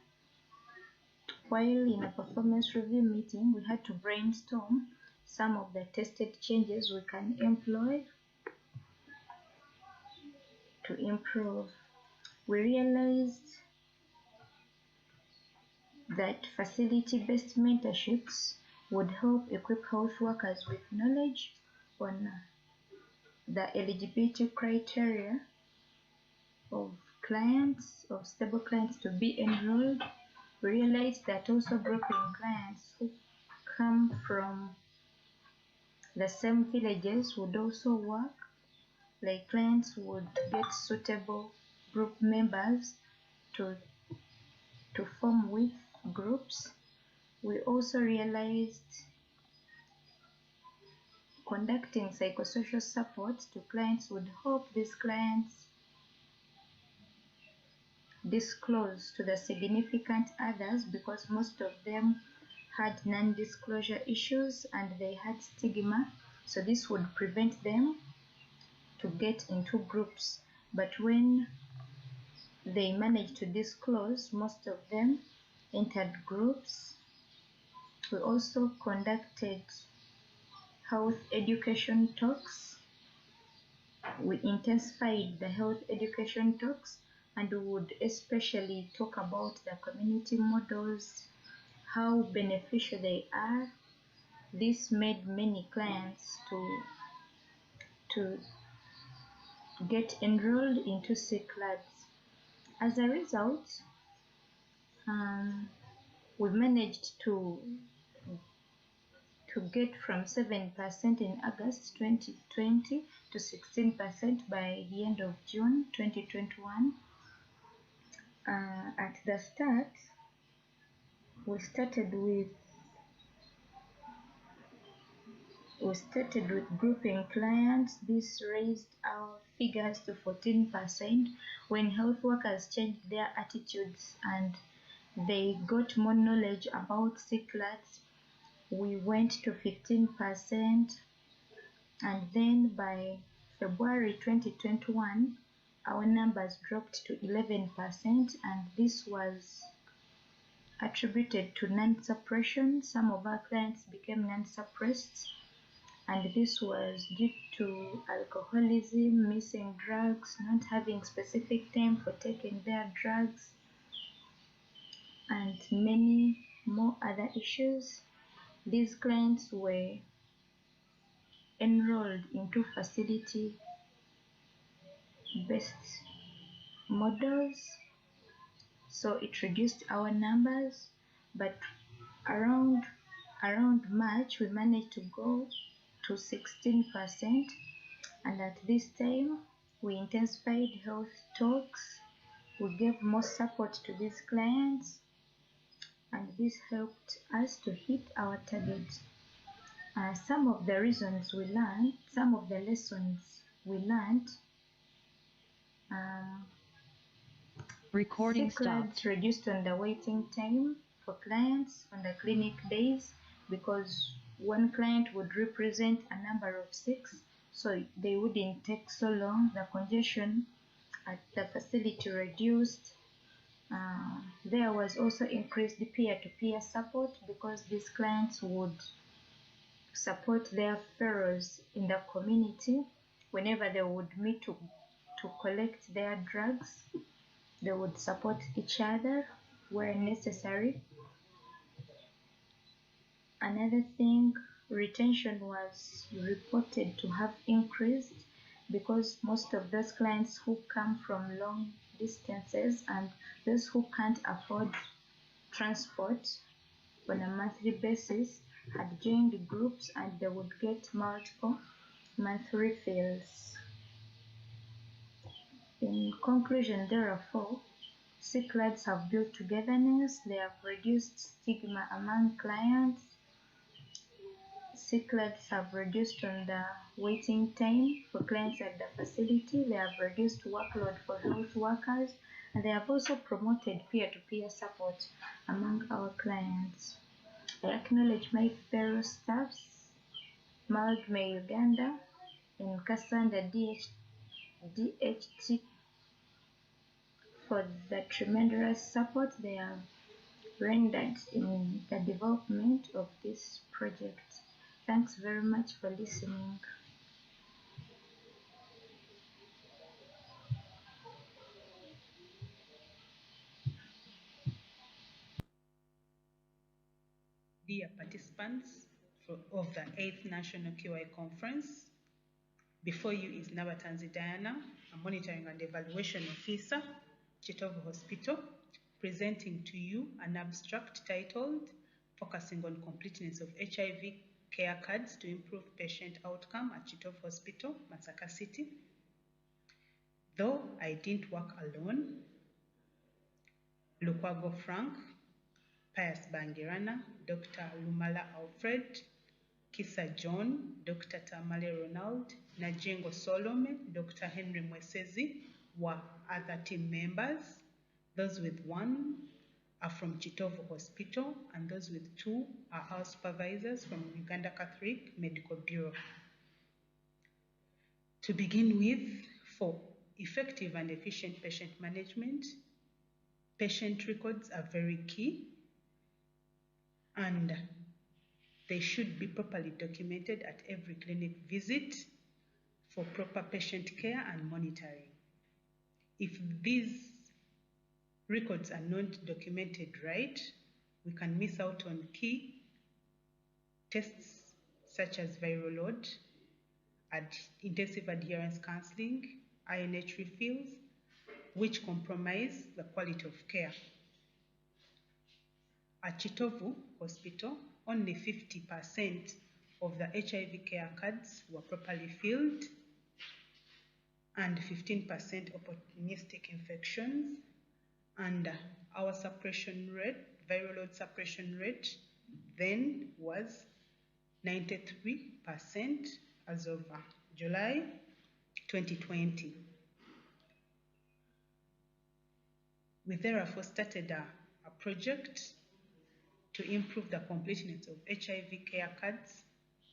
M: while in a performance review meeting, we had to brainstorm some of the tested changes we can employ to improve. We realized that facility-based mentorships would help equip health workers with knowledge on the eligibility criteria of stable clients to be enrolled. We realized that also grouping clients who come from the same villages would also work, like clients would get suitable group members to form with groups. We also realized conducting psychosocial support to clients would help these clients disclose to the significant others, because most of them had non-disclosure issues and they had stigma, so this would prevent them to get into groups. But when they managed to disclose, most of them entered groups. We also conducted health education talks We intensified the health education talks and would especially talk about the community models, how beneficial they are. This made many clients to get enrolled into CCLADS. As a result, we managed to get from 7% in August 2020 to 16% by the end of June 2021. At the start, we started with grouping clients. This raised our figures to 14% when health workers changed their attitudes and they got more knowledge about CCLADS. We went to 15%, and then by February 2021, our numbers dropped to 11%, and this was attributed to non-suppression. Some of our clients became non-suppressed, and this was due to alcoholism, missing drugs, not having specific time for taking their drugs, and many more other issues. These clients were enrolled into facility-based models, so it reduced our numbers, but around March we managed to go to 16%, and at this time we intensified health talks. We gave more support to these clients, and this helped us to hit our target. Some of the reasons we learned, some of the lessons we learned,
O: Recording
M: CCLADS
O: stopped.
M: reduced on the waiting time for clients on the clinic days, because one client would represent a number of 6, so they wouldn't take so long. The congestion at the facility reduced. There was also increased peer-to-peer support, because these clients would support their fellows in the community whenever they would meet to collect their drugs. They would support each other where necessary. Another thing, retention was reported to have increased, because most of those clients who come from long distances and those who can't afford transport on a monthly basis had joined groups, and they would get multiple monthly refills. In conclusion, therefore, CCLADS have built togetherness. They have reduced stigma among clients. CCLADS have reduced on the waiting time for clients at the facility. They have reduced workload for health workers, and they have also promoted peer-to-peer support among our clients. I acknowledge my fellow staffs, Malgme Uganda and Kasanda DHT for the tremendous support they have rendered in the development of this project. Thanks very much for listening.
C: Dear participants of the 8th National QI Conference, before you is Nabatanzi Diana, a monitoring and evaluation officer, Chitovu Hospital, presenting to you an abstract titled Focusing on Completeness of HIV Care Cards to Improve Patient Outcome at Chitovu Hospital, Masaka City. Though I didn't work alone, Lukwago Frank, Pius Bangirana, Dr. Lumala Alfred, Kisa John, Dr. Tamale Ronald, Najingo Solome, Dr. Henry Mwesezi were other team members. Those with 1 are from Chitovu Hospital, and those with 2 are our supervisors from Uganda Catholic Medical Bureau. To begin with, for effective and efficient patient management, patient records are very key, and they should be properly documented at every clinic visit for proper patient care and monitoring. If these records are not documented right, we can miss out on key tests such as viral load, intensive adherence counseling, INH refills, which compromise the quality of care. At Chitovu Hospital, only 50% of the HIV care cards were properly filled and 15% opportunistic infections, and our suppression rate, viral load suppression rate, then was 93% as of July 2020. We therefore started a project to improve the completeness of HIV care cards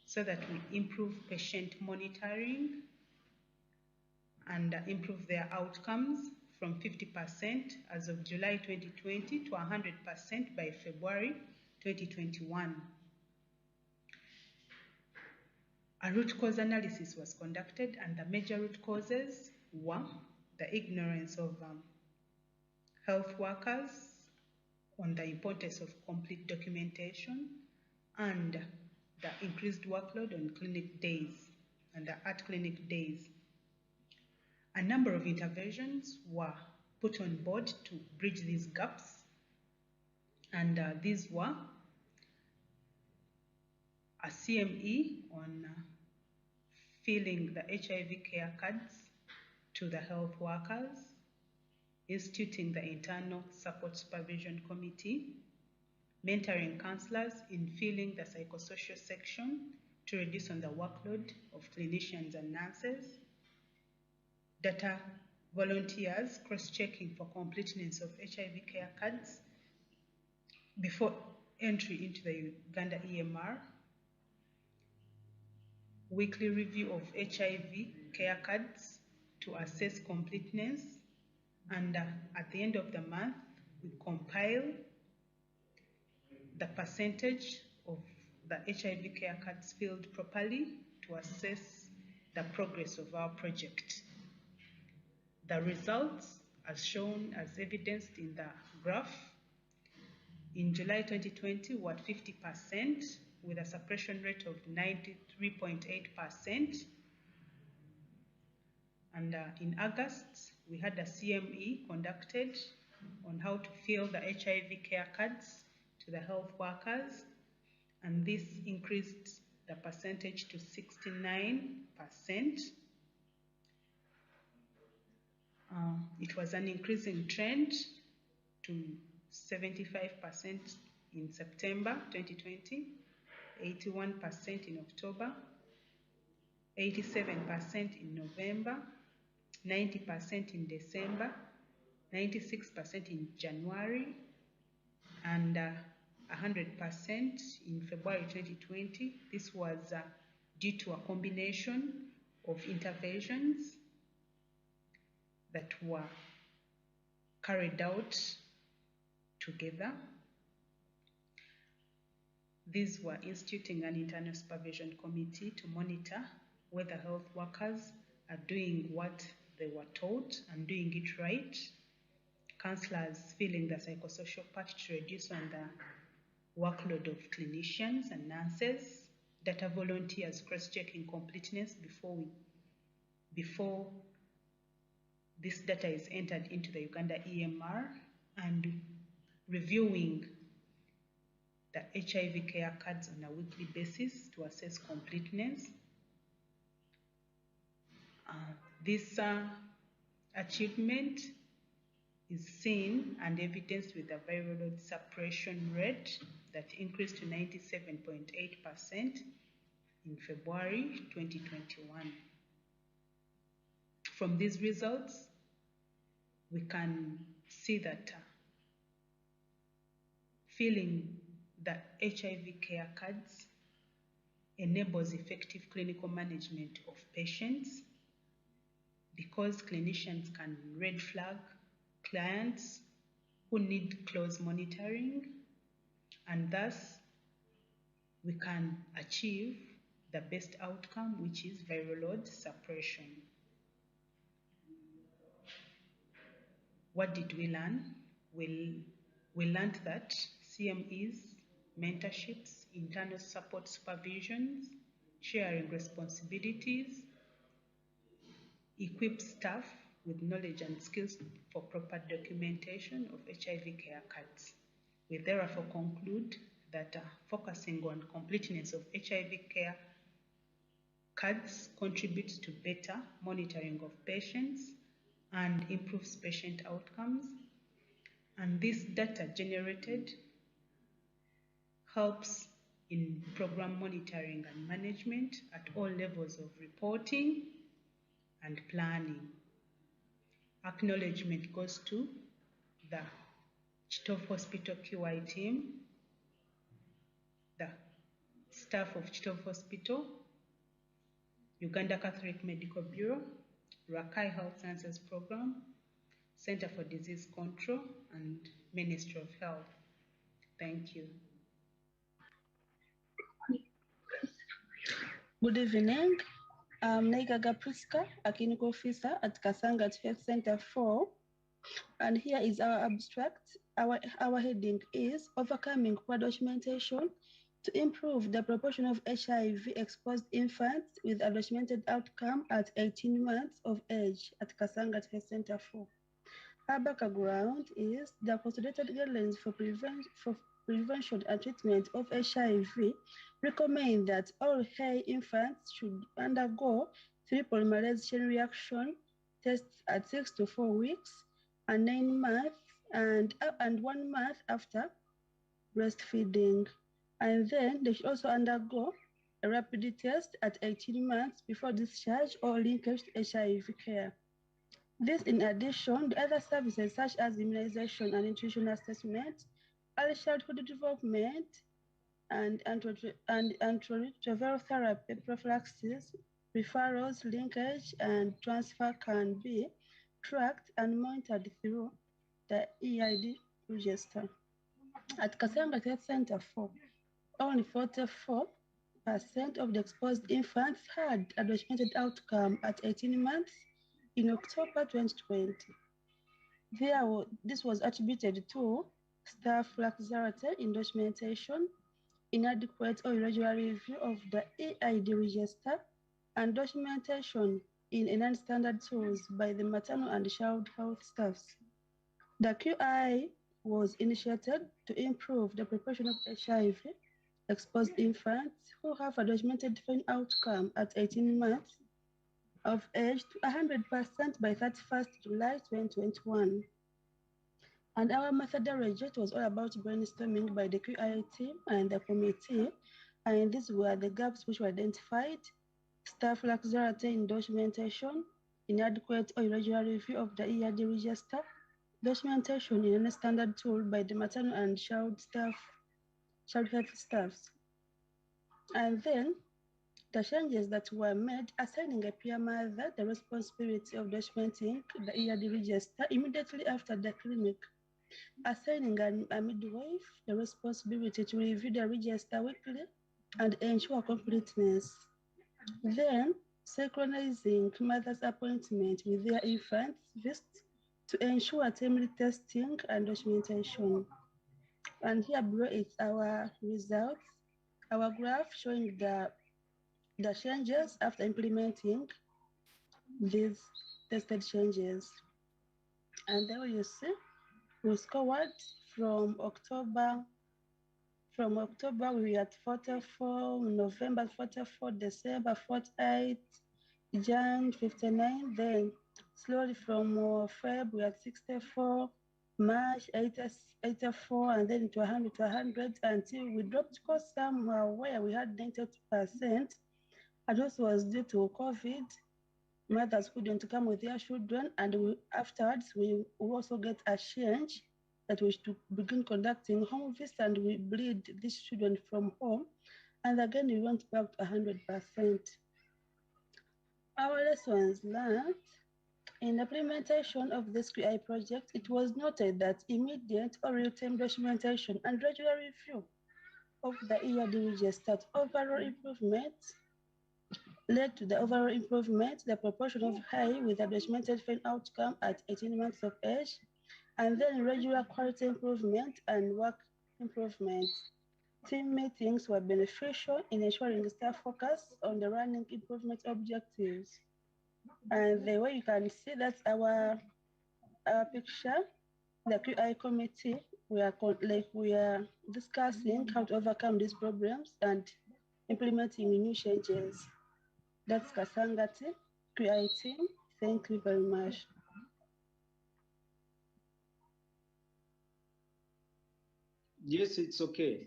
C: so that we improve patient monitoring and improve their outcomes from 50% as of July 2020 to 100% by February 2021. A root cause analysis was conducted, and the major root causes were the ignorance of health workers on the importance of complete documentation and the increased workload on clinic days and the at clinic days. A number of interventions were put on board to bridge these gaps, and these were a CME on filling the HIV care cards to the health workers, instituting the internal support supervision committee, mentoring counselors in filling the psychosocial section to reduce on the workload of clinicians and nurses, data volunteers cross-checking for completeness of HIV care cards before entry into the Uganda EMR, weekly review of HIV care cards to assess completeness, and at the end of the month, we compile the percentage of the HIV care cards filled properly to assess the progress of our project. The results, as shown as evidenced in the graph, in July 2020 were at 50% with a suppression rate of 93.8%. And in August, we had a CME conducted on how to fill the HIV care cards to the health workers, and this increased the percentage to 69%. It was an increasing trend to 75% in September 2020, 81% in October, 87% in November, 90% in December, 96% in January, and 100% in February 2020. This was due to a combination of interventions that were carried out together. These were instituting an internal supervision committee to monitor whether health workers are doing what they were taught and doing it right, counselors filling the psychosocial part to reduce on the workload of clinicians and nurses, data volunteers cross-checking completeness before this data is entered into the Uganda EMR, and reviewing the HIV care cards on a weekly basis to assess completeness. This achievement is seen and evidenced with the viral load suppression rate that increased to 97.8% in February 2021. From these results, we can see that filling the HIV care cards enables effective clinical management of patients, because clinicians can red flag clients who need close monitoring, and thus we can achieve the best outcome, which is viral load suppression. What did we learn? We learned that CMEs, mentorships, internal support supervisions, sharing responsibilities, equip staff with knowledge and skills for proper documentation of HIV care cards. We therefore conclude that focusing on completeness of HIV care cards contributes to better monitoring of patients and improves patient outcomes. And this data generated helps in program monitoring and management at all levels of reporting and planning. Acknowledgement goes to the Chitov Hospital QI team, the staff of Chitov Hospital, Uganda Catholic Medical Bureau, Rakai Health Sciences Program, Center for Disease Control, and Ministry of Health. Thank you.
N: Good evening. I'm Naigaga Priska, a clinical officer at Kasangat Health Center 4. And here is our abstract. Our heading is Overcoming Poor Documentation to Improve the Proportion of HIV-Exposed Infants with a Documented Outcome at 18 months of age at Kasangat Health Center 4. Our background is the consolidated guidelines for prevention and treatment of HIV recommend that all HAE infants should undergo 3 polymerase chain reaction tests at 6 to 4 weeks and 9 months and 1 month after breastfeeding. And then they should also undergo a rapid test at 18 months before discharge or linkage to HIV care. This in addition to other services such as immunization and nutrition assessment, early childhood development, and antiretroviral therapy, prophylaxis, referrals, linkage, and transfer can be tracked and monitored through the EID register. At Kasangat Health Center 4, only 44% of the exposed infants had a documented outcome at 18 months in October 2020. This was attributed to staff laxity in documentation, inadequate or irregular review of the EID register, and documentation in non-standard tools by the maternal and child health staffs. The QI was initiated to improve the proportion of HIV-exposed infants who have a documented defined outcome at 18 months of age to 100% by 31st July 2021. And our methodology was all about brainstorming by the QI team and the committee, and these were the gaps which were identified: staff laxity in documentation, inadequate or irregular review of the EID register, documentation in a standard tool by the maternal and child health staffs. And then the changes that were made, assigning a peer mother the responsibility of documenting the EID register immediately after the clinic, assigning a midwife the responsibility to review the register weekly and ensure completeness. Then synchronizing mothers' appointment with their infants visits to ensure timely testing and documentation. And here below is our results. Our graph showing the changes after implementing these tested changes. And there you see, we scored from October we were at 44, November 44, December 48, Jan 59, then slowly from Feb we had 64, March 84, and then to 100 until we dropped course somewhere where we had 92%. And this was due to COVID. Mothers couldn't come with their children, and afterwards we also get a change that we should begin conducting home visits, and we bleed these children from home. And again, we went back to 100%. Our lessons learned in the implementation of this QI project, it was noted that immediate or real-time documentation and regular review of the EID registered overall improvements led to the overall improvement, the proportion of high with a documented fail outcome at 18 months of age, and then regular quality improvement and work improvement. Team meetings were beneficial in ensuring staff focus on the running improvement objectives. And the way you can see that's our picture, the QI committee, we are discussing how to overcome these problems and implementing new changes. That's Kasangati, QI team. Thank you very much.
B: Yes, it's okay.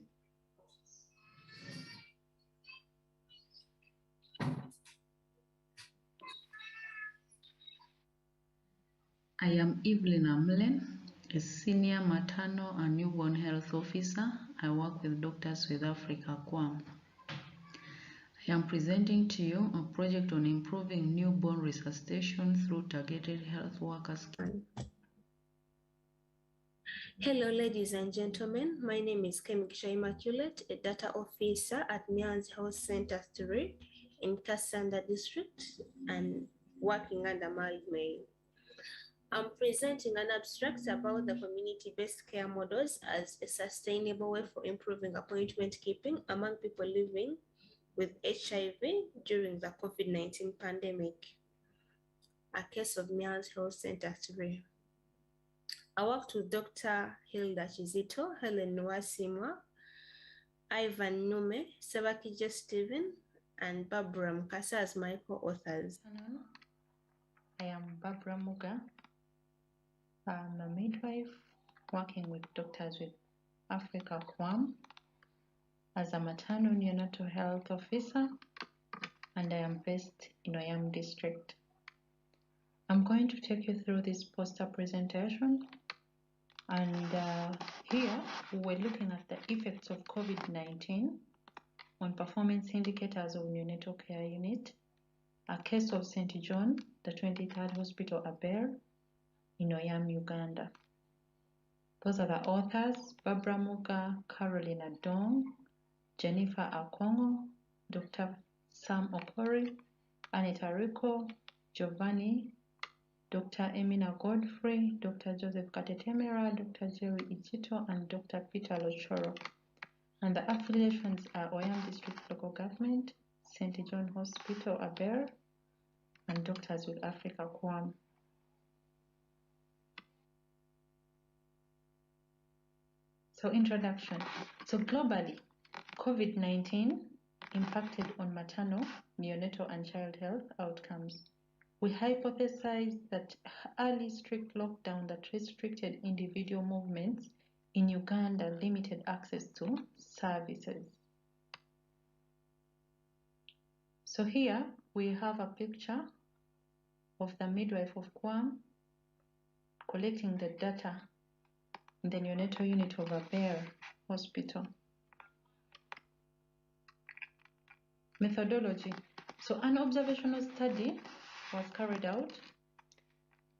H: I am Evelyn Amlen, a senior maternal and newborn health officer. I work with Doctors with Africa, QAM. I am presenting to you a project on improving newborn resuscitation through targeted health workers.
E: Hello, ladies and gentlemen. My name is Kemikisha Immaculate, a data officer at Nyanza Health Center 3 in Kasanda District and working under Mail. I'm presenting an abstract about the community-based care models as a sustainable way for improving appointment keeping among people living with HIV during the COVID-19 pandemic. A case of Nyanza Health Center 3. I worked with Dr. Hilda Chizito, Helen Wasimwa, Ivan Nume, Sabakije Stephen, and Barbara Mukasa as my co-authors.
Q: I am Barbara Muga. I'm a midwife working with Doctors with Africa, QAM, as a maternal neonatal health officer, and I am based in Oyam district. I'm going to take you through this poster presentation, and here we're looking at the effects of COVID-19 on performance indicators of neonatal care unit, a case of St. John, the 23rd Hospital, Aber, in Oyam, Uganda. Those are the authors: Barbara Muga, Carolina Dong, Jennifer Akongo, Dr. Sam Okori, Anita Rico, Giovanni, Dr. Emina Godfrey, Dr. Joseph Katetemera, Dr. Jerry Ichito, and Dr. Peter Lochoro. And the affiliations are Oyam District Local Government, St. John Hospital, Aber, and Doctors with Africa, QAM. So introduction. So globally, COVID-19 impacted on maternal, neonatal, and child health outcomes. We hypothesized that early strict lockdown that restricted individual movements in Uganda limited access to services. So here we have a picture of the midwife of QAM collecting the data in the neonatal unit of Aber Hospital. Methodology. So an observational study was carried out.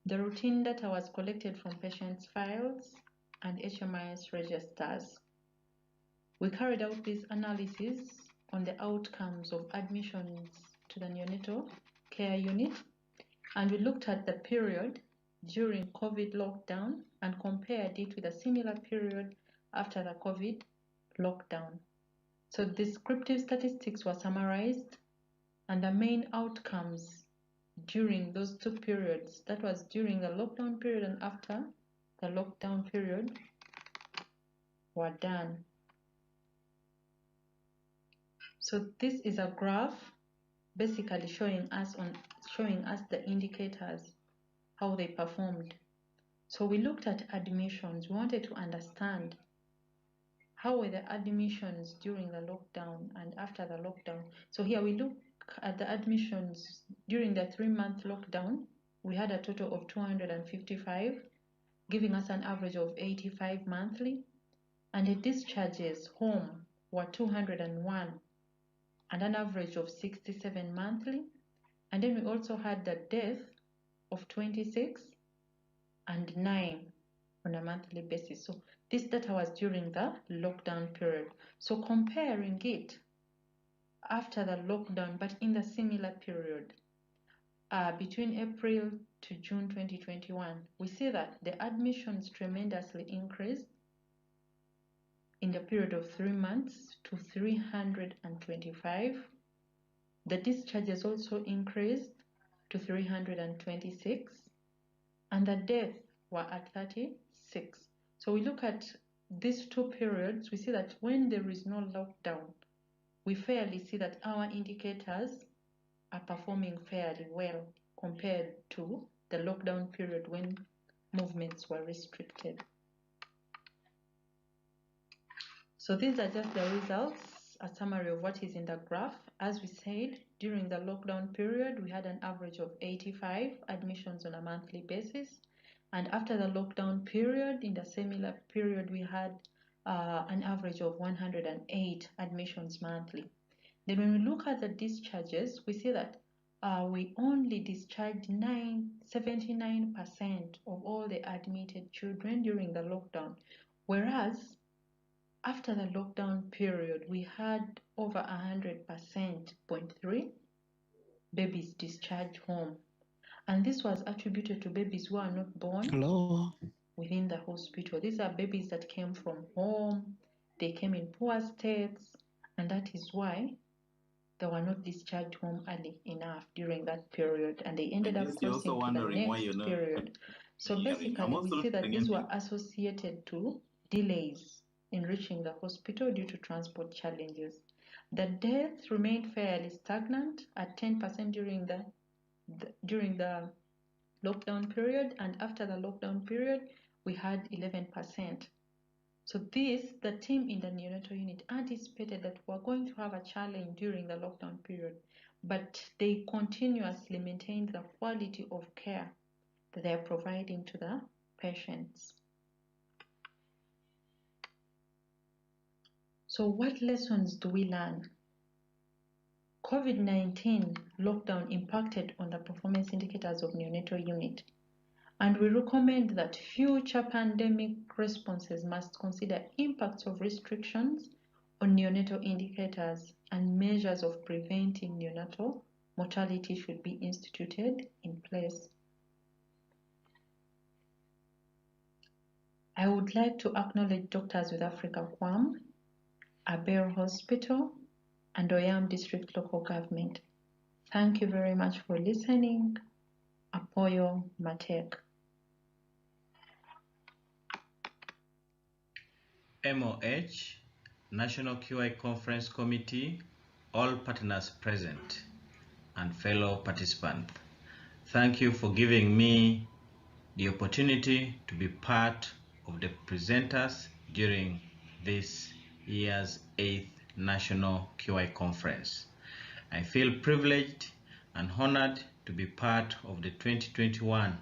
Q: The routine data was collected from patients' files and HMIS registers. We carried out this analysis on the outcomes of admissions to the neonatal care unit, and we looked at the period during COVID lockdown and compared it with a similar period after the COVID lockdown. So descriptive statistics were summarized, and the main outcomes during those two periods, that was during the lockdown period and after the lockdown period, were done. So this is a graph basically showing us the indicators, how they performed. So we looked at admissions. We wanted to understand how were the admissions during the lockdown and after the lockdown. So here we look at the admissions during the 3-month lockdown. We had a total of 255, giving us an average of 85 monthly, and the discharges home were 201 and an average of 67 monthly. And then we also had the death of 26 and 9 on a monthly basis. So this data was during the lockdown period. So comparing it after the lockdown, but in the similar period, between April to June 2021, we see that the admissions tremendously increased in the period of 3 months to 325. The discharges also increased to 326, and the deaths were at 36. So we look at these two periods, we see that when there is no lockdown, we fairly see that our indicators are performing fairly well compared to the lockdown period when movements were restricted. So these are just the results, a summary of what is in the graph. As we said, during the lockdown period, we had an average of 85 admissions on a monthly basis. And after the lockdown period, in the similar period, we had an average of 108 admissions monthly. Then when we look at the discharges, we see that we only discharged 79% of all the admitted children during the lockdown, whereas after the lockdown period, we had over 100.3 babies discharged home. And this was attributed to babies who are not born within the hospital. These are babies that came from home, they came in poor states, and that is why they were not discharged home early enough during that period, and they ended up crossing to the next period. So basically, we see that these were associated to delays in reaching the hospital due to transport challenges. The deaths remained fairly stagnant at 10% during the lockdown period, and after the lockdown period, we had 11%. So the team in the neonatal unit anticipated that we're going to have a challenge during the lockdown period, but they continuously maintained the quality of care that they are providing to the patients. So what lessons do we learn? COVID-19 lockdown impacted on the performance indicators of neonatal unit, and we recommend that future pandemic responses must consider impacts of restrictions on neonatal indicators, and measures of preventing neonatal mortality should be instituted in place. I would like to acknowledge Doctors with Africa QAM, Abel Hospital, and Oyam District Local Government. Thank you very much for listening. Apoyo Matek.
R: MOH, National QI Conference Committee, all partners present, and fellow participants. Thank you for giving me the opportunity to be part of the presenters during this year's 8th National QI Conference. I feel privileged and honored to be part of the 2021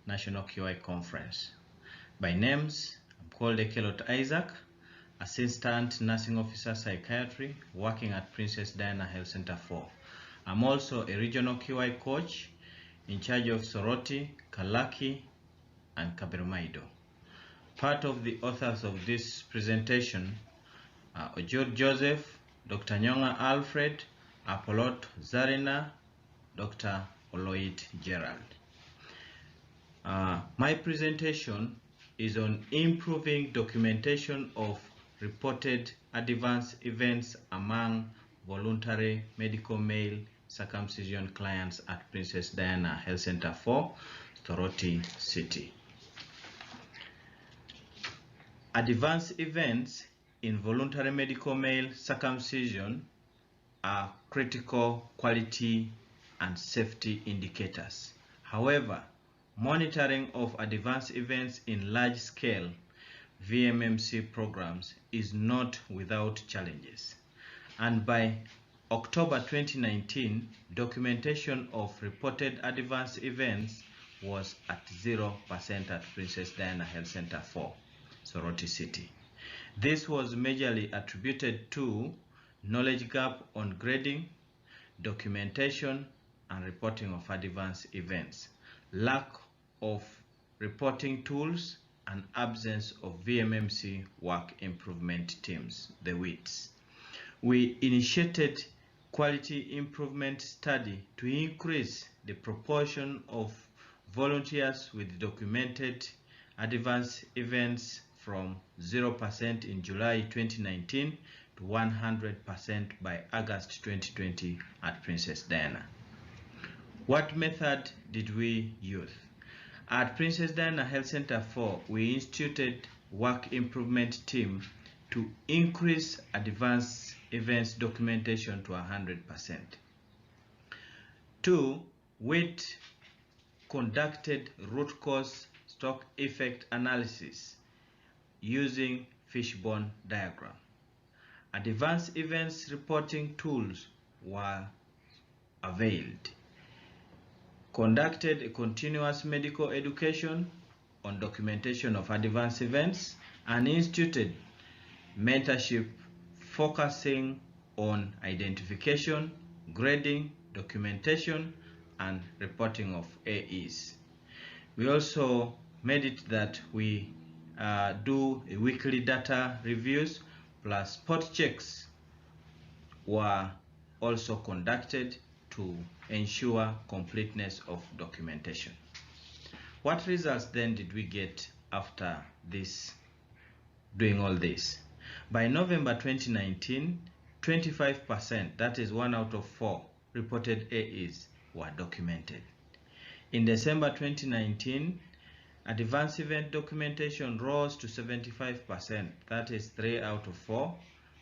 R: National QI Conference. By names, I'm called Ekelot Isaac, Assistant Nursing Officer Psychiatry, working at Princess Diana Health Center 4. I'm also a regional QI coach in charge of Soroti, Kalaki, and Kabermaido. Part of the authors of this presentation are Ojod Joseph, Dr. Nyonga Alfred, Apolot Zarina, Dr. Oloit Gerald. My presentation is on improving documentation of reported adverse events among voluntary medical male circumcision clients at Princess Diana Health Center 4, Soroti City. Adverse events in voluntary medical male circumcision are critical quality and safety indicators. However, monitoring of adverse events in large-scale VMMC programs is not without challenges. And by October 2019, documentation of reported adverse events was at 0% at Princess Diana Health Center 4, Soroti City. This was majorly attributed to knowledge gap on grading, documentation, and reporting of adverse events, lack of reporting tools, and absence of VMMC work improvement teams, the WITs. We initiated quality improvement study to increase the proportion of volunteers with documented advance events from 0% in July 2019 to 100% by August 2020 at Princess Diana. What method did we use? At Princess Diana Health Center 4, we instituted work improvement team to increase advanced events documentation to 100%. 2, we conducted root cause stock effect analysis using fishbone diagram. Advanced events reporting tools were availed. Conducted a continuous medical education on documentation of advanced events and instituted mentorship focusing on identification, grading, documentation, and reporting of AEs. We also made it that we do a weekly data reviews plus spot checks were also conducted to ensure completeness of documentation. What results then did we get after this, doing all this? By November 2019, 25%, that is 1 out of 4 reported AEs were documented. In December 2019, advanced event documentation rose to 75%, that is 3 out of 4,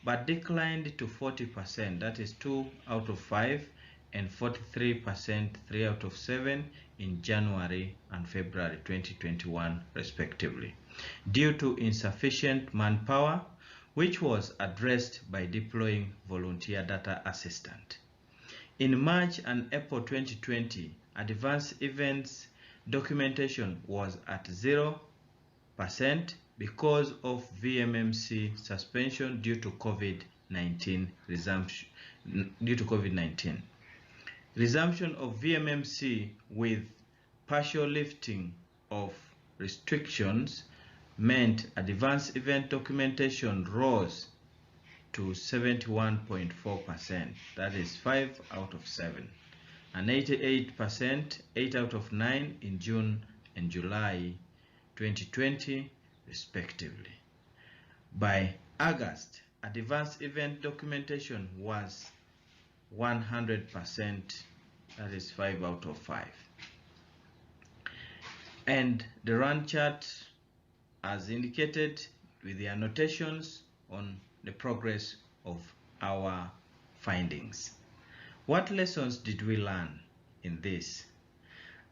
R: but declined to 40%, that is 2 out of 5, and 43%, 3 out of 7 in January and February 2021, respectively, due to insufficient manpower, which was addressed by deploying volunteer data assistant. In March and April 2020, advanced events documentation was at 0% because of VMMC suspension due to COVID-19 resumption. Resumption of VMMC with partial lifting of restrictions meant advanced event documentation rose to 71.4%, that is 5 out of 7, and 88%, 8 out of 9 in June and July 2020, respectively. By August, advanced event documentation was 100%, that is 5 out of 5. And the run chart as indicated with the annotations on the progress of our findings. What lessons did we learn in this?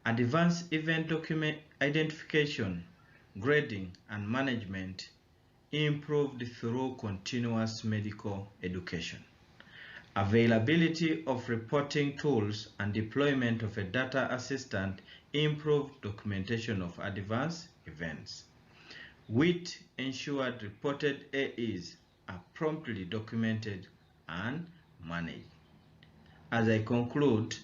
R: Advanced event document identification, grading, and management improved through continuous medical education. Availability of reporting tools and deployment of a data assistant improved documentation of advanced events. WIT ensured reported AEs are promptly documented and managed. As I conclude,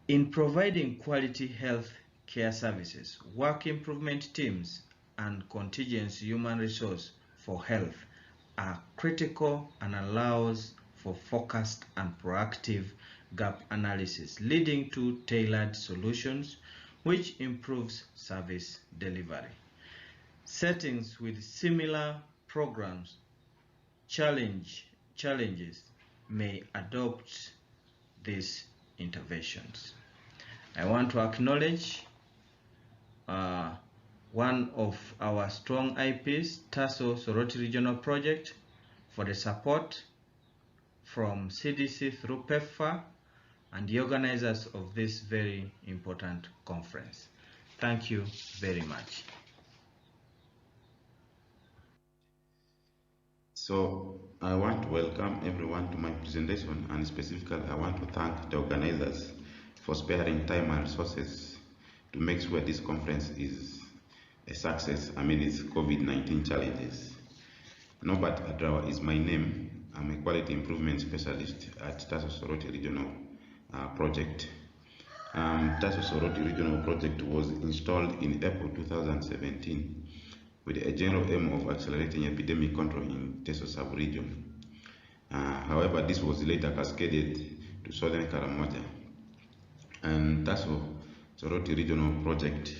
R: in providing quality health care services, work improvement teams and contingency human resource for health are critical and allows for focused and proactive gap analysis, leading to tailored solutions which improves service delivery. Settings with similar programs challenges may adopt these interventions. I want to acknowledge one of our strong IPs, Tasso Soroti Regional Project, for the support from CDC through PEPFAR and the organizers of this very important conference. Thank you very much.
S: So I want to welcome everyone to my presentation, and specifically I want to thank the organizers for sparing time and resources to make sure this conference is a success amid its COVID-19 challenges. Norbert Adrawa is my name. I'm a quality improvement specialist at Tasso Soroti Regional Project. Tasso Soroti Regional Project was installed in April 2017 with a general aim of accelerating epidemic control in Teso sub-region. However, this was later cascaded to Southern Karamoja. And TASO, Soroti Regional Project,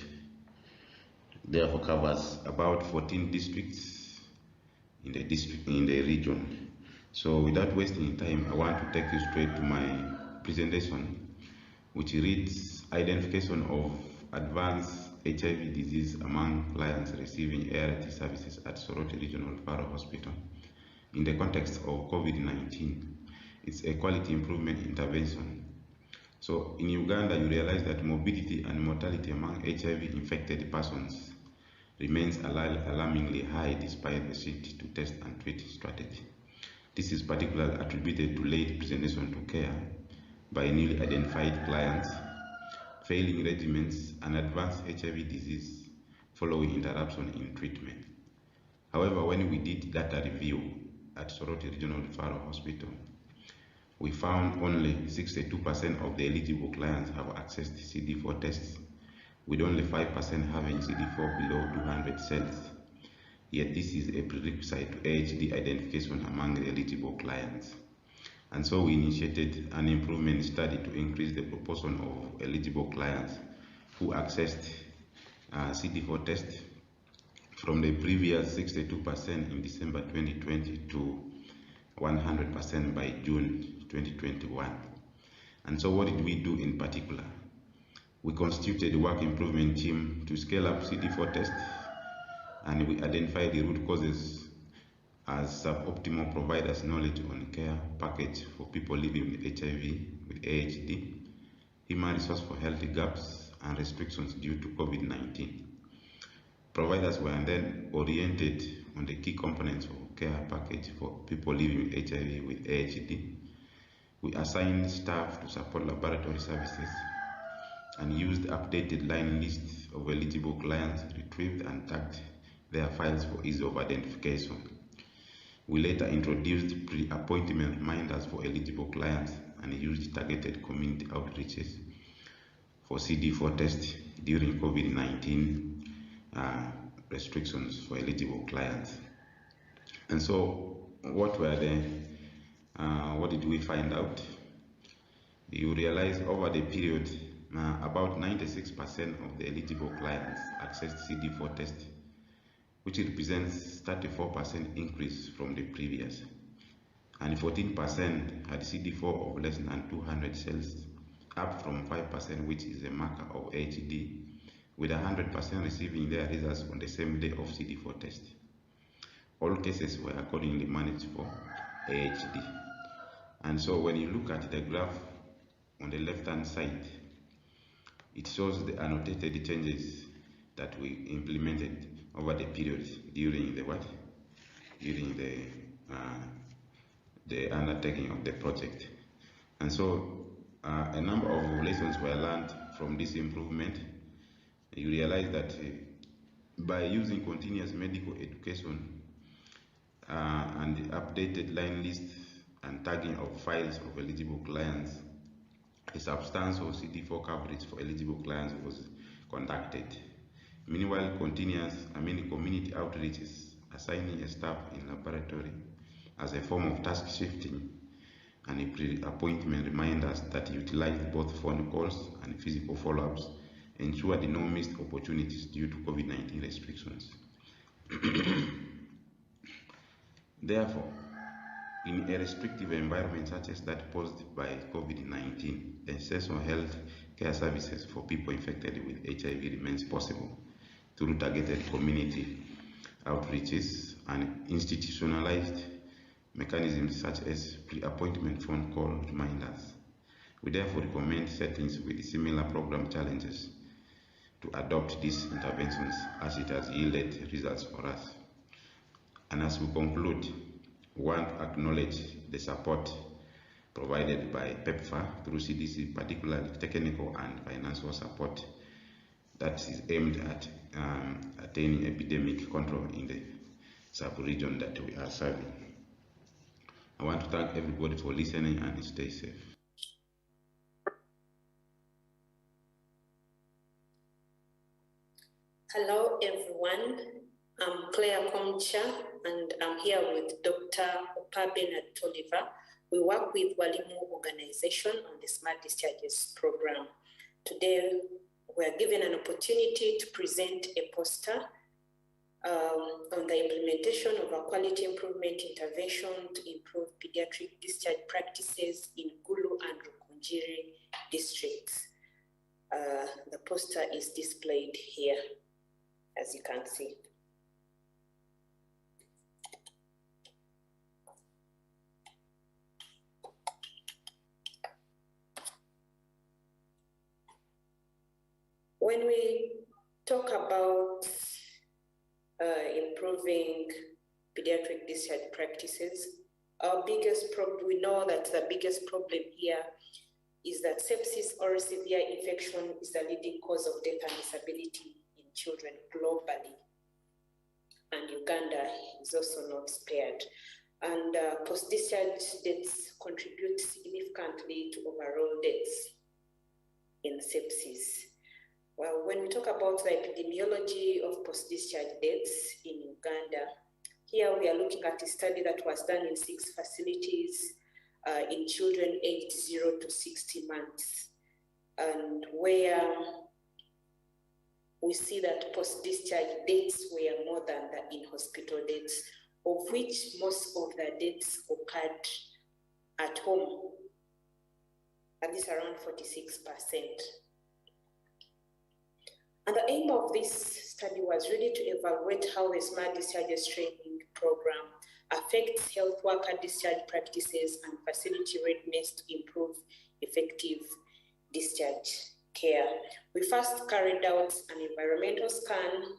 S: therefore covers about 14 districts in the region. So without wasting time, I want to take you straight to my presentation, which reads identification of advanced HIV disease among clients receiving ART services at Soroti Regional Referral Hospital. In the context of COVID-19, it's a quality improvement intervention. So in Uganda, you realize that morbidity and mortality among HIV-infected persons remains alarmingly high despite the shift to test and treat strategy. This is particularly attributed to late presentation to care by newly identified clients, failing regimens, and advanced HIV disease following interruption in treatment. However, when we did data review at Soroti Regional Referral Hospital, we found only 62% of the eligible clients have accessed CD4 tests, with only 5% having CD4 below 200 cells. Yet this is a prerequisite to AHD identification among the eligible clients. And so we initiated an improvement study to increase the proportion of eligible clients who accessed CD4 tests from the previous 62% in December 2020 to 100% by June 2021. And so what did we do in particular? We constituted a work improvement team to scale up CD4 tests, and we identified the root causes as suboptimal providers' knowledge on care package for people living with HIV, with AHD, human resource for health gaps, and restrictions due to COVID-19. Providers were then oriented on the key components of care package for people living with HIV, with AHD. We assigned staff to support laboratory services and used updated line lists of eligible clients, retrieved and tagged their files for ease of identification. We later introduced pre-appointment reminders for eligible clients and used targeted community outreaches for CD4 tests during COVID-19 restrictions for eligible clients. And so what did we find out? You realize over the period, about 96% of the eligible clients accessed CD4 tests, which represents 34% increase from the previous. And 14% had CD4 of less than 200 cells, up from 5%, which is a marker of AHD, with 100% receiving their results on the same day of CD4 test. All cases were accordingly managed for AHD. And so when you look at the graph on the left-hand side, it shows the annotated changes that we implemented over the period during the undertaking of the project. And so a number of lessons were learned from this improvement. You realize that by using continuous medical education and updated line lists and tagging of files of eligible clients, a substantial CD4 coverage for eligible clients was conducted. Meanwhile, community outreaches, assigning a staff in laboratory as a form of task shifting, and a pre-appointment reminders that utilize both phone calls and physical follow-ups ensured no missed opportunities due to COVID-19 restrictions. Therefore, in a restrictive environment such as that posed by COVID-19, essential health care services for people infected with HIV remains possible through targeted community outreaches and institutionalized mechanisms such as pre-appointment phone call reminders. We therefore recommend settings with similar program challenges to adopt these interventions, as it has yielded results for us. And as we conclude, we want to acknowledge the support provided by PEPFAR through CDC, particularly technical and financial support that is aimed at attaining epidemic control in the sub-region that we are serving. I want to thank everybody for listening and stay safe.
E: Hello everyone, I'm Claire Concha and I'm here with Dr.
A: Pa Bernard Toliver. We work with Walimu organization on the Smart Discharges program. Today, we are given an opportunity to present a poster on the implementation of a quality improvement intervention to improve pediatric discharge practices in Gulu and Rukungiri districts. The poster is displayed here, as you can see. When we talk about improving pediatric discharge practices, our biggest problem, we know that the biggest problem here is that sepsis or severe infection is the leading cause of death and disability in children globally. And Uganda is also not spared. And post-discharge deaths contribute significantly to overall deaths in sepsis. Well, when we talk about the epidemiology of post-discharge deaths in Uganda, here we are looking at a study that was done in 6 facilities in children aged 0 to 60 months, and where we see that post-discharge deaths were more than the in-hospital deaths, of which most of the deaths occurred at home, at least around 46%. And the aim of this study was really to evaluate how the Smart Discharges training program affects health worker discharge practices and facility readiness to improve effective discharge care. We first carried out an environmental scan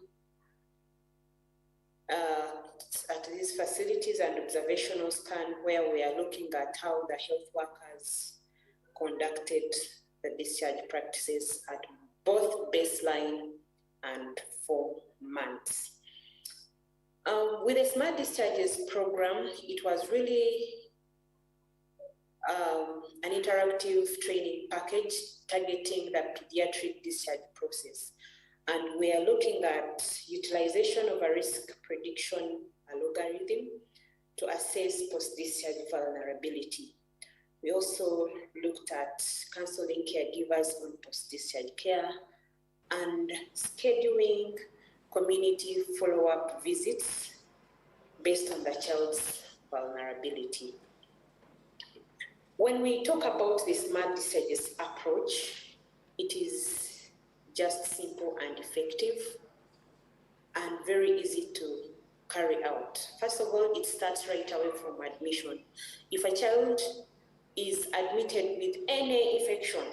A: at these facilities and observational scan where we are looking at how the health workers conducted the discharge practices at both baseline and 4 months. With the Smart Discharges program, it was really an interactive training package targeting the pediatric discharge process. And we are looking at utilization of a risk prediction algorithm to assess post-discharge vulnerability. We also looked at counseling caregivers on post-discharge care and scheduling community follow-up visits based on the child's vulnerability. When we talk about the Smart Discharges approach, it is just simple and effective and very easy to carry out. First of all, it starts right away from admission. If a child is admitted with any infection,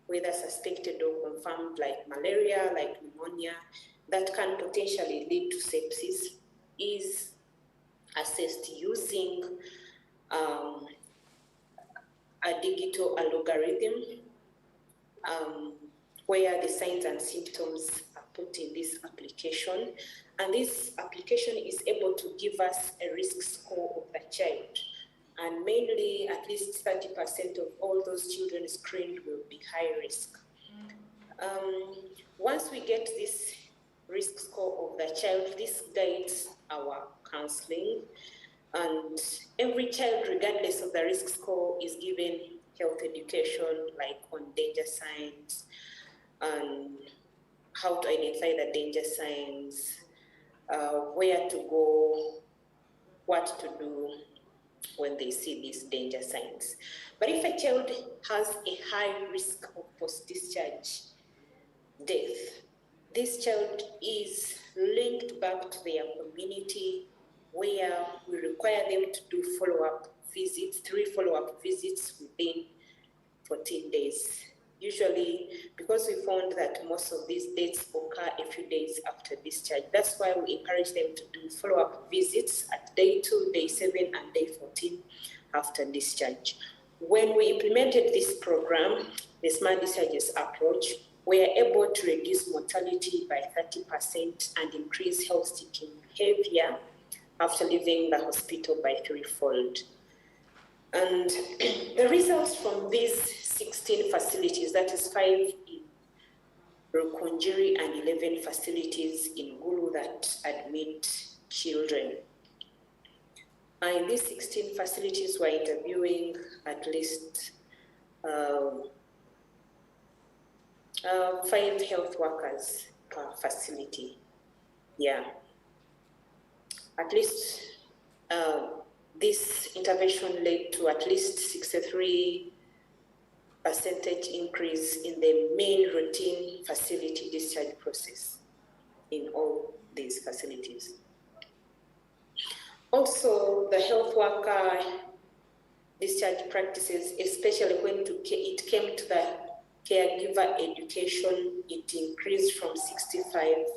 A: whether suspected or confirmed, like malaria, like pneumonia, that can potentially lead to sepsis, is assessed using a digital algorithm where the signs and symptoms are put in this application. And this application is able to give us a risk score of the child. And mainly, at least 30% of all those children screened will be high risk. Once we get this risk score of the child, this guides our counseling. And every child, regardless of the risk score, is given health education, like on danger signs and how to identify the danger signs, where to go, what to do when they see these danger signs. But if a child has a high risk of post-discharge death, this child is linked back to their community, where we require them to do follow-up visits, 3 follow-up visits within 14 days. Usually, because we found that most of these deaths occur a few days after discharge, that's why we encourage them to do follow-up visits at day 2, day 7, and day 14 after discharge. When we implemented this program, the Smart Discharges approach, we are able to reduce mortality by 30% and increase health-seeking behavior after leaving the hospital by 3-fold. And the results from these 16 facilities, that is 5 in Rukungiri and 11 facilities in Gulu that admit children. In these 16 facilities, we're interviewing at least 5 health workers per facility. Yeah. At least this intervention led to at least 63% increase in the main routine facility discharge process in all these facilities. Also, the health worker discharge practices, especially when it came to the caregiver education, it increased from 65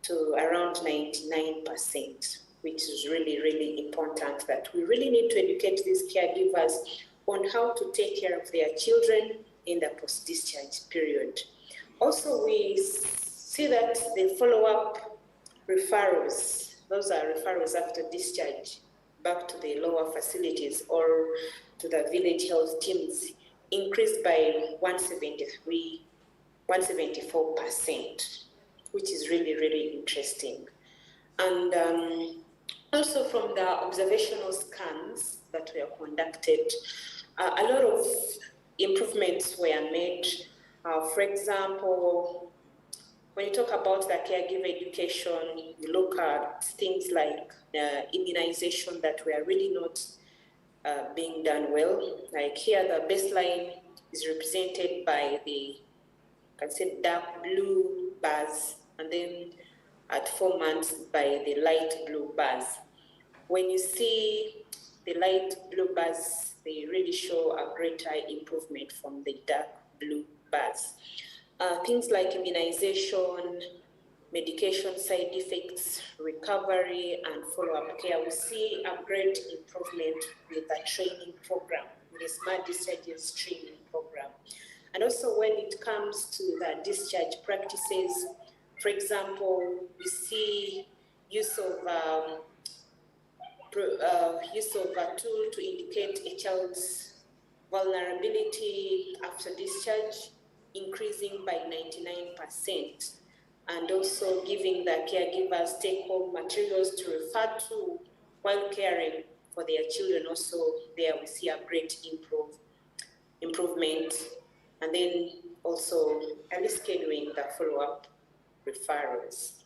A: to around 99%, which is really, really important, that we really need to educate these caregivers on how to take care of their children in the post-discharge period. Also, we see that the follow-up referrals, those are referrals after discharge back to the lower facilities or to the village health teams, increased by 174%, which is really, really interesting. And also from the observational scans that were conducted, a lot of improvements were made. For example, when you talk about the caregiver education, you look at things like immunization that were really not being done well. Like here, the baseline is represented by the, dark blue bars, and then at 4 months by the light blue bars. When you see the light blue bars, they really show a greater improvement from the dark blue bars. Things like immunization, medication side effects, recovery, and follow-up care, we see a great improvement with the training program, the Smart Discharges training program. And also when it comes to the discharge practices, for example, we see use of a tool to indicate a child's vulnerability after discharge, increasing by 99%, and also giving the caregivers take-home materials to refer to while caring for their children. Also there we see a great improvement, and then also early scheduling the follow-up referrals.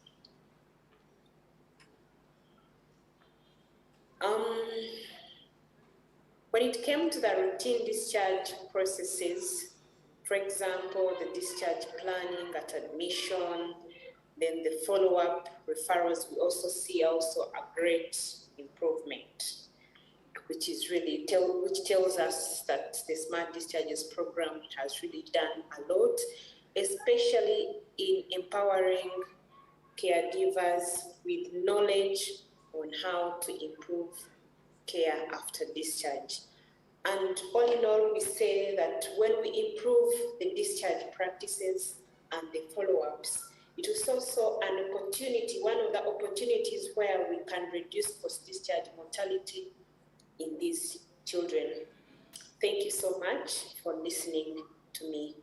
A: When it came to the routine discharge processes, for example, the discharge planning at admission, then the follow-up referrals, we also see a great improvement, which is really which tells us that the Smart Discharges program has really done a lot, especially in empowering caregivers with knowledge on how to improve care after discharge. And all in all, we say that when we improve the discharge practices and the follow-ups, it is also an opportunity, one of the opportunities where we can reduce post-discharge mortality in these children. Thank you so much for listening to me.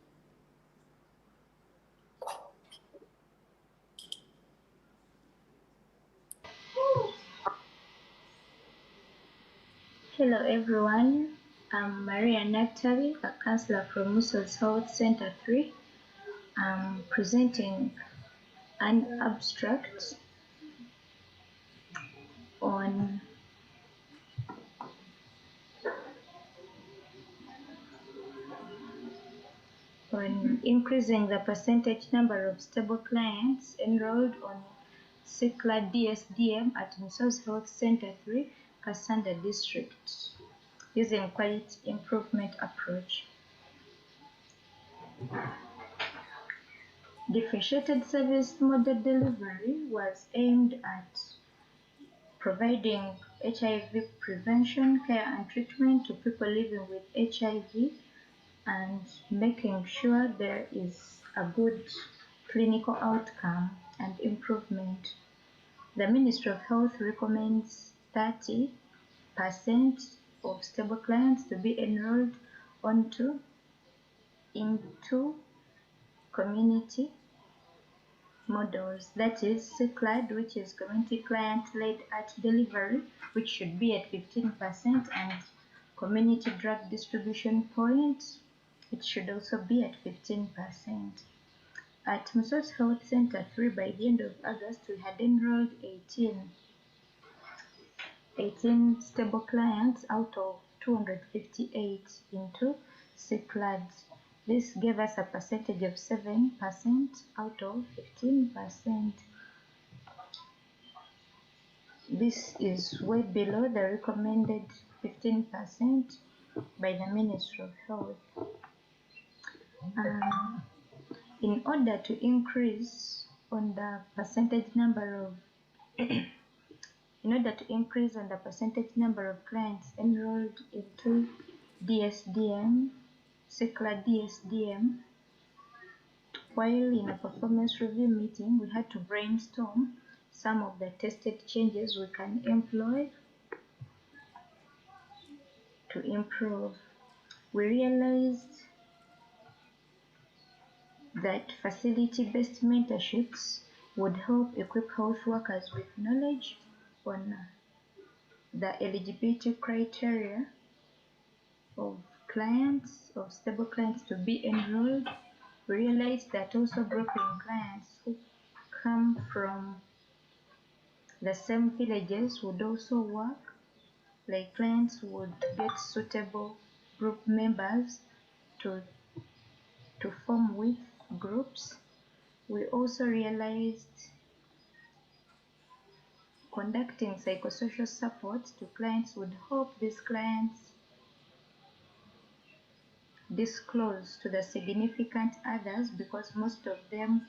M: Hello everyone, I'm Maria Naktari, a counselor from Musos Health Center 3. I'm presenting an abstract on increasing the percentage number of stable clients enrolled on CICLA DSDM at Musos Health Center 3, Kasanda District, using quality improvement approach. Differentiated service model delivery was aimed at providing HIV prevention, care and treatment to people living with HIV and making sure there is a good clinical outcome and improvement. The Ministry of Health recommends 30% of stable clients to be enrolled into community models, that is CCLAD, which is community client-led art delivery, which should be at 15%, and community drug distribution point, it should also be at 15%. At Musos Health Center 3, by the end of August, we had enrolled 18 stable clients out of 258 into CCLADs. This gave us a percentage of 7% out of 15%. This is way below the recommended 15% by the Ministry of Health. In order to increase on the percentage number of clients enrolled into DSDM, CCLAD DSDM, while in a performance review meeting, we had to brainstorm some of the tested changes we can employ to improve. We realized that facility-based mentorships would help equip health workers with knowledge on the eligibility criteria of clients, of stable clients to be enrolled. We realized that also grouping clients who come from the same villages would also work, like clients would get suitable group members to form with groups. We also realized conducting psychosocial support to clients would help these clients disclose to the significant others, because most of them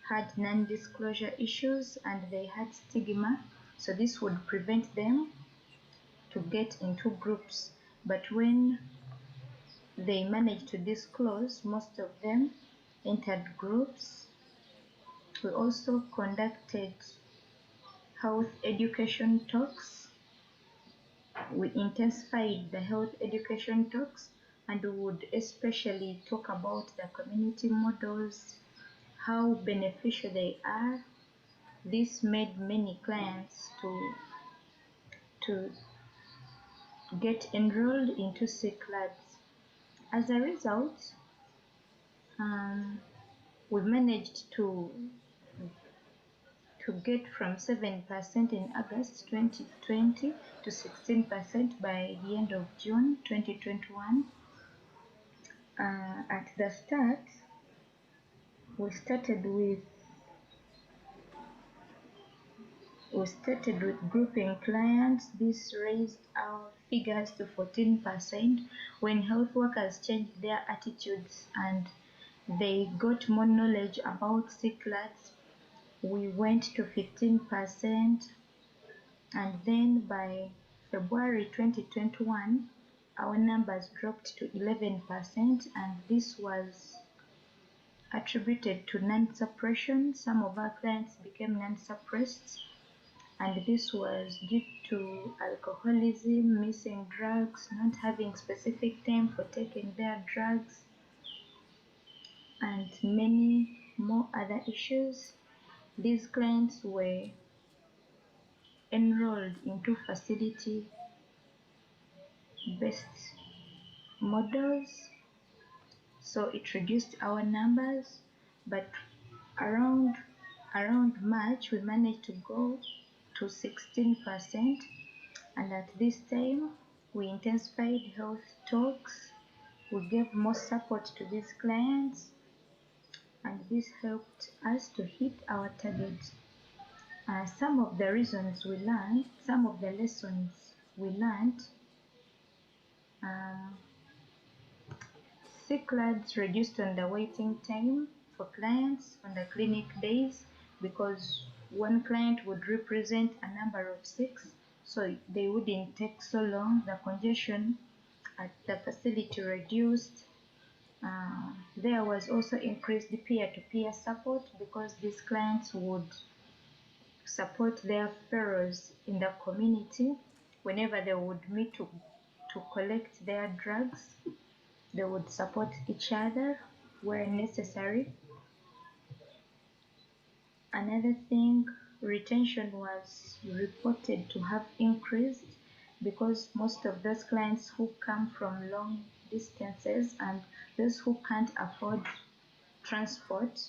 M: had non-disclosure issues and they had stigma, so this would prevent them to get into groups. But when they managed to disclose, most of them entered groups. We also conducted health education talks. We intensified the health education talks, and we would especially talk about the community models, how beneficial they are. This made many clients to get enrolled into CCLADs. As a result, we've managed to get from 7% in August 2020 to 16% by the end of June 2021. At the start, we started with grouping clients. This raised our figures to 14%. When health workers changed their attitudes and they got more knowledge about CCLADs, we went to 15%, and then by February 2021, our numbers dropped to 11%, and this was attributed to non-suppression. Some of our clients became non-suppressed, and this was due to alcoholism, missing drugs, not having specific time for taking their drugs, and many more other issues. These clients were enrolled into facility-based models, so it reduced our numbers. But around March, we managed to go to 16%, and at this time, we intensified health talks. We gave more support to these clients, and this helped us to hit our target. Some of the reasons we learned, some of the lessons we learned, CCLADs reduced on the waiting time for clients on the clinic days, because one client would represent a number of 6, so they wouldn't take so long. The congestion at the facility reduced. There was also increased peer-to-peer support, because these clients would support their fellows in the community whenever they would meet to collect their drugs. They would support each other where necessary. Another thing, retention was reported to have increased because most of those clients who come from long distances and those who can't afford transport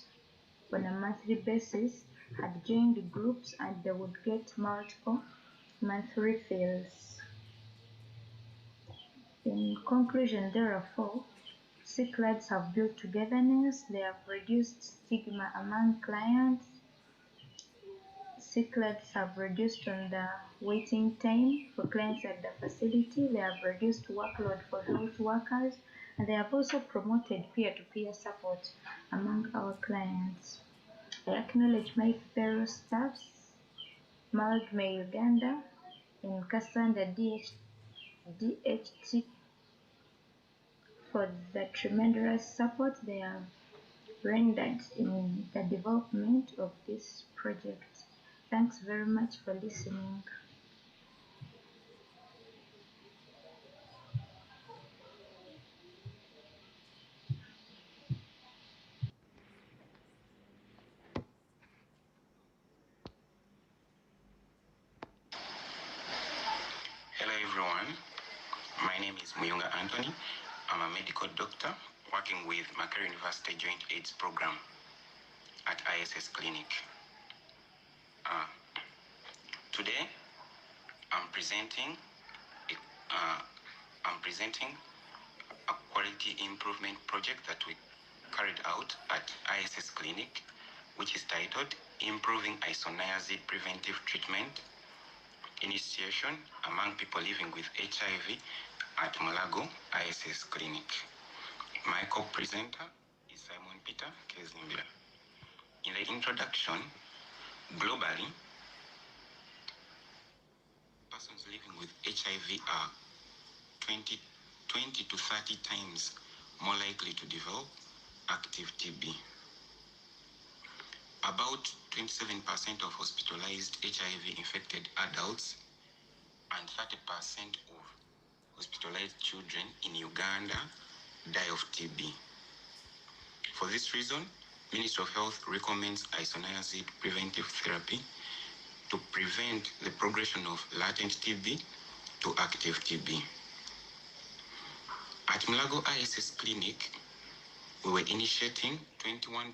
M: on a monthly basis had joined groups and they would get multiple monthly refills. In conclusion, therefore, CCLADs have built togetherness, they have reduced stigma among clients, CCLADs have reduced on the waiting time for clients at the facility, they have reduced workload for health workers, and they have also promoted peer-to-peer support among our clients. I acknowledge my fellow staffs, Maldme Uganda, and Cassandra DHT for the tremendous support they have rendered in the development of this project. Thanks very much for listening.
L: Hello everyone, my name is Muyunga Anthony. I'm a medical doctor working with Makerere University Joint AIDS Program at ISS Clinic. Today, I'm presenting a quality improvement project that we carried out at ISS Clinic, which is titled Improving Isoniazid Preventive Treatment Initiation Among People Living with HIV at Mulago ISS Clinic. My co-presenter is Simon Peter Kezimbia. In the introduction, globally, persons living with HIV are 20 to 30 times more likely to develop active TB. About 27% of hospitalized HIV-infected adults and 30% of hospitalized children in Uganda die of TB. For this reason, Ministry of Health recommends isoniazid preventive therapy to prevent the progression of latent TB to active TB. At Mulago ISS Clinic, we were initiating 21%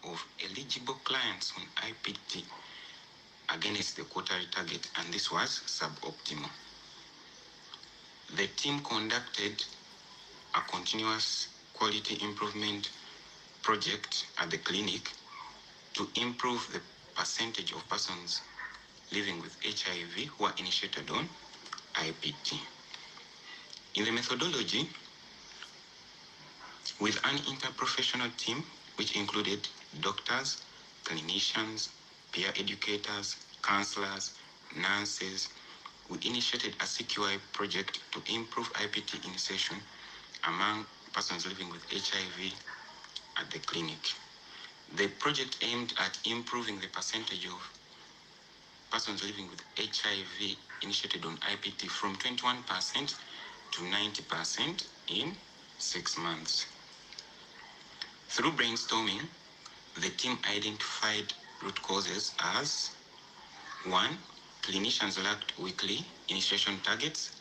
L: of eligible clients on IPT against the quarterly target, and this was suboptimal. The team conducted a continuous quality improvement project at the clinic to improve the percentage of persons living with HIV who are initiated on IPT. In the methodology, with an interprofessional team which included doctors, clinicians, peer educators, counselors, nurses, we initiated a CQI project to improve IPT initiation among persons living with HIV at the clinic. The project aimed at improving the percentage of persons living with HIV initiated on IPT from 21% to 90% in 6 months. Through brainstorming, the team identified root causes as 1. Clinicians lacked weekly initiation targets,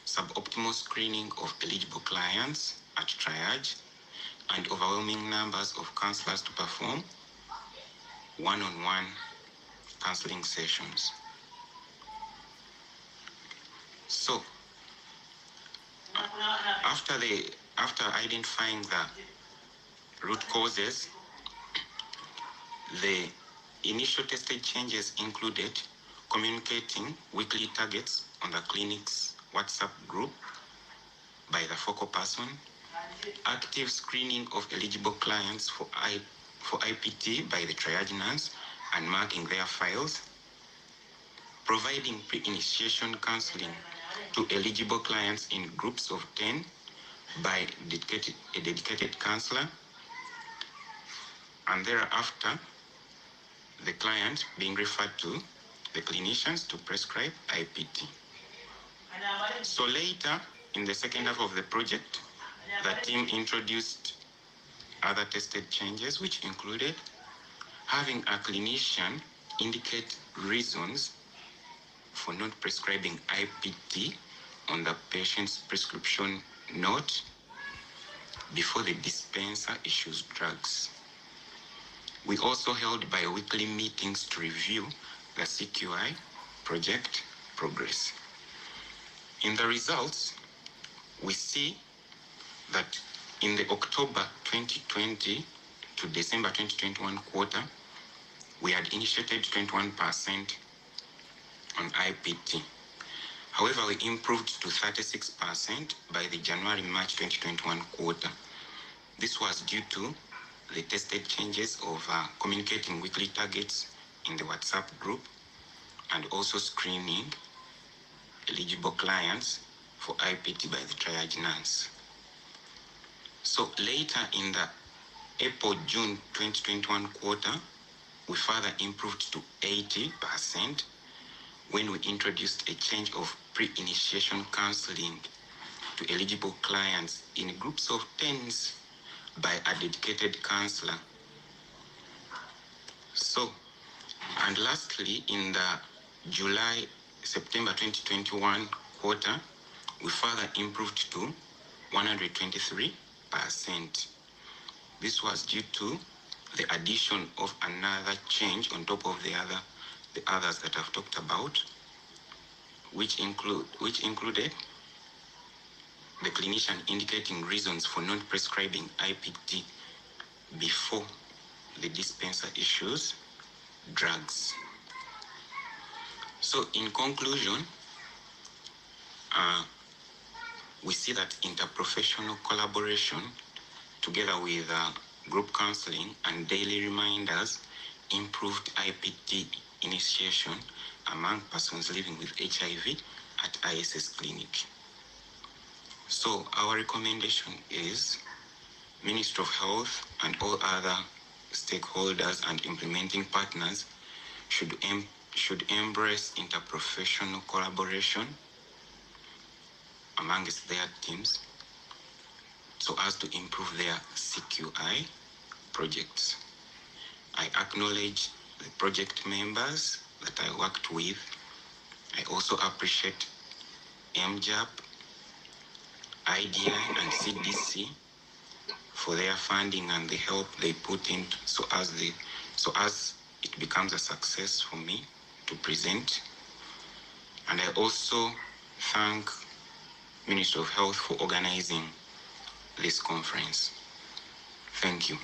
L: suboptimal screening of eligible clients at triage, and overwhelming numbers of counselors to perform one-on-one counseling sessions. So, after identifying the root causes, the initial tested changes included communicating weekly targets on the clinic's WhatsApp group by the focal person, active screening of eligible clients for IPT by the triage nurse and marking their files, providing pre-initiation counseling to eligible clients in groups of 10 by a dedicated counselor, and thereafter the client being referred to the clinicians to prescribe IPT. So later, in the second half of the project, the team introduced other tested changes, which included having a clinician indicate reasons for not prescribing IPT on the patient's prescription note before the dispenser issues drugs. We also held bi-weekly meetings to review the CQI project progress. In the results, we see that in the October 2020 to December 2021 quarter, we had initiated 21% on IPT. However, we improved to 36% by the January-March 2021 quarter. This was due to the tested changes of communicating weekly targets in the WhatsApp group and also screening eligible clients for IPT by the triage nurse. So later in the April-June 2021 quarter, we further improved to 80% when we introduced a change of pre-initiation counseling to eligible clients in groups of 10s by a dedicated counselor. So, and lastly, in the July-September 2021 quarter, we further improved to 123%. This was due to the addition of another change on top of the others that I've talked about, which included the clinician indicating reasons for not prescribing IPT before the dispenser issues drugs. So in conclusion, we see that interprofessional collaboration together with group counseling and daily reminders improved IPT initiation among persons living with HIV at ISS Clinic. So our recommendation is Ministry of Health and all other stakeholders and implementing partners should embrace interprofessional collaboration amongst their teams so as to improve their CQI projects. I acknowledge the project members that I worked with. I also appreciate MJAP, IDI, and CDC for their funding and the help they put in so as it becomes a success for me to present. And I also thank Ministry of Health for organizing this conference. Thank you.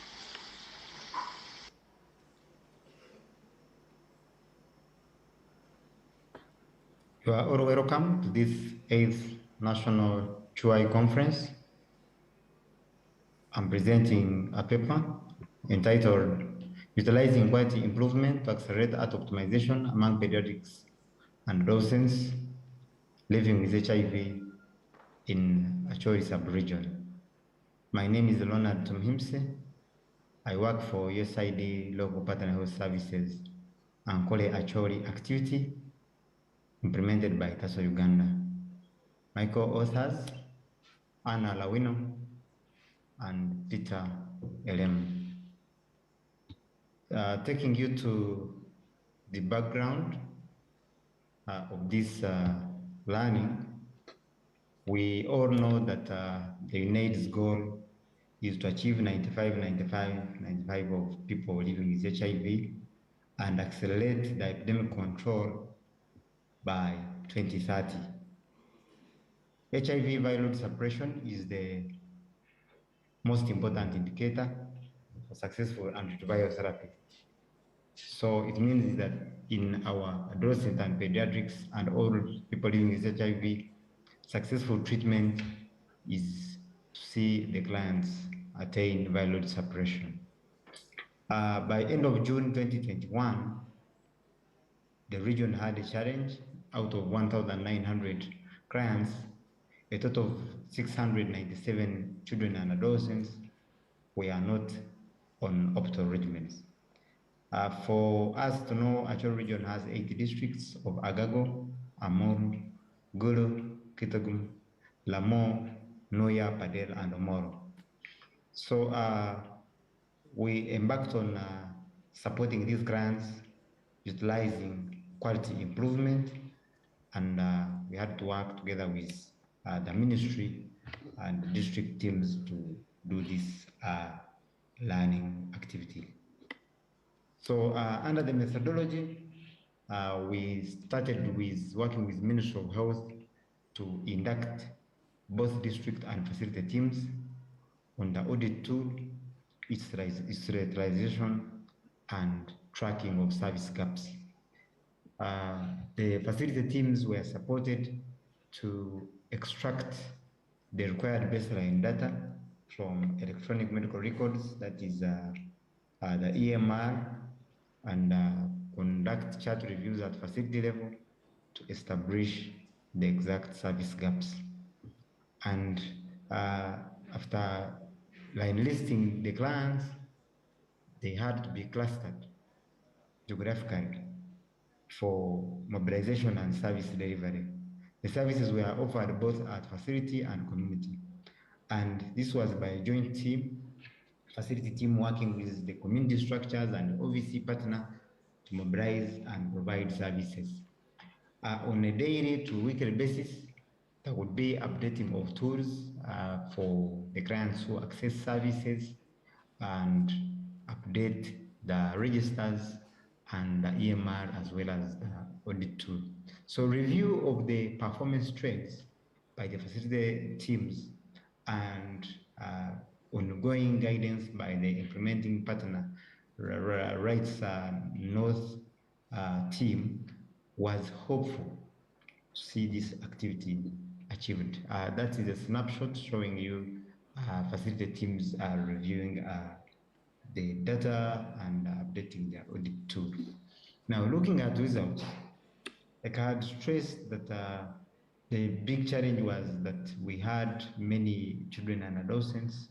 D: You are all welcome to this 8th National QI Conference. I'm presenting a paper entitled Utilizing Quality Improvement to Accelerate Art Optimization Among Pediatrics and Adolescents Living with HIV in Acholi sub-region. My name is Leonard Tumhimse. I work for USAID Local Partner Health Services Ankole Acholi activity implemented by TASO Uganda. My co-authors, Anna Lawino and Peter Elem. Taking you to the background of this learning, we all know that the UNAIDS goal is to achieve 95 of people living with HIV and accelerate the epidemic control by 2030. HIV viral suppression is the most important indicator for successful antiretroviral therapy. So it means that in our adolescent and pediatrics and all people living with HIV, successful treatment is to see the clients attain viral suppression. By end of June 2021, the region had a challenge. Out of 1,900 clients, a total of 697 children and adolescents were not on optimal regimens. For us to know, Acholi region has 80 districts of Agago, Amuru, Gulu, Kitagum, Lamo, Noya, Padel, and Omoro. So we embarked on supporting these grants, utilizing quality improvement, and we had to work together with the ministry and the district teams to do this learning activity. So under the methodology, we started with working with Ministry of Health to induct both district and facility teams on the audit tool, its utilization, and tracking of service gaps. The facility teams were supported to extract the required baseline data from electronic medical records, that is the EMR, and conduct chart reviews at facility level to establish the exact service gaps. And after line listing the clients, they had to be clustered geographically for mobilization and service delivery. The services were offered both at facility and community. And this was by a joint team, facility team working with the community structures and OVC partner to mobilize and provide services. On a daily to weekly basis, there would be updating of tools for the clients who access services and update the registers and the EMR as well as the audit tool. So review of the performance trends by the facility teams and ongoing guidance by the implementing partner Rights North team was hopeful to see this activity achieved. That is a snapshot showing you facility teams are reviewing the data and updating their audit tool. Now, looking at results, I had stressed that the big challenge was that we had many children and adolescents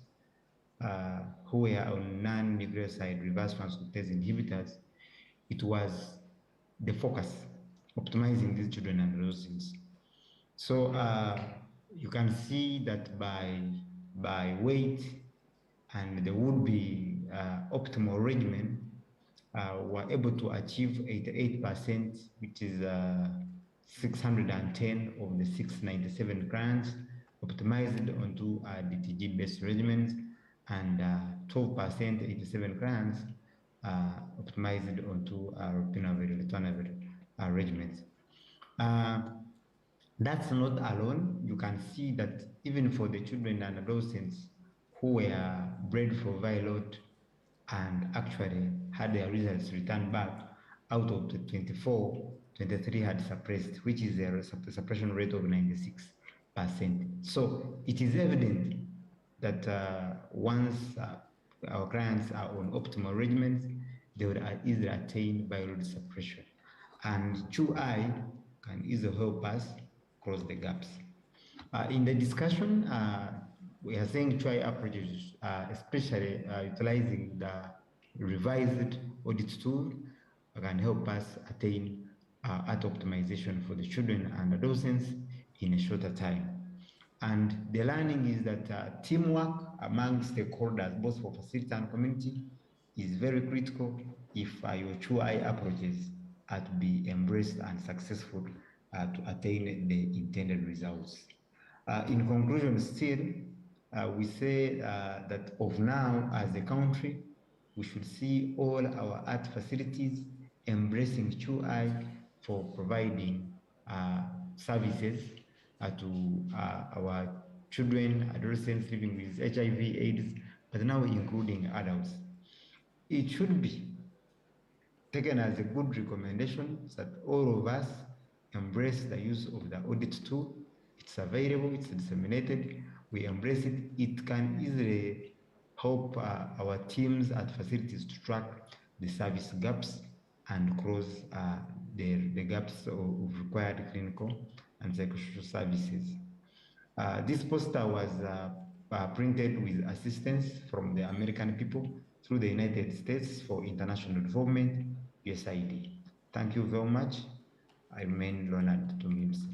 D: who were on non-nucleoside reverse transcriptase inhibitors. It was the focus, optimizing these children and adolescents. So you can see that by weight and the would-be optimal regimen were able to achieve 88%, which is 610 of the 697 grants optimized onto DTG-based regimens, and 12%, 87 grants optimized onto ropinavir, ritonavir regimens. That's not alone. You can see that even for the children and adolescents who were bred for Violet and actually had their results returned back, out of the 24, 23 had suppressed, which is a suppression rate of 96%. So it is evident that once our clients are on optimal regimens, they would easily attain Violet suppression. And CHUI can easily help us close the gaps. In the discussion, we are saying try approaches, especially utilizing the revised audit tool, can help us attain art optimization for the children and adolescents in a shorter time. And the learning is that teamwork among stakeholders, both for facility and community, is very critical if your CHUI approaches are to be embraced and successful to attain the intended results. In conclusion, still, we say that of now, as a country, we should see all our art facilities embracing CHUI for providing services to our children, adolescents living with HIV/AIDS, but now including adults. It should be taken as a good recommendation that all of us embrace the use of the audit tool. It's available, it's disseminated, we embrace it. It can easily help our teams at facilities to track the service gaps and close the gaps of required clinical and psychosocial services. This poster was printed with assistance from the American people through the United States for International Development, USAID. Thank you very much. I remain Leonard Tumimsi.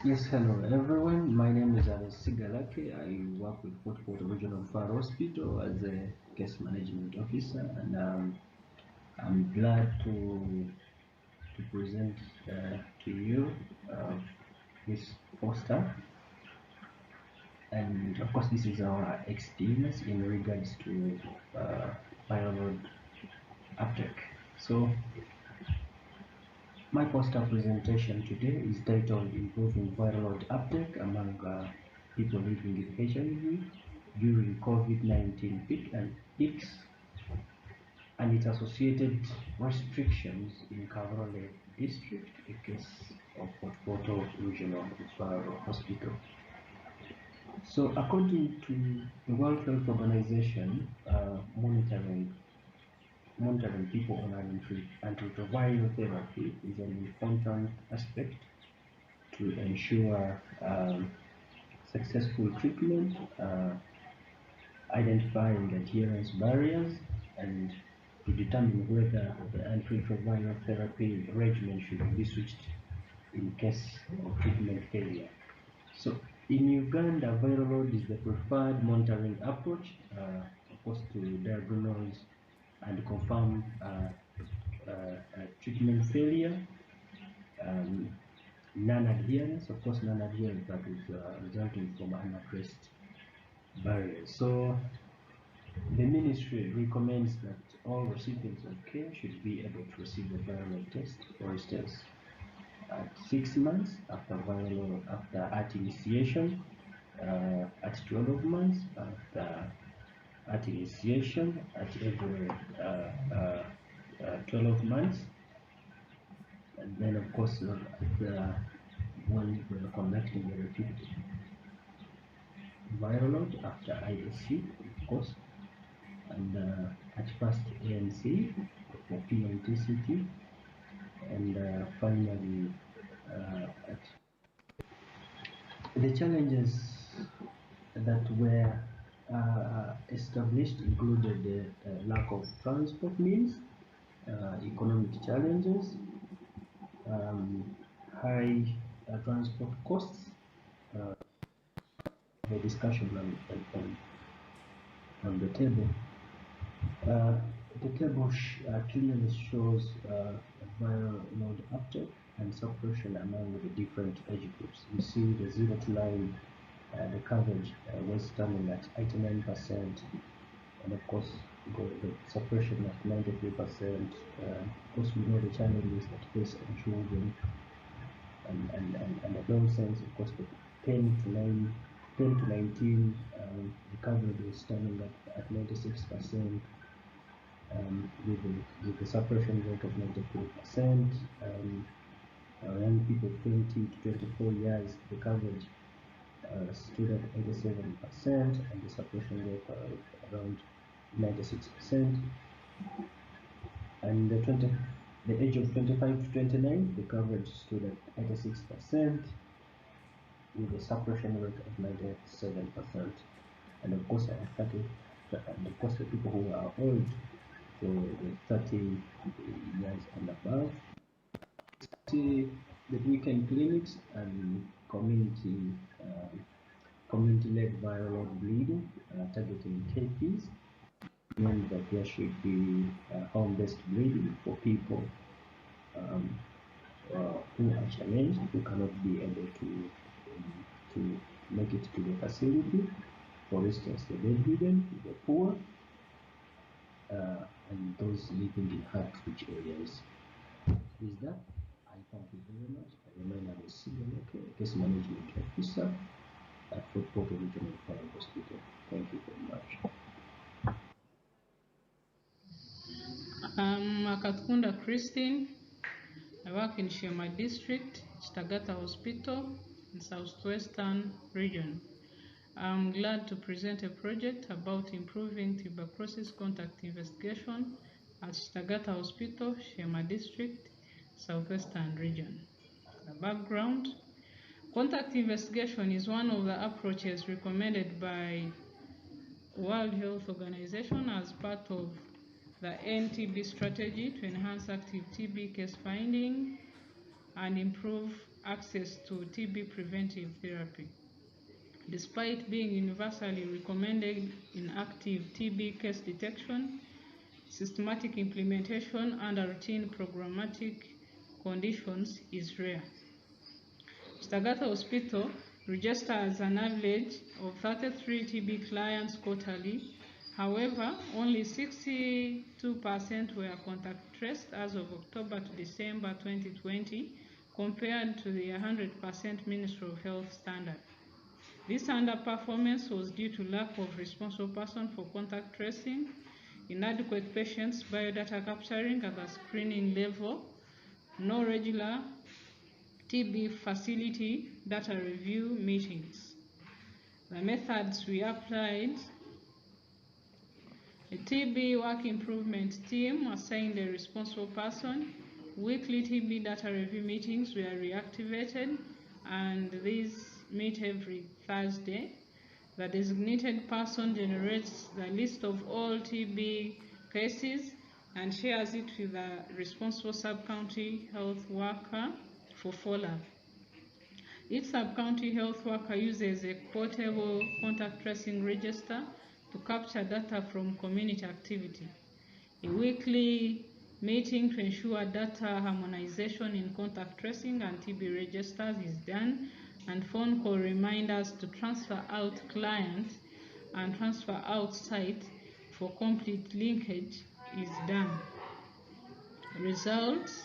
P: Yes, hello everyone. My name is Anis Sigalake. I work with Fort Portal Regional Fire Hospital as a case management officer, and I'm glad to present to you this poster. And of course, this is our experience in regards to viral load uptake. So my poster presentation today is titled Improving Viral Load Uptake Among People Living with HIV During COVID-19 Peaks and its associated restrictions in Kavrole District, a case of Fort Portal Regional Referral Hospital. So according to the World Health Organization, monitoring people on antiretroviral therapy is an important aspect to ensure successful treatment, identifying adherence barriers, and to determine whether the antiretroviral therapy regimen should be switched in case of treatment failure. So in Uganda, viral load is the preferred monitoring approach, of course, to diagnose and confirm treatment failure, non-adherence, of course, non-adherence that is resulting from unaddressed barriers. So the ministry recommends that all recipients of care should be able to receive a viral load test, for instance, at 6 months after at initiation, at 12 months after at initiation, at every 12 months, and then of course when we're conducting the repeat viral load after ISC, of course, and at first ANC for PMTCT, and finally at the challenges that were established included the lack of transport means, economic challenges, high transport costs, the discussion on the table. The table clearly shows viral load uptake and suppression among the different age groups. You see the 0 to 9, the coverage was standing at 89%, and of course the suppression at 93%. Of course, we know the challenges that face our children and adolescents. Of course, the 10 to 19, the coverage was standing at 96%, with the suppression rate of 94%. Young people 20 to 24 years, the coverage stood at 87%, and the suppression rate around 96%. And the age of 25 to 29, the coverage stood at 86%, with a suppression rate of 97%. And of course, the people who are old, so the 30 years and above. See the weekend clinics and community-led viral load bleeding targeting KPs, means that there should be home-based bleeding for people who are challenged, who cannot be able to make it to the facility. For instance, the bedridden, the poor, and those living in hard-to-reach areas. With that, I thank you very much. I remain Anis Sigalake, case management officer at Fort Portal Regional Fire Hospital. Thank you very much.
T: I'm Akatkunda Christine. I work in Shema District, Chitagata Hospital, in Southwestern region. I'm glad to present a project about improving tuberculosis contact investigation at Chitagata Hospital, Shema District, Southwestern region. The background: contact investigation is one of the approaches recommended by World Health Organization as part of the NTB strategy to enhance active TB case finding and improve access to TB preventive therapy. Despite being universally recommended in active TB case detection, systematic implementation under routine programmatic conditions is rare. Kitagata Hospital registers an average of 33 TB clients quarterly. However, only 62% were contact traced as of October to December 2020, compared to the 100% Ministry of Health standard. This underperformance was due to lack of responsible person for contact tracing, inadequate patients biodata capturing at the screening level, no regular TB facility data review meetings. The methods we applied: a TB work improvement team assigned a responsible person, weekly TB data review meetings were reactivated, and these meet every Thursday. The designated person generates the list of all TB cases and shares it with the responsible sub-county health worker for follow-up. Each sub-county health worker uses a portable contact tracing register to capture data from community activity. A weekly meeting to ensure data harmonization in contact tracing and TB registers is done, and phone call reminders to transfer out client and transfer out site for complete linkage is done. Results: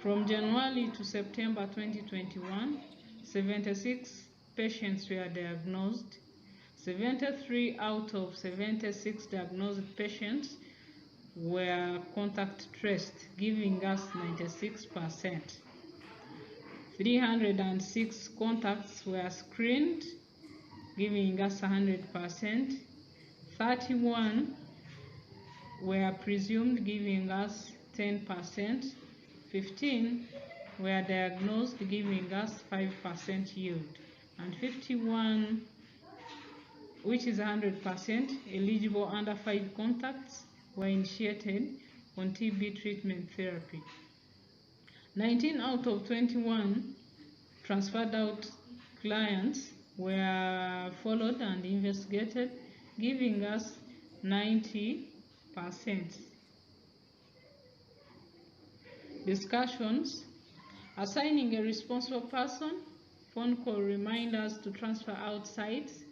T: from January to September 2021, 76 patients were diagnosed. 73 out of 76 diagnosed patients were contact traced, giving us 96%. 306 contacts were screened, giving us 100%. 31 were presumed, giving us 10%. 15 were diagnosed, giving us 5% yield. And 51, which is 100%, eligible under 5 contacts were initiated on TB treatment therapy. 19 out of 21 transferred out clients were followed and investigated, giving us 90%. Discussions: assigning a responsible person, phone call reminders to transfer out sites,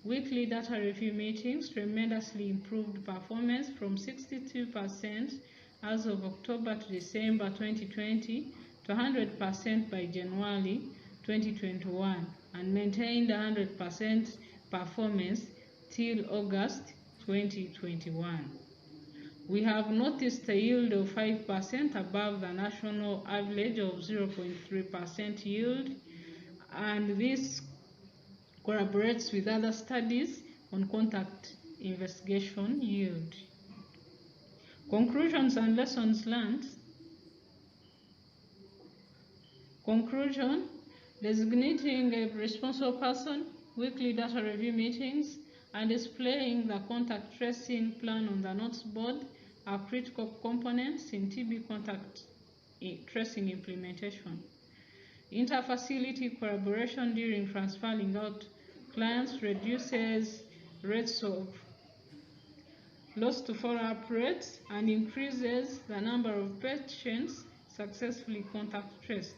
T: weekly data review meetings tremendously improved performance from 62% as of October to December 2020 to 100% by January 2021, and maintained 100% performance till August 2021. We have noticed a yield of 5% above the national average of 0.3% yield, and this corroborates with other studies on contact investigation yield. Conclusions and lessons learned. Conclusion: designating a responsible person, weekly data review meetings, and displaying the contact tracing plan on the notes board are critical components in TB contact tracing implementation. Inter-facility collaboration during transferring out clients reduces rates of loss to follow-up rates and increases the number of patients successfully contact traced.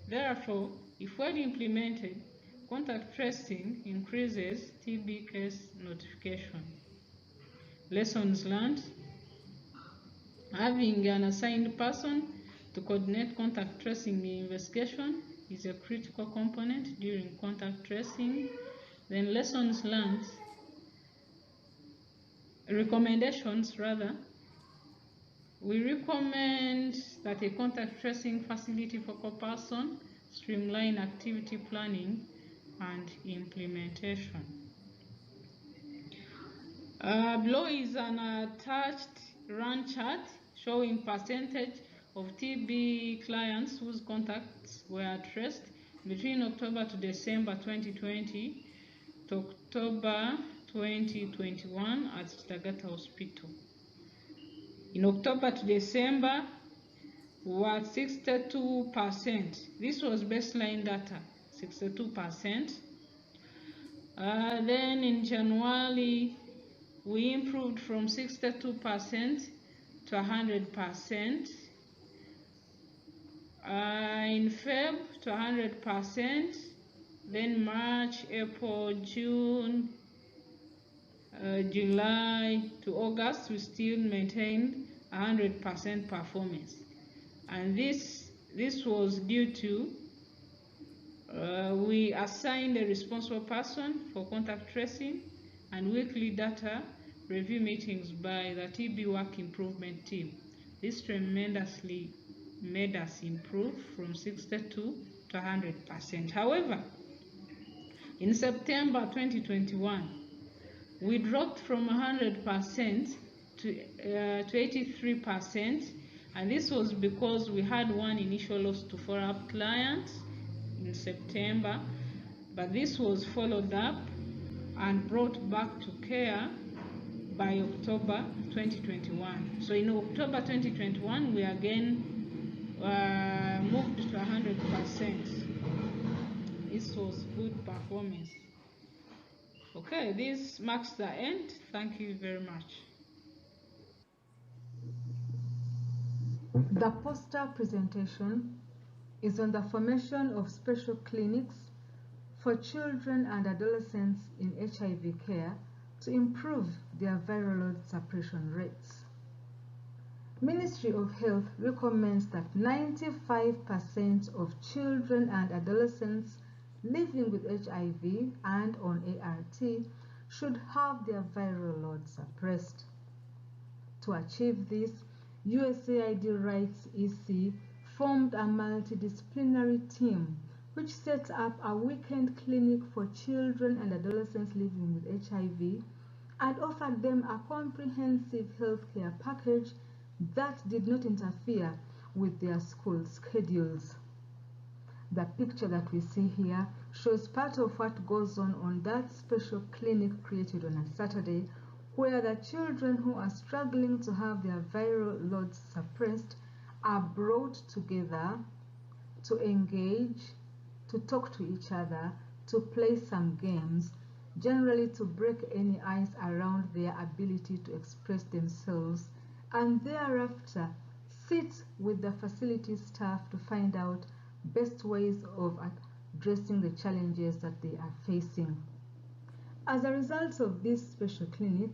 T: Therefore, if well implemented, contact tracing increases TB case notification. Lessons learned: having an assigned person to coordinate contact tracing investigation is a critical component during contact tracing. Then lessons learned, recommendations rather. We recommend that a contact tracing facility focal person streamline activity planning and implementation. Below is an attached run chart showing percentage of TB clients whose contacts were traced between October to December 2020 to October 2021 at Kitagata Hospital. In October to December, were 62%. This was baseline data, 62%. Then in January, we improved from 62% to 100%. In Feb to 100%. Then March, April, June, July to August, we still maintained 100% performance. And this was due to we assigned a responsible person for contact tracing and weekly data review meetings by the TB work improvement team. This tremendously made us improve from 62 to 100%. However, in September 2021, we dropped from 100% to 83%, and this was because we had one initial loss to follow-up client in September, but this was followed up and brought back to care by October 2021. So in October 2021, we again moved to 100%. This was good performance. Okay, this marks the end. Thank you very much.
J: The poster presentation is on the formation of special clinics for children and adolescents in HIV care to improve their viral load suppression rates. Ministry of Health recommends that 95% of children and adolescents living with HIV and on ART should have their viral load suppressed. To achieve this, USAID Rights EC formed a multidisciplinary team which set up a weekend clinic for children and adolescents living with HIV and offered them a comprehensive healthcare package that did not interfere with their school schedules. The picture that we see here shows part of what goes on that special clinic created on a Saturday, where the children who are struggling to have their viral loads suppressed are brought together to engage, to talk to each other, to play some games, generally to break any ice around their ability to express themselves, and thereafter sit with the facility staff to find out best ways of addressing the challenges that they are facing. As a result of this special clinic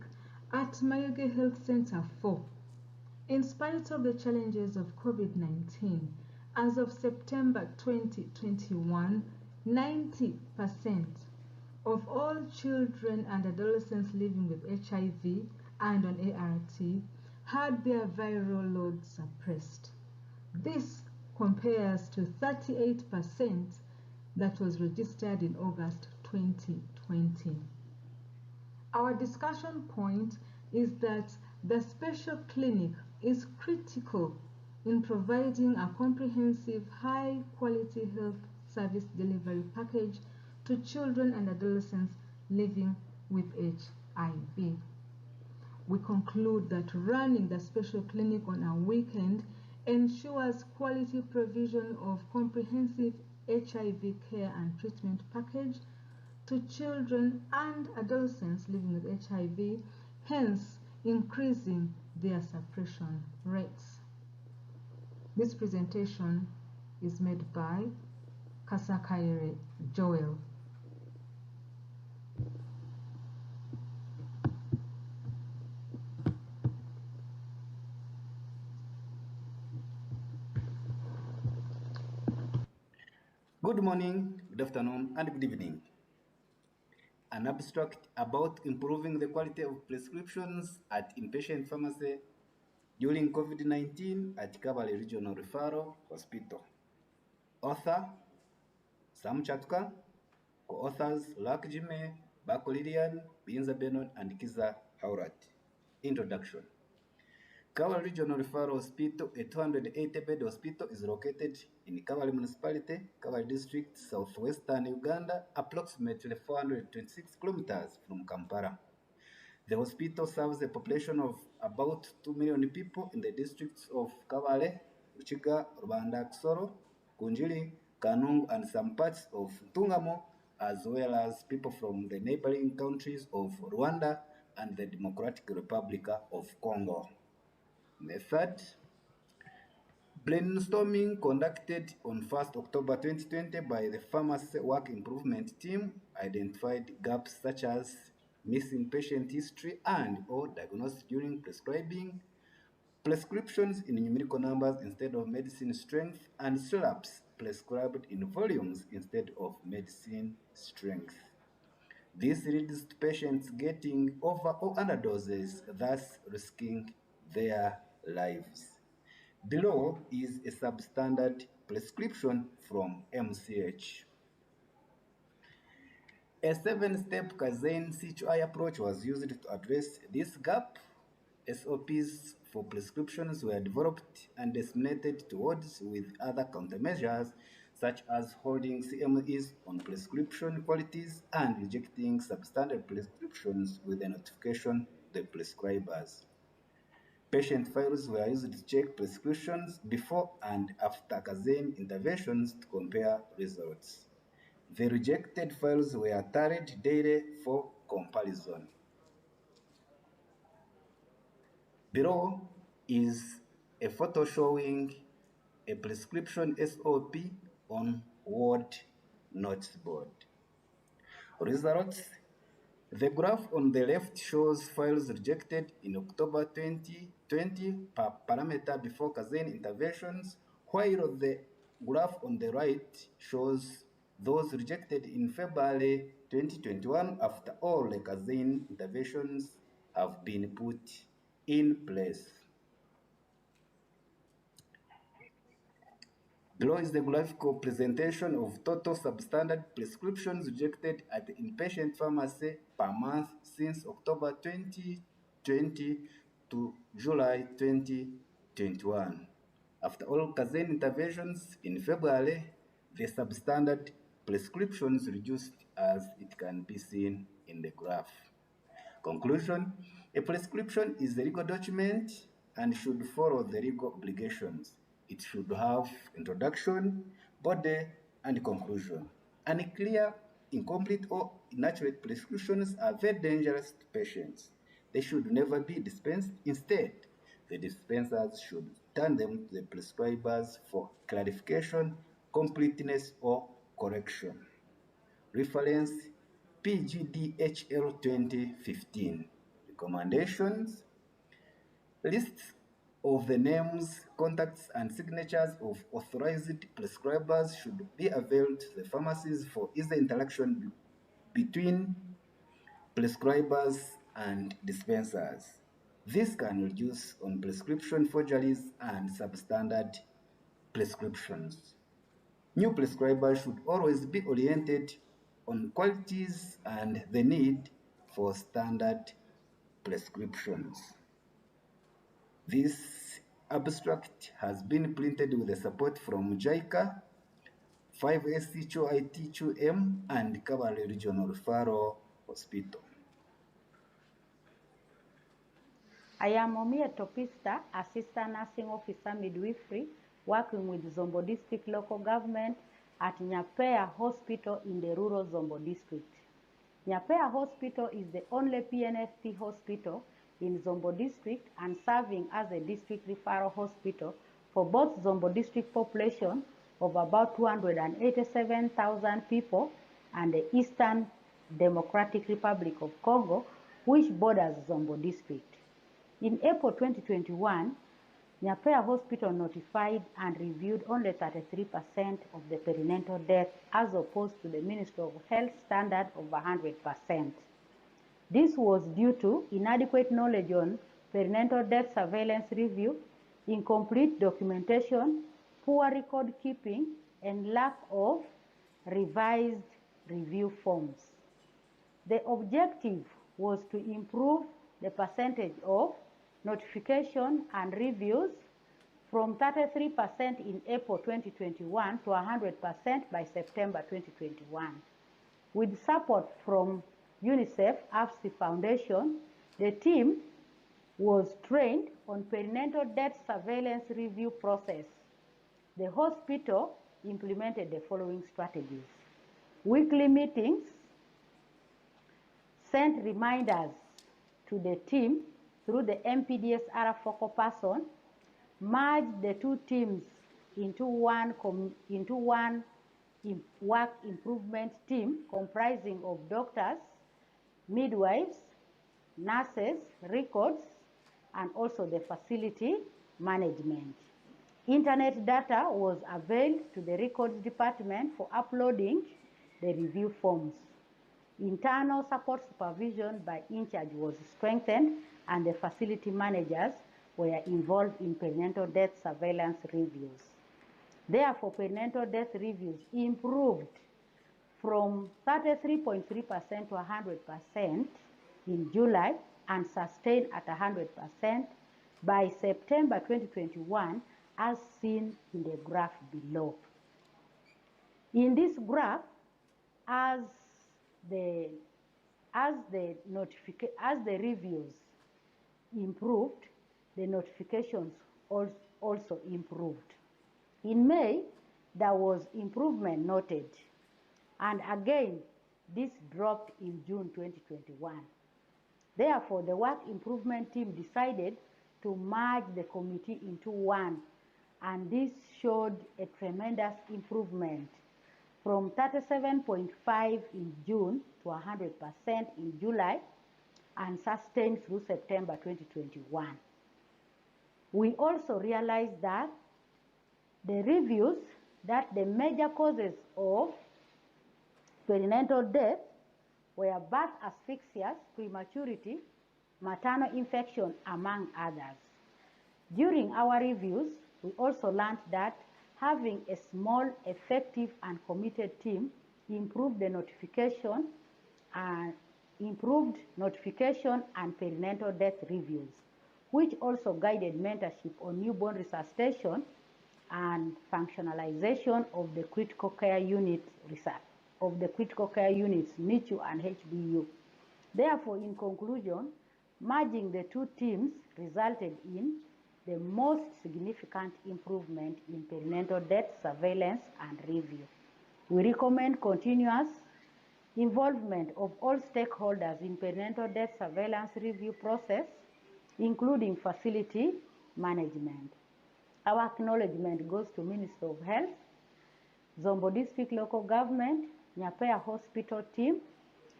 J: at Mayuge Health Center 4, in spite of the challenges of COVID-19, as of September 2021, 90% of all children and adolescents living with HIV and on ART had their viral load suppressed. This compares to 38% that was registered in August 2020. Our discussion point is that the special clinic is critical in providing a comprehensive, high-quality health service delivery package to children and adolescents living with HIV. We conclude that running the special clinic on a weekend ensures quality provision of comprehensive HIV care and treatment package to children and adolescents living with HIV, hence increasing their suppression rates. This presentation is made by Kasakaire Joel.
K: Good morning, good afternoon, and good evening. An abstract about improving the quality of prescriptions at inpatient pharmacy during COVID-19 at Kabale Regional Referral Hospital. Author, Sam Chatuka. Co-authors, Lak Jime, Bako Lilian, Binza Benon, and Kiza Haurat. Introduction. Kabale Regional Referral Hospital, a 280-bed hospital, is located in Kabale Municipality, Kabale District, southwestern Uganda, approximately 426 kilometers from Kampala. The hospital serves a population of about 2 million people in the districts of Kabale, Ruchiga, Rubanda, Kisoro, Kunjili, Kanung, and some parts of Tungamo, as well as people from the neighboring countries of Rwanda and the Democratic Republic of Congo. The third, brainstorming conducted on 1st October 2020 by the Pharmacy Work Improvement Team identified gaps such as missing patient history and or diagnosis during prescribing, prescriptions in numerical numbers instead of medicine strength, and syrups prescribed in volumes instead of medicine strength. This leads to patients getting over or underdoses, thus risking their lives. Below is a substandard prescription from MCH. A 7-step Kaizen CHI approach was used to address this gap. SOPs for prescriptions were developed and disseminated towards with other countermeasures such as holding CMEs on prescription qualities and rejecting substandard prescriptions with a notification to the prescribers. Patient files were used to check prescriptions before and after Kaizen interventions to compare results. The rejected files were tallied daily for comparison. Below is a photo showing a prescription SOP on Word notes board. Results. The graph on the left shows files rejected in October 2020 per parameter before Kaizen interventions, while the graph on the right shows those rejected in February 2021 after all the Kaizen interventions have been put in place. Below is the graphical presentation of total substandard prescriptions rejected at the inpatient pharmacy per month since October 2020 to July 2021. After all Kaizen interventions in February, the substandard prescriptions reduced as it can be seen in the graph. Conclusion: a prescription is a legal document and should follow the legal obligations. It should have introduction, body, and conclusion. Unclear, incomplete, or inaccurate prescriptions are very dangerous to patients. They should never be dispensed. Instead, the dispensers should turn them to the prescribers for clarification, completeness, or correction. Reference PGDHL 2015. Recommendations: lists of the names, contacts, and signatures of authorized prescribers should be availed to the pharmacies for easy interaction between prescribers and dispensers. This can reduce on prescription forgeries and substandard prescriptions. New prescribers should always be oriented on qualities and the need for standard prescriptions. This abstract has been printed with the support from JICA, 5SCHOIT2M, and Kabale Regional Referral Hospital.
F: I am Omia Topista, Assistant Nursing Officer Midwifery, working with Zombo District Local Government at Nyapea Hospital in the rural Zombo District. Nyapea Hospital is the only PNFP hospital in Zombo District and serving as a district referral hospital for both Zombo District population of about 287,000 people and the Eastern Democratic Republic of Congo, which borders Zombo District. In April 2021, Nyapea Hospital notified and reviewed only 33% of the perinatal death as opposed to the Ministry of Health standard of 100%. This was due to inadequate knowledge on perinatal death surveillance review, incomplete documentation, poor record keeping, and lack of revised review forms. The objective was to improve the percentage of notification and reviews from 33% in April 2021 to 100% by September 2021. With support from UNICEF AFSI Foundation, the team was trained on perinatal death surveillance review process the hospital implemented the following strategies: weekly meetings, sent reminders to the team through the MPDS-R focal person, merged the two teams into one work improvement team comprising of doctors, midwives, nurses, records, and also the facility management. Internet data was availed to the records department for uploading the review forms. Internal support supervision by in-charge was strengthened, and the facility managers were involved in perinatal death surveillance reviews. Therefore, perinatal death reviews improved from 33.3% to 100% in July and sustained at 100% by September 2021, as seen in the graph below. In this graph, as the reviews improved, the notifications also improved. In May, there was improvement noted, and again, this dropped in June 2021. Therefore, the work improvement team decided to merge the committee into one, and this showed a tremendous improvement from 37.5% in June to 100% in July, and sustained through September 2021. We also realized that the reviews that the major causes of perinatal death were birth asphyxias, prematurity, maternal infection, among others. During our reviews, we also learned that having a small, effective, and committed team improved notification and perinatal death reviews, which also guided mentorship on newborn resuscitation and functionalization of the critical care unit research, of the critical care units, NICU and HBU. Therefore, in conclusion, merging the two teams resulted in the most significant improvement in perinatal death surveillance and review. We recommend continuous involvement of all stakeholders in perinatal death surveillance review process, including facility management. Our acknowledgement goes to Ministry of Health, Zombo District Local Government, Nyapea Hospital team,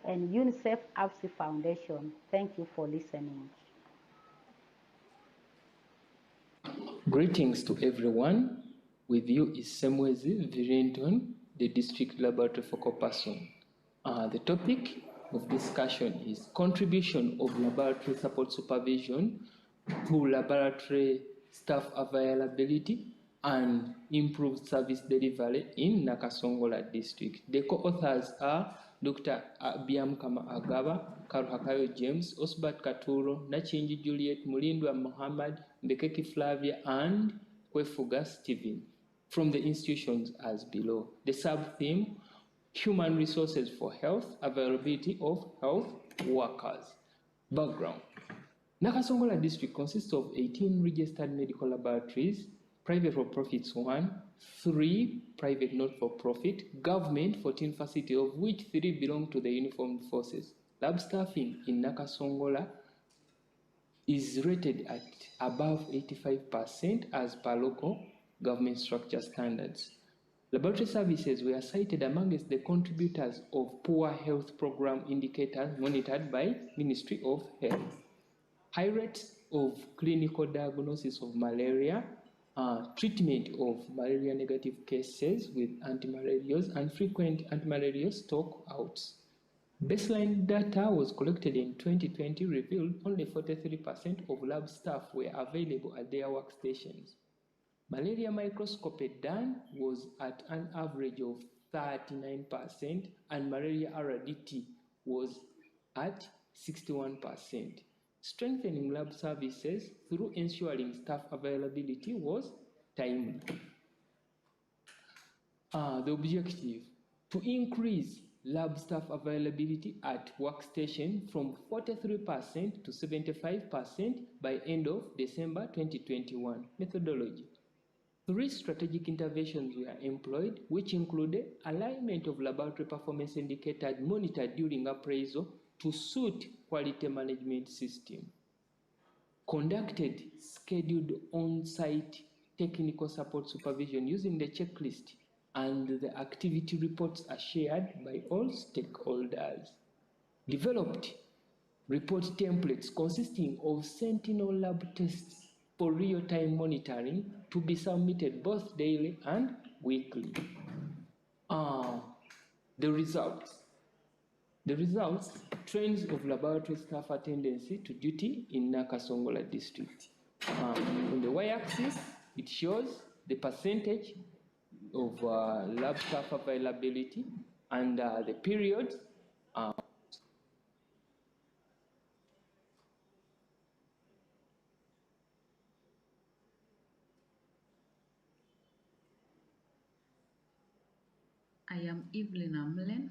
F: and UNICEF AFSI Foundation. Thank you for listening.
G: Greetings to everyone. With you is Semwezi Virinton, the District Laboratory Focal Person. The topic of discussion is contribution of laboratory support supervision to laboratory staff availability and improved service delivery in Nakasongola District. The co-authors are Dr. Biamkama Agaba, Karuhakayo James, Osbert Katuro, Nachinji Juliet, Mulindwa Muhammad, Mbekeki Flavia, and Kwefuga Stephen from the institutions as below. The sub-theme, human resources for health, availability of health workers. Background. Nakasongola District consists of 18 registered medical laboratories, private for-profits 1, 3 private not-for-profit, government 14 facilities, of which 3 belong to the uniformed forces. Lab staffing in Nakasongola is rated at above 85% as per local government structure standards. Laboratory services were cited amongst the contributors of poor health program indicators monitored by Ministry of Health. High rates of clinical diagnosis of malaria, treatment of malaria-negative cases with antimalarials, and frequent antimalarial stock-outs. Baseline data was collected in 2020 revealed only 43% of lab staff were available at their workstations. Malaria microscopy done was at an average of 39%, and malaria RDT was at 61%. Strengthening lab services through ensuring staff availability was timely. The objective, to increase lab staff availability at workstation from 43% to 75% by end of December 2021. Methodology. 3 strategic interventions were employed, which included alignment of laboratory performance indicators monitored during appraisal to suit quality management system, conducted scheduled on-site technical support supervision using the checklist, and the activity reports are shared by all stakeholders, developed report templates consisting of Sentinel lab tests for real-time monitoring to be submitted both daily and weekly. The results, trends of laboratory staff attendance to duty in Nakasongola district. On the y-axis, it shows the percentage of lab staff availability and the periods.
H: I am Evelyn Amlen,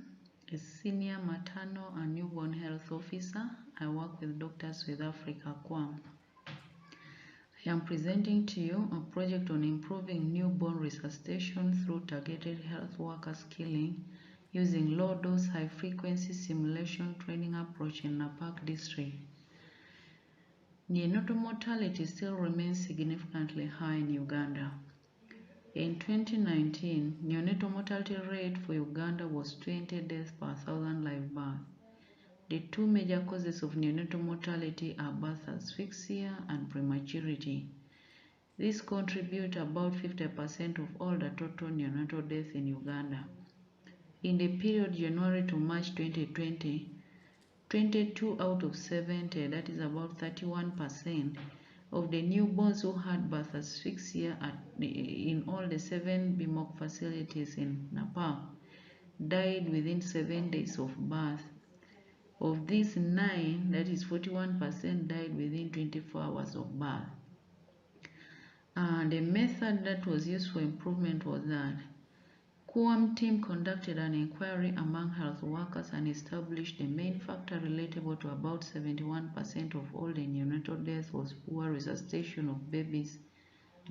H: a senior maternal and newborn health officer. I work with Doctors with Africa, QAM. I am presenting to you a project on improving newborn resuscitation through targeted health worker skilling using low-dose, high-frequency simulation training approach in Napak district. Neonatal mortality still remains significantly high in Uganda. In 2019, neonatal mortality rate for Uganda was 20 deaths per 1,000 live births. The 2 major causes of neonatal mortality are birth asphyxia and prematurity. These contribute about 50% of all the total neonatal deaths in Uganda. In the period January to March 2020, 22 out of 70, that is about 31%, of the newborns who had birth asphyxia in all the 7 BMOC facilities in Nepal died within 7 days of birth. Of these, 9, that is 41%, died within 24 hours of birth. The method that was used for improvement was that QAM team conducted an inquiry among health workers and established the main factor relatable to about 71% of all the neonatal deaths was poor resuscitation of babies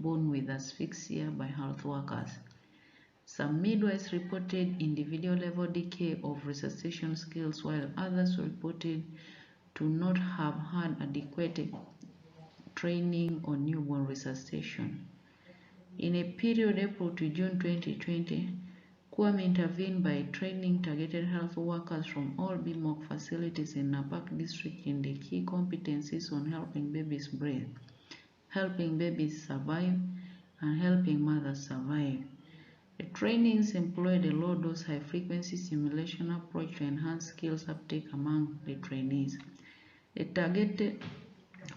H: born with asphyxia by health workers. Some midwives reported individual level decay of resuscitation skills, while others reported to not have had adequate training on newborn resuscitation. In a period April to June 2020, QAM intervened by training targeted health workers from all BMOC facilities in Napak district in the key competencies on helping babies breathe, helping babies survive, and helping mothers survive. The trainings employed a low-dose, high-frequency simulation approach to enhance skills uptake among the trainees. The targeted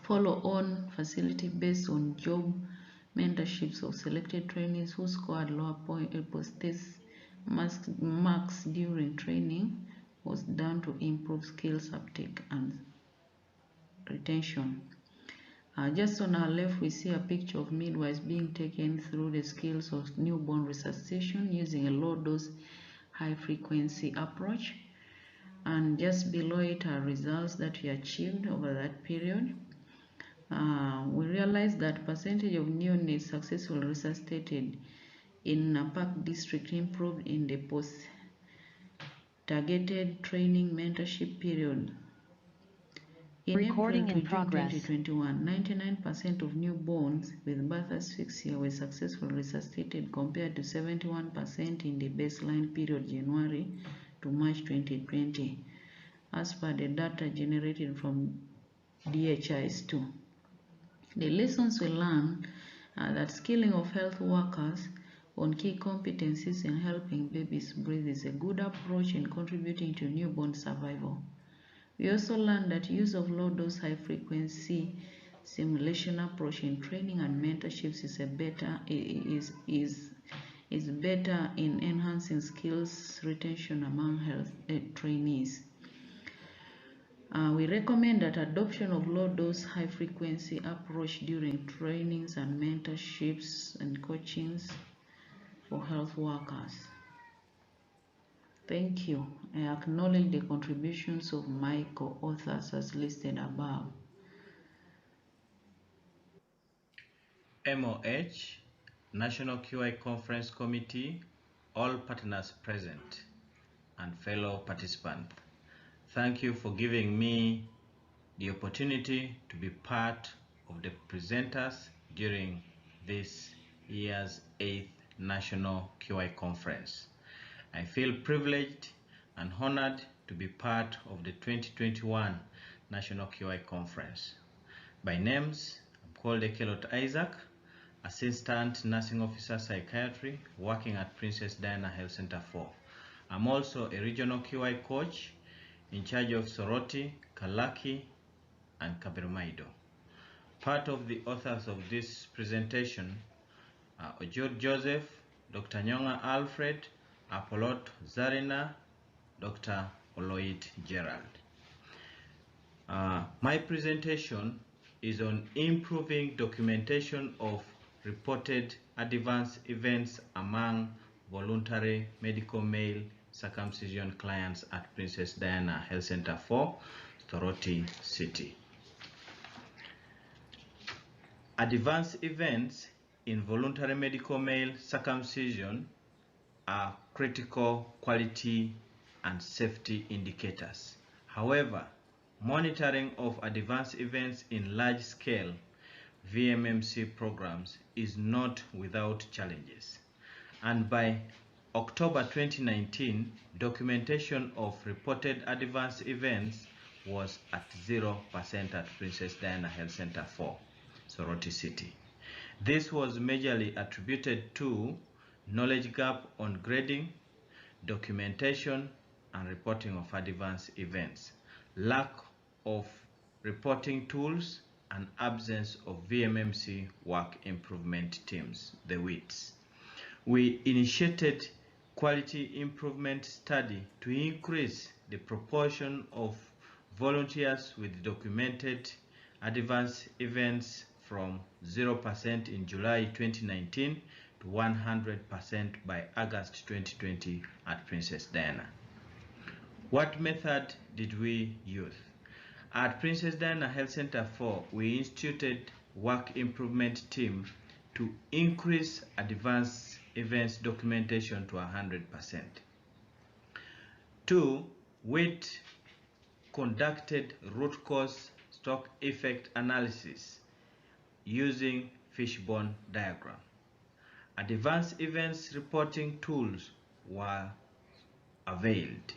H: follow-on facility based on job mentorships of selected trainees who scored lower marks during training was done to improve skills uptake and retention. Just on our left, we see a picture of midwives being taken through the skills of newborn resuscitation using a low-dose, high-frequency approach. And just below it are results that we achieved over that period. We realized that percentage of neonates successfully resuscitated in Napak district improved in the post-targeted training mentorship period. In
O: Recording
H: April
O: in
H: to
O: progress.
H: June 2021, 99% of newborns with birth asphyxia were successfully resuscitated compared to 71% in the baseline period January to March 2020, as per the data generated from DHIS2. The lessons we learned are that skilling of health workers on key competencies in helping babies breathe is a good approach in contributing to newborn survival. We also learned that use of low-dose, high-frequency simulation approach in training and mentorships is better in enhancing skills retention among health trainees. We recommend that adoption of low-dose, high-frequency approach during trainings and mentorships and coachings for health workers. Thank you. I acknowledge the contributions of my co-authors as listed above.
R: MOH, National QI Conference Committee, all partners present, and fellow participants. Thank you for giving me the opportunity to be part of the presenters during this year's 8th National QI Conference. I feel privileged and honored to be part of the 2021 National QI Conference. By names, I'm called Ekelot Isaac, Assistant Nursing Officer Psychiatry, working at Princess Diana Health Center 4. I'm also a regional QI coach in charge of Soroti, Kalaki, and Kabermaido. Part of the authors of this presentation are Ojur Joseph, Dr. Nyonga Alfred, Apolot Zarina, Dr. Oloit Gerald. My presentation is on improving documentation of reported adverse events among voluntary medical male circumcision clients at Princess Diana Health Center 4, Soroti City. Adverse events in voluntary medical male circumcision are critical quality and safety indicators. However, monitoring of adverse events in large-scale VMMC programs is not without challenges. And by October 2019, documentation of reported adverse events was at 0% at Princess Diana Health Center 4, Soroti City. This was majorly attributed to knowledge gap on grading, documentation, and reporting of adverse events, lack of reporting tools, and absence of VMMC work improvement teams, the WITs. We initiated quality improvement study to increase the proportion of volunteers with documented adverse events from 0% in July 2019 to 100% by August 2020 at Princess Diana. What method did we use? At Princess Diana Health Center 4, we instituted work improvement team to increase advanced events documentation to 100%. 2, WIT conducted root cause stock effect analysis using fishbone diagram. Advanced events reporting tools were availed.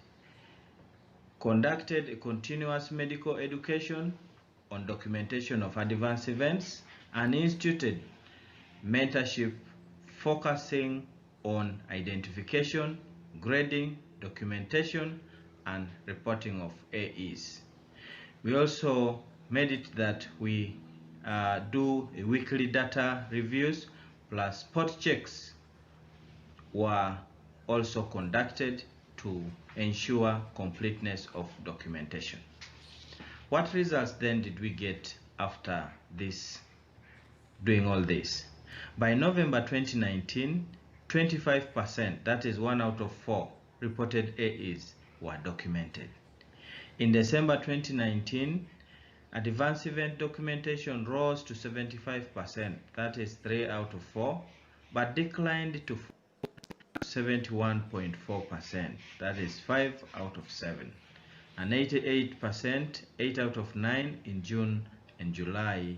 R: Conducted a continuous medical education on documentation of advanced events and instituted mentorship focusing on identification, grading, documentation, and reporting of AEs. We also made it that we do a weekly data reviews plus spot checks were also conducted to ensure completeness of documentation. What results then did we get after this, doing all this? By November 2019, 25%, that is 1 out of 4 reported AEs were documented. In December 2019, advanced event documentation rose to 75%, that is 3 out of 4, but declined to 71.4%, that is 5 out of 7, and 88%, 8 out of 9 in June and July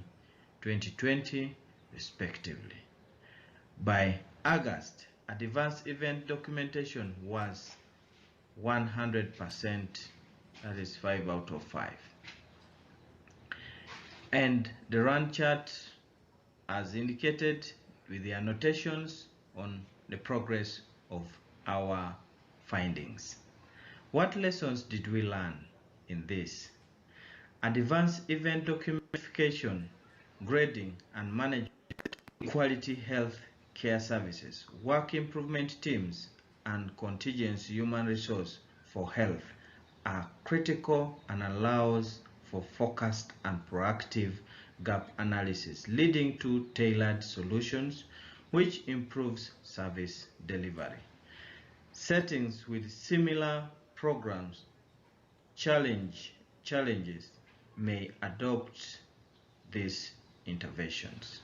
R: 2020, respectively. By August, advanced event documentation was 100%, that is 5 out of 5. And the run chart as indicated with the annotations on the progress of our findings. What lessons did we learn in this? Advanced event documentation, grading and management, quality health care services, work improvement teams, and contingency human resource for health are critical and allows for focused and proactive gap analysis, leading to tailored solutions, which improves service delivery. Settings with similar programs challenges may adopt these interventions.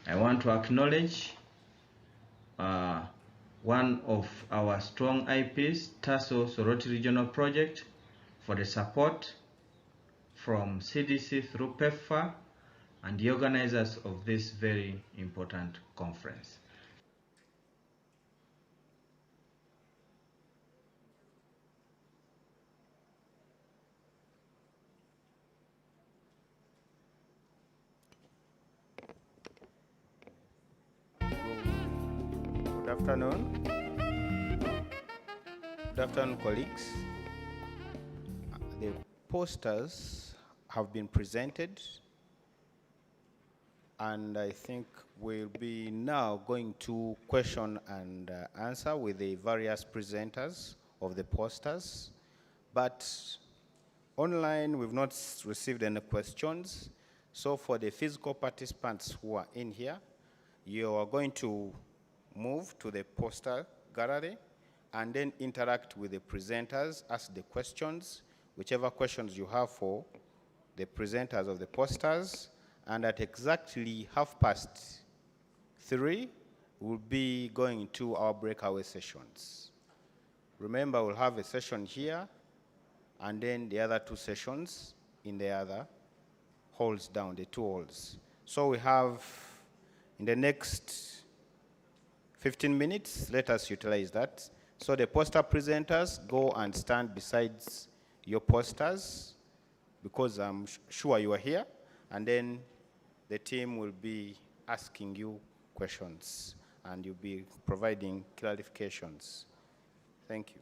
R: I want to acknowledge one of our strong IPs, TASO Soroti Regional Project, for the support from CDC through PEPFAR and the organizers of this very important conference.
I: Good afternoon. Good afternoon, colleagues. The posters have been presented, and I think we'll be now going to question and answer with the various presenters of the posters. But online, we've not received any questions. So for the physical participants who are in here, you are going to move to the poster gallery and then interact with the presenters, ask the questions, whichever questions you have for the presenters of the posters. And at exactly 3:30, we'll be going to our breakaway sessions. Remember, we'll have a session here and then the other 2 sessions in the other halls down, the 2 halls. So we have, in the next 15 minutes, let us utilize that. So the poster presenters, go and stand beside your posters, because I'm sure you are here, and then the team will be asking you questions and you'll be providing clarifications. Thank you.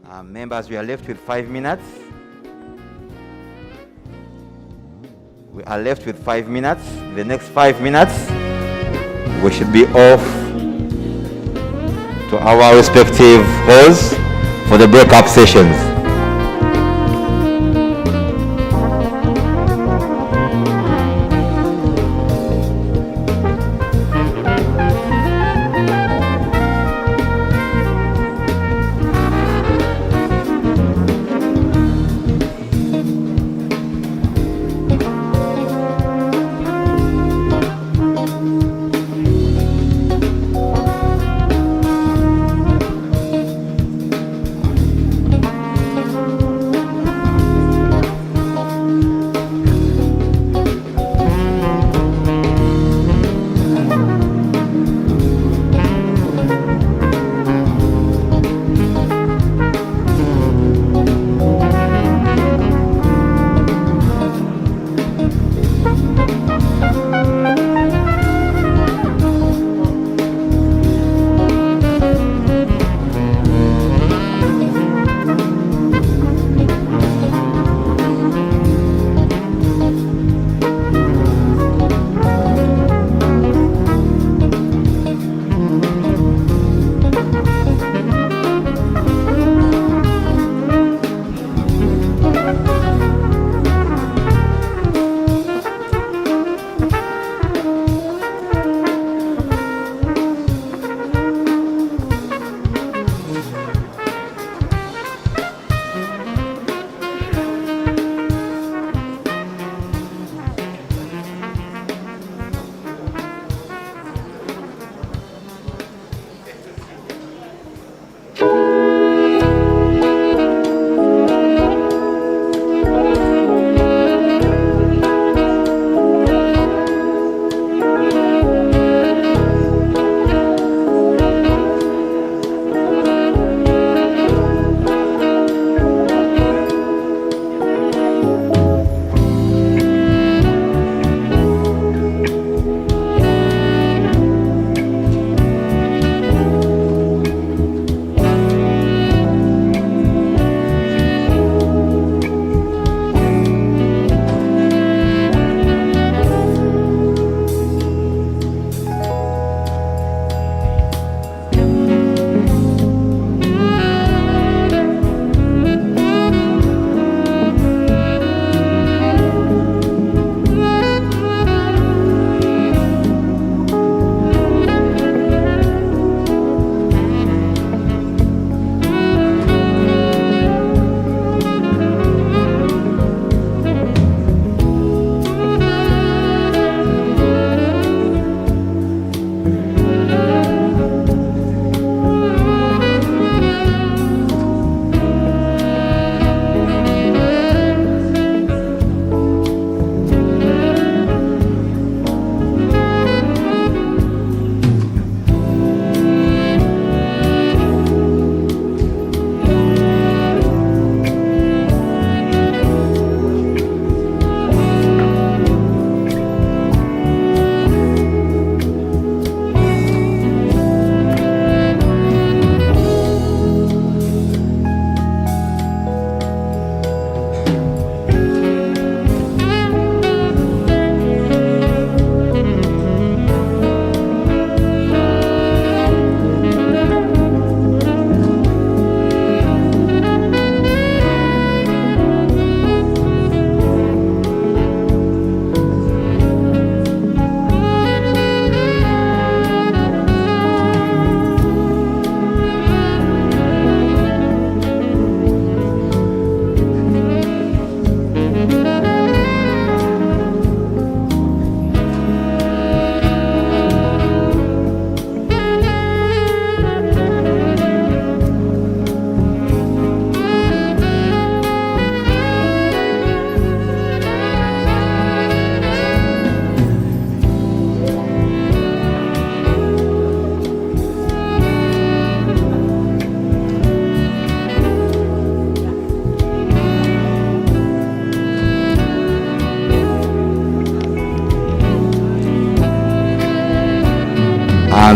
U: Members, we are left with 5 minutes. We are left with 5 minutes. The next 5 minutes, we should be off to our respective halls for the breakup sessions.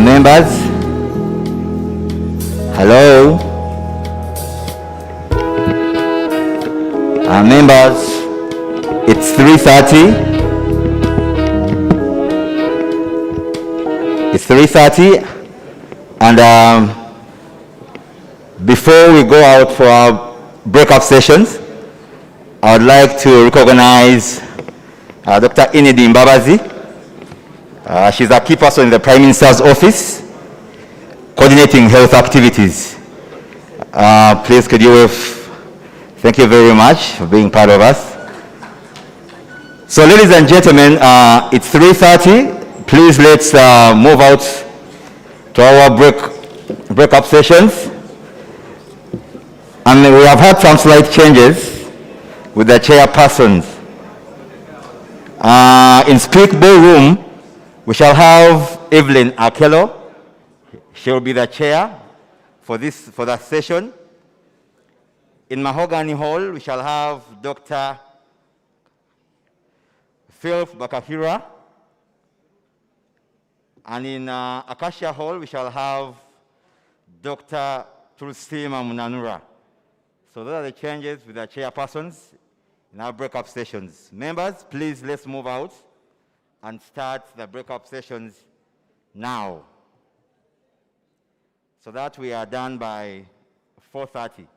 U: Members, hello. Members, it's 3:30. It's 3:30, and before we go out for our breakout sessions, I would like to recognize Dr. Inedi Mbabazi. She's a key person in the Prime Minister's office, coordinating health activities. Please, could you wave? Thank you very much for being part of us. So, ladies and gentlemen, it's 3:30. Please, let's move out to our breakup sessions. And we have had some slight changes with the chairpersons. In Speak Ballroom, we shall have Evelyn Akello. She will be the chair for that session. In Mahogany Hall, we shall have Dr. Philip Bakahira. And in Acacia Hall, we shall have Dr. Tulsima Munanura. So those are the changes with the chairpersons in our breakup sessions. Members, please, let's move out and start the breakup sessions now, so that we are done by 4:30.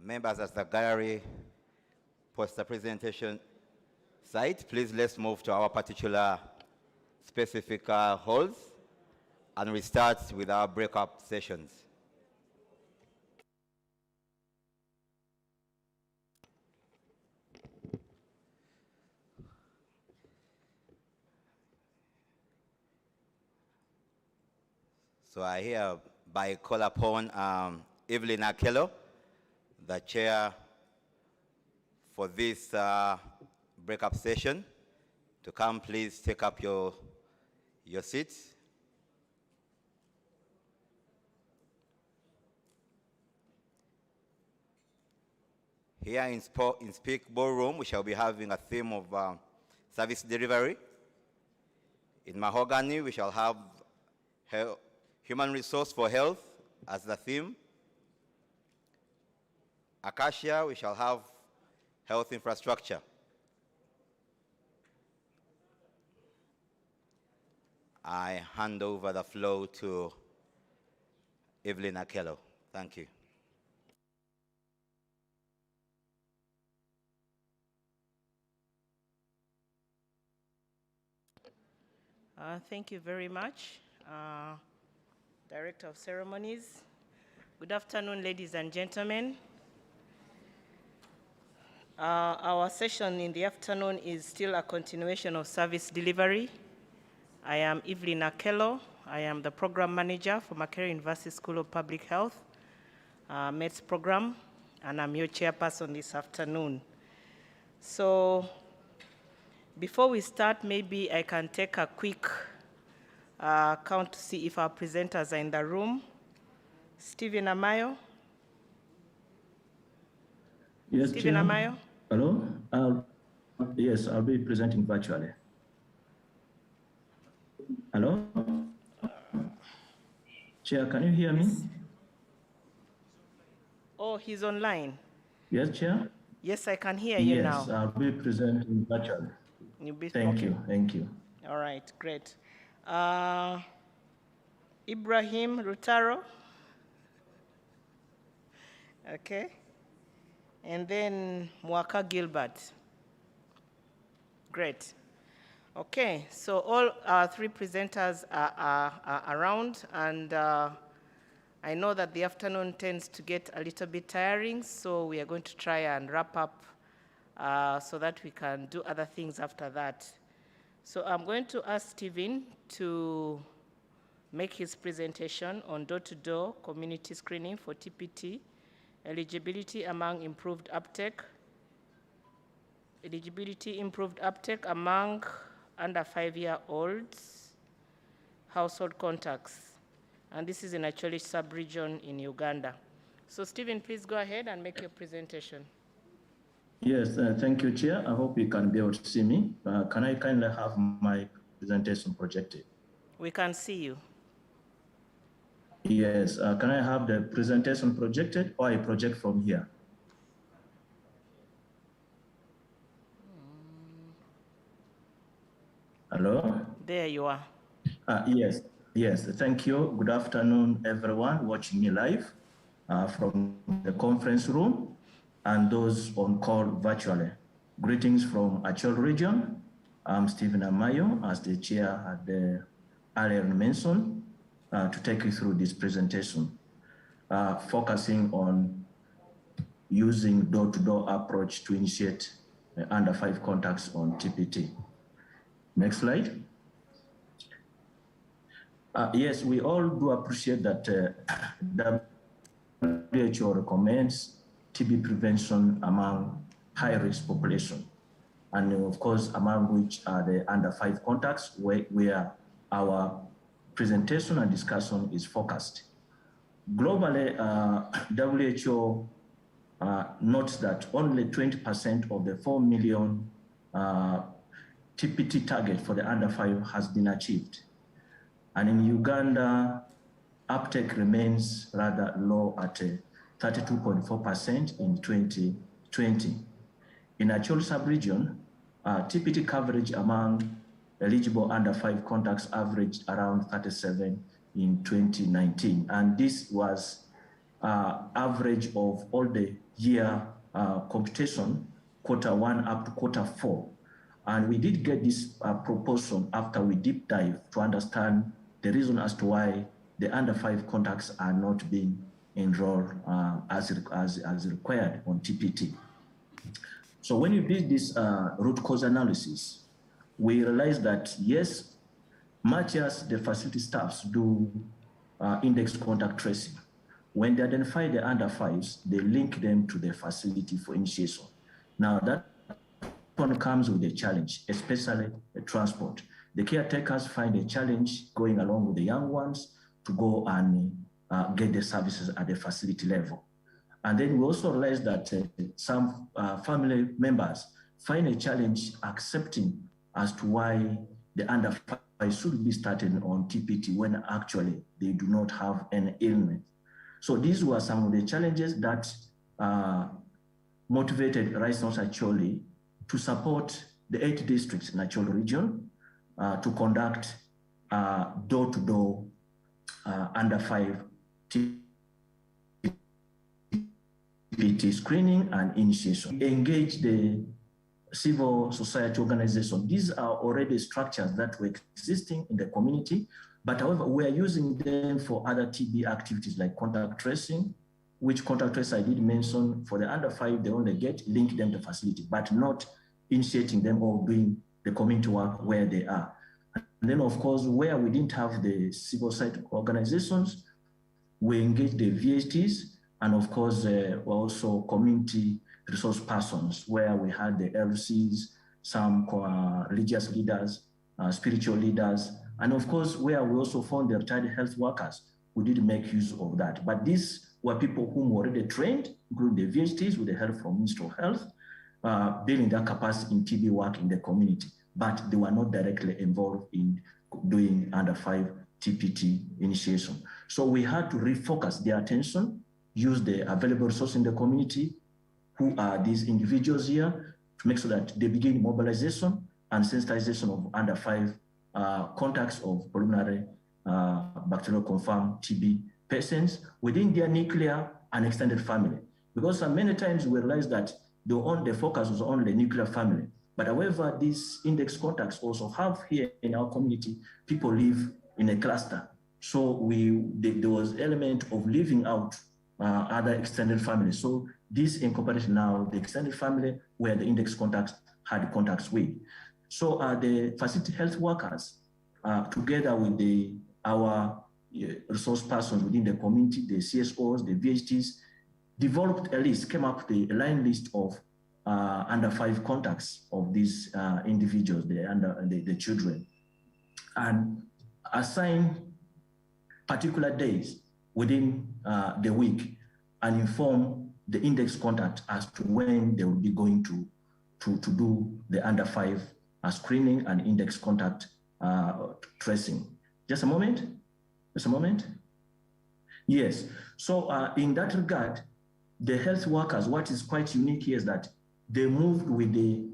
U: Members at the gallery poster presentation site, please let's move to our particular specific halls, and we start with our breakup sessions. So I hereby call upon Evelyn Akello, the chair for this breakup session, to come. Please take up your seats. Here in Speak Ballroom, we shall be having a theme of service delivery. In Mahogany, we shall have human resource for health as the theme. Acacia, we shall have health infrastructure. I hand over the floor to Evelyn Akello. Thank you.
C: Thank you very much, Director of Ceremonies. Good afternoon, ladies and gentlemen. Our session in the afternoon is still a continuation of service delivery. I am Evelyn Akello. I am the Program Manager for Makerere University School of Public Health, MEDS program, and I'm your chairperson this afternoon. So before we start, maybe I can take a quick count to see if our presenters are in the room. Stephen Amayo.
V: Yes,
C: Stephen
V: Chair.
C: Amayo.
V: Hello? Yes, I'll be presenting virtually. Hello? Chair, can you hear me?
C: Oh, he's online.
V: Yes, Chair?
C: Yes, I can hear you now.
V: Yes, I'll be presenting virtually. Thank you.
C: All right, great. Ibrahim Rutaro. Okay. And then Mwaka Gilbert. Great. Okay, so all our three presenters are around, and I know that the afternoon tends to get a little bit tiring, so we are going to try and wrap up so that we can do other things after that. So I'm going to ask Stephen to make his presentation on door-to-door community screening for TPT, eligibility among improved uptake among under 5-year-olds household contacts. And this is in Acholi sub-region in Uganda. So Stephen, please go ahead and make your presentation.
V: Yes, thank you, Chair. I hope you can be able to see me. Can I kindly have my presentation projected?
C: We can see you.
V: Yes, can I have the presentation projected, or I project from here? Hello?
C: There you are.
V: Yes, thank you. Good afternoon, everyone watching me live from the conference room and those on call virtually. Greetings from Acholi region. I'm Stephen Amayo, as the chair had earlier mentioned, to take you through this presentation, focusing on using door-to-door approach to initiate under 5 contacts on TPT. Next slide. Yes, we all do appreciate that WHO recommends TB prevention among high-risk population, and of course, among which are the under 5 contacts, where our presentation and discussion is focused. Globally, WHO notes that only 20% of the 4 million TPT target for the under 5 has been achieved. And in Uganda, uptake remains rather low at 32.4% in 2020. In Acholi sub-region, TPT coverage among eligible under 5 contacts averaged around 37 in 2019. And this was average of all the year computation, Q1 up to Q4. And we did get this proportion after we deep dive to understand the reason as to why the under 5 contacts are not being enrolled as required on TPT. So when you did this root cause analysis, we realized that yes, much as the facility staffs do index contact tracing, when they identify the under 5s, they link them to the facility for initiation. Now that one comes with a challenge, especially the transport. The caretakers find a challenge going along with the young ones to go and get the services at the facility level. And then we also realized that some family members find a challenge accepting as to why the under 5 should be started on TPT when actually they do not have any illness. So these were some of the challenges that motivated Rice North Acholi to support the 8 districts in Acholi region to conduct door-to-door under 5 TPT screening and initiation. Engage the civil society organization. These are already structures that were existing in the community, but however, we are using them for other TB activities like contact tracing, which contact tracing I did mention for the under 5, they only link them to facility, but not initiating them or doing the community work where they are. And then of course, where we didn't have the civil society organizations, we engaged the VHTs, and of course, also community resource persons, where we had the LCs, some religious leaders, spiritual leaders, and of course, where we also found the retired health workers who did make use of that. But these were people whom were already trained, including the VHTs with the help from Ministry of Health, building their capacity in TB work in the community, but they were not directly involved in doing under 5 TPT initiation. So we had to refocus their attention, use the available resources in the community, who are these individuals here, to make sure that they begin mobilization and sensitization of under 5 contacts of pulmonary bacterial confirmed TB patients within their nuclear and extended family. Because many times we realize that the focus was on the nuclear family. But however, these index contacts also have here in our community, people live in a cluster. So there was element of leaving out other extended families. So this incorporates now the extended family where the index contacts had contacts with. So the facility health workers, together with our resource persons within the community, the CSOs, the VHTs, developed a list, came up with a line list of under 5 contacts of these individuals, the children, and assign particular days within the week and inform the index contact as to when they will be going to do the under 5 screening and index contact tracing. Just a moment. Just a moment. Yes. So in that regard, the health workers, what is quite unique here is that they moved with the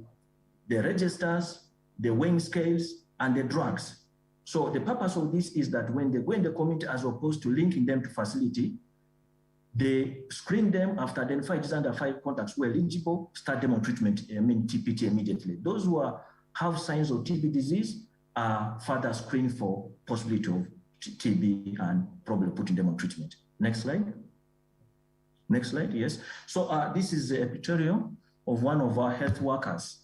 V: registers, the weighing scales, and the drugs. So the purpose of this is that when they go in the community, as opposed to linking them to facility, they screen them after identifying these under 5 contacts who are eligible, start them on treatment, TPT immediately. Those who have signs of TB disease are further screened for possibility of TB and probably putting them on treatment. Next slide. Next slide, yes. So this is a pictorial of one of our health workers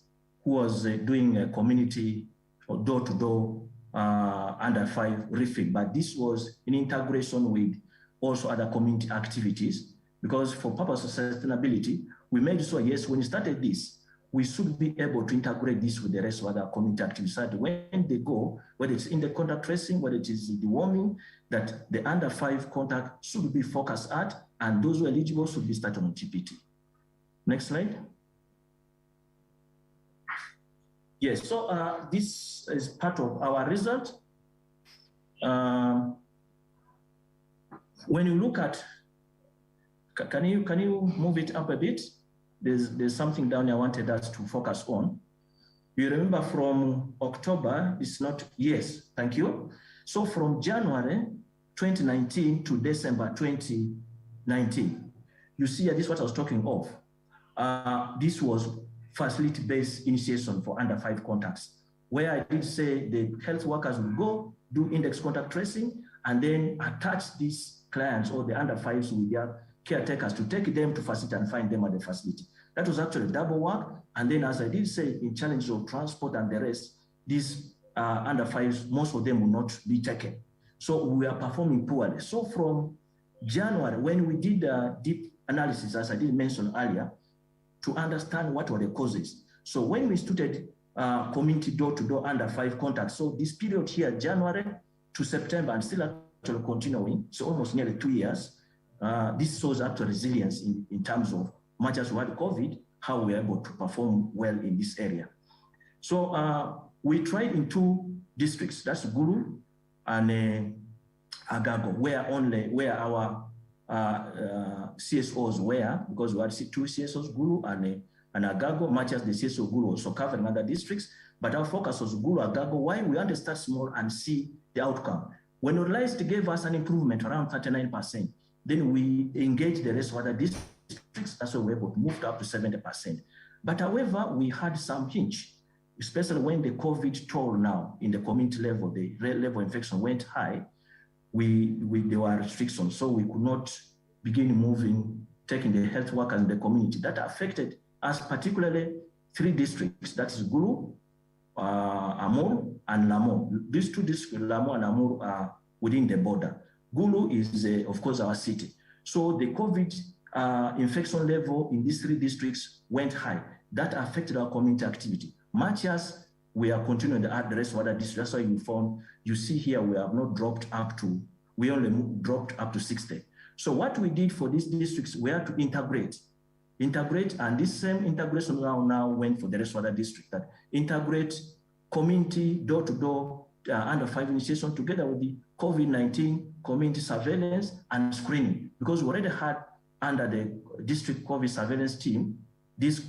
V: who was doing a community or door-to-door under 5 refill, but this was in integration with also other community activities, because for purpose of sustainability, we made sure, yes, when we started this, we should be able to integrate this with the rest of other community activities. So that when they go, whether it's in the contact tracing, whether it is the warming, that the under 5 contact should be focused at, and those who are eligible should be started on TPT. Next slide. Yes, so this is part of our result. When you look at, can you move it up a bit? There's something down here I wanted us to focus on. You remember from October, it's not, yes, thank you. So from January 2019 to December 2019, you see this is what I was talking of. This was facility-based initiation for under 5 contacts, where I did say the health workers will go, do index contact tracing, and then attach these clients or the under 5s with their caretakers to take them to facility and find them at the facility. That was actually double work. And then, as I did say, in challenges of transport and the rest, these under 5s, most of them will not be taken. So we are performing poorly. So from January, when we did a deep analysis, as I did mention earlier, to understand what were the causes. So when we started community door-to-door under 5 contacts, so this period here, January to September, and still actually continuing, so almost nearly 2 years, this shows actual resilience in terms of much as we had COVID, how we are able to perform well in this area. So we tried in 2 districts, that's Gulu and Agago, where our CSOs were, because we had 2 CSOs, Gulu and Agago, much as the CSO Gulu also covering other districts, but our focus was Gulu, Agago. Why? We understand small and see the outcome. When we realized it gave us an improvement around 39%, then we engaged the rest of other districts. That's why we were able to move up to 70%. But however, we had some hinge, especially when the COVID toll now in the community level, the level of infection went high. There were restrictions, so we could not begin moving, taking the health workers in the community. That affected us, particularly 3 districts, that is Gulu, Amur, and Lamu. These 2 districts, Lamu and Amur, are within the border. Gulu is, of course, our city. So the COVID infection level in these 3 districts went high. That affected our community activity. Much as we are continuing at the rest of other districts, that's why you see here, we have not dropped up to, we only dropped up to 60. So what we did for these districts, we had to integrate, and this same integration now went for the rest of other districts, that integrate community door-to-door under 5 initiation together with the COVID-19 community surveillance and screening, because we already had under the district COVID surveillance team, these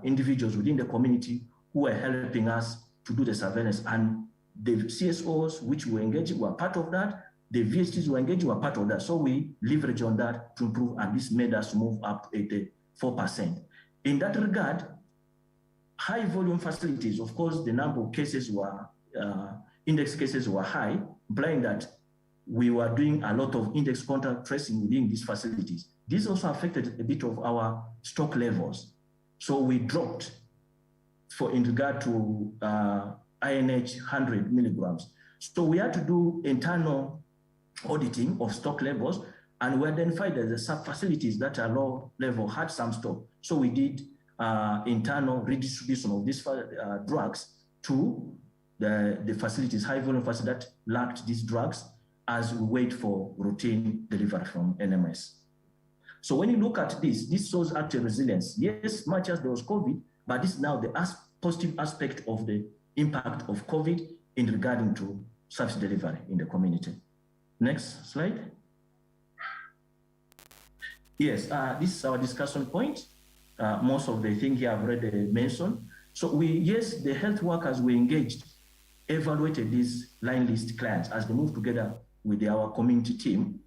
V: individuals within the community who were helping us to do the surveillance, and the CSOs which were engaged were part of that. The VHTs were engaged were part of that. So we leverage on that to improve, and this made us move up to 84%. In that regard, high volume facilities, of course, the number of cases were, index cases were high, implying that we were doing a lot of index contact tracing within these facilities. This also affected a bit of our stock levels. So we dropped in regard to INH 100 milligrams. So we had to do internal auditing of stock levels, and we identified that the sub-facilities that are low level had some stock. So we did internal redistribution of these drugs to the facilities, high volume facilities that lacked these drugs, as we wait for routine delivery from NMS. So when you look at this shows actual resilience. Yes, much as there was COVID, but this is now the positive aspect of the impact of COVID in regarding to service delivery in the community. Next slide. Yes, this is our discussion point. Most of the things here I've already mentioned. So yes, the health workers we engaged evaluated these line list clients as they move together with our community team.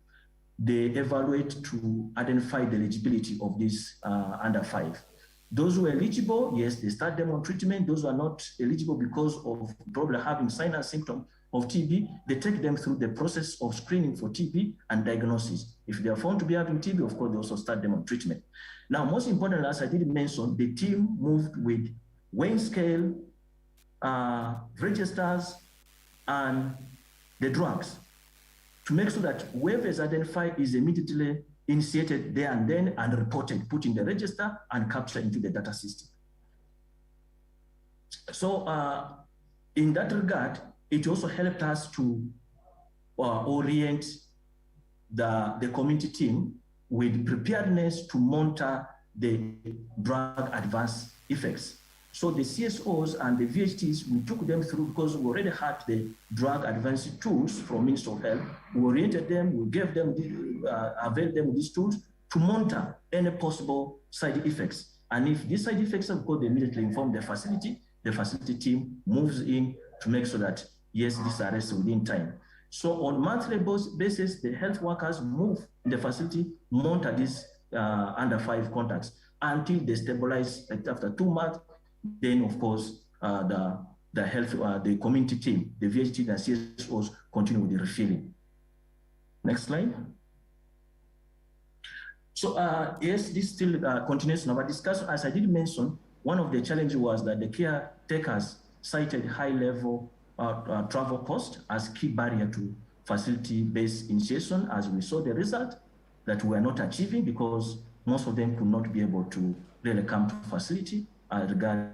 V: They evaluate to identify the eligibility of these under 5. Those who are eligible, yes, they start them on treatment. Those who are not eligible because of probably having sign and symptom of TB, they take them through the process of screening for TB and diagnosis. If they are found to be having TB, of course, they also start them on treatment. Now, most importantly, as I did mention, the team moved with weighing scale, registers, and the drugs to make sure that whoever is identified is immediately initiated there and then and reported, put in the register and captured into the data system. So in that regard, it also helped us to orient the community team with preparedness to monitor the drug adverse effects. So the CSOs and the VHTs, we took them through because we already had the drug advance tools from Ministry of Health. We oriented them, we gave them, availed them with these tools to monitor any possible side effects. And if these side effects have got, they immediately inform the facility team moves in to make sure that, yes, these are arrested within time. So on monthly basis, the health workers move in the facility, monitor these under 5 contacts until they stabilize. After 2 months, then of course the community team, the VHT and CSOs continue with the refilling. Next slide. So yes, this still continues in our discussion. As I did mention, one of the challenges was that the caretakers cited high level travel cost as key barrier to facility-based initiation, as we saw the result that we are not achieving because most of them could not be able to really come to facility regard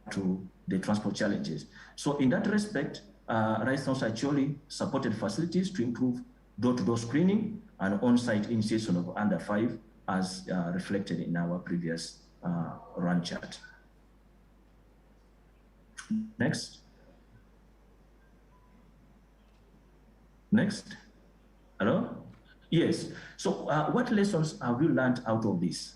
V: to the transport challenges. So in that respect, Rice Council actually supported facilities to improve door-to-door screening and on-site initiation of under 5 as reflected in our previous run chart. Next. Next. Hello? Yes. So what lessons have we learned out of this?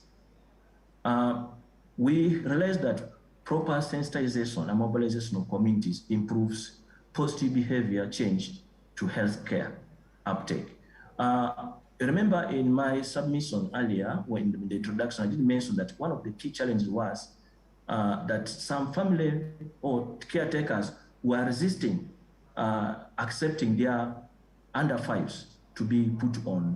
V: We realized that proper sensitization and mobilization of communities improves positive behavior change to healthcare uptake. Remember in my submission earlier, when in the introduction, I did mention that one of the key challenges was that some family or caretakers were resisting accepting their under 5s to be put on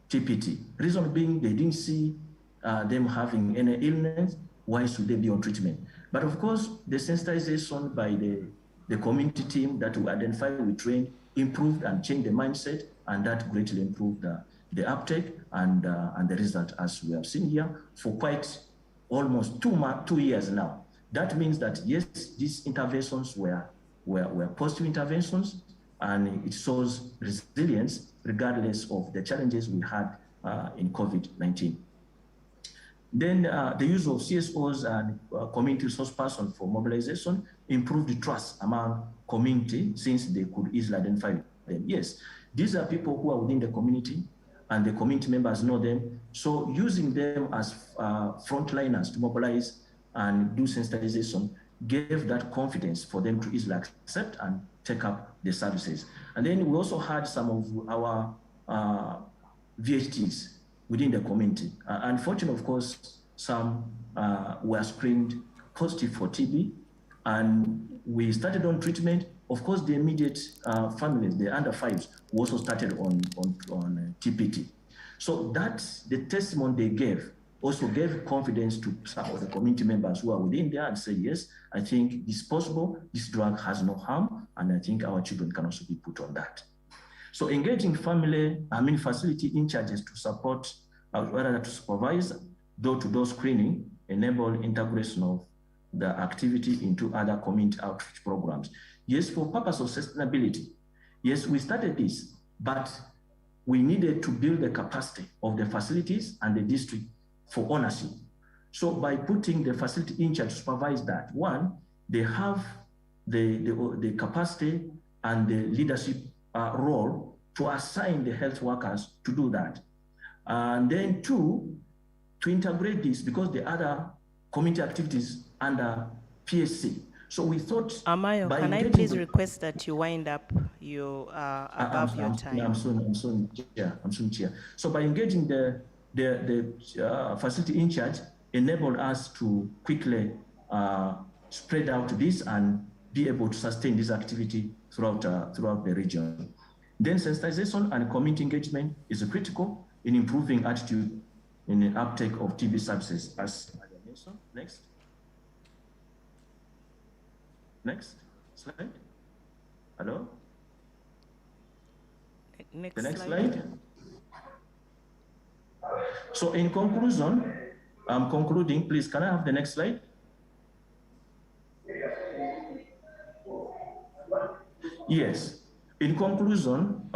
V: TPT. Reason being, they didn't see them having any illness. Why should they be on treatment? But of course, the sensitization by the community team that we identified, we trained, improved and changed the mindset, and that greatly improved the uptake and the result, as we have seen here, for quite almost 2 years now. That means that yes, these interventions were positive interventions, and it shows resilience regardless of the challenges we had in COVID-19. Then the use of CSOs and community resource persons for mobilization improved the trust among community since they could easily identify them. Yes, these are people who are within the community and the community members know them. So using them as frontliners to mobilize and do sensitization gave that confidence for them to easily accept and take up the services. And then we also had some of our VHTs within the community. Unfortunately, of course, some were screened positive for TB, and we started on treatment. Of course, the immediate families, the under fives, also started on TPT. So that's the testimony they gave, also gave confidence to some of the community members who are within there and said, yes, I think it's possible, this drug has no harm, and I think our children can also be put on that. So engaging facility in charges to support, rather to supervise door-to-door screening, enable integration of the activity into other community outreach programs. Yes, for purpose of sustainability, yes, we started this, but we needed to build the capacity of the facilities and the district for ownership. So by putting the facility in charge to supervise that, one, they have the capacity and the leadership role to assign the health workers to do that. And then two, to integrate this, because the other community activities under PSC. So we thought—
C: Amayo, can I please request that you wind up? You are above your time.
V: I'm soon, Chair. So by engaging the facility in charge, enabled us to quickly spread out this and be able to sustain this activity throughout the region. Then sensitization and community engagement is critical in improving attitude in the uptake of TB services. As next. Next slide. Hello?
C: Next
V: next
C: slide.
V: slide. So in conclusion, I'm concluding. Please, can I have the next slide? Yes. In conclusion,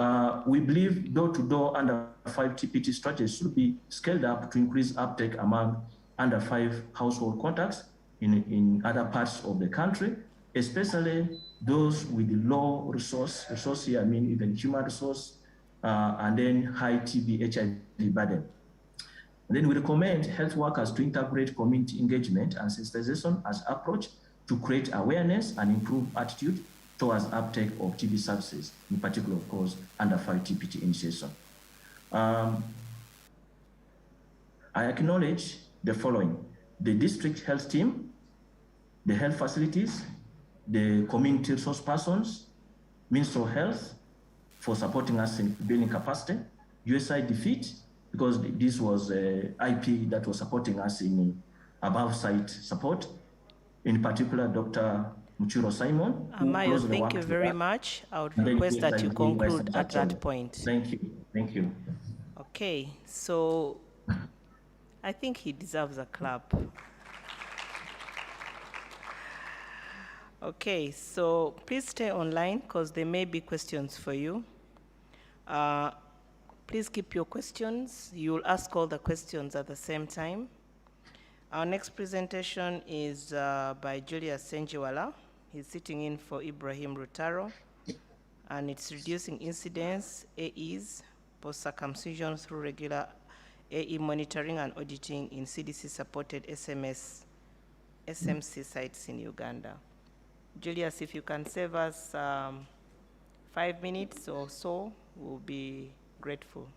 V: we believe door-to-door under 5 TPT strategies should be scaled up to increase uptake among under 5 household contacts in other parts of the country, especially those with low resource here, I mean even human resource, and then high TB, HIV burden. And then we recommend health workers to integrate community engagement and sensitization as approach to create awareness and improve attitude towards uptake of TB services, in particular, of course, under 5 TPT initiation. I acknowledge the following: the district health team, the health facilities, the community resource persons, Ministry of Health for supporting us in building capacity, USAID Defeat, because this was IP that was supporting us in above site support, in particular, Dr. Muchiro Simon.
C: Amayo, thank you very much. I would request that you conclude at that point.
V: Thank you.
C: Okay, so I think he deserves a clap. Okay, so please stay online because there may be questions for you. Please keep your questions. You'll ask all the questions at the same time. Our next presentation is by Julius Senjiwala. He's sitting in for Ibrahim Rutaro, and it's reducing incidence, AEs, post-circumcision through regular AE monitoring and auditing in CDC-supported SMC sites in Uganda. Julius, if you can save us 5 minutes or so, we'll be grateful.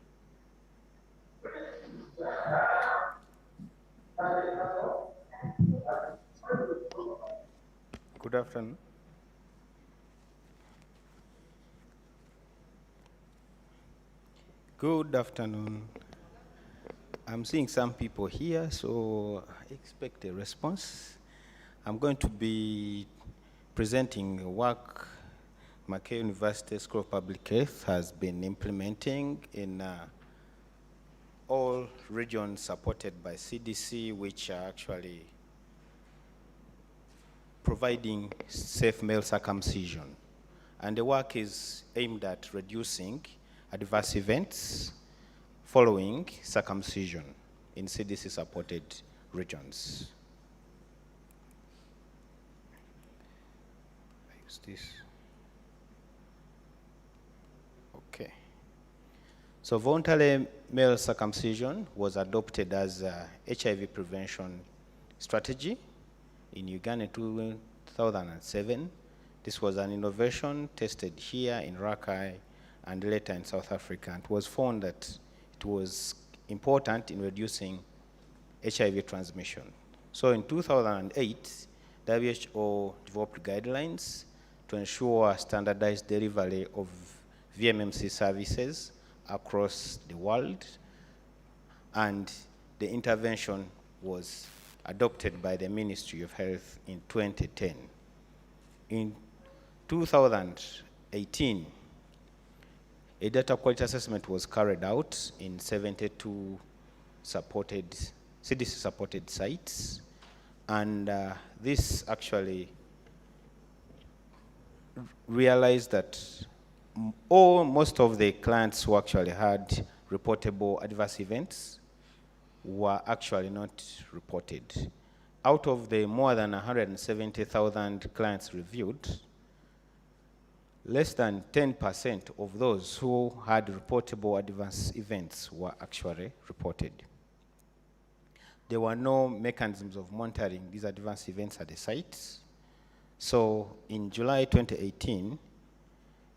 I: Good afternoon. Good afternoon. I'm seeing some people here, so I expect a response. I'm going to be presenting work Mackay University School of Public Health has been implementing in all regions supported by CDC, which are actually providing safe male circumcision. And the work is aimed at reducing adverse events following circumcision in CDC-supported regions. I use this. Okay. So voluntary male circumcision was adopted as a HIV prevention strategy in Uganda in 2007. This was an innovation tested here in Rakai and later in South Africa. And it was found that it was important in reducing HIV transmission. So in 2008, WHO developed guidelines to ensure standardized delivery of VMMC services across the world, and the intervention was adopted by the Ministry of Health in 2010. In 2018, a data quality assessment was carried out in 72 CDC-supported sites, and this actually realized that most of the clients who actually had reportable adverse events were actually not reported. Out of the more than 170,000 clients reviewed, less than 10% of those who had reportable adverse events were actually reported. There were no mechanisms of monitoring these adverse events at the sites. So in July 2018,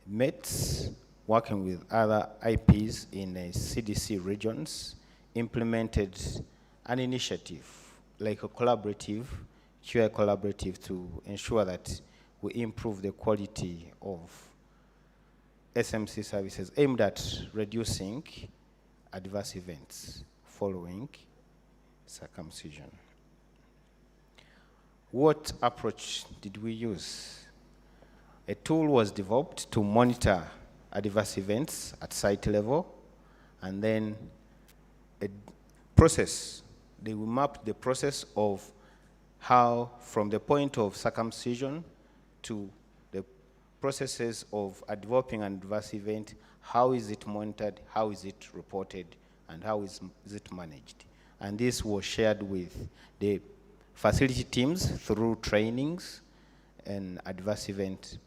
I: METS, working with other IPs in CDC regions, implemented an initiative, like a collaborative, QI collaborative, to ensure that we improve the quality of SMC services aimed at reducing adverse events following circumcision. What approach did we use? A tool was developed to monitor adverse events at site level, and then a process. They will map the process of how, from the point of circumcision to the processes of developing an adverse event, how is it monitored, how is it reported, and how is it managed. And this was shared with the facility teams through trainings and adverse event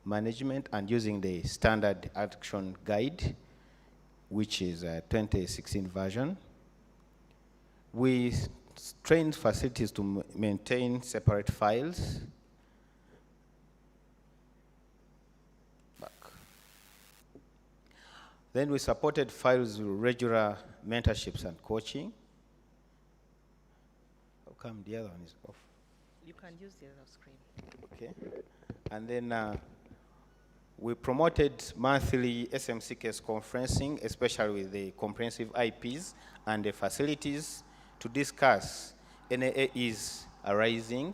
I: management, and using the standard action guide, which is a 2016 version. We trained facilities to maintain separate files. Then we supported files with regular mentorships and coaching. How come the other one is off?
C: You can use the other screen.
I: Okay. And then we promoted monthly SMC case conferencing, especially with the comprehensive IPs and the facilities, to discuss any AEs arising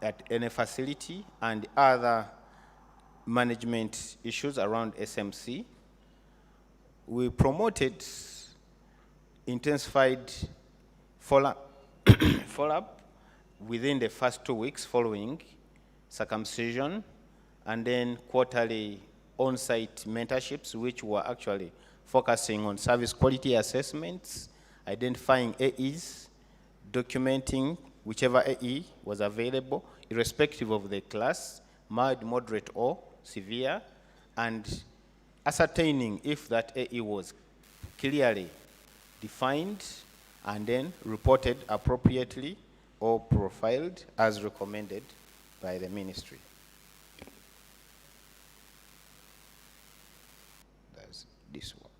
I: at any facility and other management issues around SMC. We promoted intensified follow-up within the first 2 weeks following circumcision, and then quarterly on-site mentorships, which were actually focusing on service quality assessments, identifying AEs, documenting whichever AE was available, irrespective of the class, mild, moderate, or severe, and ascertaining if that AE was clearly defined and then reported appropriately or profiled as recommended by the ministry. That's this work.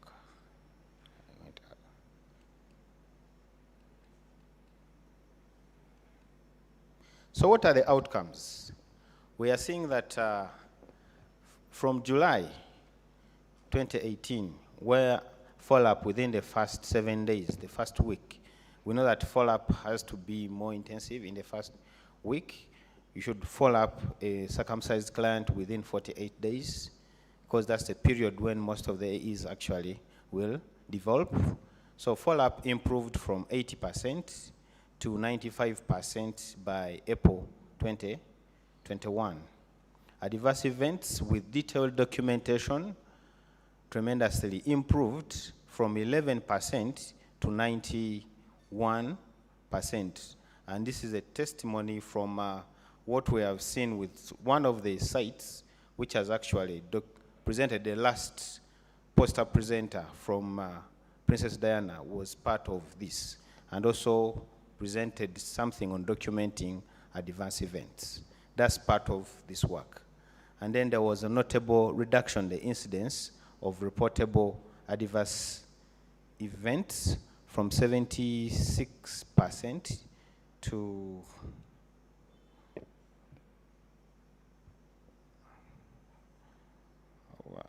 I: So what are the outcomes? We are seeing that from July 2018, where follow-up within the first 7 days, the first week, we know that follow-up has to be more intensive in the first week. You should follow up a circumcised client within 48 days, because that's the period when most of the AEs actually will develop. So follow-up improved from 80% to 95% by April 2021. Adverse events with detailed documentation tremendously improved from 11% to 91%. And this is a testimony from what we have seen with one of the sites, which has actually presented the last poster presenter from Princess Diana was part of this, and also presented something on documenting adverse events. That's part of this work. And then there was a notable reduction in the incidence of reportable adverse events from 76% to wow,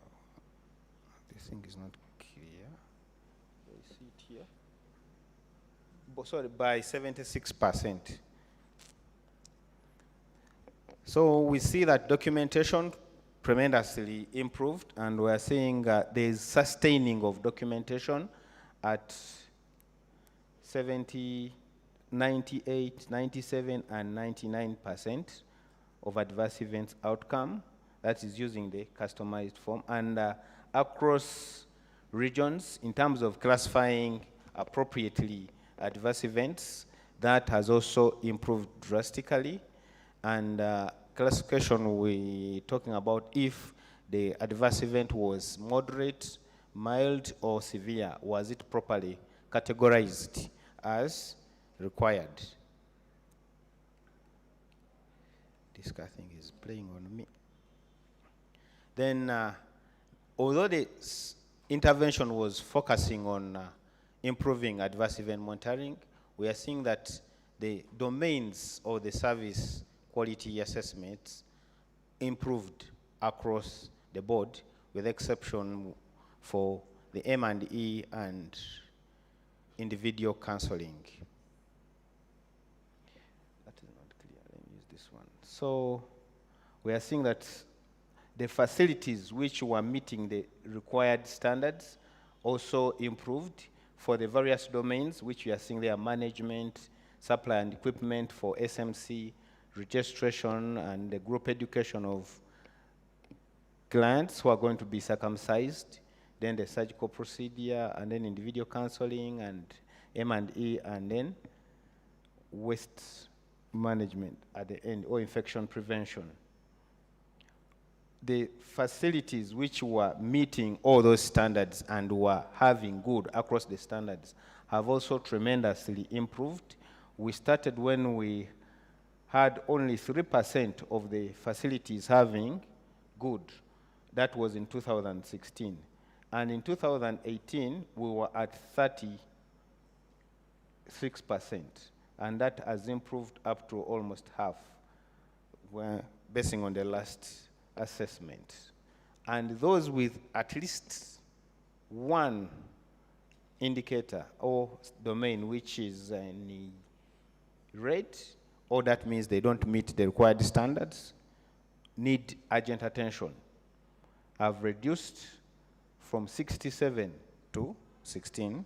I: this thing is not clear. Do you see it here? Sorry, by 76%. So we see that documentation tremendously improved, and we're seeing there is sustaining of documentation at 70, 98, 97, and 99% of adverse events outcome. That is using the customized form. And across regions, in terms of classifying appropriately adverse events, that has also improved drastically. And classification, we're talking about if the adverse event was moderate, mild, or severe. Was it properly categorized as required? This guy thing is playing on me. Then, although the intervention was focusing on improving adverse event monitoring, we are seeing that the domains or the service quality assessments improved across the board, with exception for the M&E and individual counseling. That is not clear. Let me use this one. So we are seeing that the facilities which were meeting the required standards also improved for the various domains, which we are seeing there: management, supply and equipment for SMC, registration, and the group education of clients who are going to be circumcised, then the surgical procedure, and then individual counseling, and M&E, and then waste management at the end, or infection prevention. The facilities which were meeting all those standards and were having good across the standards have also tremendously improved. We started when we had only 3% of the facilities having good. That was in 2016. And in 2018, we were at 36%. And that has improved up to almost half, basing on the last assessment. And those with at least one indicator or domain which is in red, or that means they don't meet the required standards, need urgent attention, have reduced from 67 to 16%.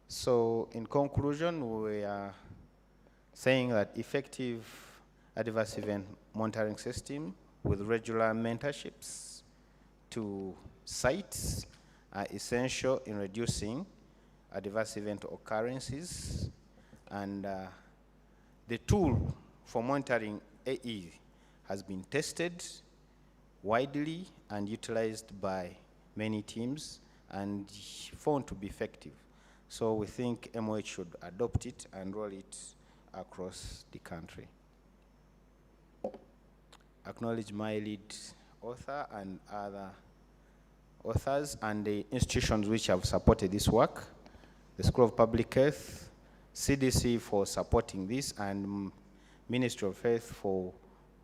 I: So in conclusion, we are saying that effective adverse event monitoring system with regular mentorships to sites are essential in reducing adverse event occurrences. And the tool for monitoring AE has been tested widely and utilized by many teams and found to be effective. So we think MOH should adopt it and roll it across the country. Acknowledge my lead author and other authors and the institutions which have supported this work: the School of Public Health, CDC for supporting this, and Ministry of Health for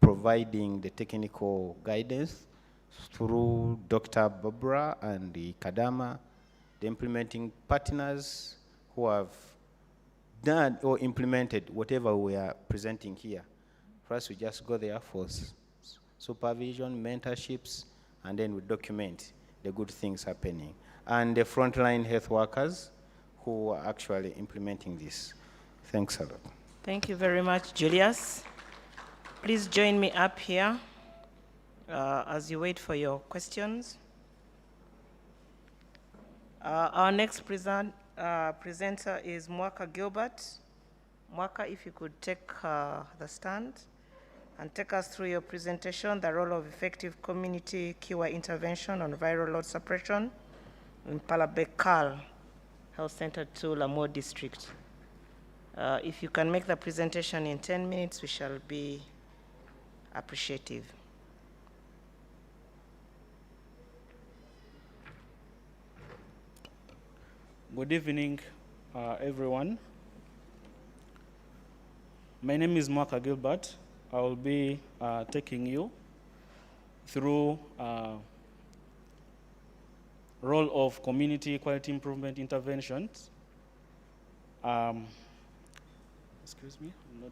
I: providing the technical guidance through Dr. Barbara and the Kadama, the implementing partners who have done or implemented whatever we are presenting here. For us, we just go there for supervision, mentorships, and then we document the good things happening. And the frontline health workers who are actually implementing this. Thanks a lot.
C: Thank you very much, Julius. Please join me up here as you wait for your questions. Our next presenter is Mwaka Gilbert. Mwaka, if you could take the stand and take us through your presentation, the role of effective community QI intervention on viral load suppression in Palabekal Health Center to Lamour District. If you can make the presentation in 10 minutes, we shall be appreciative.
B: Good evening, everyone. My name is Mwaka Gilbert. I will be taking you through role of community quality improvement interventions. Excuse me, I'm not.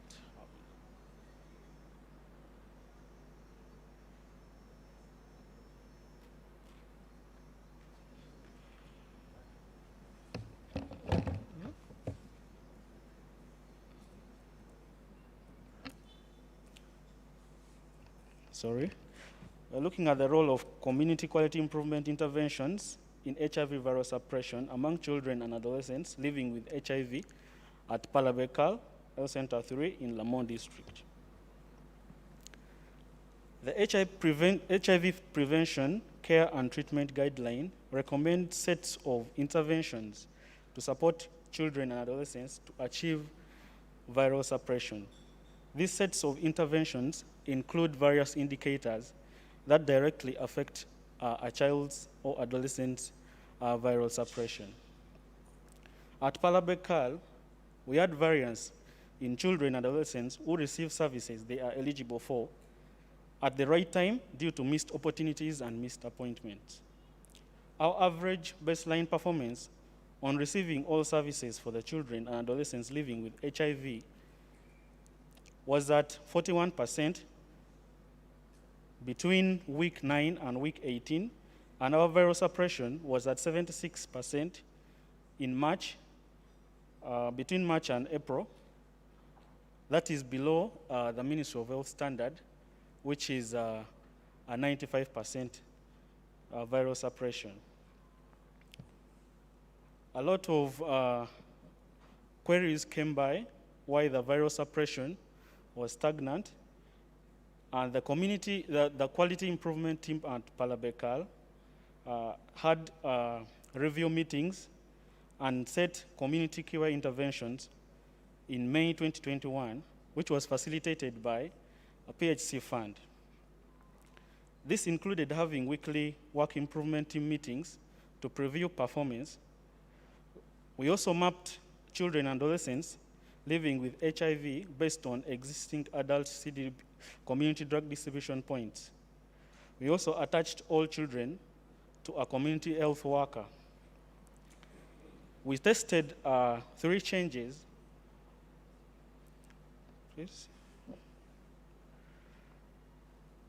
B: Sorry. We're looking at the role of community quality improvement interventions in HIV viral suppression among children and adolescents living with HIV at Palabekal Health Center 3 in Lamont District. The HIV prevention, care and treatment guideline recommends sets of interventions to support children and adolescents to achieve viral suppression. These sets of interventions include various indicators that directly affect a child's or adolescent's viral suppression. At Palabekal, we had variance in children and adolescents who receive services they are eligible for at the right time due to missed opportunities and missed appointments. Our average baseline performance on receiving all services for the children and adolescents living with HIV was at 41% between week 9 and week 18, and our viral suppression was at 76% in March, between March and April. That is below the Ministry of Health standard, which is a 95% viral suppression. A lot of queries came by why the viral suppression was stagnant, and the community, the quality improvement team at Palabekal had review meetings and set community QA interventions in May 2021, which was facilitated by a PHC fund. This included having weekly work improvement team meetings to preview performance. We also mapped children and adolescents living with HIV based on existing adult CDD community drug distribution points. We also attached all children to a community health worker. We tested 3 changes.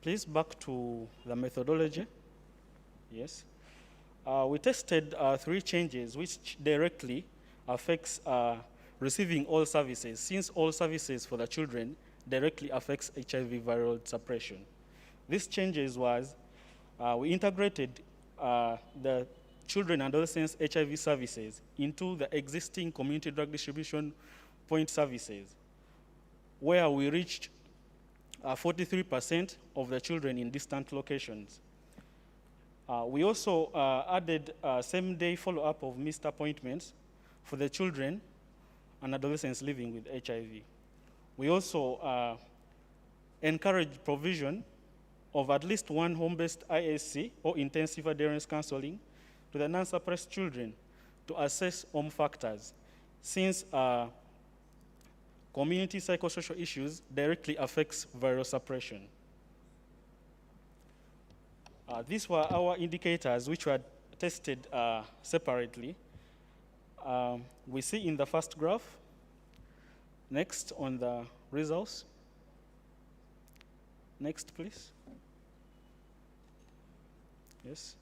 B: Please back to the methodology. Yes. We tested 3 changes which directly affects receiving all services, since all services for the children directly affects HIV viral suppression. These changes was, we integrated the children and adolescents HIV services into the existing community drug distribution point services, where we reached 43% of the children in distant locations. We also added same-day follow-up of missed appointments for the children and adolescents living with HIV. We also encourage provision of at least one home-based ISC or intensive adherence counseling to the non-suppressed children to assess home factors, since community psychosocial issues directly affects viral suppression. These were our indicators which were tested separately. We see in the first graph, next on the results. Next, please. Yes.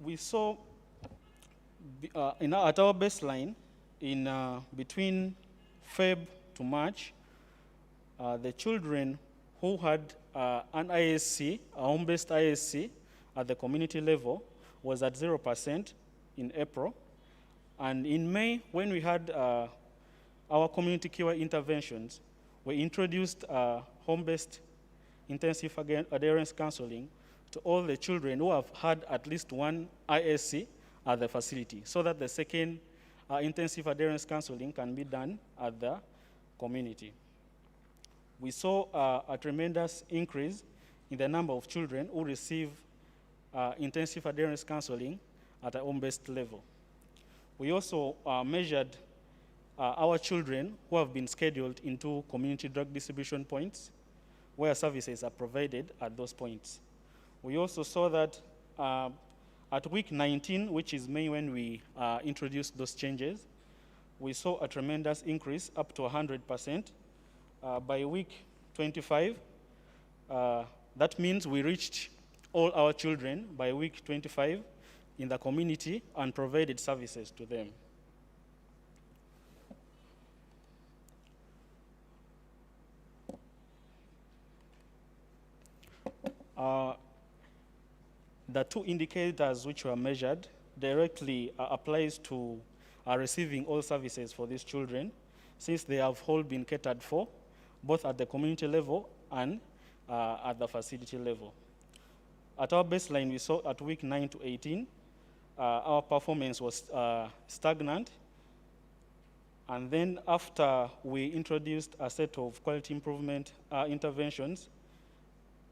B: We saw at our baseline in between Feb to March, the children who had an ISC, a home-based ISC at the community level, was at 0% in April. And in May, when we had our community care interventions, we introduced home-based intensive adherence counseling to all the children who have had at least one ISC at the facility, so that the second intensive adherence counseling can be done at the community. We saw a tremendous increase in the number of children who receive intensive adherence counseling at a home-based level. We also measured our children who have been scheduled into community drug distribution points where services are provided at those points. We also saw that at week 19, which is May when we introduced those changes, we saw a tremendous increase up to 100%. By week 25, that means we reached all our children by week 25 in the community and provided services to them. The two indicators which were measured directly applies to receiving all services for these children, since they have all been catered for, both at the community level and at the facility level. At our baseline, we saw at week 9 to 18, our performance was stagnant. And then after we introduced a set of quality improvement interventions,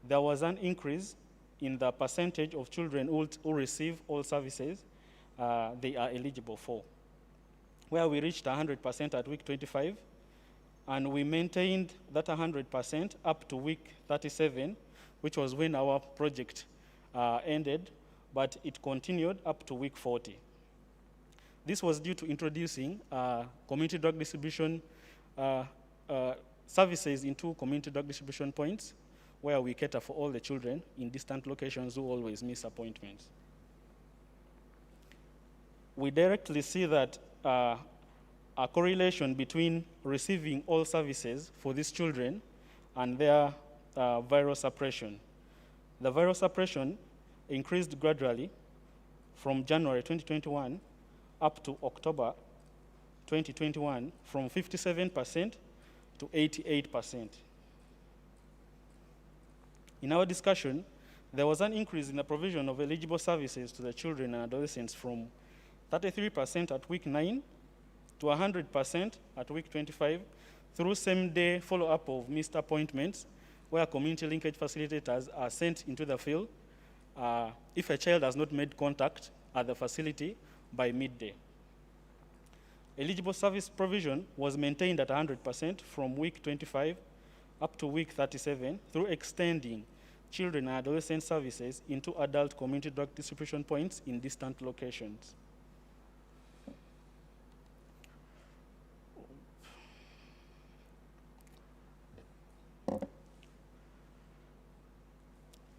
B: there was an increase in the percentage of children who receive all services they are eligible for, where we reached 100% at week 25, and we maintained that 100% up to week 37, which was when our project ended, but it continued up to week 40. This was due to introducing community drug distribution services into community drug distribution points, where we cater for all the children in distant locations who always miss appointments. We directly see that a correlation between receiving all services for these children and their viral suppression. The viral suppression increased gradually from January 2021 up to October 2021 from 57% to 88%. In our discussion, there was an increase in the provision of eligible services to the children and adolescents from 33% at week 9 to 100% at week 25 through same-day follow-up of missed appointments, where community linkage facilitators are sent into the field if a child has not made contact at the facility by midday. Eligible service provision was maintained at 100% from week 25 up to week 37 through extending children and adolescent services into adult community drug distribution points in distant locations.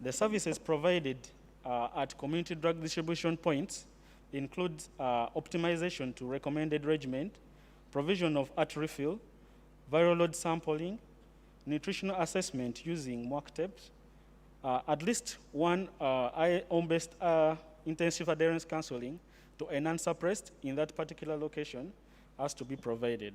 B: The services provided at community drug distribution points includes optimization to recommended regimen, provision of at refill, viral load sampling, nutritional assessment using mock tapes, at least one home-based intensive adherence counseling to a non-suppressed in that particular location has to be provided.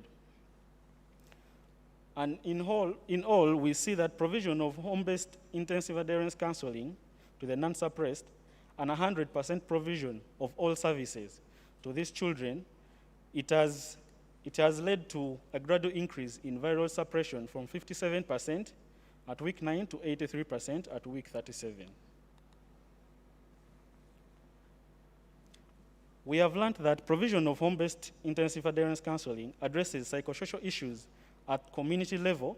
B: And in all, we see that provision of home-based intensive adherence counseling to the non-suppressed and 100% provision of all services to these children, it has led to a gradual increase in viral suppression from 57% at week 9 to 83% at week 37. We have learned that provision of home-based intensive adherence counseling addresses psychosocial issues at community level,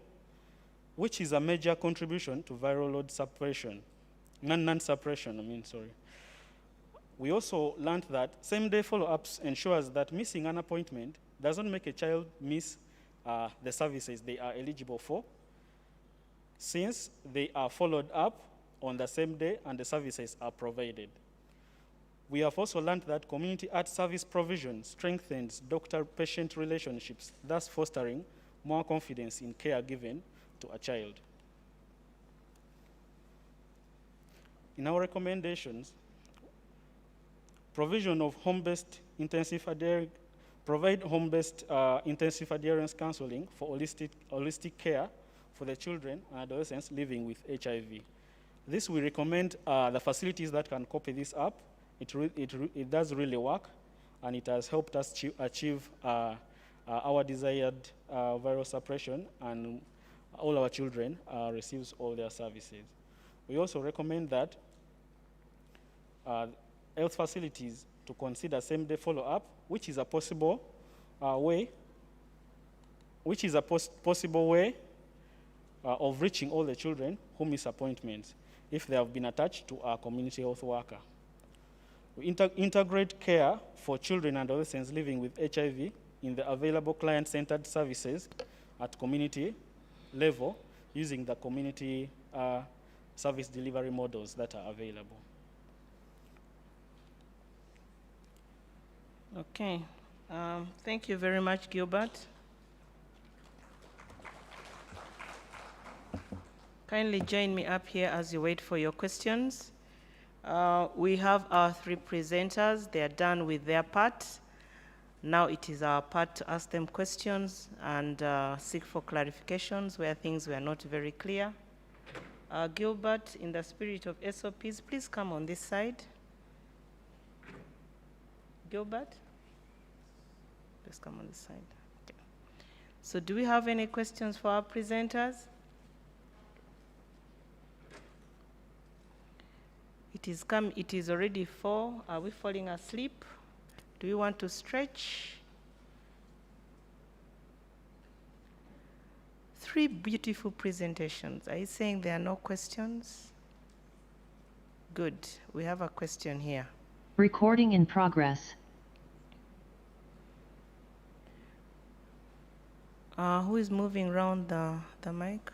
B: which is a major contribution to viral load suppression, non-suppression, sorry. We also learned that same-day follow-ups ensures that missing an appointment doesn't make a child miss the services they are eligible for, since they are followed up on the same day and the services are provided. We have also learned that community art service provision strengthens doctor-patient relationships, thus fostering more confidence in care given to a child. In our recommendations, provision of home-based intensive adherence, provide home-based intensive adherence counseling for holistic care for the children and adolescents living with HIV. This we recommend the facilities that can copy this up. It does really work, and it has helped us achieve our desired viral suppression, and all our children receives all their services. We also recommend that health facilities to consider same-day follow-up, which is a possible way of reaching all the children who miss appointments if they have been attached to a community health worker. We integrate care for children and adolescents living with HIV in the available client-centered services at community level using the community service delivery models that are available.
C: Okay, thank you very much, Gilbert. Kindly join me up here as you wait for your questions. We have our three presenters. They are done with their part. Now it is our part to ask them questions and seek for clarifications where things were not very clear. Gilbert, in the spirit of SOPs, please come on this side. Gilbert, please come on this side. Okay. So do we have any questions for our presenters? It is already 4. Are we falling asleep? Do you want to stretch? 3 beautiful presentations. Are you saying there are no questions? Good. We have a question here.
O: Recording in progress.
C: Who is moving around the mic?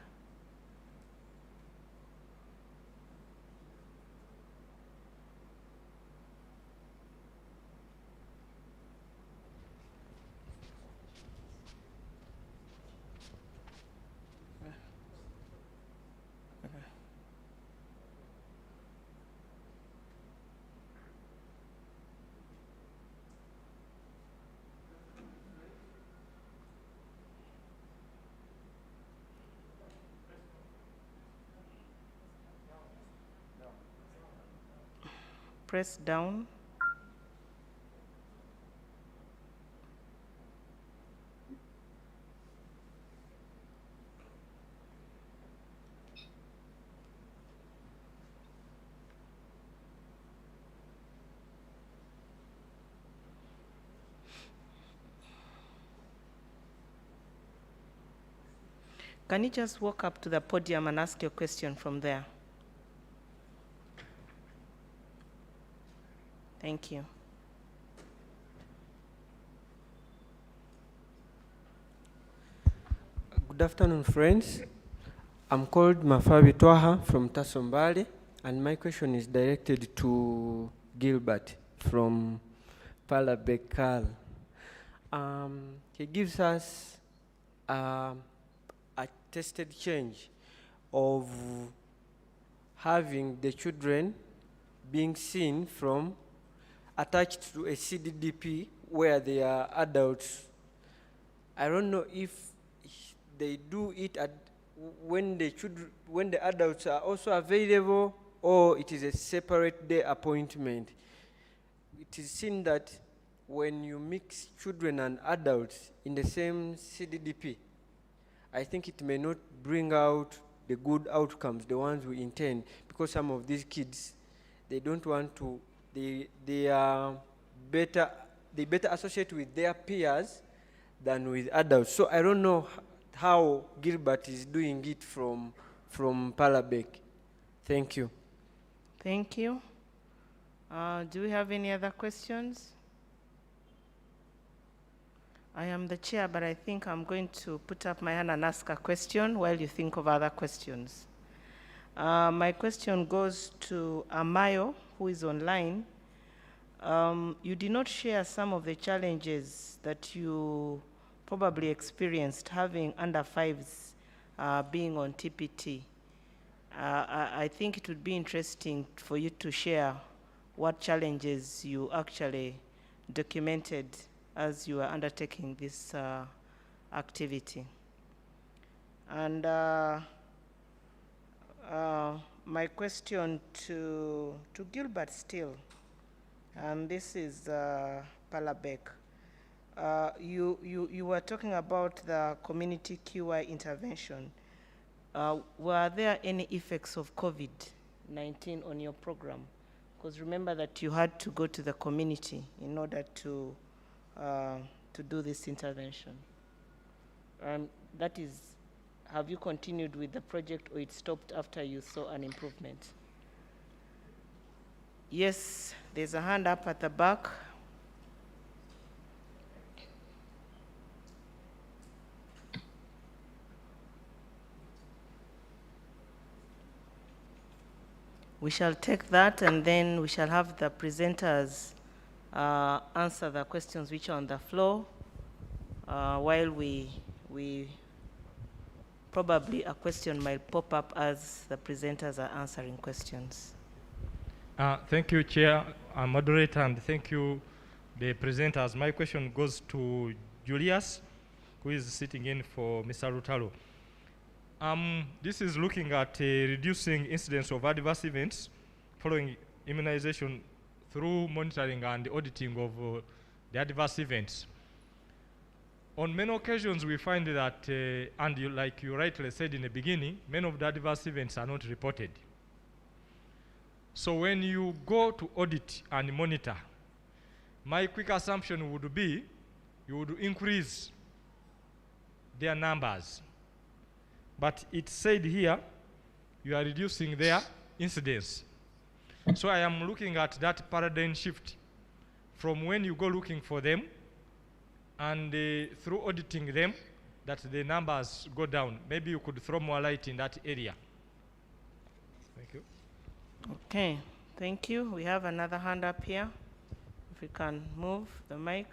C: Press down. Can you just walk up to the podium and ask your question from there? Thank you.
N: Good afternoon, friends. I'm called Mafabi Twaha from Tasombali, and my question is directed to Gilbert from Palabekal. He gives us a tested change of having the children being seen from attached to a CDDP where they are adults. I don't know if they do it at when the adults are also available, or it is a separate day appointment. It is seen that when you mix children and adults in the same CDDP, I think it may not bring out the good outcomes, the ones we intend, because some of these kids, they don't want to, they better associate with their peers than with adults. So I don't know how Gilbert is doing it from Palabek. Thank you.
C: Thank you. Do we have any other questions? I am the chair, but I think I'm going to put up my hand and ask a question while you think of other questions. My question goes to Amayo, who is online. You did not share some of the challenges that you probably experienced having under 5s being on TPT. I think it would be interesting for you to share what challenges you actually documented as you are undertaking this activity. And my question to Gilbert still, and this is Palabek. You were talking about the community QI intervention. Were there any effects of COVID-19 on your program? Because remember that you had to go to the community in order to do this intervention. That is, have you continued with the project or it stopped after you saw an improvement? Yes, there's a hand up at the back. We shall take that and then we shall have the presenters answer the questions which are on the floor while we probably a question might pop up as the presenters are answering questions.
Q: Thank you, Chair and Moderator, and thank you, the presenters. My question goes to Julius, who is sitting in for Mr. Rutalo. This is looking at reducing incidence of adverse events following immunization through monitoring and auditing of the adverse events. On many occasions, we find that, like you rightly said in the beginning, many of the adverse events are not reported. So when you go to audit and monitor, my quick assumption would be you would increase their numbers. But it said here, you are reducing their incidence. So I am looking at that paradigm shift from when you go looking for them and through auditing them, that the numbers go down. Maybe you could throw more light in that area. Thank you.
C: Okay, thank you. We have another hand up here. If we can move the mic,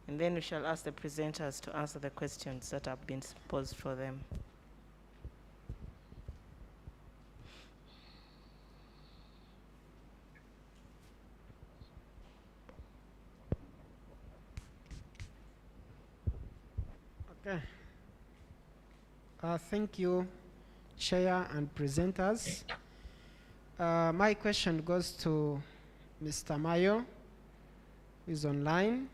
C: and then we shall ask the presenters to answer the questions that have been posed for them.
S: Okay. Thank you, Chair and presenters. My question goes to Mr. Mayo, who is online.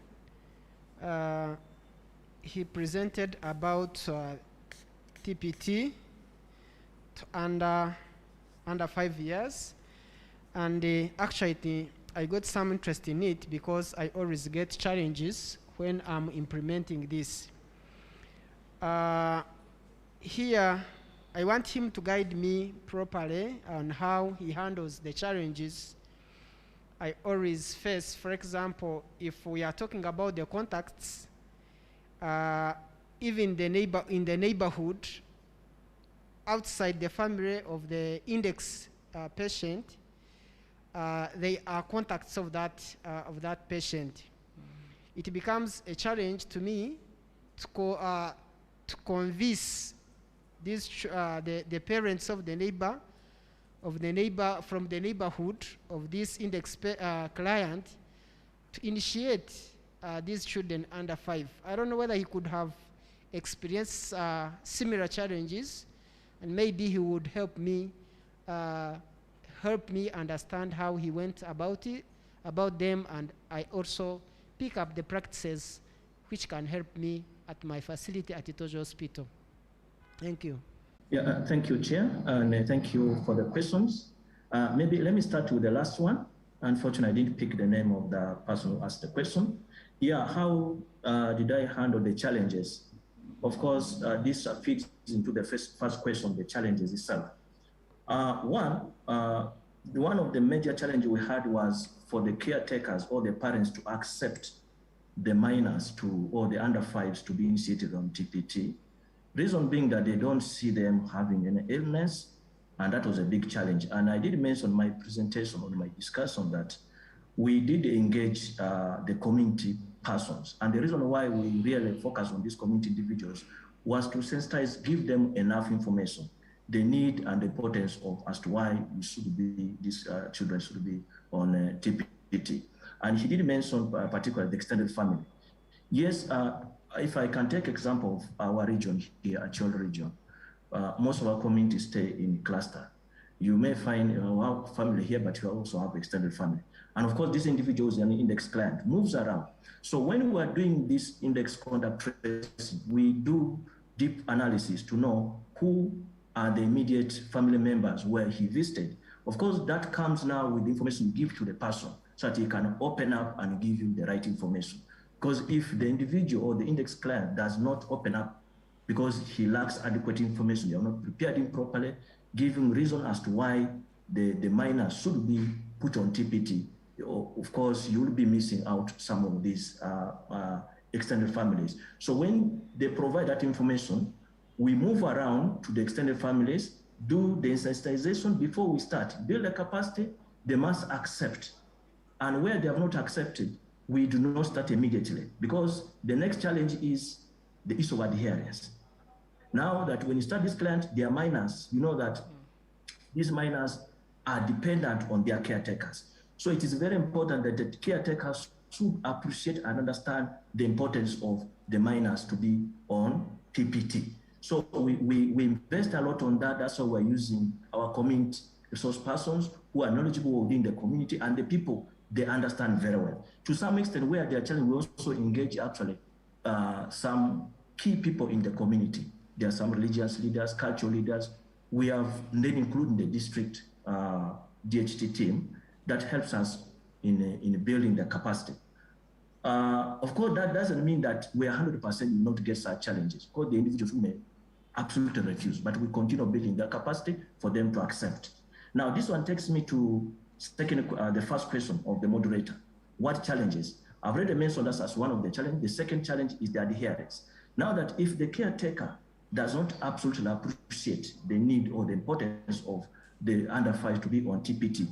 S: He presented about TPT under 5 years, and actually I got some interest in it because I always get challenges when I'm implementing this. Here, I want him to guide me properly on how he handles the challenges I always face. For example, if we are talking about the contacts, even in the neighborhood, outside the family of the index patient, they are contacts of that patient. It becomes a challenge to me to convince these the parents of the neighbor from the neighborhood of this index client to initiate these children under 5. I don't know whether he could have experienced similar challenges, and maybe he would help me understand how he went about them, and I also pick up the practices which can help me at my facility at Itojo Hospital. Thank you.
V: Yeah, thank you, Chair, and thank you for the questions. Maybe let me start with the last one. Unfortunately, I didn't pick the name of the person who asked the question. Yeah, how did I handle the challenges? Of course, this fits into the first question, the challenges itself. One of the major challenges we had was for the caretakers or the parents to accept the minors or the under 5s to be initiated on TPT. Reason being that they don't see them having any illness, and that was a big challenge. And I did mention my presentation or my discussion that we did engage the community persons. And the reason why we really focus on these community individuals was to sensitize, give them enough information, the need and the importance of as to why we should be, these children should be on TPT. And he did mention particularly the extended family. Yes, if I can take example of our region here, Acholi region, most of our communities stay in cluster. You may find a family here, but you also have extended family. And of course, this individual is an index client, moves around. So when we are doing this index contact tracing, we do deep analysis to know who are the immediate family members where he visited. Of course, that comes now with the information you give to the person so that he can open up and give you the right information. Because if the individual or the index client does not open up because he lacks adequate information, you have not prepared him properly, give him reason as to why the minor should be put on TPT, of course, you will be missing out some of these extended families. So when they provide that information, we move around to the extended families, do the sensitization before we start, build the capacity, they must accept. And where they have not accepted, we do not start immediately because the next challenge is the issue of adherence. Now that when you start this client, they are minors, you know that these minors are dependent on their caretakers. So it is very important that the caretakers should appreciate and understand the importance of the minors to be on TPT. So we invest a lot on that. That's why we're using our community resource persons who are knowledgeable within the community and the people they understand very well. To some extent, where they are challenging, we also engage actually some key people in the community. There are some religious leaders, cultural leaders. We have then including the district DHT team that helps us in building the capacity. Of course, that doesn't mean that we are 100% will not get such challenges. Of course, the individuals may absolutely refuse, but we continue building the capacity for them to accept. Now, this one takes me to the first question of the moderator. What challenges? I've already mentioned that as one of the challenges. The second challenge is the adherence. Now that if the caretaker does not absolutely appreciate the need or the importance of the under 5 to be on TPT,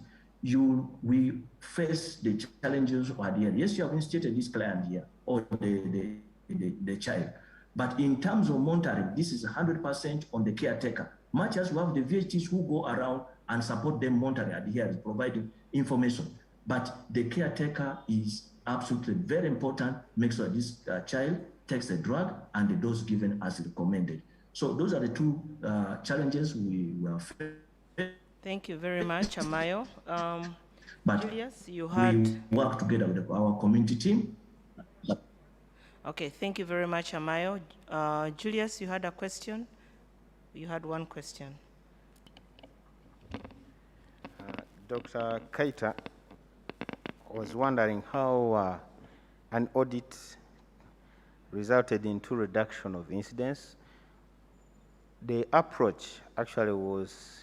V: we face the challenges of adherence. Yes, you have instituted this client here or the child, but in terms of monitoring, this is 100% on the caretaker. Much as we have the VHTs who go around and support them monitoring adherence, providing information, but the caretaker is absolutely very important. Make sure this child takes the drug and the dose given as recommended. So those are the two challenges we will face.
C: Thank you very much, Amayo.
V: But
C: Julius, you had...
V: we work together with our community team.
C: Okay, thank you very much, Amayo. Julius, you had a question? You had one question.
I: Dr. Kaita was wondering how an audit resulted into reduction of incidents. The approach actually was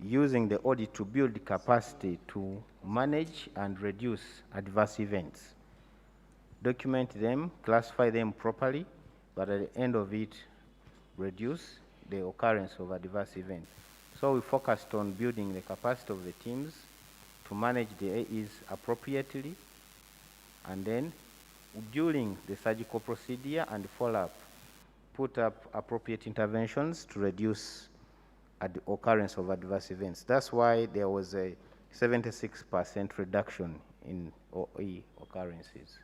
I: using the audit to build the capacity to manage and reduce adverse events, document them, classify them properly, but at the end of it, reduce the occurrence of adverse events. So we focused on building the capacity of the teams to manage the AEs appropriately, and then during the surgical procedure and follow-up, put up appropriate interventions to reduce the occurrence of adverse events. That's why there was a 76% reduction in OE occurrences.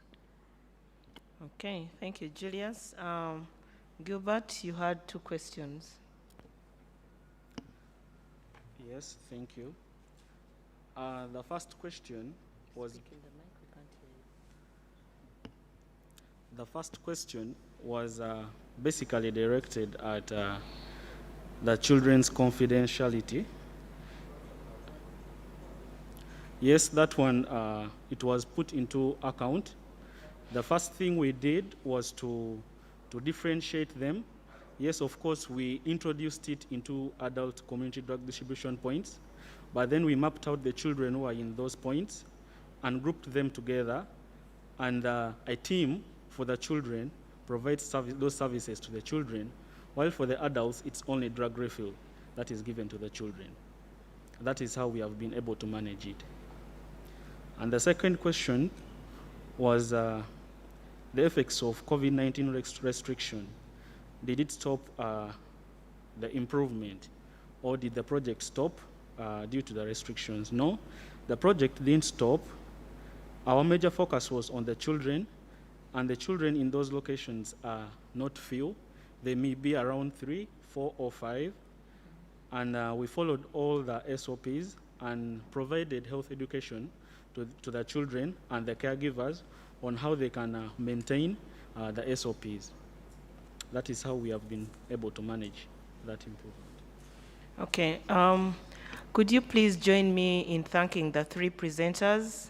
C: Okay, thank you, Julius. Gilbert, you had two questions.
B: Yes, thank you. The first question was... The first question was basically directed at the children's confidentiality. Yes, that one, it was put into account. The first thing we did was to differentiate them. Yes, of course, we introduced it into adult community drug distribution points, but then we mapped out the children who are in those points and grouped them together, and a team for the children provides those services to the children, while for the adults, it's only drug refill that is given to the children. That is how we have been able to manage it. And the second question was the effects of COVID-19 restriction. Did it stop the improvement, or did the project stop due to the restrictions? No, the project didn't stop. Our major focus was on the children, and the children in those locations are not few. They may be around 3, 4, or 5. And we followed all the SOPs and provided health education to the children and the caregivers on how they can maintain the SOPs. That is how we have been able to manage that improvement.
C: Okay. Could you please join me in thanking the three presenters?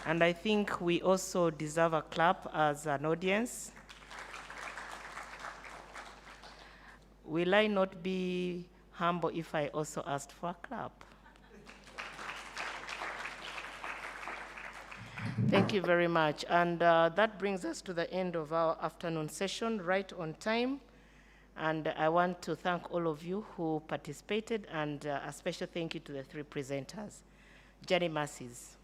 C: And I think we also deserve a clap as an audience. Will I not be humble if I also asked for a clap? Thank you very much. And that brings us to the end of our afternoon session, right on time. And I want to thank all of you who participated, and a special thank you to the three presenters. Jenny Masses.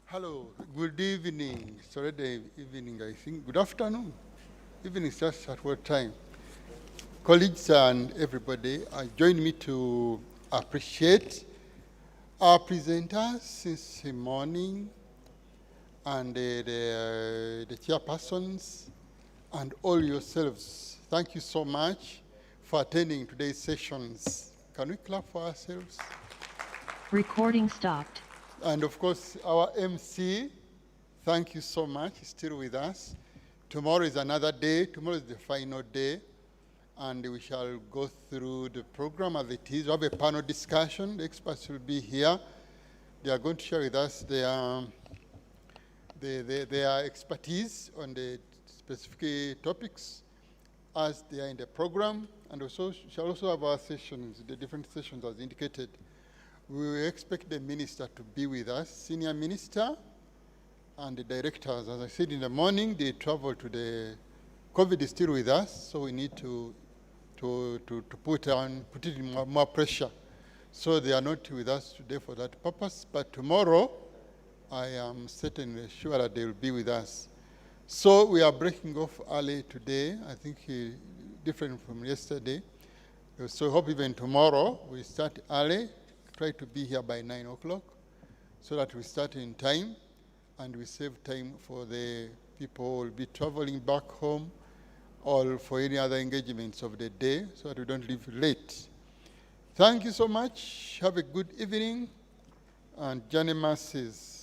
A: Hello, good evening. It's already evening, I think. Good afternoon. Evening is just at what time? Colleagues and everybody, join me to appreciate our presenters since the morning, and the chairpersons, and all yourselves. Thank you so much for attending today's sessions. Can we clap for ourselves?
O: Recording stopped.
A: And of course, our MC, thank you so much, he's still with us. Tomorrow is another day. Tomorrow is the final day, and we shall go through the program as it is. We have a panel discussion. The experts will be here. They are going to share with us their expertise on the specific topics as they are in the program, and also shall also have our sessions, the different sessions as indicated. We will expect the minister to be with us, senior minister, and the directors. As I said in the morning, they travel to the, COVID is still with us, so we need to put it in more pressure. So they are not with us today for that purpose, but tomorrow, I am certainly sure that they will be with us. So we are breaking off early today, I think different from yesterday. So I hope even tomorrow we start early. Try to be here by 9 o'clock so that we start in time and we save time for the people who will be traveling back home or for any other engagements of the day so that we don't leave late. Thank you so much. Have a good evening. And Johnny Masses.